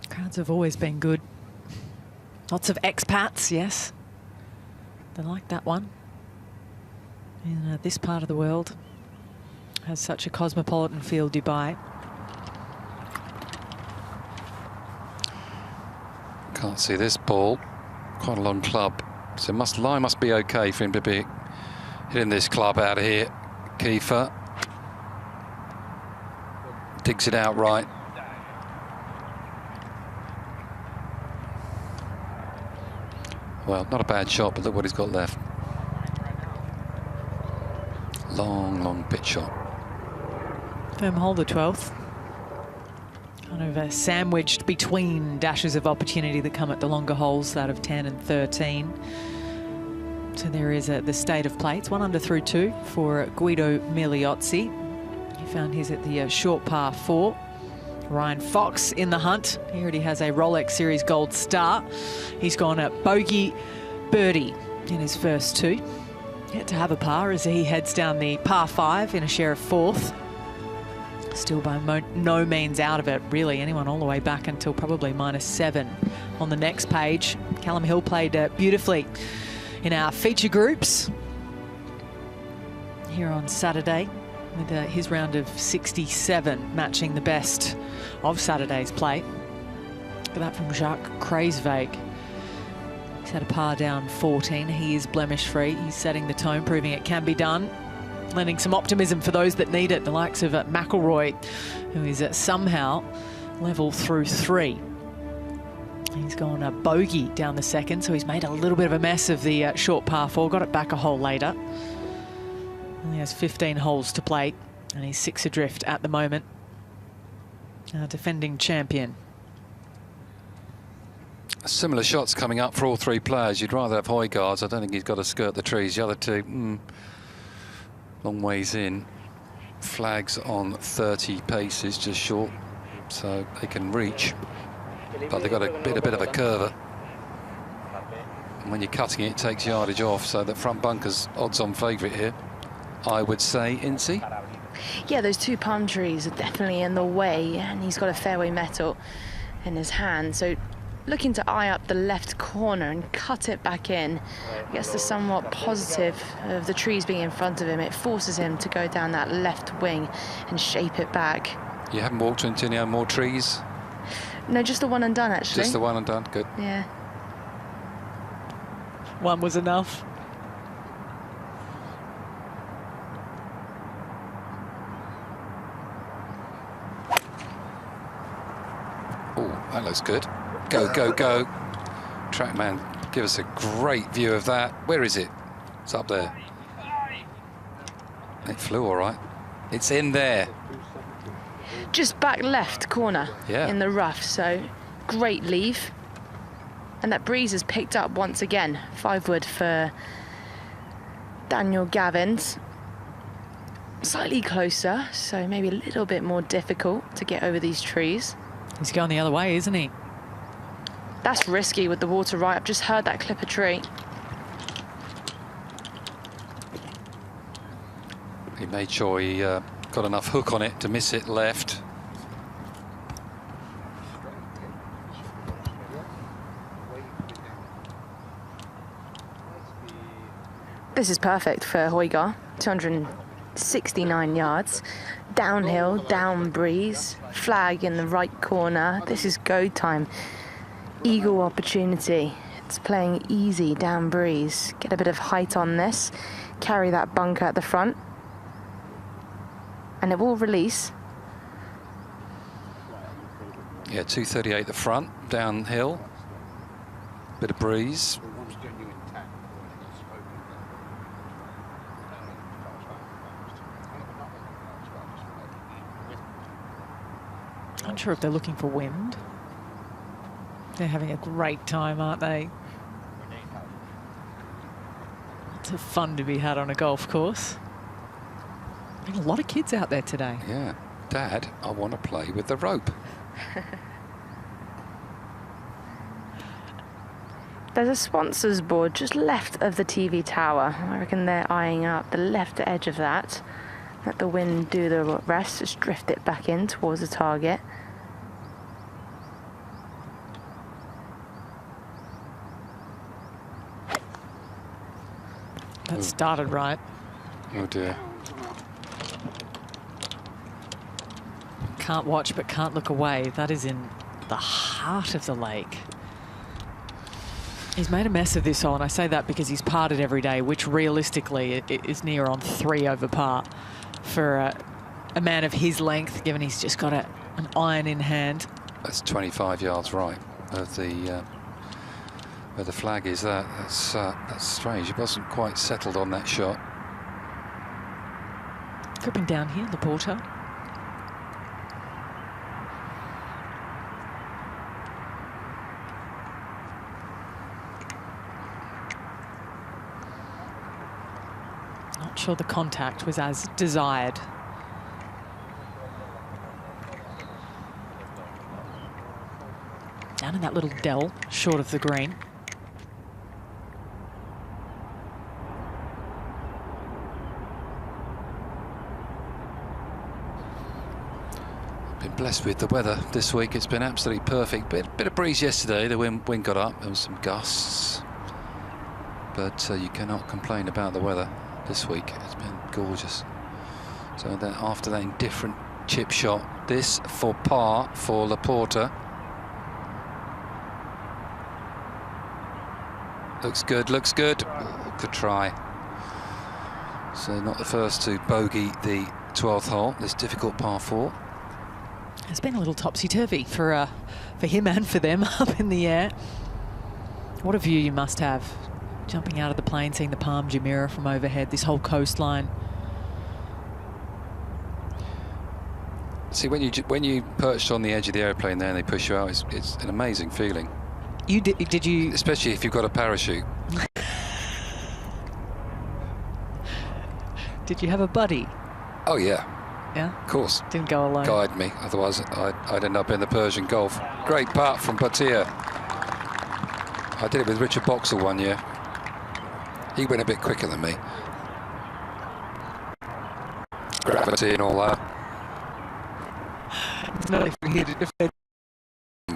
Crowds have always been good. Lots of expats, yes. They like that one. In this part of the world has such a cosmopolitan feel, Dubai. Can't see this ball. Quite a long club. So line must be okay for him to be hitting this club out of here. Kieffer digs it out right. Well, not a bad shot, but look what he's got left. Long pitch shot. Firm holder 12th. Kind of sandwiched between dashes of opportunity that come at the longer holes, that of 10 and 13. So there is the state of play. It's 1 under through 2 for Guido Migliozzi. He found his at the short par 4. Ryan Fox in the hunt. He already has a Rolex Series Gold Star. He's gone at bogey, birdie in his first 2. Yet to have a par as he heads down the par 5 in a share of 4th. Still by no means out of it, really. Anyone all the way back until probably -7. On the next page, Callum Hill played beautifully in our feature groups here on Saturday with his round of 67, matching the best of Saturday's play. Look at that from Jacques Kreisweg. He's had a par down 14. He is blemish-free. He's setting the tone, proving it can be done. Lending some optimism for those that need it, the likes of McIlroy, who is somehow level through 3. He's gone a bogey down the second, so he's made a little bit of a mess of the short par 4, got it back a hole later. Only has 15 holes to play, and he's 6 adrift at the moment. Defending champion. Similar shots coming up for all 3 players. You'd rather have Højgaard's. I don't think he's got to skirt the trees. The other 2, long ways in. Flags on 30 paces, just short, so they can reach. But they've got a bit of a curver. And when you're cutting it, it takes yardage off, so the front bunker's odds-on favourite here, I would say, Incy. Yeah, those 2 palm trees are definitely in the way, and he's got a fairway metal in his hand, so looking to eye up the left corner and cut it back in. I guess the somewhat positive of the trees being in front of him, it forces him to go down that left wing and shape it back. You haven't walked into any more trees? No, just the one and done, actually. Just the one and done, good. Yeah. One was enough. Oh, that looks good. Go, go, go. Trackman, give us a great view of that. Where is it? It's up there. It flew all right. It's in there. Just back left corner in the rough, so great leave. And that breeze has picked up once again. 5 wood for Daniel Gavins. Slightly closer, so maybe a little bit more difficult to get over these trees. He's going the other way, isn't he? That's risky with the water right. I've just heard that clip a tree. He made sure he got enough hook on it to miss it left. This is perfect for Højgaard. 269 yards. Downhill, down breeze, flag in the right corner. This is go time. Eagle opportunity. It's playing easy down breeze. Get a bit of height on this. Carry that bunker at the front. And it will release. Yeah, 238 the front, downhill. Bit of breeze. I'm not sure if they're looking for wind. They're having a great time, aren't they? It's fun to be had on a golf course. There's a lot of kids out there today. Yeah. Dad, I want to play with the rope. There's a sponsors board just left of the TV tower. I reckon they're eyeing up the left edge of that. Let the wind do the rest, just drift it back in towards the target. That started right. Oh dear. Can't watch but can't look away. That is in the heart of the lake. He's made a mess of this hole, and I say that because he's parred it every day, which realistically is near on 3 over par for a man of his length, given he's just got an iron in hand. That's 25 yards right of the where the flag is. That's strange. He wasn't quite settled on that shot. Gripping down here, Laporta. Not sure the contact was as desired. Down in that little dell, short of the green. blessed with the weather this week. It's been absolutely perfect. Bit of breeze yesterday. The wind got up. There was some gusts. But you cannot complain about the weather this week. It's been gorgeous. So then after that indifferent chip shot, this for par for Laporta. Looks good, looks good. Oh, good try. So not the first to bogey the 12th hole, this difficult par 4. It's been a little topsy-turvy for him and for them up in the air. What a view you must have. Jumping out of the plane, seeing the Palm Jumeirah from overhead, this whole coastline. See, when you perched on the edge of the airplane there and they push you out, it's an amazing feeling. Did you? Especially if you've got a parachute. Did you have a buddy? Oh yeah. Yeah? Of course. Didn't go alone. Guide me, otherwise I'd end up in the Persian Gulf. Great putt from Bhatia. I did it with Richard Boxall one year. He went a bit quicker than me. Gravity and all that. It's not if we're here to defend.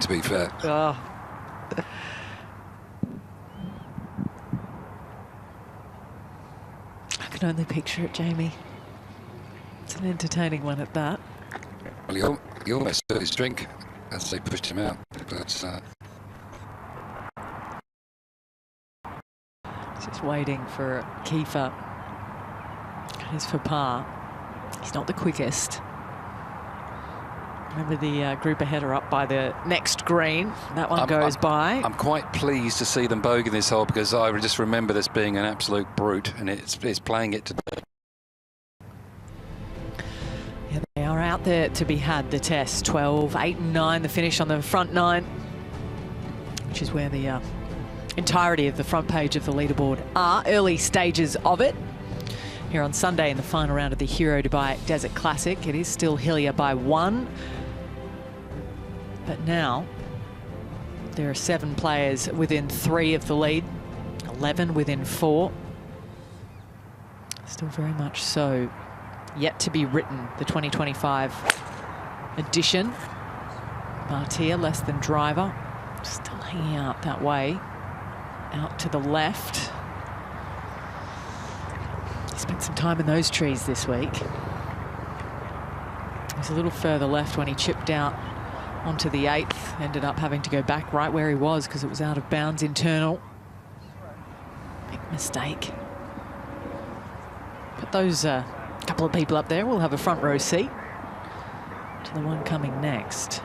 To be fair. Oh. I can only picture it, Jamie. It's an entertaining one at that. Well, he almost spilled his drink as they pushed him out. But just waiting for Kieffer. He's for par. He's not the quickest. Remember, the group ahead are up by the next green. That one goes by. I'm quite pleased to see them bogey this hole because I just remember this being an absolute brute, and it's playing it today. Yeah, they are out there to be had, the test. 12, 8 and 9, the finish on the front 9, which is where the entirety of the front page of the leaderboard are. Early stages of it. Here on Sunday in the final round of the Hero Dubai Desert Classic. It is still hillier by 1. But now there are 7 players within 3 of the lead, 11 within 4. Still very much so. Yet to be written, the 2025 edition. Bhatia less than driver. Still hanging out that way. Out to the left. He spent some time in those trees this week. He was a little further left when he chipped out onto the 8th. Ended up having to go back right where he was because it was out of bounds internal. Big mistake. But those couple of people up there will have a front row seat to the one coming next.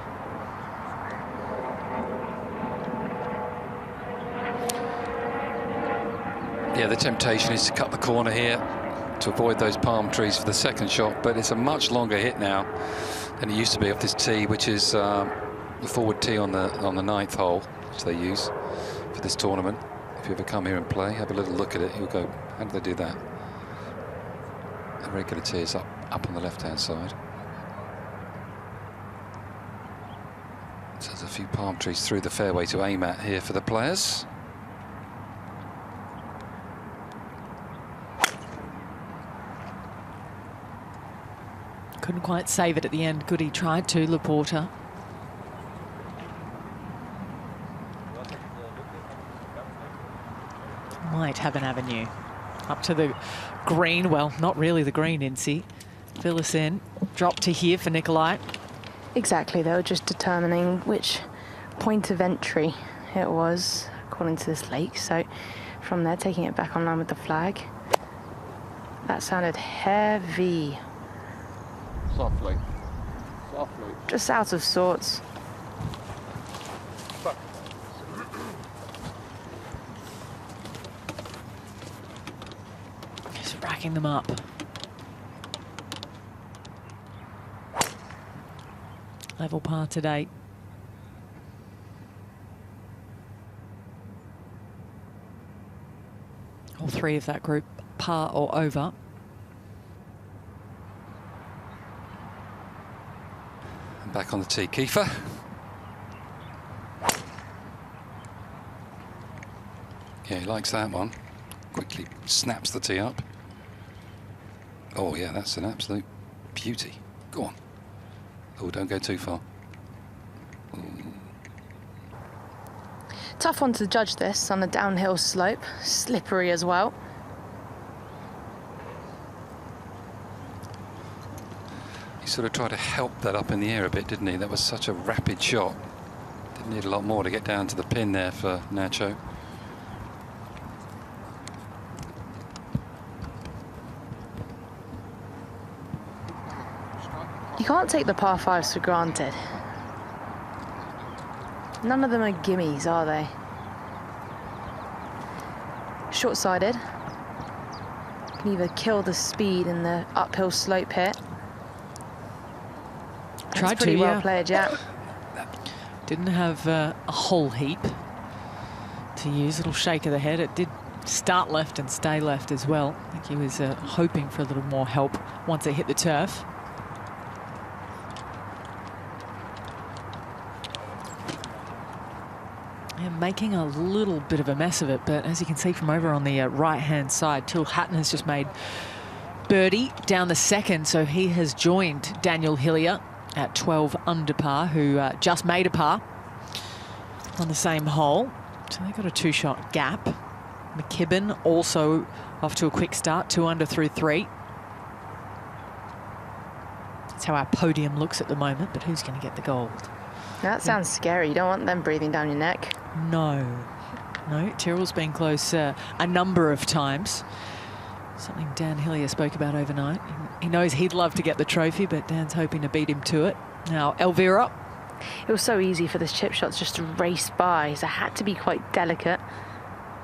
Yeah, the temptation is to cut the corner here to avoid those palm trees for the second shot, but it's a much longer hit now than it used to be off this tee, which is the forward tee on the 9th hole, which they use for this tournament. If you ever come here and play, have a little look at it, you'll go, how do they do that? The regular tee is up on the left-hand side. So there's a few palm trees through the fairway to aim at here for the players. Couldn't quite save it at the end. Good, he tried to, Laporta. Might have an avenue. Up to the green. Well, not really the green, Incy. Fill us in. Drop to here for Nicolai. Exactly, they were just determining which point of entry it was, according to this lake. So from there, taking it back online with the flag. That sounded heavy. Softly. Softly. Just out of sorts. Just racking them up. Level par today. All 3 of that group par or over. Back on the tee, Kieffer. Yeah, he likes that one. Quickly snaps the tee up. Oh yeah, that's an absolute beauty. Go on. Oh, don't go too far. Tough one to judge this on a downhill slope, slippery as well. He sort of tried to help that up in the air a bit, didn't he? That was such a rapid shot. Didn't need a lot more to get down to the pin there for Nacho. You can't take the par fives for granted. None of them are gimmies, are they? Short-sided. Can either kill the speed in the uphill slope here. Tried That's pretty to, well yeah. played, yeah. Didn't have a whole heap to use. A little shake of the head. It did start left and stay left as well. I think he was hoping for a little more help once it hit the turf. And making a little bit of a mess of it, but as you can see from over on the right-hand side, Till Hatton has just made birdie down the second, so he has joined Daniel Hillier at 12 under par, who just made a par on the same hole. So they've got a 2-shot gap. McKibben also off to a quick start, 2 under through 3. That's how our podium looks at the moment, but who's going to get the gold? That sounds scary. You don't want them breathing down your neck. No. No, Tyrrell's been close a number of times. Something Dan Hillier spoke about overnight. He knows he'd love to get the trophy, but Dan's hoping to beat him to it. Now, Elvira. It was so easy for this chip shots just to race by, so it had to be quite delicate,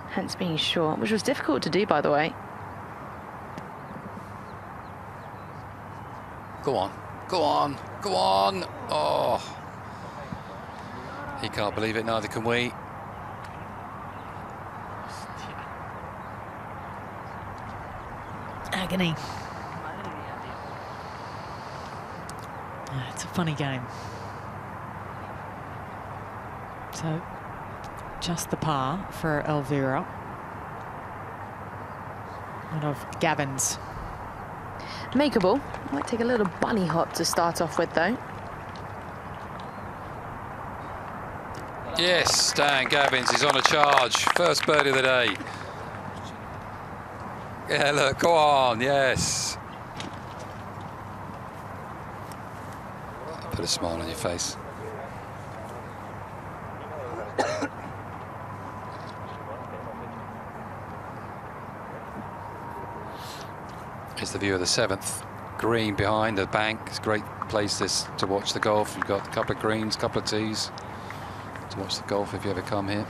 hence being short, which was difficult to do, by the way. Go on, go on, go on. Oh. He can't believe it, neither can we. Agony. It's a funny game. So, just the par for Elvira. And of Gavins. Makeable. Might take a little bunny hop to start off with, though. Yes, Dan Gavins is on a charge. First birdie of the day. Yeah, look, go on, yes. Put a smile on your face. Here's the view of the 7th green behind the bank. It's a great place this to watch the golf. You've got a couple of greens, a couple of tees to watch the golf if you ever come here.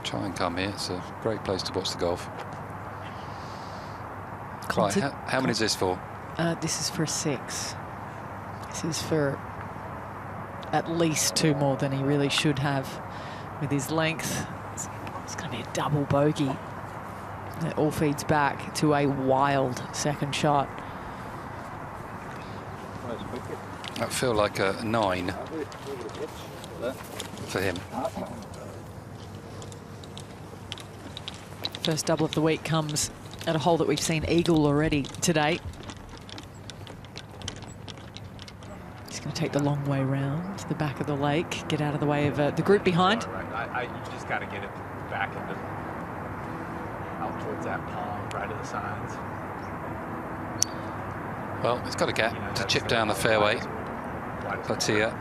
Try and come here. It's a great place to watch the golf. Right, how many is this for? This is for 6. This is for at least 2 more than he really should have with his length. It's going to be a double bogey. It all feeds back to a wild second shot. That feel like a 9 for him. First double of the week comes at a hole that we've seen eagle already today. He's going to take the long way round to the back of the lake, get out of the way of the group behind. You just got to get it back into out towards that palm, right at the signs. Well, he's got a gap to chip down the fairway. Bhatia.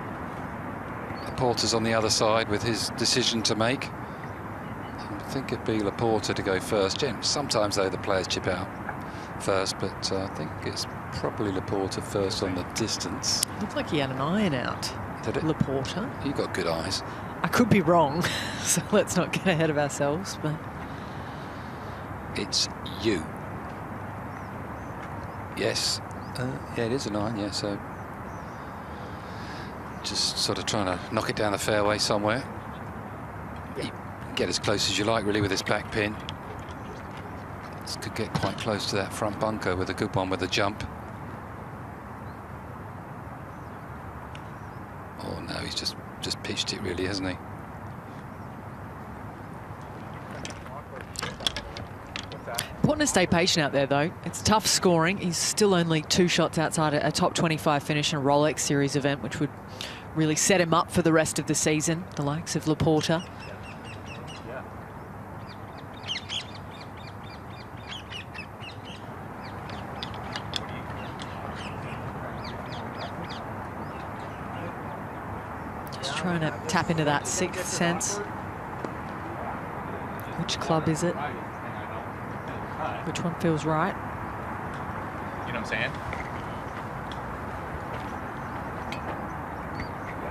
Laporta's on the other side with his decision to make. I think it'd be Laporta to go first. Sometimes, though, the players chip out first, but I think it's probably Laporta first on the distance. Looked like he had an iron out. Did it? Laporta. You got good eyes. I could be wrong, so let's not get ahead of ourselves, but... It's you. Yes. Yeah, it is an iron, yeah, so... Just sort of trying to knock it down the fairway somewhere. You get as close as you like, really, with this back pin. This could get quite close to that front bunker with a good one with the jump. Oh, no, he's just pitched it, really, hasn't he? Important to stay patient out there, though. It's tough scoring. He's still only 2 shots outside a top 25 finish in a Rolex Series event, which would really set him up for the rest of the season, the likes of Laporta. Just trying to tap into that 6th sense. Which club is it? Which one feels right? You know what I'm saying?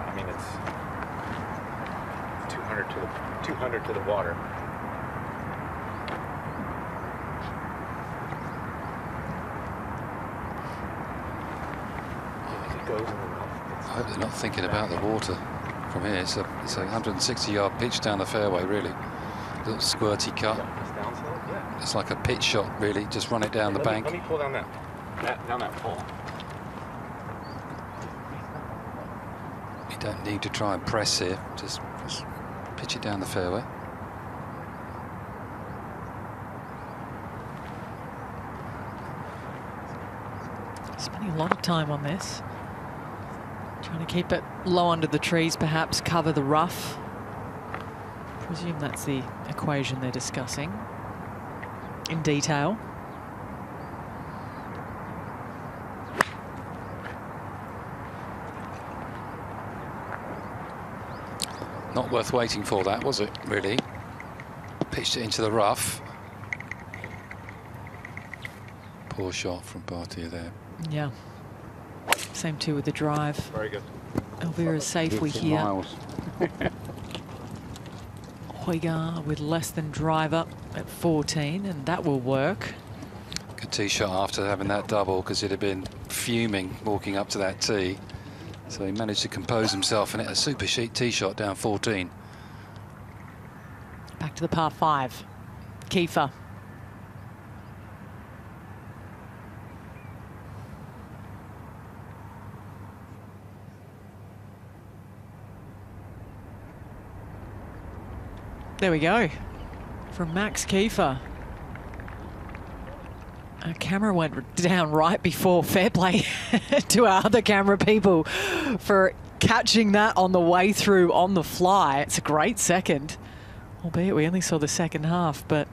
I mean, it's 200 to the water. It goes in the rough. I hope they're not thinking about the water from here. It's a 160-yard pitch down the fairway, really. Little squirty cut. It's like a pitch shot, really. Just run it down the bank. Let me pull down that pole. You don't need to try and press here. Just pitch it down the fairway. Spending a lot of time on this. Trying to keep it low under the trees, perhaps cover the rough. Presume that's the equation they're discussing in detail. Not worth waiting for that, was it, really? Pitched it into the rough. Poor shot from Bhatia there. Yeah. Same too with the drive. Very good. Elvira safely here. Højgaard with less than drive up at 14, and that will work. Good tee shot after having that double, because he'd have been fuming walking up to that tee. So he managed to compose himself and hit a super chic tee shot down 14. Back to the par 5. Kieffer. There we go. From Max Kieffer. Our camera went down right before fair play to our other camera people for catching that on the way through on the fly. It's a great second, albeit we only saw the second half, but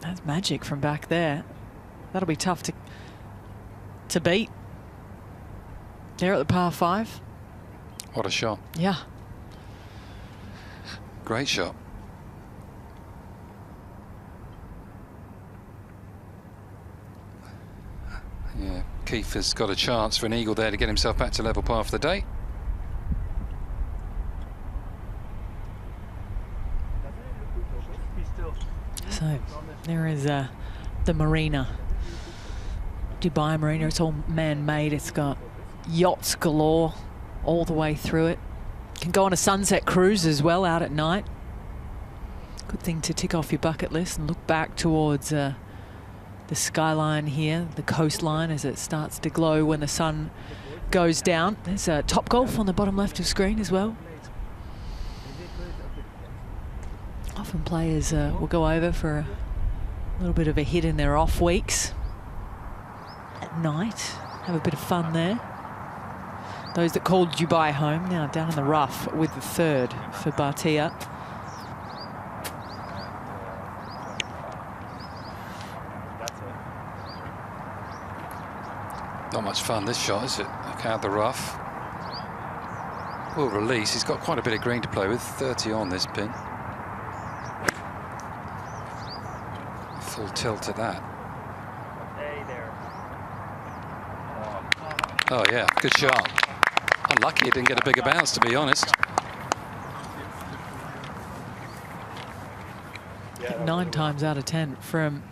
that's magic from back there. That'll be tough to beat. There at the par 5. What a shot. Yeah. Great shot. Yeah, Kieffer's got a chance for an eagle there to get himself back to level par for the day. So there is the marina, Dubai Marina. It's all man-made. It's got yachts galore all the way through it. Can go on a sunset cruise as well out at night. Good thing to tick off your bucket list and look back towards the skyline here, the coastline, as it starts to glow when the sun goes down. There's Topgolf on the bottom left of screen as well. Often players will go over for a little bit of a hit in their off weeks at night, have a bit of fun there. Those that called Dubai home now down in the rough with the 3rd for Bhatia. Not much fun this shot, is it? Look out the rough. Will release. He's got quite a bit of green to play with. 30 on this pin. Full tilt at that. Hey there. Oh yeah, good shot. Unlucky it didn't get a bigger bounce, to be honest. 9 times out of 10 from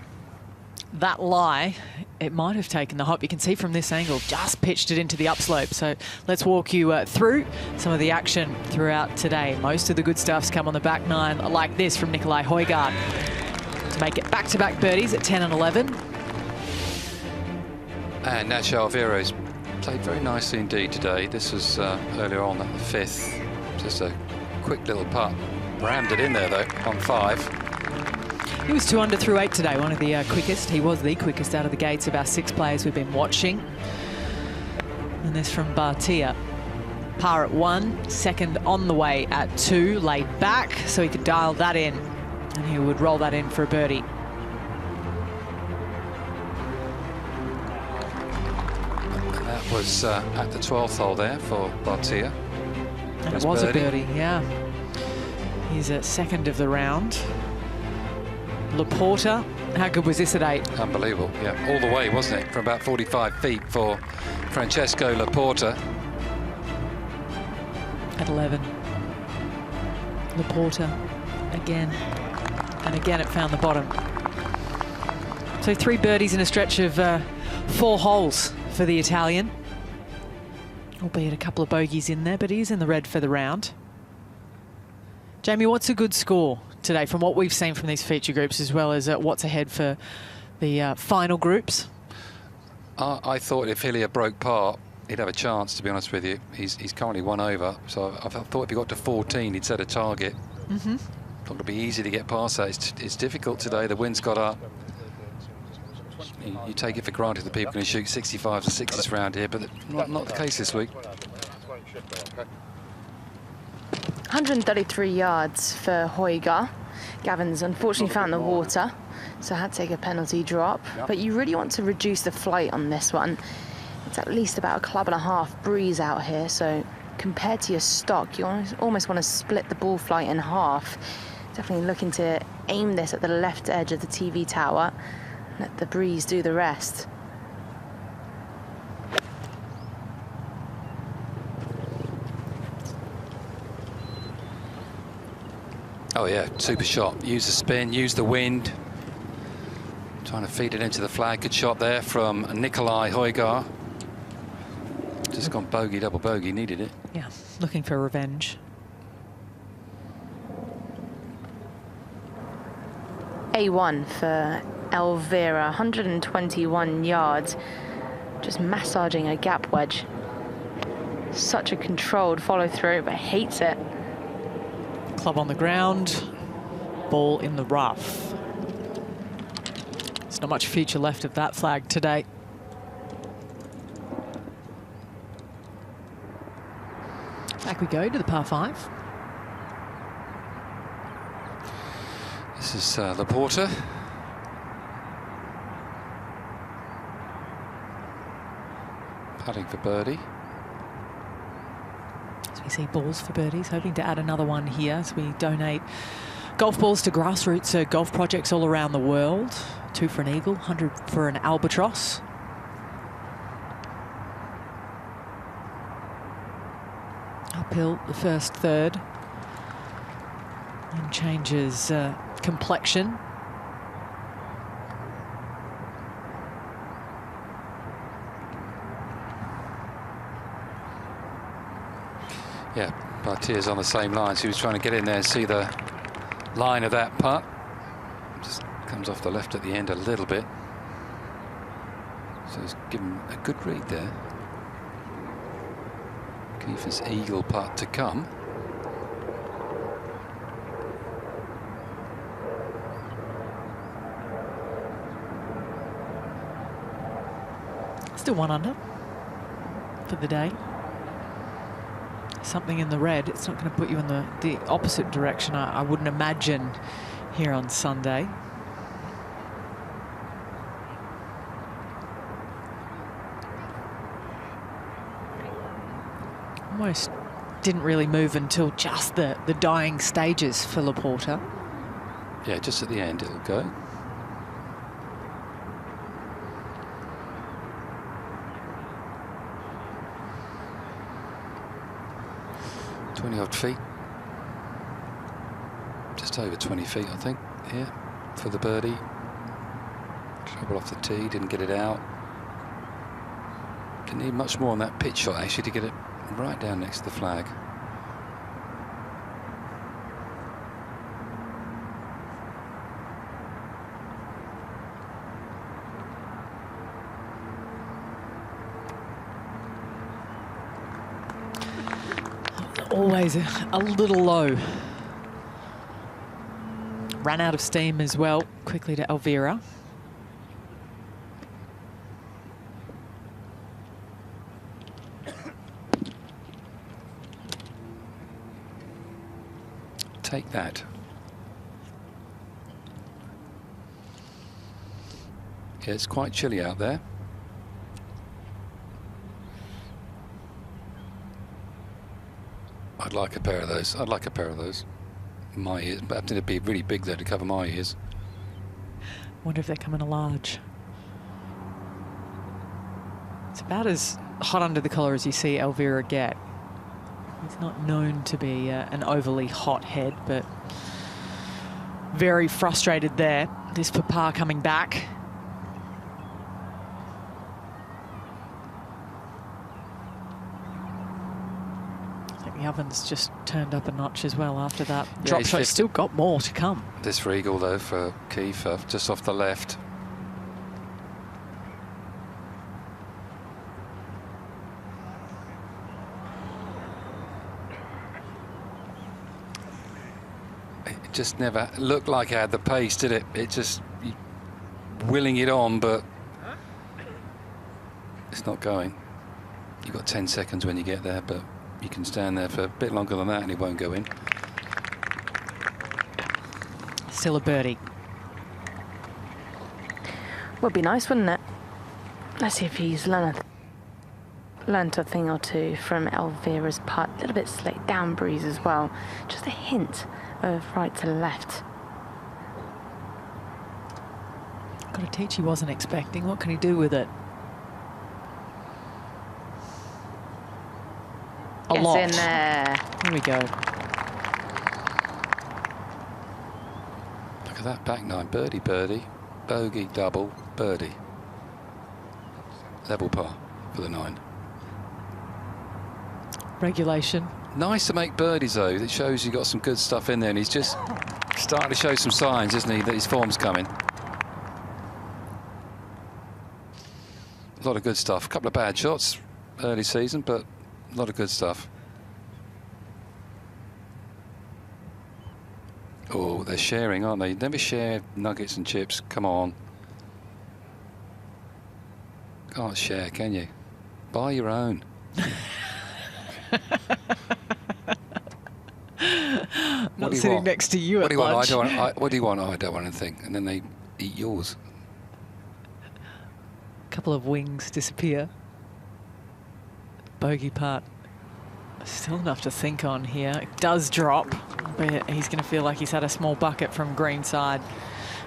that lie, it might have taken the hop. You can see from this angle, just pitched it into the upslope. So let's walk you through some of the action throughout today. Most of the good stuff's come on the back 9 like this from Nicolai Høgaard to make it back-to-back birdies at 10 and 11. And Nacho Elvira's played very nicely indeed today. This was earlier on at the 5th. Just a quick little putt. Rammed it in there though on 5. He was 2 under through 8 today, one of the quickest. He was the quickest out of the gates of our 6 players we've been watching. And this from Bhatia. Par at 1, second on the way at 2, laid back, so he could dial that in. And he would roll that in for a birdie. That was at the 12th hole there for Bhatia. And it was a birdie, yeah. He's at second of the round. Laporta, how good was this at 8? Unbelievable, yeah. All the way, wasn't it? From about 45 feet for Francesco Laporta. At 11. Laporta again. And again it found the bottom. So 3 birdies in a stretch of 4 holes for the Italian. Albeit a couple of bogeys in there, but he's in the red for the round. Jamie, what's a good score today from what we've seen from these feature groups, as well as what's ahead for the final groups? I thought if Hillier broke par, he'd have a chance, to be honest with you. He's currently 1 over, so I thought if he got to 14, he'd set a target. Mm-hmm. Thought it'd be easy to get past that. It's difficult today. The wind's got up. You take it for granted that people can shoot 65s and 60s around here, but not the case this week. 133 yards for Højgaard. Gavins unfortunately found the water, so had to take a penalty drop. But you really want to reduce the flight on this one. It's at least about a club and a half breeze out here, so compared to your stock, you almost want to split the ball flight in half. Definitely looking to aim this at the left edge of the TV tower. Let the breeze do the rest. Oh yeah, super shot. Use the spin, use the wind. Trying to feed it into the flag. Good shot there from Nicolai Høgaard. Just gone bogey, double bogey, needed it. Yeah, looking for revenge. A1 for Elvira, 121 yards. Just massaging a gap wedge. Such a controlled follow through, but hates it. Club on the ground, ball in the rough. There's not much future left of that flag today. Back we go to the par 5. This is Laporta. Putting for birdie. As we see balls for birdies, hoping to add another one here as we donate golf balls to grassroots golf projects all around the world. 2 for an eagle, 100 for an albatross. Uphill the first third. And changes complexion. Yeah, Bhatia's on the same line, so he was trying to get in there and see the line of that putt. Just comes off the left at the end a little bit. So he's given a good read there. Kieffer's eagle putt to come. Still 1 under for the day. Something in the red, it's not going to put you in the opposite direction, I wouldn't imagine, here on Sunday. Almost didn't really move until just the dying stages for Laporta. Yeah, just at the end it'll go. Odd feet, just over 20 feet I think here for the birdie. Trouble off the tee, didn't get it out. Didn't need much more on that pitch shot actually to get it right down next to the flag. Always a little low ran out of steam as well. Quickly to Elvira. Take that. Yeah, it's quite chilly out there. I'd like a pair of those. I'd like a pair of those. My ears, but it'd be really big though to cover my ears. Wonder if they come in a large. It's about as hot under the collar as you see Elvira get. He's not known to be an overly hot head, but very frustrated there. This Papa coming back. The oven's just turned up a notch as well after that drop shot. He's still got more to come. This Regal though for Kieffer, just off the left. It just never looked like it had the pace, did it? It just willing it on, but it's not going. You've got 10 seconds when you get there, but you can stand there for a bit longer than that and it won't go in. Still a birdie. Would be nice, wouldn't it? Let's see if he's learned a thing or two from Elvira's putt. A little bit slick, down breeze as well. Just a hint of right to left. Got a teach he wasn't expecting. What can he do with it? A lot. In there. Here we go. Look at that back nine. Birdie, birdie, bogey, double, birdie. Level par for the 9. Regulation. Nice to make birdies though. It shows you got some good stuff in there, and he's just starting to show some signs, isn't he, that his form's coming. A lot of good stuff. A couple of bad shots early season, but a lot of good stuff. Oh, they're sharing, aren't they? Never share nuggets and chips. Come on. Can't share, can you? Buy your own. Not sitting next to you at lunch. What do you want? I don't want anything. And then they eat yours. A couple of wings disappear. Bogey putt. Still enough to think on here. It does drop, but he's going to feel like he's had a small bucket from greenside.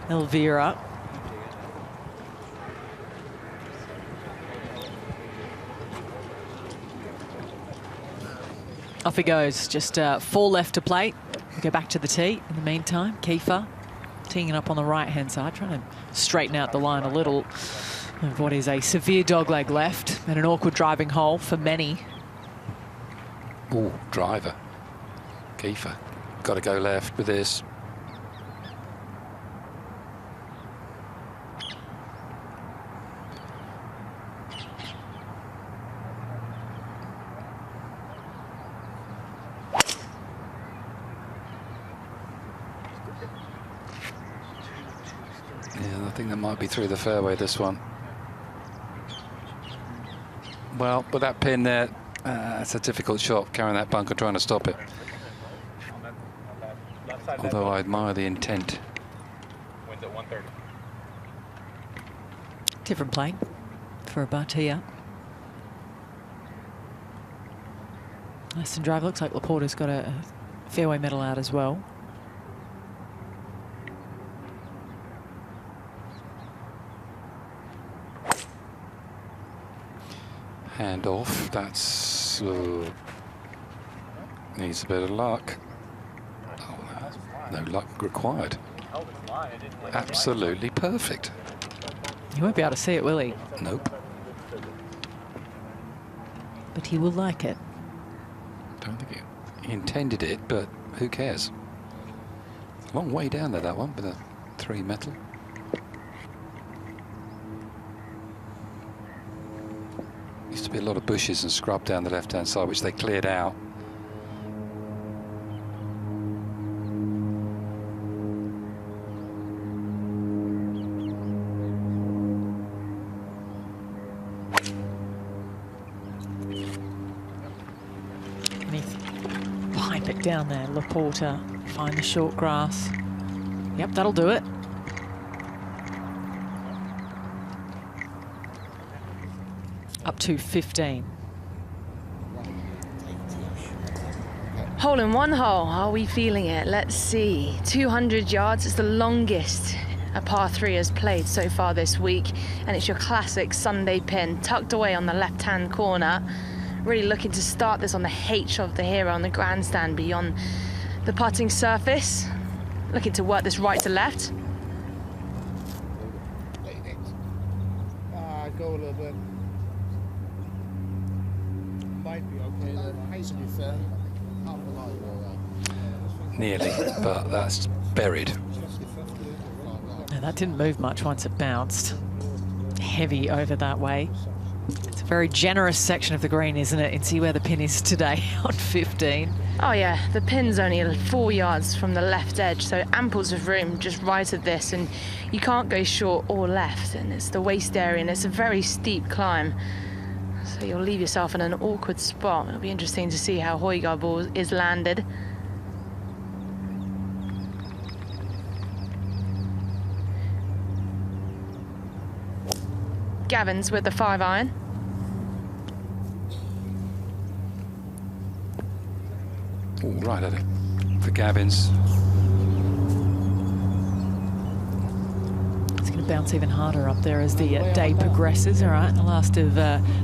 Elvira. Off he goes. Just 4 left to play. We'll go back to the tee. In the meantime, Kieffer teeing it up on the right-hand side, trying to straighten out the line a little of what is a severe dogleg left and an awkward driving hole for many. Oh, driver. Kieffer. Got to go left with this. Yeah, I think that might be through the fairway, this one. Well, with that pin there, it's a difficult shot, carrying that bunker, trying to stop it. Although I admire the intent. Wins at 130. Different plane for a Bhatia. Nice and drive. Looks like Laporta's got a fairway medal out as well. Hand off. That's needs a bit of luck. Oh, no luck required. Absolutely perfect. He won't be able to see it, will he? Nope. But he will like it. Don't think he intended it, but who cares? It's a long way down there, that one, with a 3 metal. Used to be a lot of bushes and scrub down the left-hand side, which they cleared out. down there. Laporta, find the short grass. Yep, that'll do it. Up to 15. Hole in one hole, are we feeling it? Let's see. 200 yards, it's the longest a par 3 has played so far this week, and it's your classic Sunday pin, tucked away on the left-hand corner. Really looking to start this on the H of the hero on the grandstand beyond the putting surface. Looking to work this right to left. Go a little bit. Might be okay. Pace will be fair. Nearly, but that's buried. No, that didn't move much once it bounced. Heavy over that way. It's a very generous section of the green, isn't it? And see where the pin is today on 15. Oh yeah, the pin's only 4 yards from the left edge, so amples of room just right at this, and you can't go short or left, and it's the waist area, and it's a very steep climb. So you'll leave yourself in an awkward spot. It'll be interesting to see how Højgaard ball is landed. Gavins with the 5-iron. All right at it for Gavins. It's going to bounce even harder up there as the day progresses. All right, the last of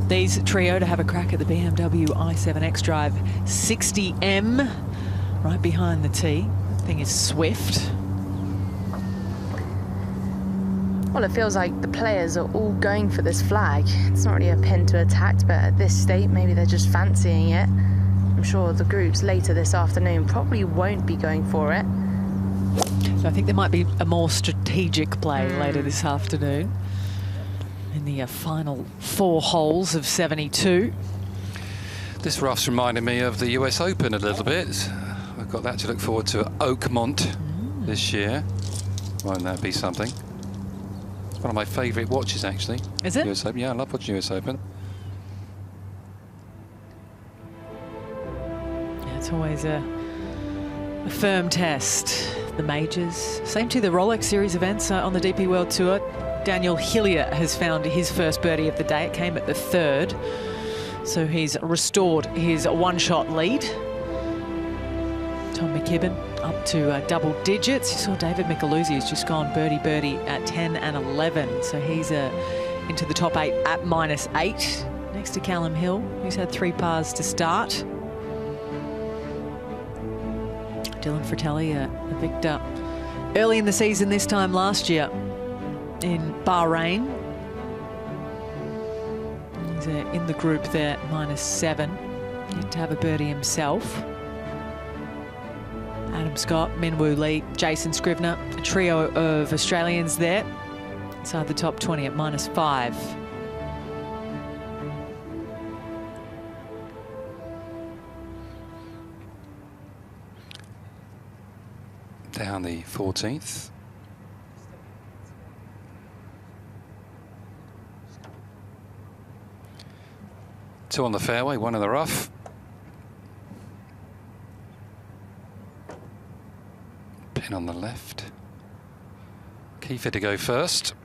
these trio to have a crack at the BMW i7 X-Drive 60M, right behind the tee. The thing is swift. Well, it feels like the players are all going for this flag. It's not really a pin to attack, but at this state, maybe they're just fancying it. I'm sure the groups later this afternoon probably won't be going for it. So I think there might be a more strategic play later this afternoon in the final 4 holes of 72. This rough's reminded me of the US Open a little bit. We've got that to look forward to at Oakmont this year. Won't that be something? It's one of my favourite watches, actually. Is it? US Open. Yeah, I love watching US Open. Yeah, it's always a firm test. The majors. Same to the Rolex Series events on the DP World Tour. Daniel Hillier has found his first birdie of the day. It came at the 3rd. So he's restored his 1-shot lead. Tom McKibben up to double digits. You saw David Micheluzzi has just gone birdie at 10 and 11. So he's into the top 8 at -8. Next to Callum Hill, who's had 3 pars to start. Dylan Fratelli, a victor early in the season this time last year in Bahrain. He's in the group there, -7. Yet to have a birdie himself. Adam Scott, Min Woo Lee, Jason Scrivener, a trio of Australians there inside the top 20 at -5. Down the 14th. Two on the fairway, 1 in the rough. Pin on the left. Kieffer to go first.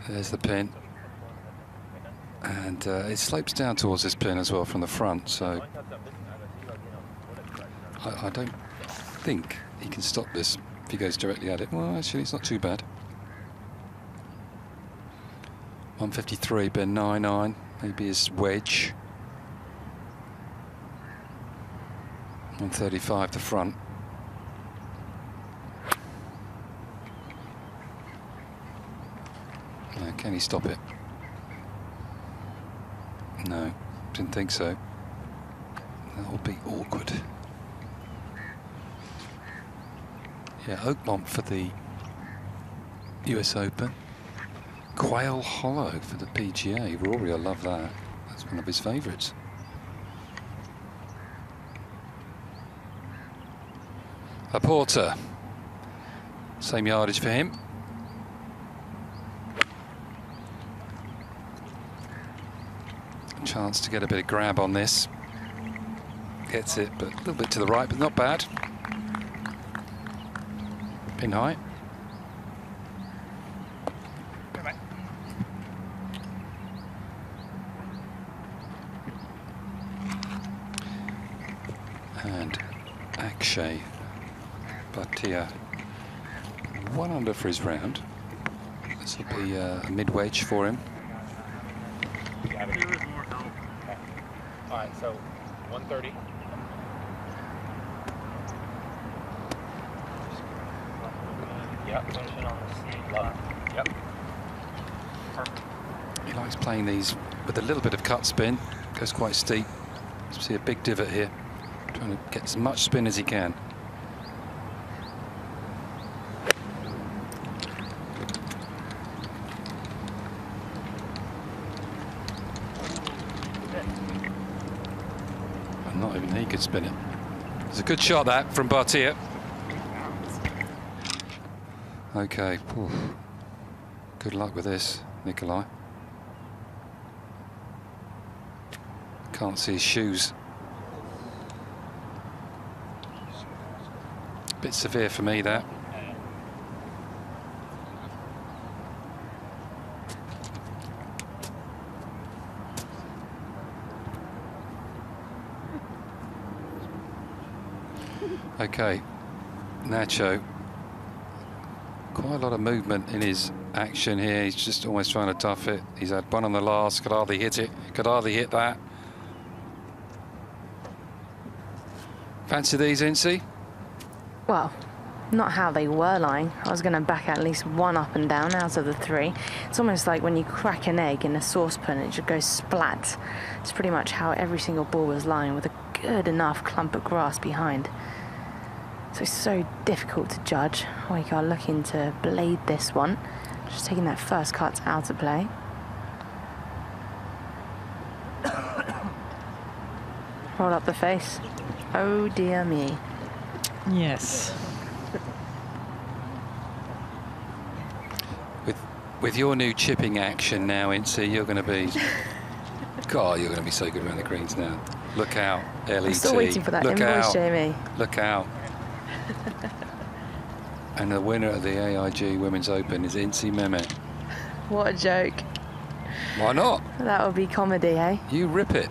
There's the pin, and it slopes down towards this pin as well from the front, so I don't think he can stop this if he goes directly at it. Well, actually, it's not too bad. 153, Ben 9-9, maybe his wedge. 135 the front. Can he stop it? No, didn't think so. That will be awkward. Yeah, Oakmont for the US Open. Quail Hollow for the PGA. Rory, I love that. That's one of his favourites. Laporta. Same yardage for him. Chance to get a bit of grab on this. Gets it, but a little bit to the right, but not bad. Pin high. And Akshay Bhatia, 1 under for his round. This will be a mid-wedge for him. All right, so 130. Yep. Yep. Perfect. He likes playing these with a little bit of cut spin. Goes quite steep. You see a big divot here. Trying to get as much spin as he can. And not even he could spin it. It's a good shot, that, from Bhatia. Okay. Oof. Good luck with this, Nicolai. Can't see his shoes. Bit severe for me, that. Okay, Nacho. Quite a lot of movement in his action here. He's just almost trying to duff it. He's had one on the last, could hardly hit it, could hardly hit that. Fancy these, Incy? Well, not how they were lying. I was going to back at least one up and down out of the 3. It's almost like when you crack an egg in a saucepan, it just goes splat. It's pretty much how every single ball was lying, with a good enough clump of grass behind. So it's so difficult to judge. Højgaard looking to blade this one. Just taking that first cut out of play. Roll up the face. Oh dear me. Yes. With your new chipping action now, Incy, you're going to be... God, you're going to be so good around the greens now. Look out, LET. I'm still waiting for that invoice, Jamie. Look out. And the winner of the AIG Women's Open is Incy Mehmet. What a joke. Why not? That would be comedy, eh? You rip it.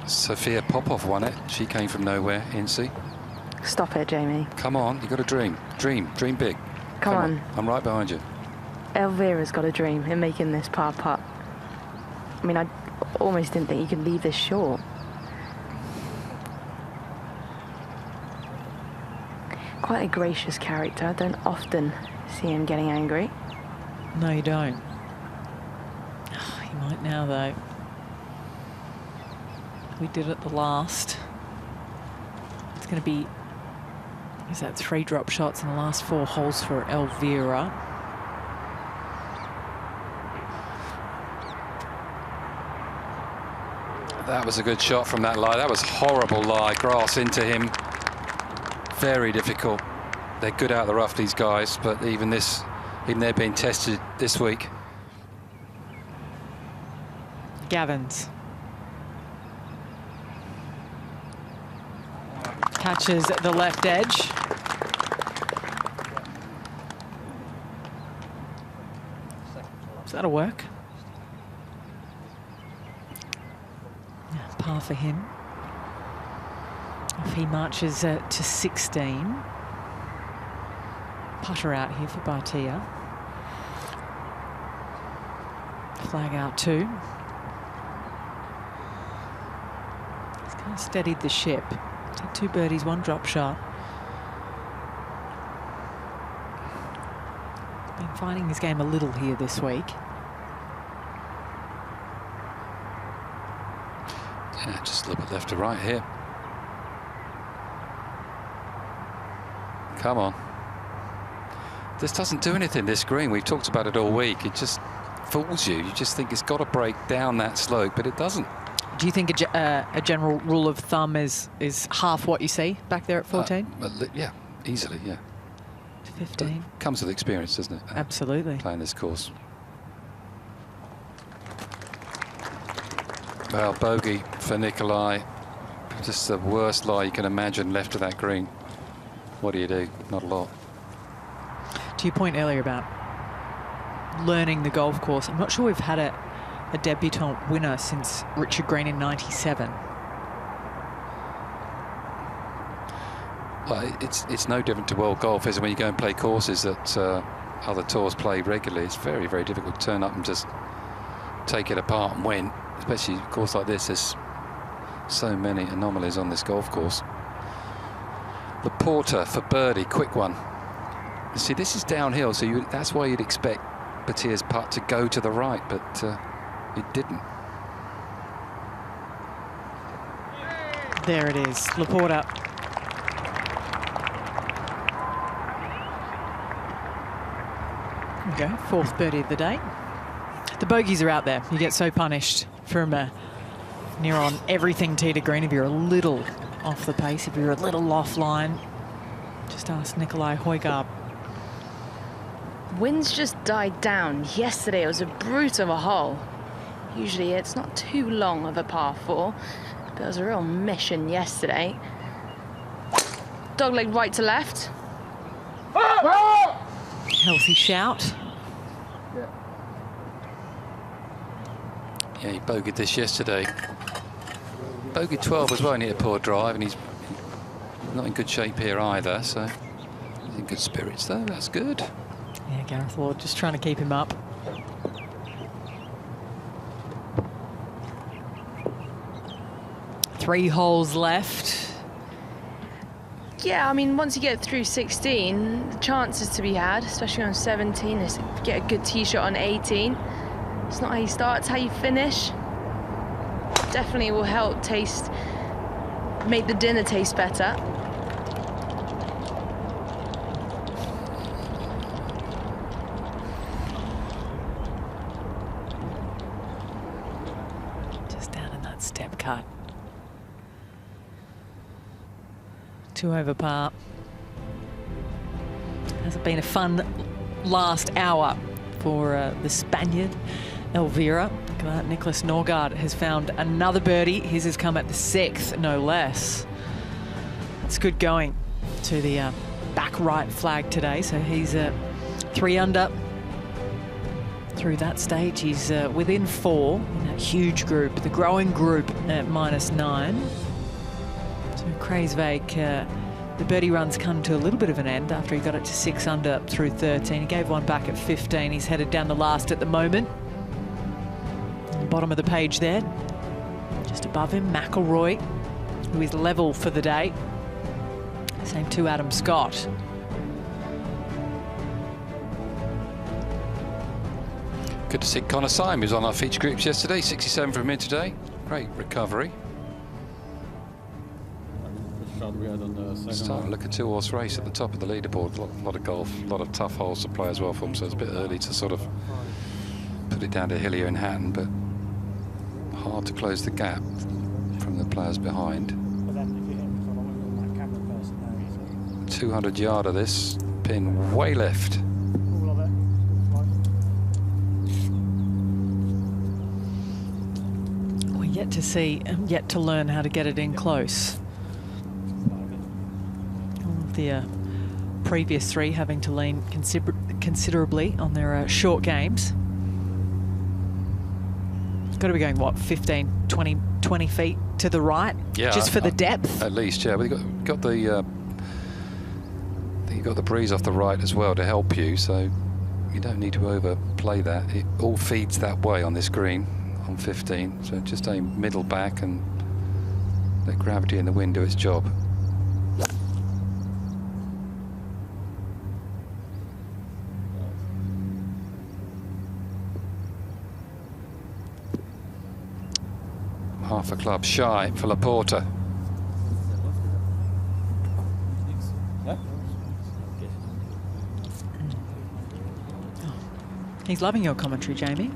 Sophia Popov won it. She came from nowhere, Incy. Stop it, Jamie. Come on, you got a dream. Dream big. Come on. I'm right behind you. Elvira's got a dream in making this par putt. I mean, I almost didn't think you could leave this short. Quite a gracious character. I don't often see him getting angry. No, you don't. Oh, he might now, though. We did it the last. It's going to be, is that 3 drop shots in the last 4 holes for Elvira. That was a good shot from that lie. That was horrible lie. Grass into him. Very difficult. They're good out of the rough, these guys, but even they're being tested this week. Gavins. Catches the left edge. So that'll work. Yeah, par for him. If he marches to 16. Putter out here for Bhatia. Flag out too. He's kind of steadied the ship. He's had 2 birdies, 1 drop shot. Been finding his game a little here this week. Yeah, just a little bit left to right here. Come on. This doesn't do anything, this green. We've talked about it all week. It just fools you. You just think it's got to break down that slope, but it doesn't. Do you think a general rule of thumb is half what you see back there at 14? Yeah, easily, yeah. 15. But comes with experience, doesn't it? Absolutely. Playing this course. Well, bogey for Nicolai. Just the worst lie you can imagine left of that green. What do you do? Not a lot. To your point earlier about learning the golf course, I'm not sure we've had a debutant winner since Richard Green in '97. Well, it's no different to world golf, is it? When you go and play courses that other tours play regularly, it's very, very difficult to turn up and just take it apart and win. Especially a course like this, there's so many anomalies on this golf course. Laporta for birdie, quick one. You see, this is downhill, so that's why you'd expect Bhatia's putt to go to the right, but it didn't. There it is, Laporta. There we go, 4th birdie of the day. The bogeys are out there. You get so punished from near on everything tee to green if you're a little off the pace, if you're a little offline. Just ask Nicolai Høgaard. Winds just died down. Yesterday it was a brute of a hole. Usually it's not too long of a par 4, but it was a real mission yesterday. Dogleg right to left. Healthy shout. Yeah, he bogeyed this yesterday. Bogeyed 12 as well, and he hit a poor drive, and he's not in good shape here either, so he's in good spirits though, that's good. Yeah, Gareth Ward just trying to keep him up. Three holes left. Yeah, I mean, once you get through 16, the chances to be had, especially on 17, is to get a good tee shot on 18. It's not how you start, it's how you finish. Definitely will help make the dinner taste better. Just down in that step cut. 2 over par. Hasn't been a fun last hour for the Spaniard, Elvira. Look at that, Nicolai Høgaard has found another birdie. His has come at the 6th, no less. It's good going to the back right flag today. So he's 3 under through that stage. He's within 4 in that huge group, the growing group at -9. So Kreiswijk, the birdie run's come to a little bit of an end after he got it to 6 under through 13. He gave one back at 15. He's headed down the last at the moment. Bottom of the page there, just above him, McIlroy, who is level for the day. Same to Adam Scott. Good to see Connor Syme, who's on our feature groups yesterday, 67 from him today. Great recovery. Starting to look a 2-horse race at the top of the leaderboard. A lot of golf, a lot of tough holes to play as well for him, so it's a bit early to sort of put it down to Hillier and Hatton, but hard to close the gap from the players behind. 200 yarder this, pin way left. We're yet to see, yet to learn how to get it in close. All of the previous 3 having to lean considerably on their short games. Got to be going, what, 15, 20 feet to the right? Yeah, just for the depth? At least, yeah. But you got the breeze off the right as well to help you, so you don't need to overplay that. It all feeds that way on this green on 15, so just aim middle back and let gravity in the wind do its job. Half a club shy for Laporta. He's loving your commentary, Jamie.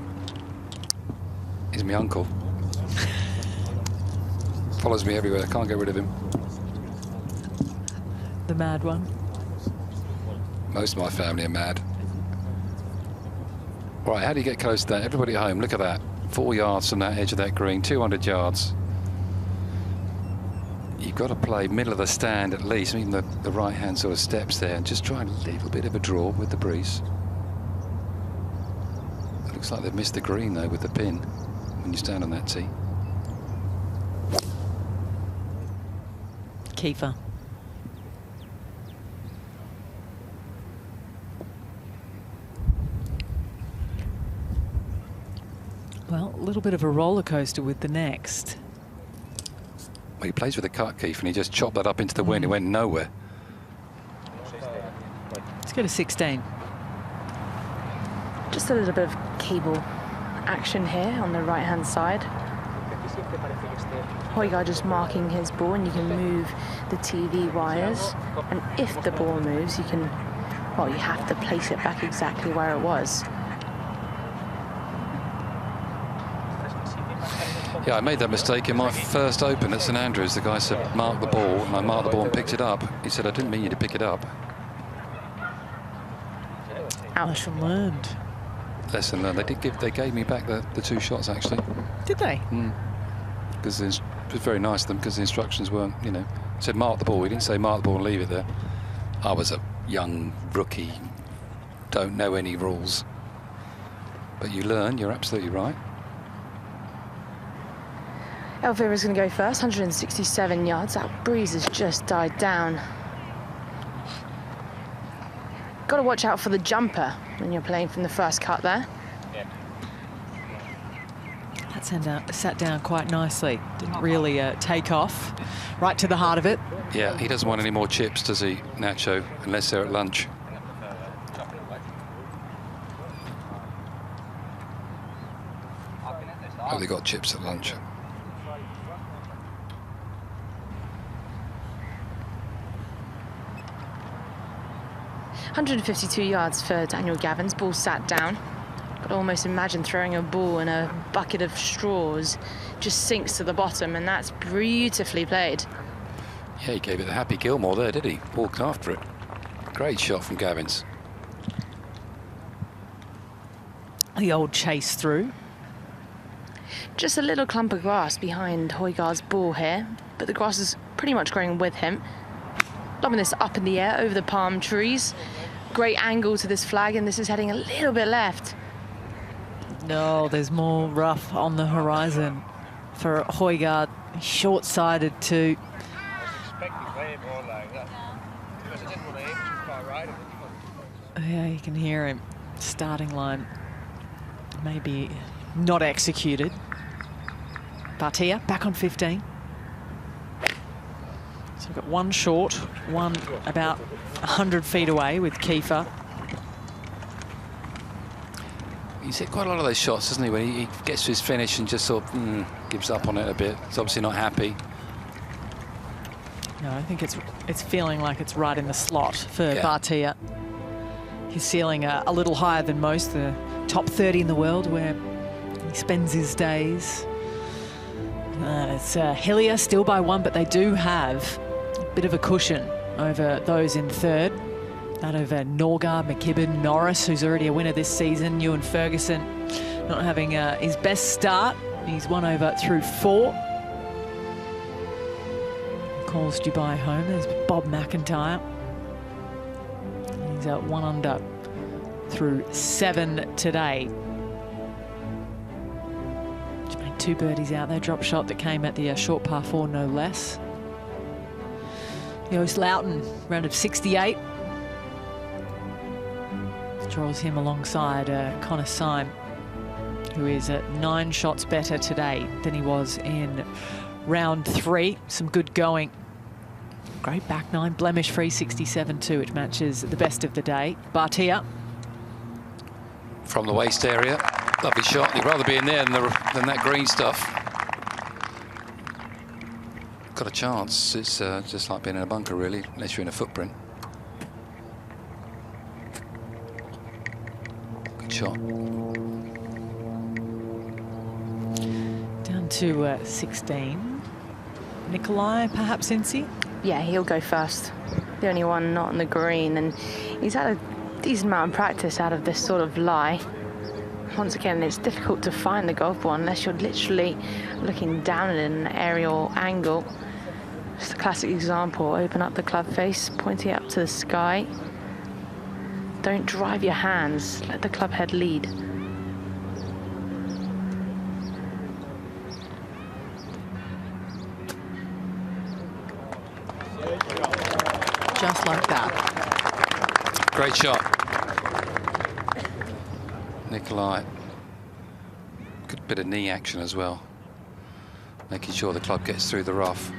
He's my uncle. Follows me everywhere. I can't get rid of him. The mad one. Most of my family are mad. Right, how do you get close to that? Everybody at home, look at that. 4 yards from that edge of that green, 200 yards. You've got to play middle of the stand at least, even the right-hand sort of steps there, and just try a little bit of a draw with the breeze. It looks like they've missed the green, though, with the pin when you stand on that tee. Kieffer. Well, a little bit of a roller coaster with the next. Well, he plays with a cut, Keith, and he just chopped that up into the wind. It went nowhere. Let's go to 16. Just a little bit of cable action here on the right-hand side. Højgaard just marking his ball, and you can move the TV wires. And if the ball moves, you can, well, you have to place it back exactly where it was. Yeah, I made that mistake in my first Open at St Andrews. The guy said, mark the ball, and I marked the ball and picked it up. He said, I didn't mean you to pick it up. Lesson learned. Lesson learned. They gave me back the 2 shots, actually. Did they? Because it was very nice of them, because the instructions weren't, you know, it said mark the ball. He didn't say mark the ball and leave it there. I was a young rookie, don't know any rules. But you learn, you're absolutely right. Elvira's going to go first, 167 yards. That breeze has just died down. Got to watch out for the jumper when you're playing from the first cut there. That sat down quite nicely. Didn't really take off. Right to the heart of it. Yeah, he doesn't want any more chips, does he, Nacho, unless they're at lunch. Oh, they got chips at lunch. $152 yards for Daniel Gavins. Ball sat down. Could almost imagine throwing a ball in a bucket of straws. Just sinks to the bottom, and that's beautifully played. Yeah, he gave it the Happy Gilmore there, did he? Walked after it. Great shot from Gavins. The old chase through. Just a little clump of grass behind Højgaard's ball here, but the grass is pretty much growing with him. Lobbing this up in the air over the palm trees. Great angle to this flag, and this is heading a little bit left. No, there's more rough on the horizon for Højgaard. Short-sighted too. Yeah, you can hear him. Starting line maybe not executed. Bhatia back on 15. So we've got one short, one about 100 feet away with Kieffer. He's hit quite a lot of those shots, doesn't he, when he gets to his finish and just sort of gives up on it a bit. He's obviously not happy. No, I think it's feeling like it's right in the slot for Bhatia. He's ceiling a little higher than most, the top 30 in the world where he spends his days. It's Hillier still by 1, but they do have a bit of a cushion over those in third. That over Norgard, McKibben, Norris, who's already a winner this season. Ewan Ferguson not having his best start. He's 1 over through 4. Calls Dubai home. There's Bob McIntyre. He's 1 under through 7 today. Just made 2 birdies out there. Drop shot that came at the short par 4, no less. Joost Luiten, round of 68. Draws him alongside Connor Syme, who is 9 shots better today than he was in round 3. Some good going. Great back 9, blemish-free 67 too, which matches the best of the day. Bhatia. From the waist area. Lovely shot. You'd rather be in there than that green stuff. Got a chance. It's just like being in a bunker, really, unless you're in a footprint. Good shot. Down to 16. Nicolai, perhaps, Incy? Yeah, he'll go first. The only one not on the green, and he's had a decent amount of practice out of this sort of lie. Once again, it's difficult to find the golf ball unless you're literally looking down at an aerial angle. Just a classic example. Open up the club face, pointing it up to the sky. Don't drive your hands. Let the club head lead. Just like that. Great shot. Nicolai. Good bit of knee action as well. Making sure the club gets through the rough.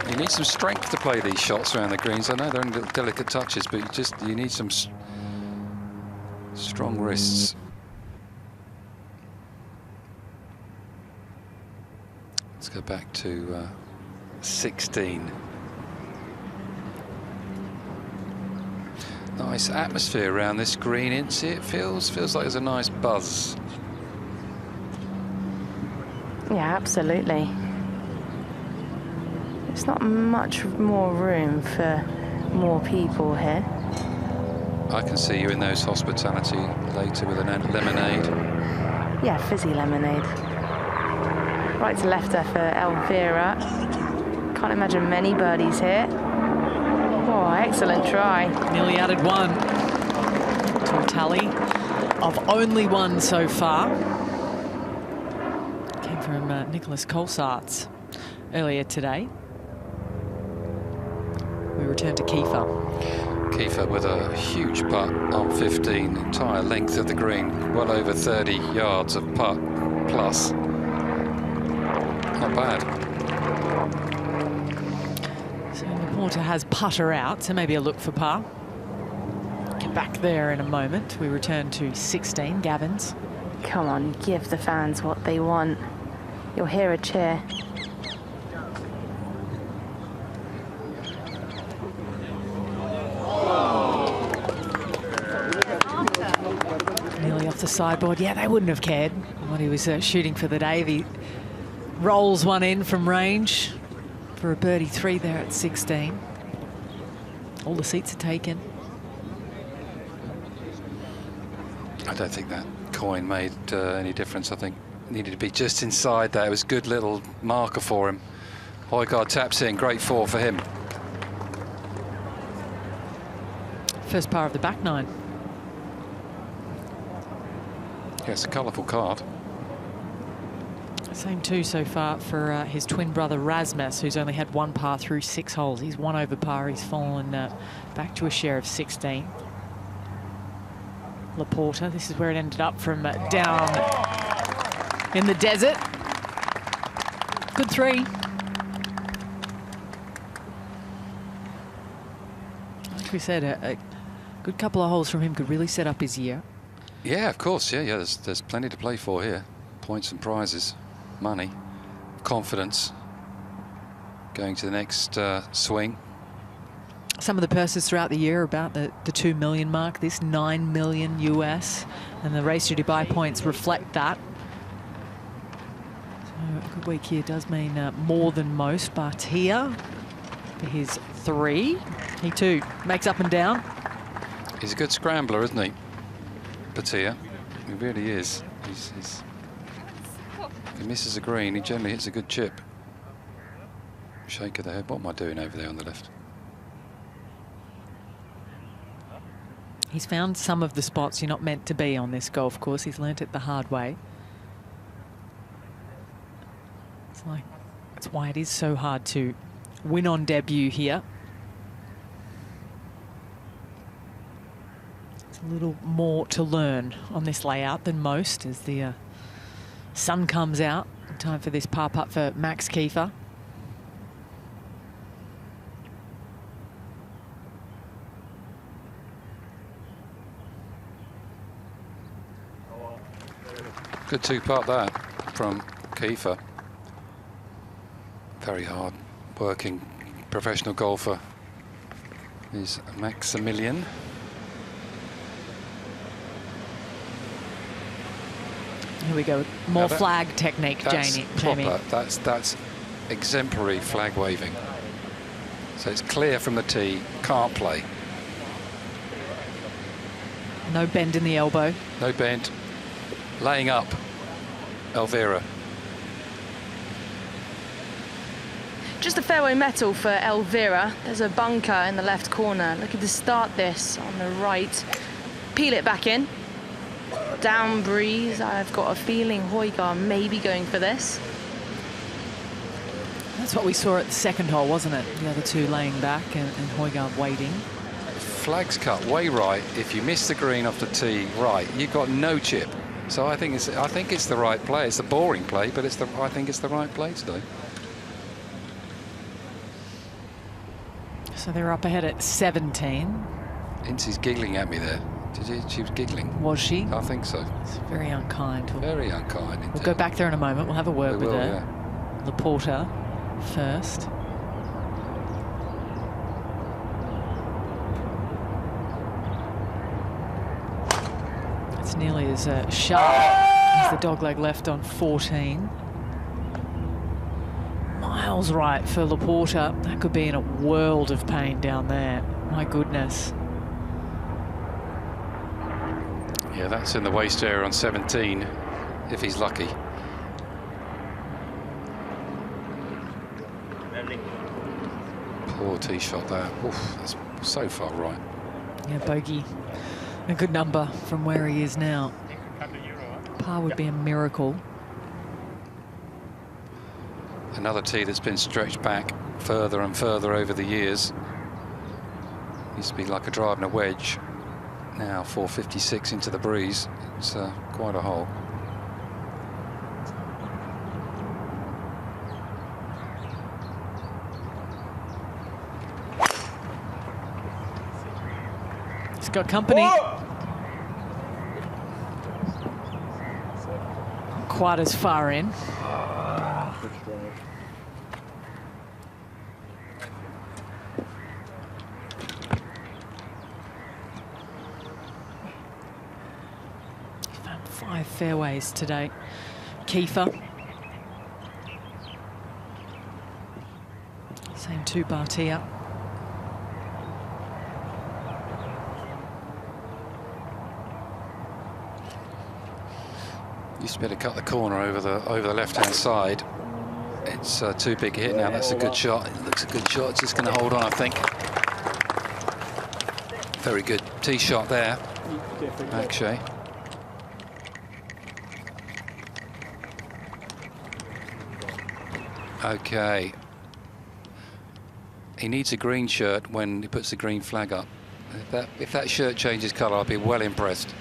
You need some strength to play these shots around the greens. I know they're only little delicate touches, but you need some strong wrists. Let's go back to 16. Nice atmosphere around this green, Incy. It feels like there's a nice buzz. Yeah, absolutely. There's not much more room for more people here. I can see you in those hospitality later with a lemonade. Yeah, fizzy lemonade. Right to left there for Elvira. Can't imagine many birdies here. Oh, excellent try. Nearly added one to a tally of only one so far. Came from Nicholas Colsaerts earlier today. We return to Kieffer. Kieffer with a huge putt on 15, entire length of the green, well over 30 yards of putt plus. Not bad. So Laporta has putter out, so maybe a look for par. Get back there in a moment. We return to 16, Gavins. Come on, give the fans what they want. You'll hear a cheer. Nearly off the sideboard. Yeah, they wouldn't have cared what he was shooting for the day. He rolls one in from range for a birdie 3 there at 16. All the seats are taken. I don't think that coin made any difference. I think it needed to be just inside there. It was a good little marker for him. Højgaard taps in, great 4 for him. First par of the back 9. Yeah, it's a colourful card. Same 2 so far for his twin brother Rasmus, who's only had 1 par through 6 holes. He's 1 over par. He's fallen back to a share of 16. Laporta, this is where it ended up from down in the desert. Good 3. Like we said, a good couple of holes from him could really set up his year. Yeah, of course. Yeah. There's plenty to play for here. Points and prizes, money, confidence. Going to the next swing. Some of the purses throughout the year are about the 2 million mark. This 9 million US, and the Race to Dubai points reflect that. So a good week here does mean more than most. Bhatia for his 3. He too makes up and down. He's a good scrambler, isn't he? Bhatia, he really is. If he misses a green, he generally hits a good chip. Shake of the head. What am I doing over there on the left? He's found some of the spots you're not meant to be on this golf course. He's learnt it the hard way. That's why it is so hard to win on debut here. A little more to learn on this layout than most as the sun comes out. Time for this par putt for Max Kieffer. Good 2-putt that from Kieffer. Very hard working professional golfer is Maximilian. Here we go. More that, flag technique, that's Jamie. Proper. That's exemplary flag waving. So it's clear from the tee, can't play. No bend in the elbow. No bend. Laying up, Elvira. Just a fairway metal for Elvira. There's a bunker in the left corner. Looking to start this on the right. Peel it back in. Down breeze. I've got a feeling Højgaard may be going for this. That's what we saw at the second hole, wasn't it? The other two laying back and Højgaard waiting. Flag's cut way right. If you miss the green off the tee right, you've got no chip. So I think it's the right play. It's a boring play, but I think it's the right play today. So they're up ahead at 17. Incy's giggling at me there. Did you? She was giggling. Was she? I think so. It's very unkind. Very unkind indeed. We'll go back there in a moment. We'll have a word with her. Yeah. Laporta first. It's nearly as sharp as the dogleg left on 14. Miles right for Laporta. That could be in a world of pain down there. My goodness. Yeah, that's in the waist area on 17, if he's lucky. Poor tee shot there. Oof, that's so far right. Yeah, bogey. A good number from where he is now. Par would be a miracle. Another tee that's been stretched back further and further over the years. Used to be like a driving a wedge. Now 456 into the breeze. It's quite a hole. He's got company. Not quite as far in. Found 5 fairways today. Kieffer. Same 2 Bhatia. Used to be able to cut the corner over the left-hand side. It's too big a hit now. That's a good shot. It looks a good shot. It's just going to hold on, I think. Very good tee shot there, Akshay. Okay. He needs a green shirt when he puts the green flag up. If that shirt changes colour, I'll be well impressed.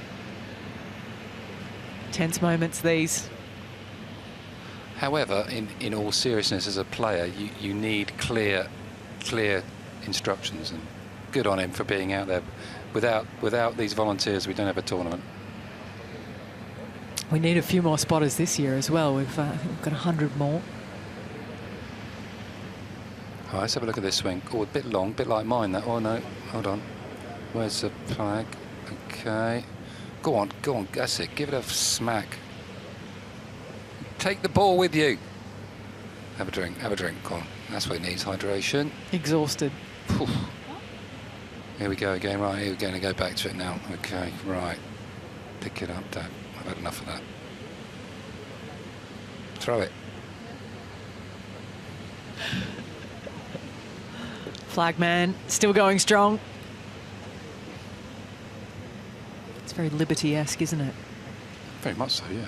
Tense moments, these. However, in all seriousness, as a player, you need clear instructions, and good on him for being out there. Without these volunteers, we don't have a tournament. We need a few more spotters this year as well. I think we've got 100 more. All right, let's have a look at this swing. Oh, a bit long, a bit like mine. That. Oh no, hold on. Where's the flag? Okay. Go on, that's it. Give it a smack. Take the ball with you. Have a drink, go on. That's what it needs, hydration. Exhausted. Whew. Here we go again, right, we're going to go back to it now. Okay, right. Pick it up, Dad. I've had enough of that. Throw it. Flagman, still going strong. It's very Liberty-esque, isn't it? Very much so, yeah.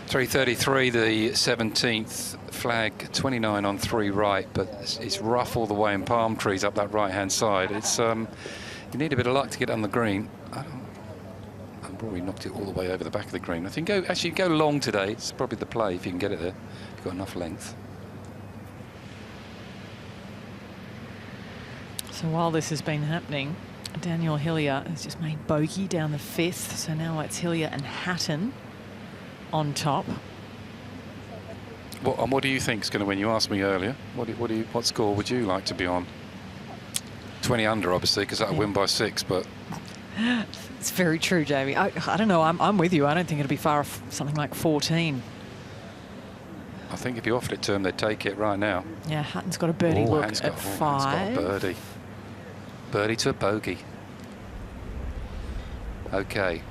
.333, the 17th flag, 29 on 3 right, but it's rough all the way in palm trees up that right-hand side. It's you need a bit of luck to get on the green. I've probably knocked it all the way over the back of the green. I think actually go long today. It's probably the play if you can get it there. You've got enough length. So while this has been happening, Daniel Hillier has just made bogey down the 5th. So now it's Hillier and Hatton on top. What do you think is going to win? You asked me earlier. What score would you like to be on? 20 under, obviously, because that'll win by 6. But It's very true, Jamie. I don't know. I'm with you. I don't think it'll be far off something like 14. I think if you offered it to him, they'd take it right now. Yeah, Hatton's got a birdie look at 5. Hatton's got a birdie. Birdie to a bogey. Okay.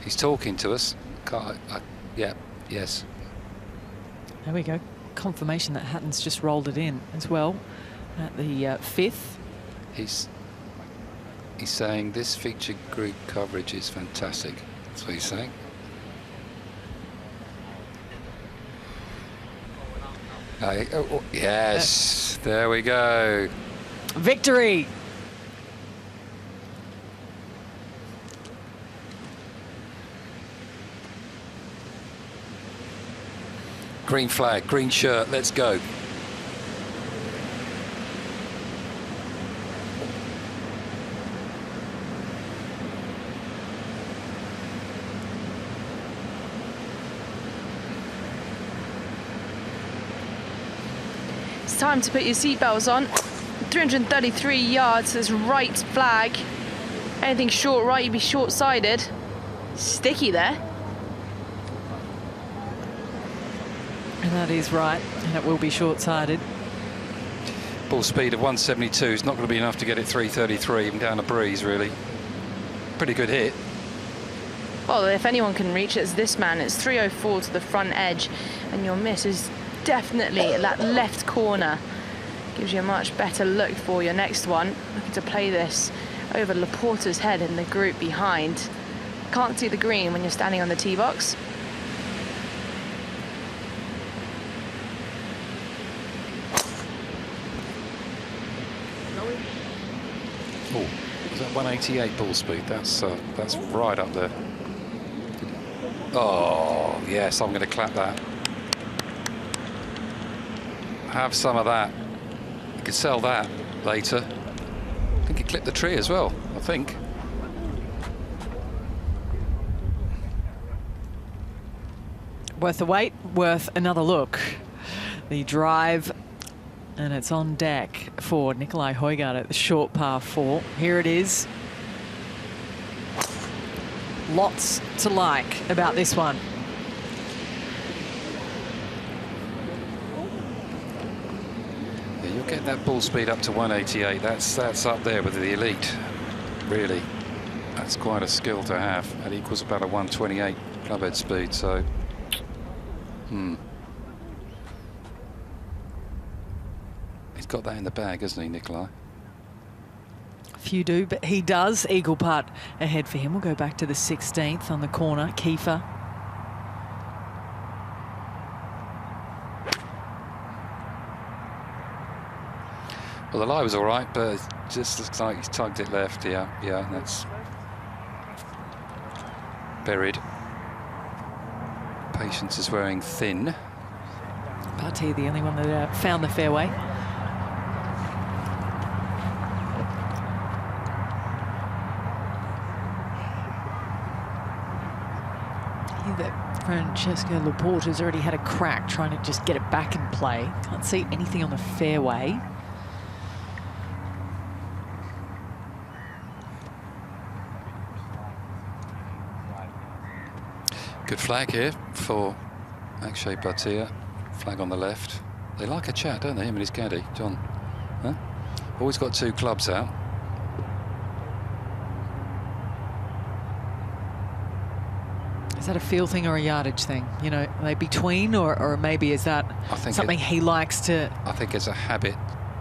He's talking to us. Yeah, yes. There we go. Confirmation that Hatton's just rolled it in as well at the 5th. He's saying this feature group coverage is fantastic. That's what he's saying. Yes, there we go. Victory. Green flag, green shirt, let's go. It's time to put your seatbelts on. 333 yards, this right flag. Anything short right, you'd be short-sided. Sticky there. And that is right, and it will be short-sided. Ball speed of 172 is not going to be enough to get it 333, even down a breeze, really. Pretty good hit. Well, if anyone can reach it, it's this man. It's 304 to the front edge, and your miss is definitely at that left corner. Gives you a much better look for your next one. Looking to play this over Laporta's head in the group behind. Can't see the green when you're standing on the tee box. Oh, is that 188 ball speed? That's right up there. Oh, yes, I'm going to clap that. Have some of that. You could sell that later. I think he clipped the tree as well, I think. Worth the wait, worth another look. The drive, and it's on deck for Nicolai Høgaard at the short par 4. Here it is. Lots to like about this one. Yeah, you'll get that ball speed up to 188. That's up there with the elite, really. That's quite a skill to have. That equals about a 128 clubhead speed, so... He's got that in the bag, hasn't he, Nicolai? Few do, but he does. Eagle putt ahead for him. We'll go back to the 16th on the corner. Kieffer. Well, the lie was all right, but it just looks like he's tugged it left. Yeah, that's buried. Patience is wearing thin. Bhatia, the only one that found the fairway. That Francesco Laporta's already had a crack trying to just get it back in play. Can't see anything on the fairway. Good flag here for Akshay Bhatia. Flag on the left. They like a chat, don't they, him and his caddy, John? Huh? Always got 2 clubs out. Is that a feel thing or a yardage thing? You know, are they between, or maybe is that something he likes to... I think it's a habit.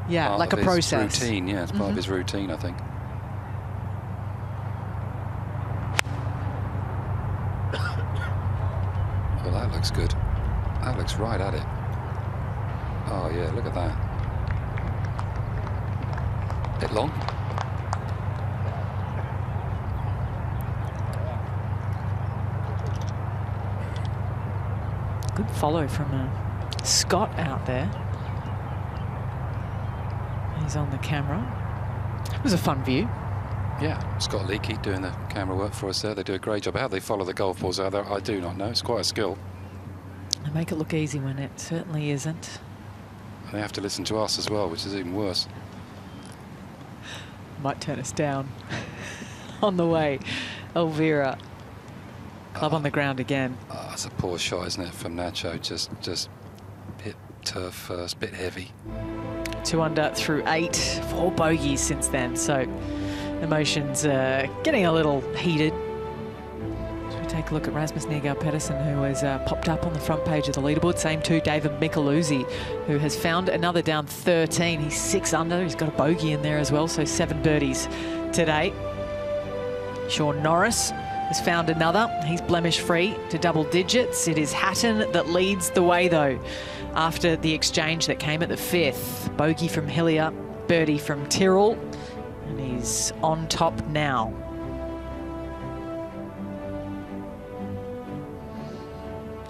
Yeah, like a process. Routine, yeah, it's part of his routine, I think. Well, that looks good. That looks right at it. Oh, yeah, look at that. Bit long. Good follow from Scott out there. He's on the camera. It was a fun view. Yeah, Scott Leakey doing the camera work for us there. They do a great job. How they follow the golf balls out there, I do not know. It's quite a skill. They make it look easy when it certainly isn't. And they have to listen to us as well, which is even worse. Might turn us down on the way. Elvira. Club on the ground again. That's a poor shot, isn't it, from Nacho? Just hit turf first, bit heavy. 2 under through 8. 4 bogeys since then, so emotions getting a little heated. So we take a look at Rasmus Nygaard Pedersen, who has popped up on the front page of the leaderboard. Same to David Micheluzzi, who has found another down 13. He's 6 under. He's got a bogey in there as well, so 7 birdies today. Sean Norris has found another. He's blemish-free to double digits. It is Hatton that leads the way, though, after the exchange that came at the 5th. Bogey from Hillier, birdie from Tyrrell, and he's on top now.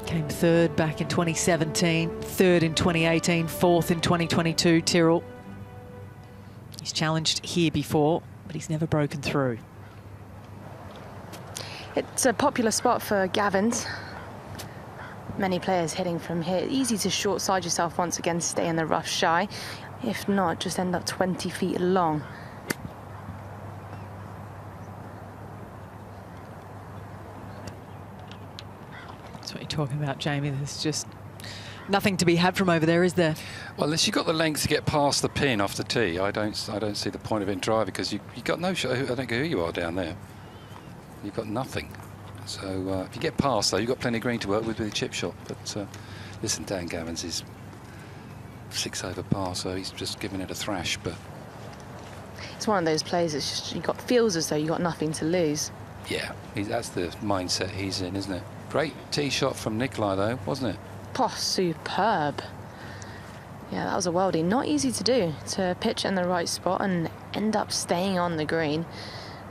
Came 3rd back in 2017, 3rd in 2018, 4th in 2022, Tyrrell. He's challenged here before, but he's never broken through. It's a popular spot for Gavins. Many players hitting from here. Easy to short side yourself once again, stay in the rough shy. If not, just end up 20 feet long. That's what you're talking about, Jamie. There's just nothing to be had from over there, is there? Well, unless you've got the length to get past the pin off the tee, I don't see the point of it driving, because you got no shot. I don't care who you are down there. You've got nothing. So if you get past, though, you've got plenty of green to work with a chip shot. But listen, Dan Gavins is 6 over par, so he's just giving it a thrash. But it's one of those plays. It's just feels as though you got nothing to lose. yeah, that's the mindset he's in, isn't it? Great tee shot from Nicolai, though, wasn't it? Oh, superb. Yeah, that was a worldie. Not easy to do, to pitch in the right spot and end up staying on the green.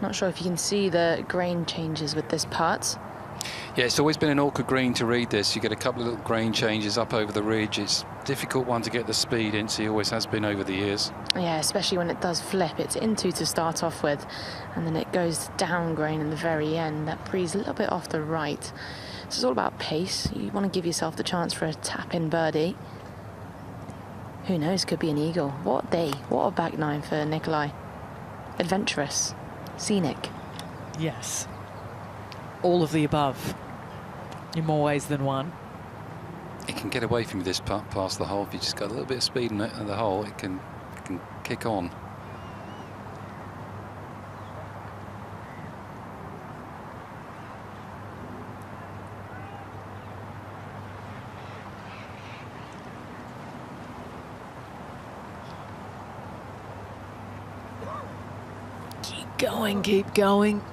Not sure if you can see the grain changes with this putt. Yeah, it's always been an awkward green to read this. You get a couple of little grain changes up over the ridge. It's a difficult one to get the speed into. He always has been over the years. Yeah, especially when it does flip. It's into to start off with, and then it goes down grain in the very end. That breeze a little bit off the right. So it's all about pace. You want to give yourself the chance for a tap-in birdie. Who knows, could be an eagle. What a day. What a back nine for Nicolai. Adventurous. Scenic. Yes. All of the above, in more ways than one. It can get away from you, this putt, past the hole. If you just got a little bit of speed in the hole, it can kick on. Keep going, keep going.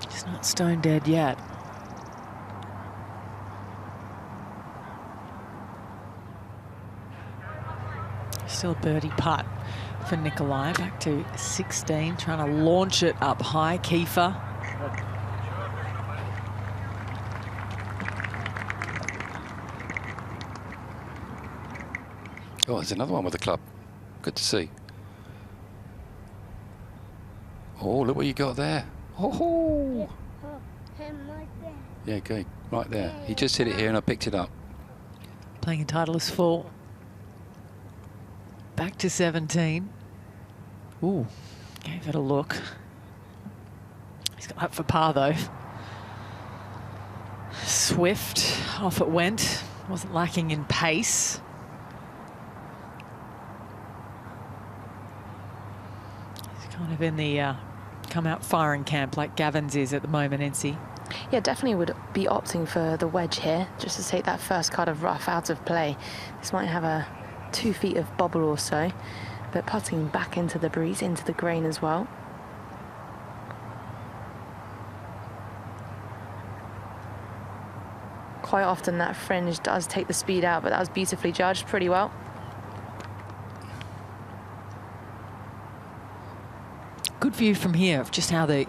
Just not stone dead yet. Still a birdie putt for Nicolai. Back to 16, trying to launch it up high. Kieffer. Oh, there's another one with the club. Good to see. Oh, look what you got there. Oh, yeah, okay, right there. He just hit it here and I picked it up. Playing in Titleist 4. Back to 17. Ooh, gave it a look. He's got up for par though. Swift, off it went. Wasn't lacking in pace. He's kind of in the come out firing camp like Gavins is at the moment, NC. Yeah, definitely would be opting for the wedge here, just to take that first cut of rough out of play. This might have a 2 feet of bobble or so, but putting back into the breeze, into the grain as well. Quite often that fringe does take the speed out, but that was beautifully judged, pretty well. Good view from here of just how the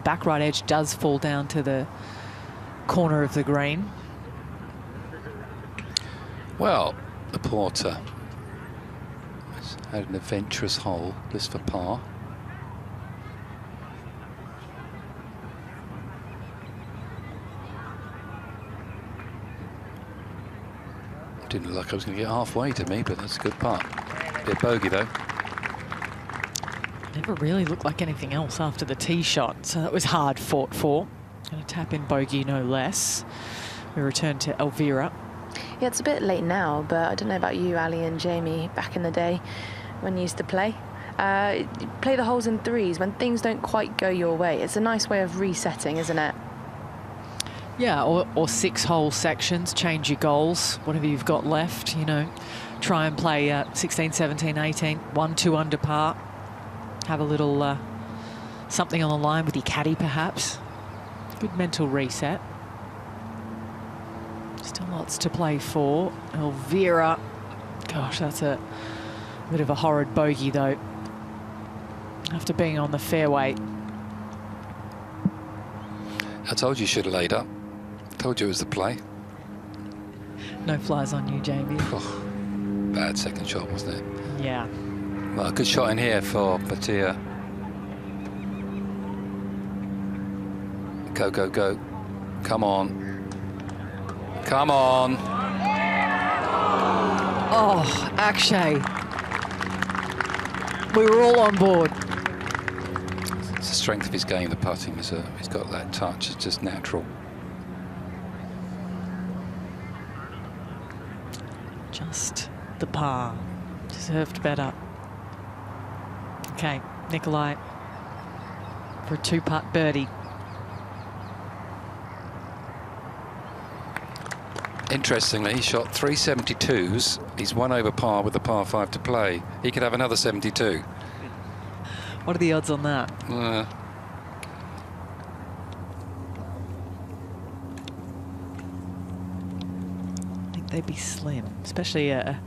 back right edge does fall down to the corner of the green. Well, Laporta has had an adventurous hole, this for par. Didn't look like I was going to get halfway to me, but that's a good putt. Bit bogey though. Never really looked like anything else after the tee shot, so that was hard fought for. Going to tap in bogey, no less. We return to Elvira. Yeah, it's a bit late now, but I don't know about you, Ali and Jamie, back in the day when you used to play. You play the holes in threes when things don't quite go your way. It's a nice way of resetting, isn't it? Yeah, or 6-hole sections, change your goals, whatever you've got left, you know. Try and play 16, 17, 18, 1, 2 under par. Have a little something on the line with your caddy, perhaps. Good mental reset. Still lots to play for. Elvira. Gosh, that's a bit of a horrid bogey, though. After being on the fairway. I told you should have laid up. Told you it was the play. No flies on you, Jamie. Oh, bad second shot, wasn't it? Yeah. Well, a good shot in here for Bhatia. Go, go, go. Come on. Come on. Oh, Akshay. We were all on board. It's the strength of his game, the putting. He's got that touch. It's just natural. Just the par. Deserved better. Okay, Nicolai for a 2-putt birdie. Interestingly, he shot 3 72s. He's 1 over par with the par 5 to play. He could have another 72. What are the odds on that? I think they'd be slim, especially a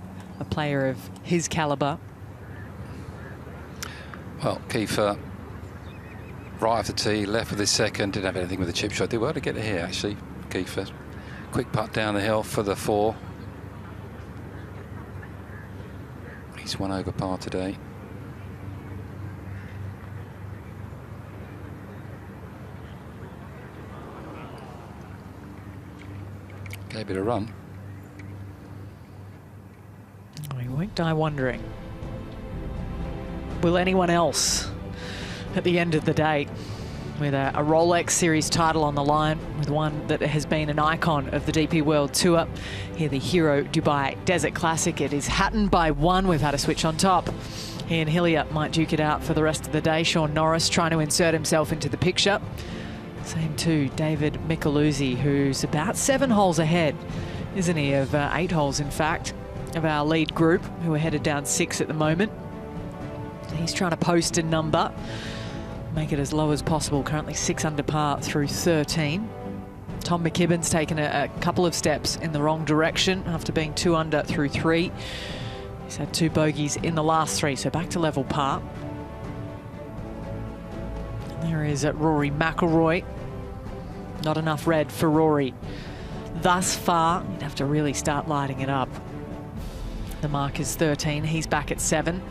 player of his calibre. Well, Kieffer, right off the tee, left with his second. Didn't have anything with the chip shot. Did well to get it here, actually, Kieffer. Quick putt down the hill for the 4. He's 1 over par today. Gave it a run. We won't die wondering. Will anyone else at the end of the day, with a Rolex Series title on the line, with one that has been an icon of the DP World Tour. Here, the Hero Dubai Desert Classic. It is Hatton by 1. We've had a switch on top. Ian Hillier might duke it out for the rest of the day. Sean Norris trying to insert himself into the picture. Same too, David Micheluzzi, who's about 7 holes ahead, isn't he, of 8 holes, in fact, of our lead group, who are headed down 6 at the moment. He's trying to post a number, make it as low as possible. Currently 6 under par through 13. Tom McKibben's taken a couple of steps in the wrong direction after being 2 under through 3. He's had 2 bogeys in the last 3, so back to level par. And there is Rory McIlroy. Not enough red for Rory thus far. You'd have to really start lighting it up. The mark is 13. He's back at 7.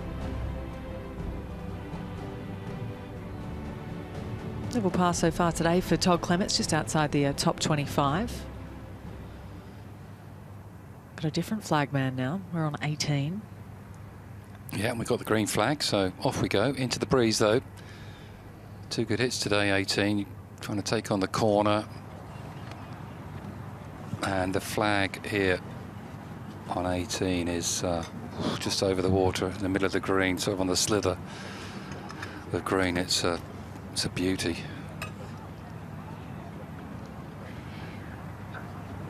Level par so far today for Todd Clements, just outside the top 25. Got a different flag man now. We're on 18. Yeah, and we've got the green flag, so off we go. Into the breeze, though. 2 good hits today, 18. Trying to take on the corner. And the flag here on 18 is just over the water in the middle of the green, sort of on the slither of green. It's a beauty.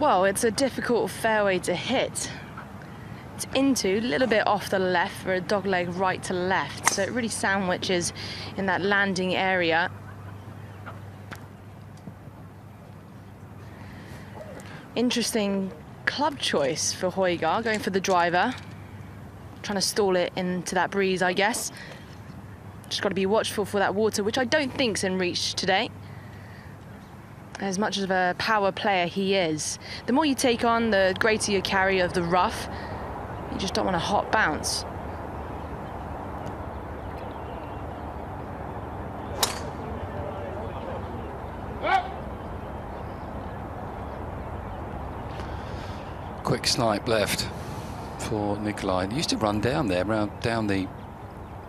Well, it's a difficult fairway to hit. It's into, a little bit off the left for a dogleg right to left, so it really sandwiches in that landing area. Interesting club choice for Højgaard, going for the driver. Trying to stall it into that breeze, I guess. Just got to be watchful for that water, which I don't think's in reach today. As much of a power player he is, the more you take on, the greater your carry of the rough. You just don't want a hot bounce. Quick snipe left for Nicolai. He used to run down there, down the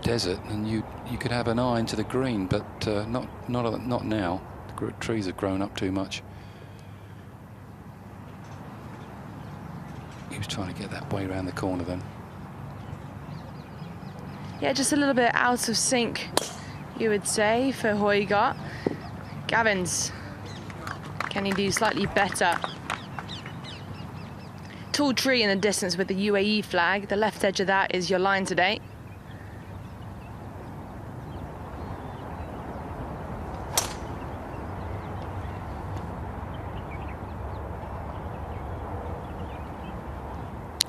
desert, and you could have an eye into the green, but not now. The trees have grown up too much. He was trying to get that way around the corner then. Yeah, just a little bit out of sync, you would say, for Højgaard. Gavins, can he do slightly better? Tall tree in the distance with the UAE flag. The left edge of that is your line today.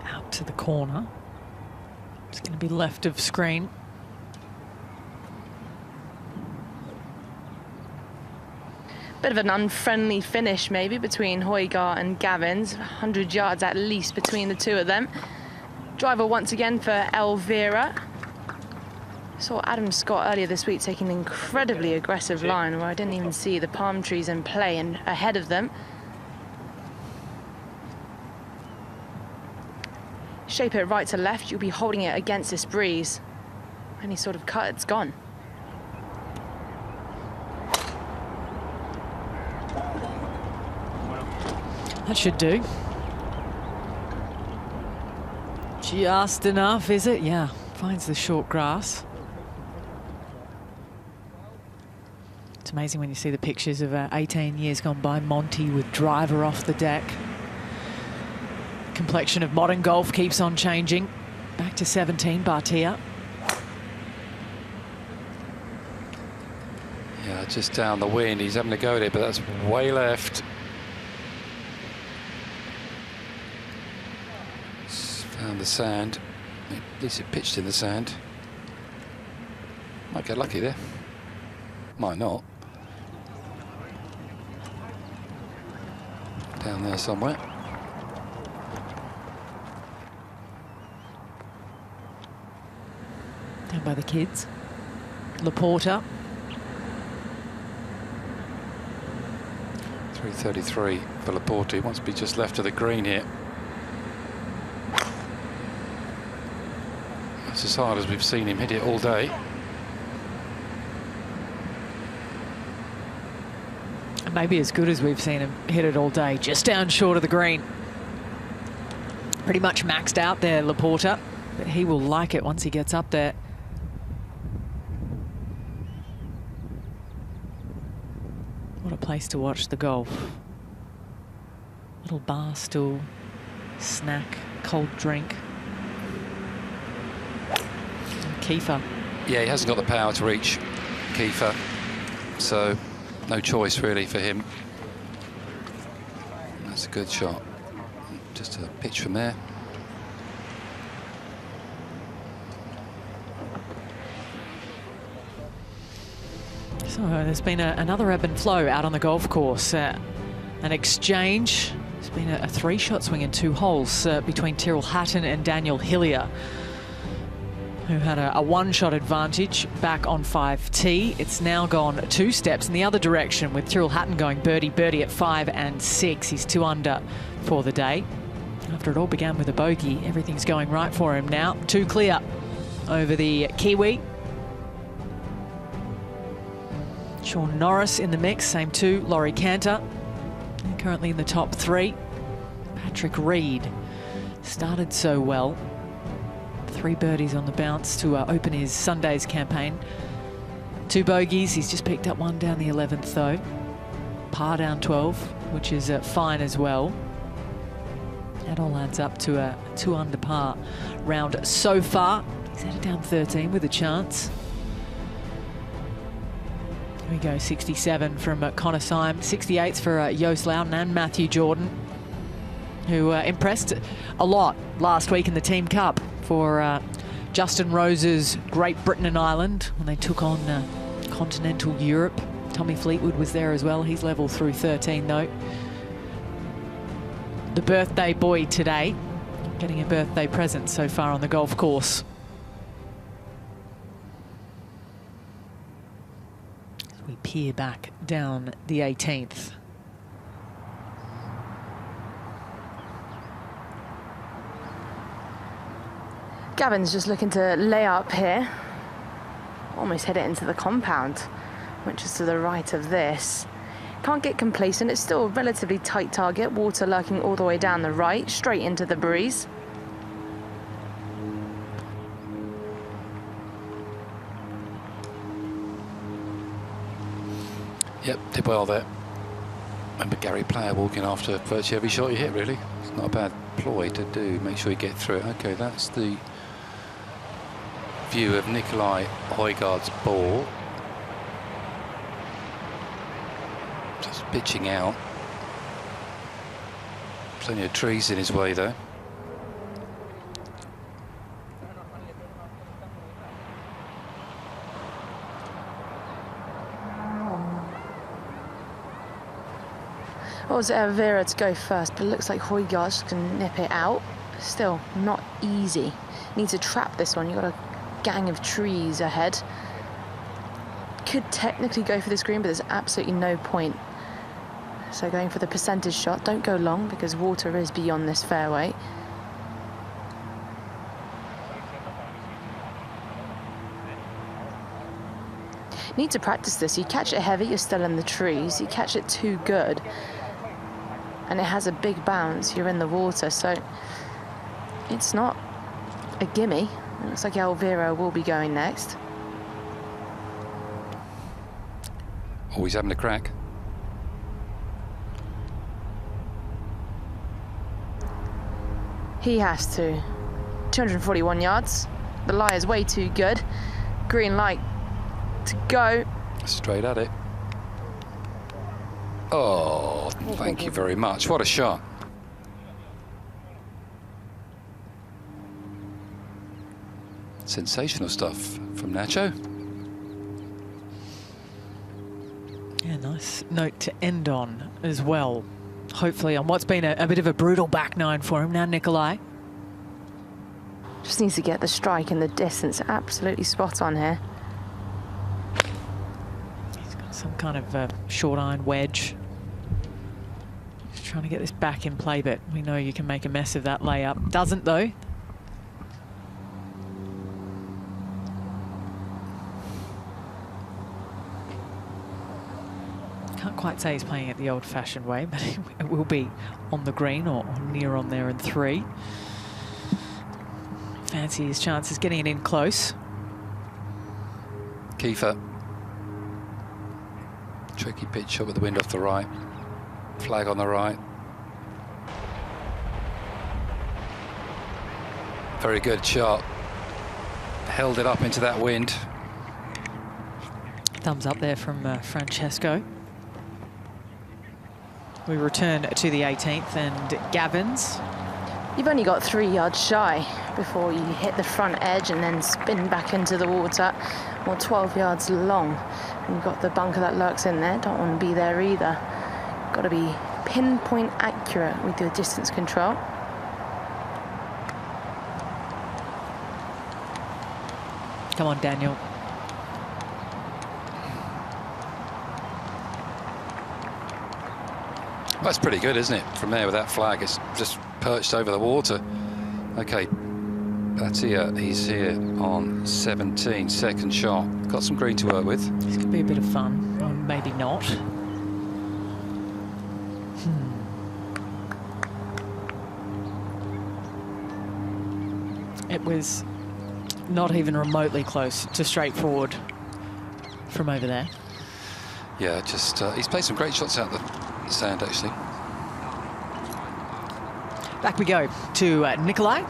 Out to the corner. It's going to be left of screen. Bit of an unfriendly finish maybe between Højgaard and Gavins. 100 yards at least between the two of them. Driver once again for Elvira. Saw Adam Scott earlier this week taking an incredibly aggressive line where I didn't even see the palm trees in play and ahead of them. Shape it right to left, you'll be holding it against this breeze. Any sort of cut, it's gone. That should do. Just enough, is it? Yeah, finds the short grass. It's amazing when you see the pictures of 18 years gone by. Monty with driver off the deck. Complexion of modern golf keeps on changing. Back to 17, Bhatia. Yeah, just down the wind. He's having to go there, but that's way left. Found the sand. At least it pitched in the sand. Might get lucky there. Might not. Down there somewhere. Down by the kids. Laporta. 333 for Laporta. He wants to be just left of the green here. That's as hard as we've seen him hit it all day. Maybe as good as we've seen him hit it all day. Just down short of the green. Pretty much maxed out there, Laporta. But he will like it once he gets up there. What a place to watch the golf. Little bar stool, snack, cold drink. And Kieffer. Yeah, he hasn't got the power to reach Kieffer, so no choice really for him. That's a good shot. Just a pitch from there. So there's been another ebb and flow out on the golf course. An exchange. There's been a three-shot swing in 2 holes between Tyrrell Hatton and Daniel Hillier, who had a one-shot advantage back on 5T. It's now gone 2 steps in the other direction with Tyrrell Hatton going birdie at 5 and 6. He's 2 under for the day. After it all began with a bogey, everything's going right for him now. 2 clear over the Kiwi. Sean Norris in the mix, same 2. Laurie Cantor, currently in the top 3. Patrick Reed started so well. 3 birdies on the bounce to open his Sunday's campaign. 2 bogeys. He's just picked up 1 down the 11th, though. Par down 12, which is fine as well. That all adds up to a 2 under par round so far. He's headed down 13 with a chance. Here we go, 67 from Connor Syme. 68s for Joost Luiten and Matthew Jordan, who impressed a lot last week in the Team Cup for Justin Rose's Great Britain and Ireland when they took on continental Europe. Tommy Fleetwood was there as well. He's level through 13 though. The birthday boy today, getting a birthday present so far on the golf course. As we peer back down the 18th. Gavins just looking to lay up here. Almost hit it into the compound, which is to the right of this. Can't get complacent. It's still a relatively tight target. Water lurking all the way down the right, straight into the breeze. Yep, did well there. Remember Gary Player walking after virtually every shot you hit, really. It's not a bad ploy to do. Make sure you get through it. Okay, that's the view of Nicolai Høgaard's ball. Just pitching out. Plenty of trees in his way, though. Rose and Elvira to go first, but it looks like Højgaard's going to nip it out. Still not easy. Need to trap this one. You've got a gang of trees ahead. Could technically go for this green, but there's absolutely no point. So going for the percentage shot. Don't go long because water is beyond this fairway. Need to practice this. You catch it heavy, you're still in the trees. You catch it too good, and it has a big bounce, you're in the water. So it's not a gimme. It looks like Elvira will be going next. Always having a crack. He has to. 241 yards. The lie is way too good. Green light to go. Straight at it. Oh, thank you very much. What a shot. Sensational stuff from Nacho. Yeah, nice note to end on as well. Hopefully on what's been a bit of a brutal back nine for him. Now Nicolai. Just needs to get the strike and the distance absolutely spot on here. He's got some kind of short iron wedge. Just trying to get this back in play, but we know you can make a mess of that layup. Doesn't though. Can't quite say he's playing it the old-fashioned way, but it will be on the green or near on there in 3. Fancy his chances getting it in close. Kieffer. Tricky pitch shot with the wind off the right. Flag on the right. Very good shot. Held it up into that wind. Thumbs up there from Francesco. We return to the 18th and Gavins. You've only got 3 yards shy before you hit the front edge and then spin back into the water. Or 12 yards long. And you've got the bunker that lurks in there. Don't want to be there either. Got to be pinpoint accurate with your distance control. Come on, Daniel. Well, that's pretty good, isn't it? From there with that flag, it's just perched over the water. Okay, Bhatia, he's here on 17, second shot. Got some green to work with. This could be a bit of fun, or maybe not. It was not even remotely close to straightforward from over there. Yeah, just he's played some great shots out the sand, actually. Back we go to Nicolai.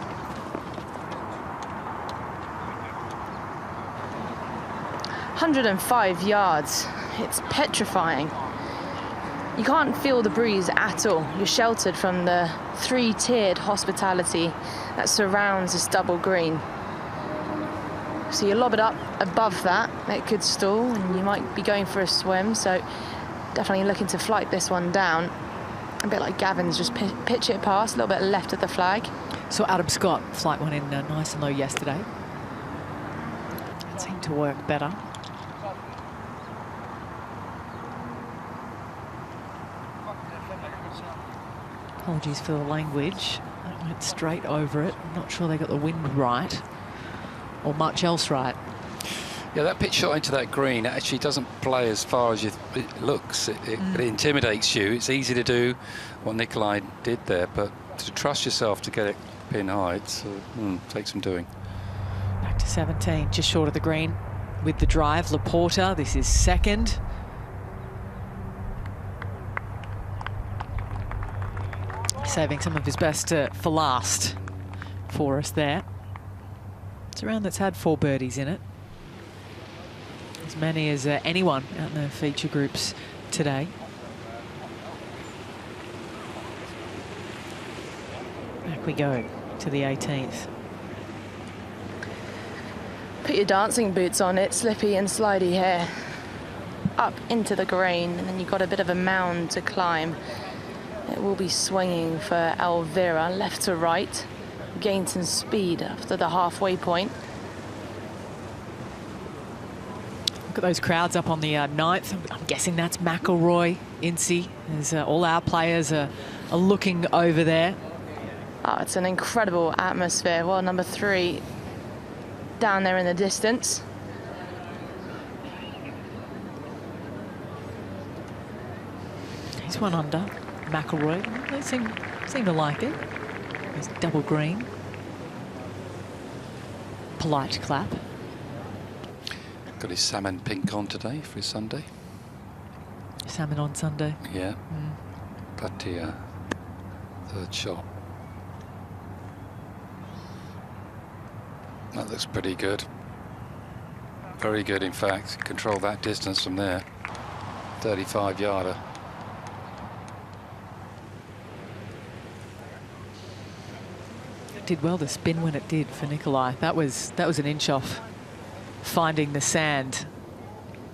.105 yards. It's petrifying. You can't feel the breeze at all. You're sheltered from the 3-tiered hospitality that surrounds this double green. So you lob it up above that, it could stall, and you might be going for a swim, so definitely looking to flight this one down. A bit like Gavins, just pitch it past, a little bit left of the flag. So Adam Scott flight one in nice and low yesterday. It seemed to work better. Apologies for the language. That went straight over it. I'm not sure they got the wind right. or much else right. Yeah, that pitch shot into that green actually doesn't play as far as it looks. It intimidates you. It's easy to do what Nicolai did there, but to trust yourself to get it pin high, it takes some doing. Back to 17, just short of the green with the drive. Laporta, this is second. Saving some of his best for last for us there. It's a round that's had 4 birdies in it. As many as anyone out in the feature groups today. Back we go to the 18th. Put your dancing boots on, it's slippy and slidey here. Up into the green, and then you've got a bit of a mound to climb. It will be swinging for Elvira, left to right. Gained some speed after the halfway point. Look at those crowds up on the 9th. I'm guessing that's McIlroy, Incy, as all our players are looking over there. Oh, it's an incredible atmosphere. Well, number 3 down there in the distance. He's 1 under. McIlroy, they seem to like it. He's double green. Polite clap. Got his salmon pink on today for his Sunday. Salmon on Sunday. Yeah. Bhatia, third shot. That looks pretty good. Very good, in fact. Control that distance from there. 35-yarder. It did well to spin when it did for Nicolai. That was an inch off finding the sand.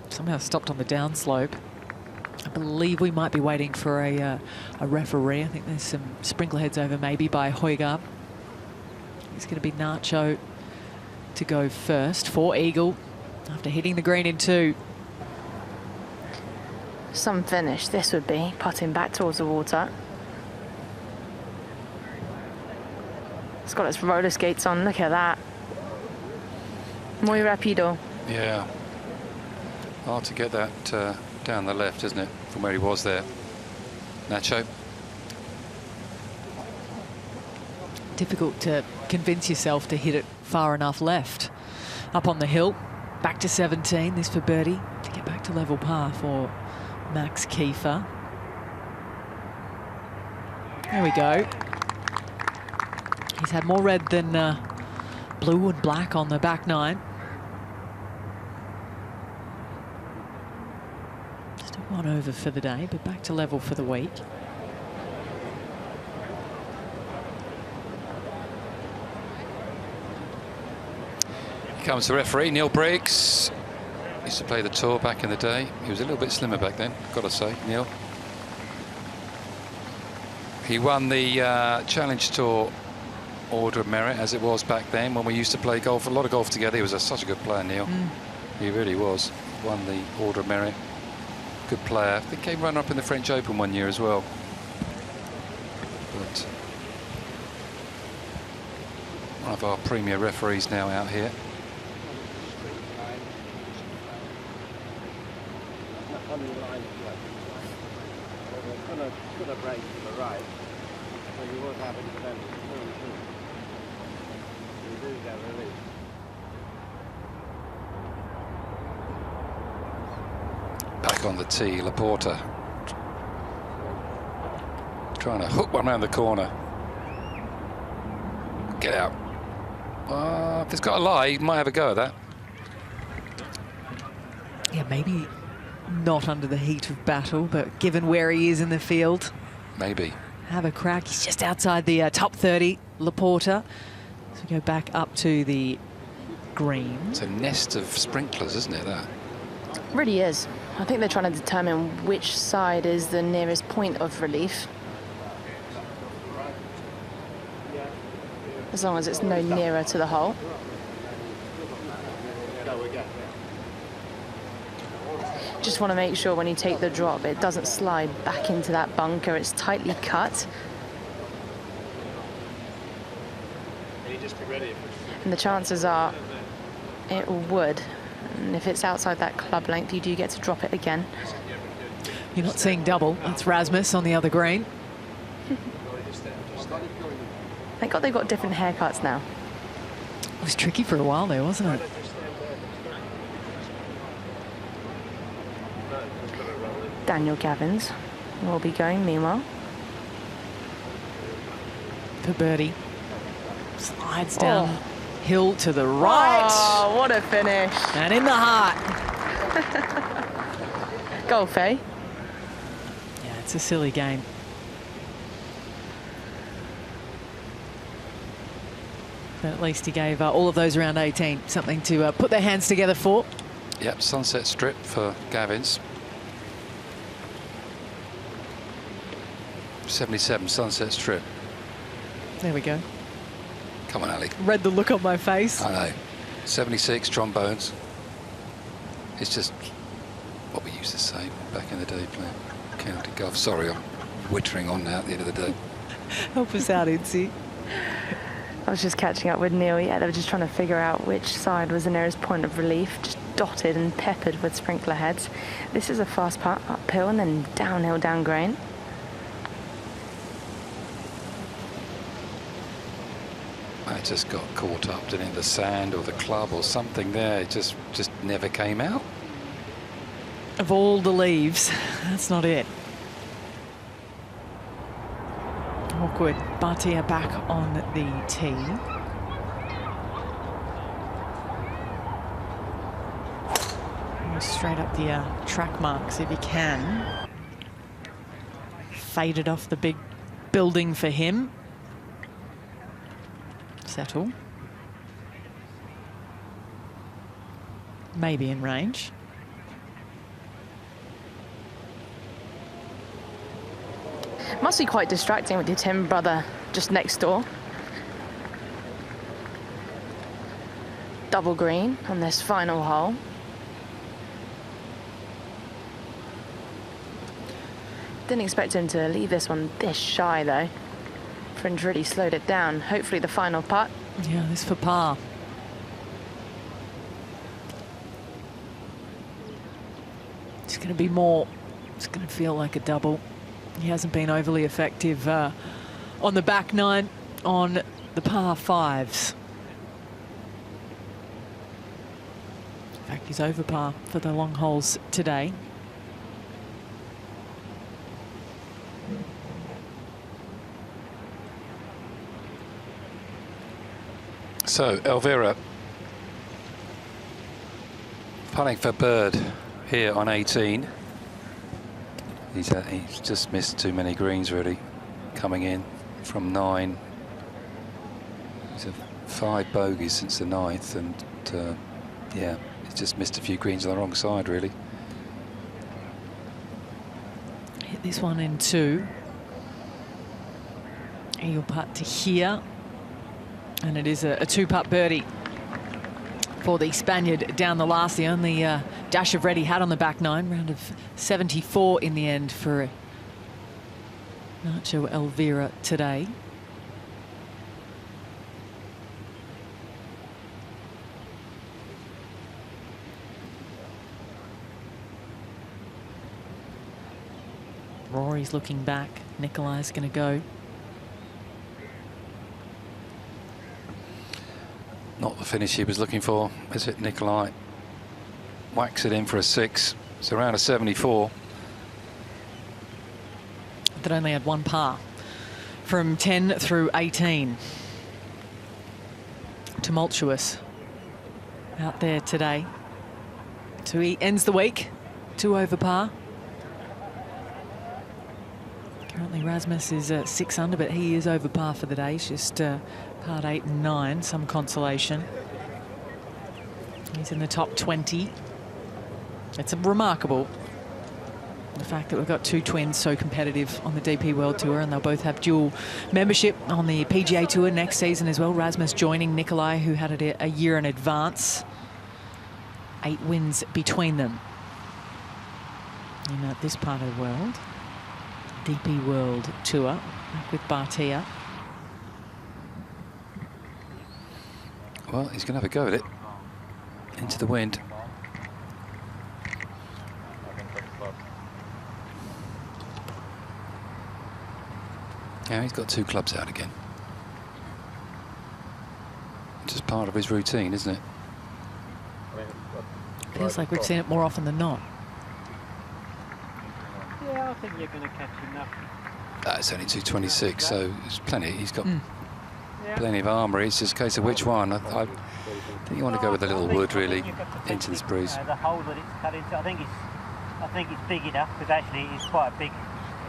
Somehow stopped on the downslope. I believe we might be waiting for a referee. I think there's some sprinkler heads over maybe by Højgaard. It's going to be Nacho to go first for eagle after hitting the green in 2. Some finish this would be, putting back towards the water. It's got its roller skates on, look at that. Muy rapido. Yeah. Hard to get that down the left, isn't it, from where he was there. Nacho. Difficult to convince yourself to hit it far enough left. Up on the hill, back to 17, this for birdie, to get back to level par for Max Kieffer. There we go. He's had more red than blue and black on the back 9. Still 1 over for the day, but back to level for the week. Here comes the referee, Neil Briggs. Used to play the tour back in the day. He was a little bit slimmer back then, got to say, Neil. He won the Challenge Tour Order of Merit, as it was back then when we used to play golf, a lot of golf together. He was such a good player, Neil. He really was. Won the Order of Merit. Good player. I think came runner-up in the French Open one year as well. But one of our premier referees now out here. Could have raced to the right, so you would have it defended. You do get released. Back on the tee, Laporta. Trying to hook one around the corner. Get out. If it's got a lie, he might have a go at that. Yeah, maybe not under the heat of battle, but given where he is in the field, maybe have a crack. He's just outside the top 30, Laporta. So we go back up to the green. It's a nest of sprinklers, isn't it, that? Really is. I think they're trying to determine which side is the nearest point of relief. As long as it's no nearer to the hole. Just want to make sure when you take the drop, it doesn't slide back into that bunker. It's tightly cut. And the chances are it would. And if it's outside that club length, you do get to drop it again. You're not seeing double. That's Rasmus on the other green. Thank God they've got different haircuts now. It was tricky for a while there, wasn't it? Daniel Gavins will be going meanwhile. For birdie. Slides down hill to the right. Oh, what a finish. And in the heart. Golf, eh? Yeah, it's a silly game. But at least he gave all of those around 18 something to put their hands together for. Yep, sunset strip for Gavins. 77 sunset strip. There we go. Come on, Ali. Read the look on my face. I know. 76 trombones. It's just what we used to say back in the day playing county golf. Sorry, I'm wittering on now at the end of the day. Help us out, Incy. I was just catching up with Neil. Yeah, they were just trying to figure out which side was the nearest point of relief, just dotted and peppered with sprinkler heads. This is a fast putt uphill and then downhill down grain. I just got caught up in the sand or the club or something there. It just never came out. Of all the leaves, that's not it. Awkward. Bhatia back on the tee. Straight up the track marks if he can. Faded off the big building for him. Settle. Maybe in range. Must be quite distracting with your Tim brother just next door. Double green on this final hole. Didn't expect him to leave this one this shy though. Fringe really slowed it down. Hopefully the final putt. Yeah, this for par. It's going to be more. It's going to feel like a double. He hasn't been overly effective on the back nine on the par fives. In fact, he's over par for the long holes today. So Elvira putting for bird here on 18. He's just missed too many greens really coming in from 9. He's had 5 bogeys since the 9th, and yeah, he's just missed a few greens on the wrong side really. Hit this one in 2. Eagle putt to here. And it is a 2-putt birdie for the Spaniard down the last. The only dash of red he had on the back nine. Round of 74 in the end for Nacho Elvira today. Rory's looking back. Nicolai's going to go. Not the finish he was looking for, is it? Nicolai whacks it in for a 6. It's around a 74. That only had 1 par from 10 through 18. Tumultuous out there today. So he ends the week 2 over par. Currently Rasmus is 6 under, but he is over par for the day. He's just part 8 and 9, some consolation. He's in the top 20. It's remarkable, the fact that we've got 2 twins so competitive on the DP World Tour, and they'll both have dual membership on the PGA Tour next season as well. Rasmus joining Nicolai, who had it a year in advance. 8 wins between them in this part of the world. DP World Tour with Bhatia. Well, he's going to have a go at it. into the wind. Yeah, he's got 2 clubs out again. Just part of his routine, isn't it? Feels like we've seen it more often than not. Yeah, I think you're going to catch enough. It's only 226, so it's plenty. He's got plenty of armour. It's just a case of which one. I think you want to go with a little wood, really, into this breeze. The hole that it's cut into, I think it's big enough, because actually it's quite a big.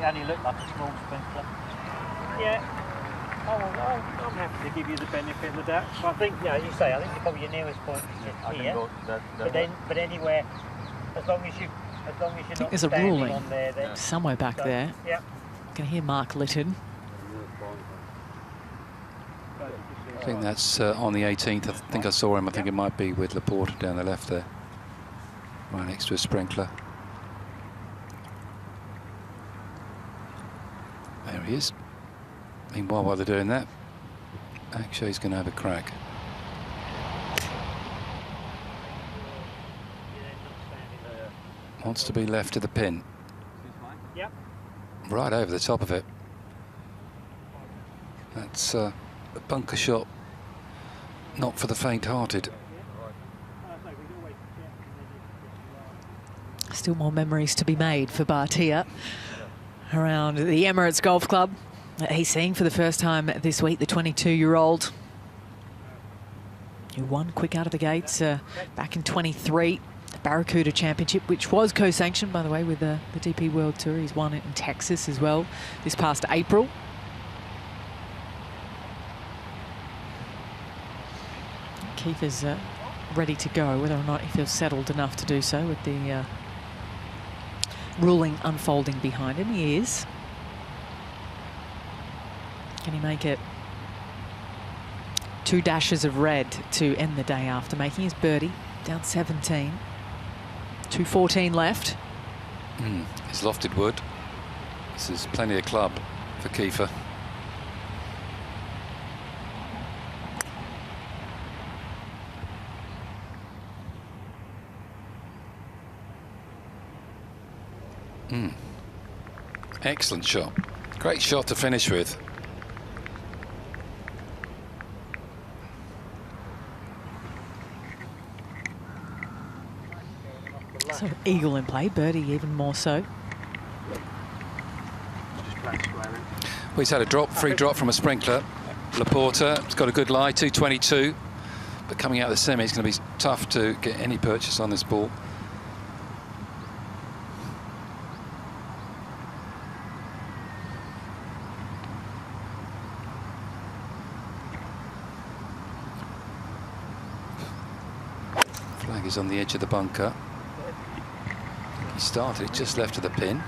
It only looked like a small sprinkler. Yeah. I'm happy to give you the benefit of the doubt. I think, you know, as you say, I think probably your nearest point is just here. But anywhere, as long as you're not There's a standing ruling on there, somewhere back there. Yeah. I can hear Mark Litton. I think that's on the 18th. I think I saw him. I think it might be with Laporta down the left there, right next to a sprinkler. There he is. Meanwhile, while they're doing that, Akshay's going to have a crack. Wants to be left of the pin. Yep. Right over the top of it. That's a bunker shot, not for the faint-hearted. Still more memories to be made for Bhatia around the Emirates Golf Club that he's seeing for the first time this week, the 22-year-old who won quick out of the gates back in 23, the Barracuda Championship, which was co-sanctioned, by the way, with the DP World Tour. He's won it in Texas as well this past April. Kieffer's ready to go, whether or not he feels settled enough to do so with the ruling unfolding behind him. He is. Can he make it 2 dashes of red to end the day after making his birdie, down 17. 2:14 left. He's lofted wood. This is plenty of club for Kieffer. Excellent shot. Great shot to finish with. So eagle in play, birdie even more so. Well, he's had a free drop from a sprinkler. Laporta, it's got a good lie, 222. But coming out of the semi, it's going to be tough to get any purchase on this ball. Flag is on the edge of the bunker. He started it just left of the pin.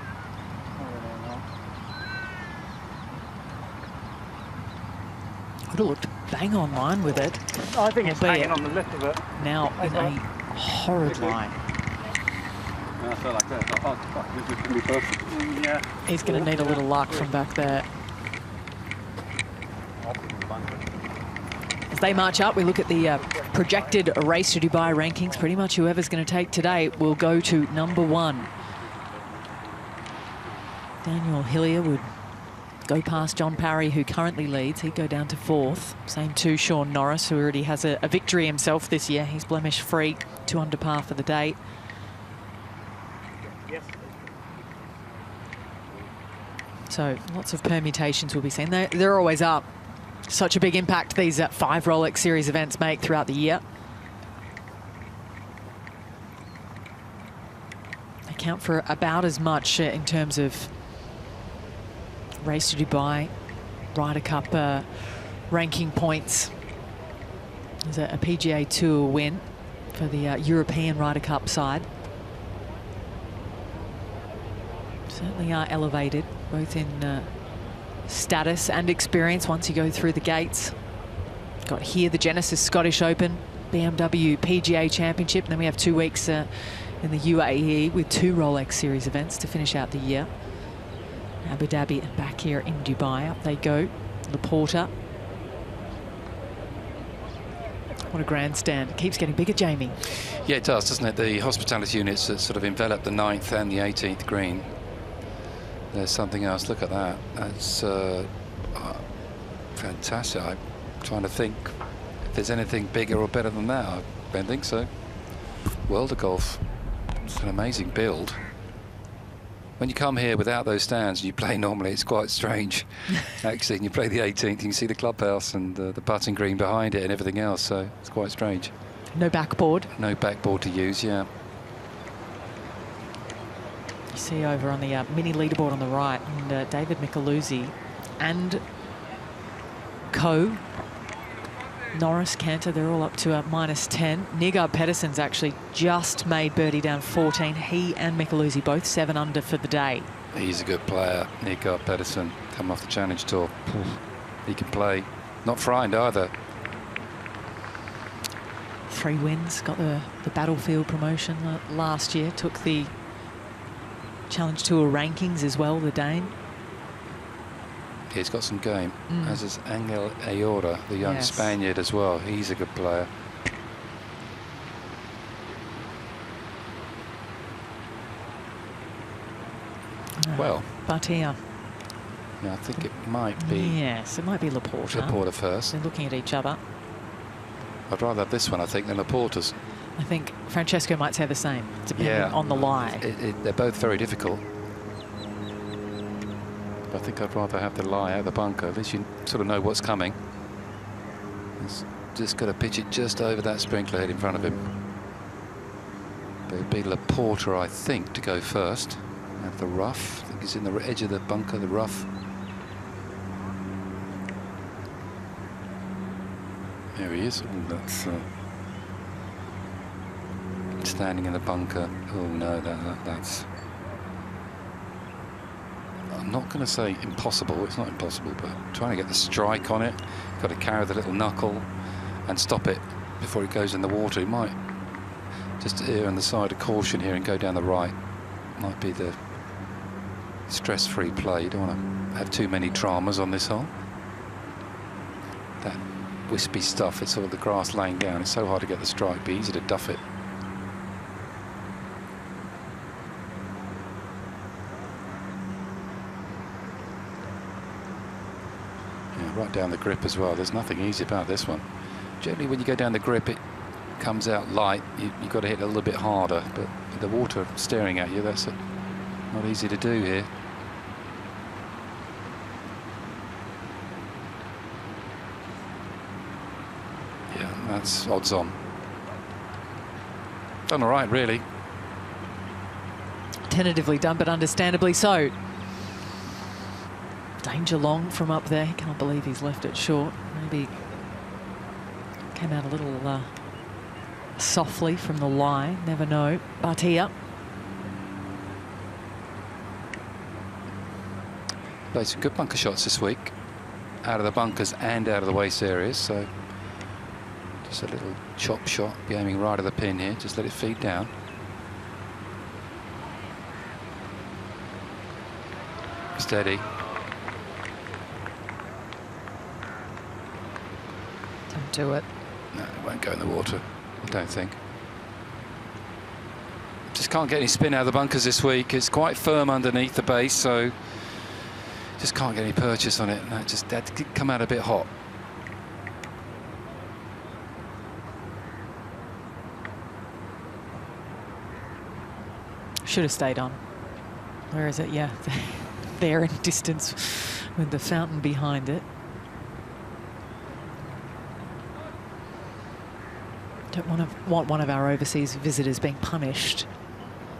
Would have looked bang on line with it. I think it's hanging on the lip of it. Now in a horrid line. I felt like that. I thought this was going to be perfect. Yeah. He's going to need a little luck from back there. As they march up, we look at the projected Race to Dubai rankings. Pretty much whoever's going to take today will go to #1. Daniel Hillier would go past John Parry, who currently leads. He'd go down to 4th. Same to Sean Norris, who already has a victory himself this year. He's blemish-free, 2 under par for the day. So lots of permutations will be seen. They're always up. Such a big impact these 5 Rolex Series events make throughout the year. They count for about as much in terms of Race to Dubai, Ryder Cup ranking points. There's a PGA Tour win for the European Ryder Cup side. Certainly are elevated, both in status and experience once you go through the gates. Got here the Genesis Scottish Open, BMW PGA Championship, and then we have 2 weeks in the UAE with 2 Rolex Series events to finish out the year. Abu Dhabi and back here in Dubai. Up they go. Laporta. What a grandstand. It keeps getting bigger, Jamie. Yeah, it does, doesn't it? The hospitality units that sort of envelop the 9th and the 18th green. There's something else. Look at that. That's fantastic. I'm trying to think if there's anything bigger or better than that. I don't think so. World of Golf. It's an amazing build. When you come here without those stands and you play normally, it's quite strange. Actually, and you play the 18th, you can see the clubhouse and the putting green behind it and everything else, so it's quite strange. No backboard. No backboard to use, yeah. You see over on the mini leaderboard on the right, and David Micheluzzi and Norris, Cantor, they're all up to -10. Højgaard Pedersen's actually just made birdie down 14. He and Micheluzzi both 7 under for the day. He's a good player, Højgaard Pedersen, come off the Challenge Tour. He can play. Not frightened either. 3 wins, got the Battlefield promotion last year, took the Challenge Tour rankings as well, the Dane. He's got some game, as is Angel Ayora, the young Spaniard as well. He's a good player. Well, Bhatia. Yeah, I think it might be. Yes, it might be Laporta. Laporta first. They're looking at each other. I'd rather have this one, I think, than Laporta's. I think Francesco might say the same, depending on the lie. They're both very difficult. I think I'd rather have the lie out of the bunker. At least you sort of know what's coming. He's just got to pitch it just over that sprinkler head in front of him. But it'd be Laporta, I think, to go first. At the rough. I think he's in the edge of the bunker, the rough. There he is. Ooh, that's standing in the bunker. Oh no, that's. I'm not going to say impossible, it's not impossible, but trying to get the strike on it. Got to carry the little knuckle and stop it before it goes in the water. He might just err on the side of caution here and go down the right. Might be the stress-free play. You don't want to have too many dramas on this hole. That wispy stuff, it's all the grass laying down. It's so hard to get the strike, be easy to duff it. Right down the grip as well. There's nothing easy about this one. Generally, when you go down the grip, it comes out light. You've got to hit a little bit harder, but with the water staring at you, that's not easy to do here. Yeah, that's odds on. Done all right, really. Tentatively done, but understandably so. Danger long from up there. He can't believe he's left it short. Maybe came out a little softly from the lie. Never know. Bhatia. Played some good bunker shots this week. Out of the bunkers and out of the waste areas. So just a little chop shot. Be aiming right at the pin here. Just let it feed down. Steady. Do it. No, it won't go in the water, I don't think. Just can't get any spin out of the bunkers this week. It's quite firm underneath the base, so just can't get any purchase on it. That did come out a bit hot. Should have stayed on. Where is it? Yeah, there in distance with the fountain behind it. Don't want one of our overseas visitors being punished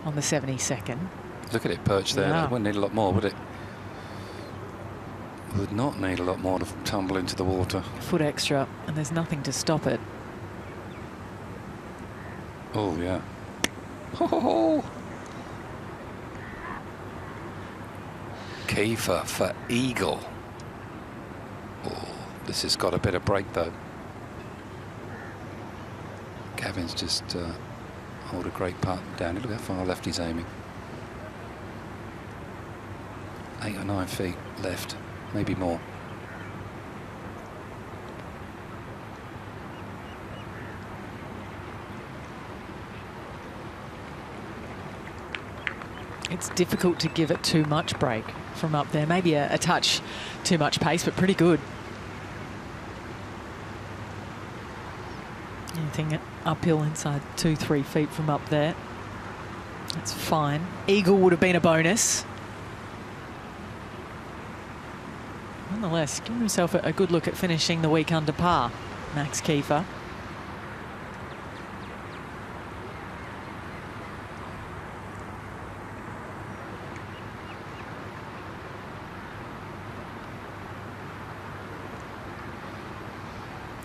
on the 72nd. Look at it perched there. It wouldn't need a lot more, would it? Would not need a lot more to tumble into the water. A foot extra, and there's nothing to stop it. Oh, yeah. Oh. Kieffer for eagle. Oh, this has got a bit of break, though. Gavins just hold a great putt down. Look how far left he's aiming. 8 or 9 feet left, maybe more. It's difficult to give it too much break from up there. Maybe a touch too much pace, but pretty good. Anything uphill inside 2-3 feet from up there. That's fine. Eagle would have been a bonus. Nonetheless, giving himself a good look at finishing the week under par, Max Kieffer.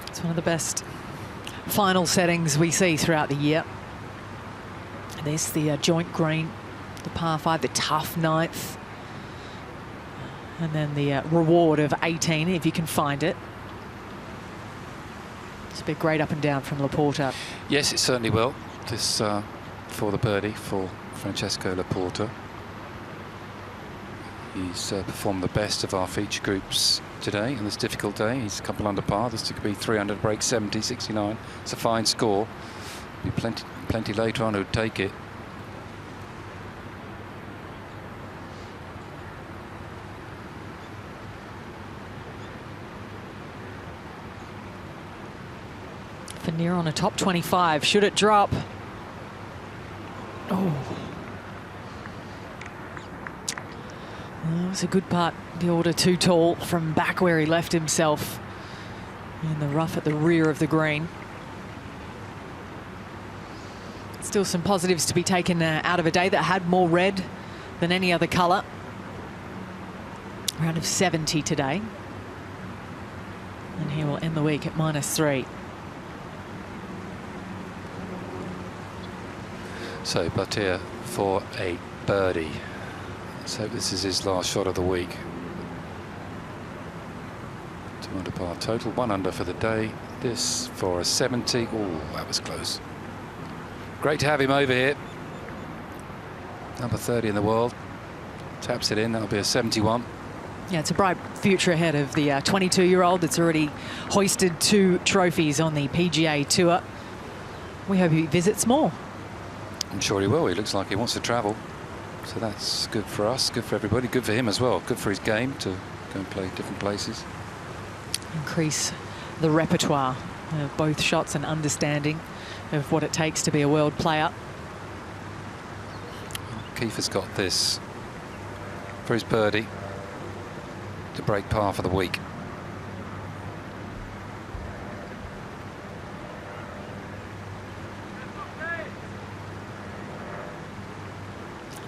It's one of the best final settings we see throughout the year. This, the joint green, the par 5, the tough 9th. And then the reward of 18, if you can find it. It's a bit great up and down from Laporta. Yes, it certainly will. This for the birdie for Francesco Laporta. He's performed the best of our feature groups today on this difficult day. He's a couple under par. This could be 300, break 70, 69. It's a fine score. Be plenty later on who'd take it. Near on a top 25. Should it drop? Oh. Well, it was a good putt. The order too tall from back where he left himself in the rough at the rear of the green. Still some positives to be taken out of a day that had more red than any other colour. Round of 70 today. And he will end the week at -3. So Bhatia for a birdie. Let's hope this is his last shot of the week. 2 under par total, 1 under for the day. This for a 70. Oh, that was close. Great to have him over here. Number 30 in the world. Taps it in, that'll be a 71. Yeah, it's a bright future ahead of the 22-year-old that's already hoisted 2 trophies on the PGA Tour. We hope he visits more. I'm sure he will. He looks like he wants to travel. So that's good for us, good for everybody, good for him as well. Good for his game to go and play different places. Increase the repertoire of both shots and understanding of what it takes to be a world player. Kieffer's got this for his birdie to break par for the week.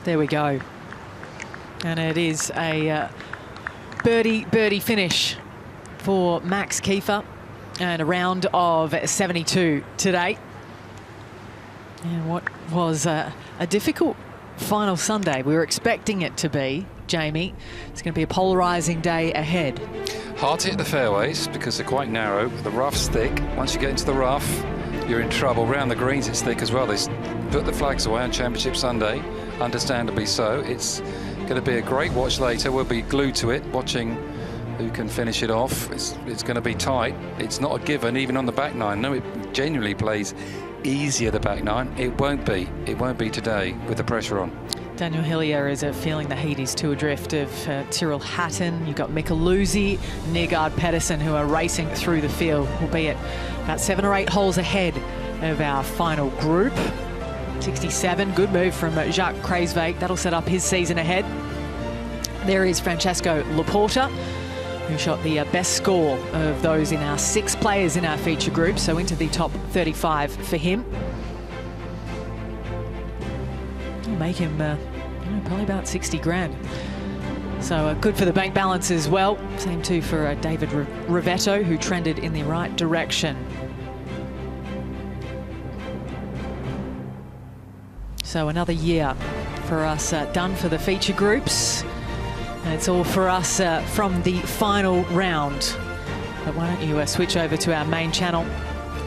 There we go. And it is a birdie finish for Max Kieffer and a round of 72 today. And what was a difficult final Sunday. We were expecting it to be, Jamie. It's going to be a polarising day ahead. Hard to hit the fairways because they're quite narrow. The rough's thick. Once you get into the rough, you're in trouble. Round the greens, it's thick as well. They put the flags away on Championship Sunday. Understandably so. It's going to be a great watch later. We'll be glued to it, watching who can finish it off. It's going to be tight. It's not a given, even on the back nine. No, it genuinely plays easier, the back nine. It won't be. It won't be today with the pressure on. Daniel Hillier is feeling the heat. He's too adrift of Tyrrell Hatton. You've got Micheluzzi, Højgaard, Pedersen, who are racing through the field. We'll be at about 7 or 8 holes ahead of our final group. 67, good move from Jacques Kreiswijk. That'll set up his season ahead. There is Francesco Laporta, who shot the best score of those in our 6 players in our feature group, so into the top 35 for him. It'll make him probably about 60 grand. So good for the bank balance as well. Same too for David Rivetto, who trended in the right direction. So another year for us done for the feature groups. And it's all for us from the final round. But why don't you switch over to our main channel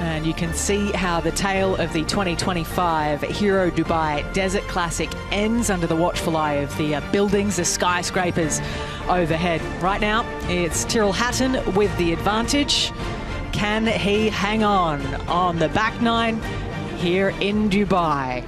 and you can see how the tale of the 2025 Hero Dubai Desert Classic ends under the watchful eye of the buildings, the skyscrapers overhead. Right now, it's Tyrrell Hatton with the advantage. Can he hang on the back nine here in Dubai?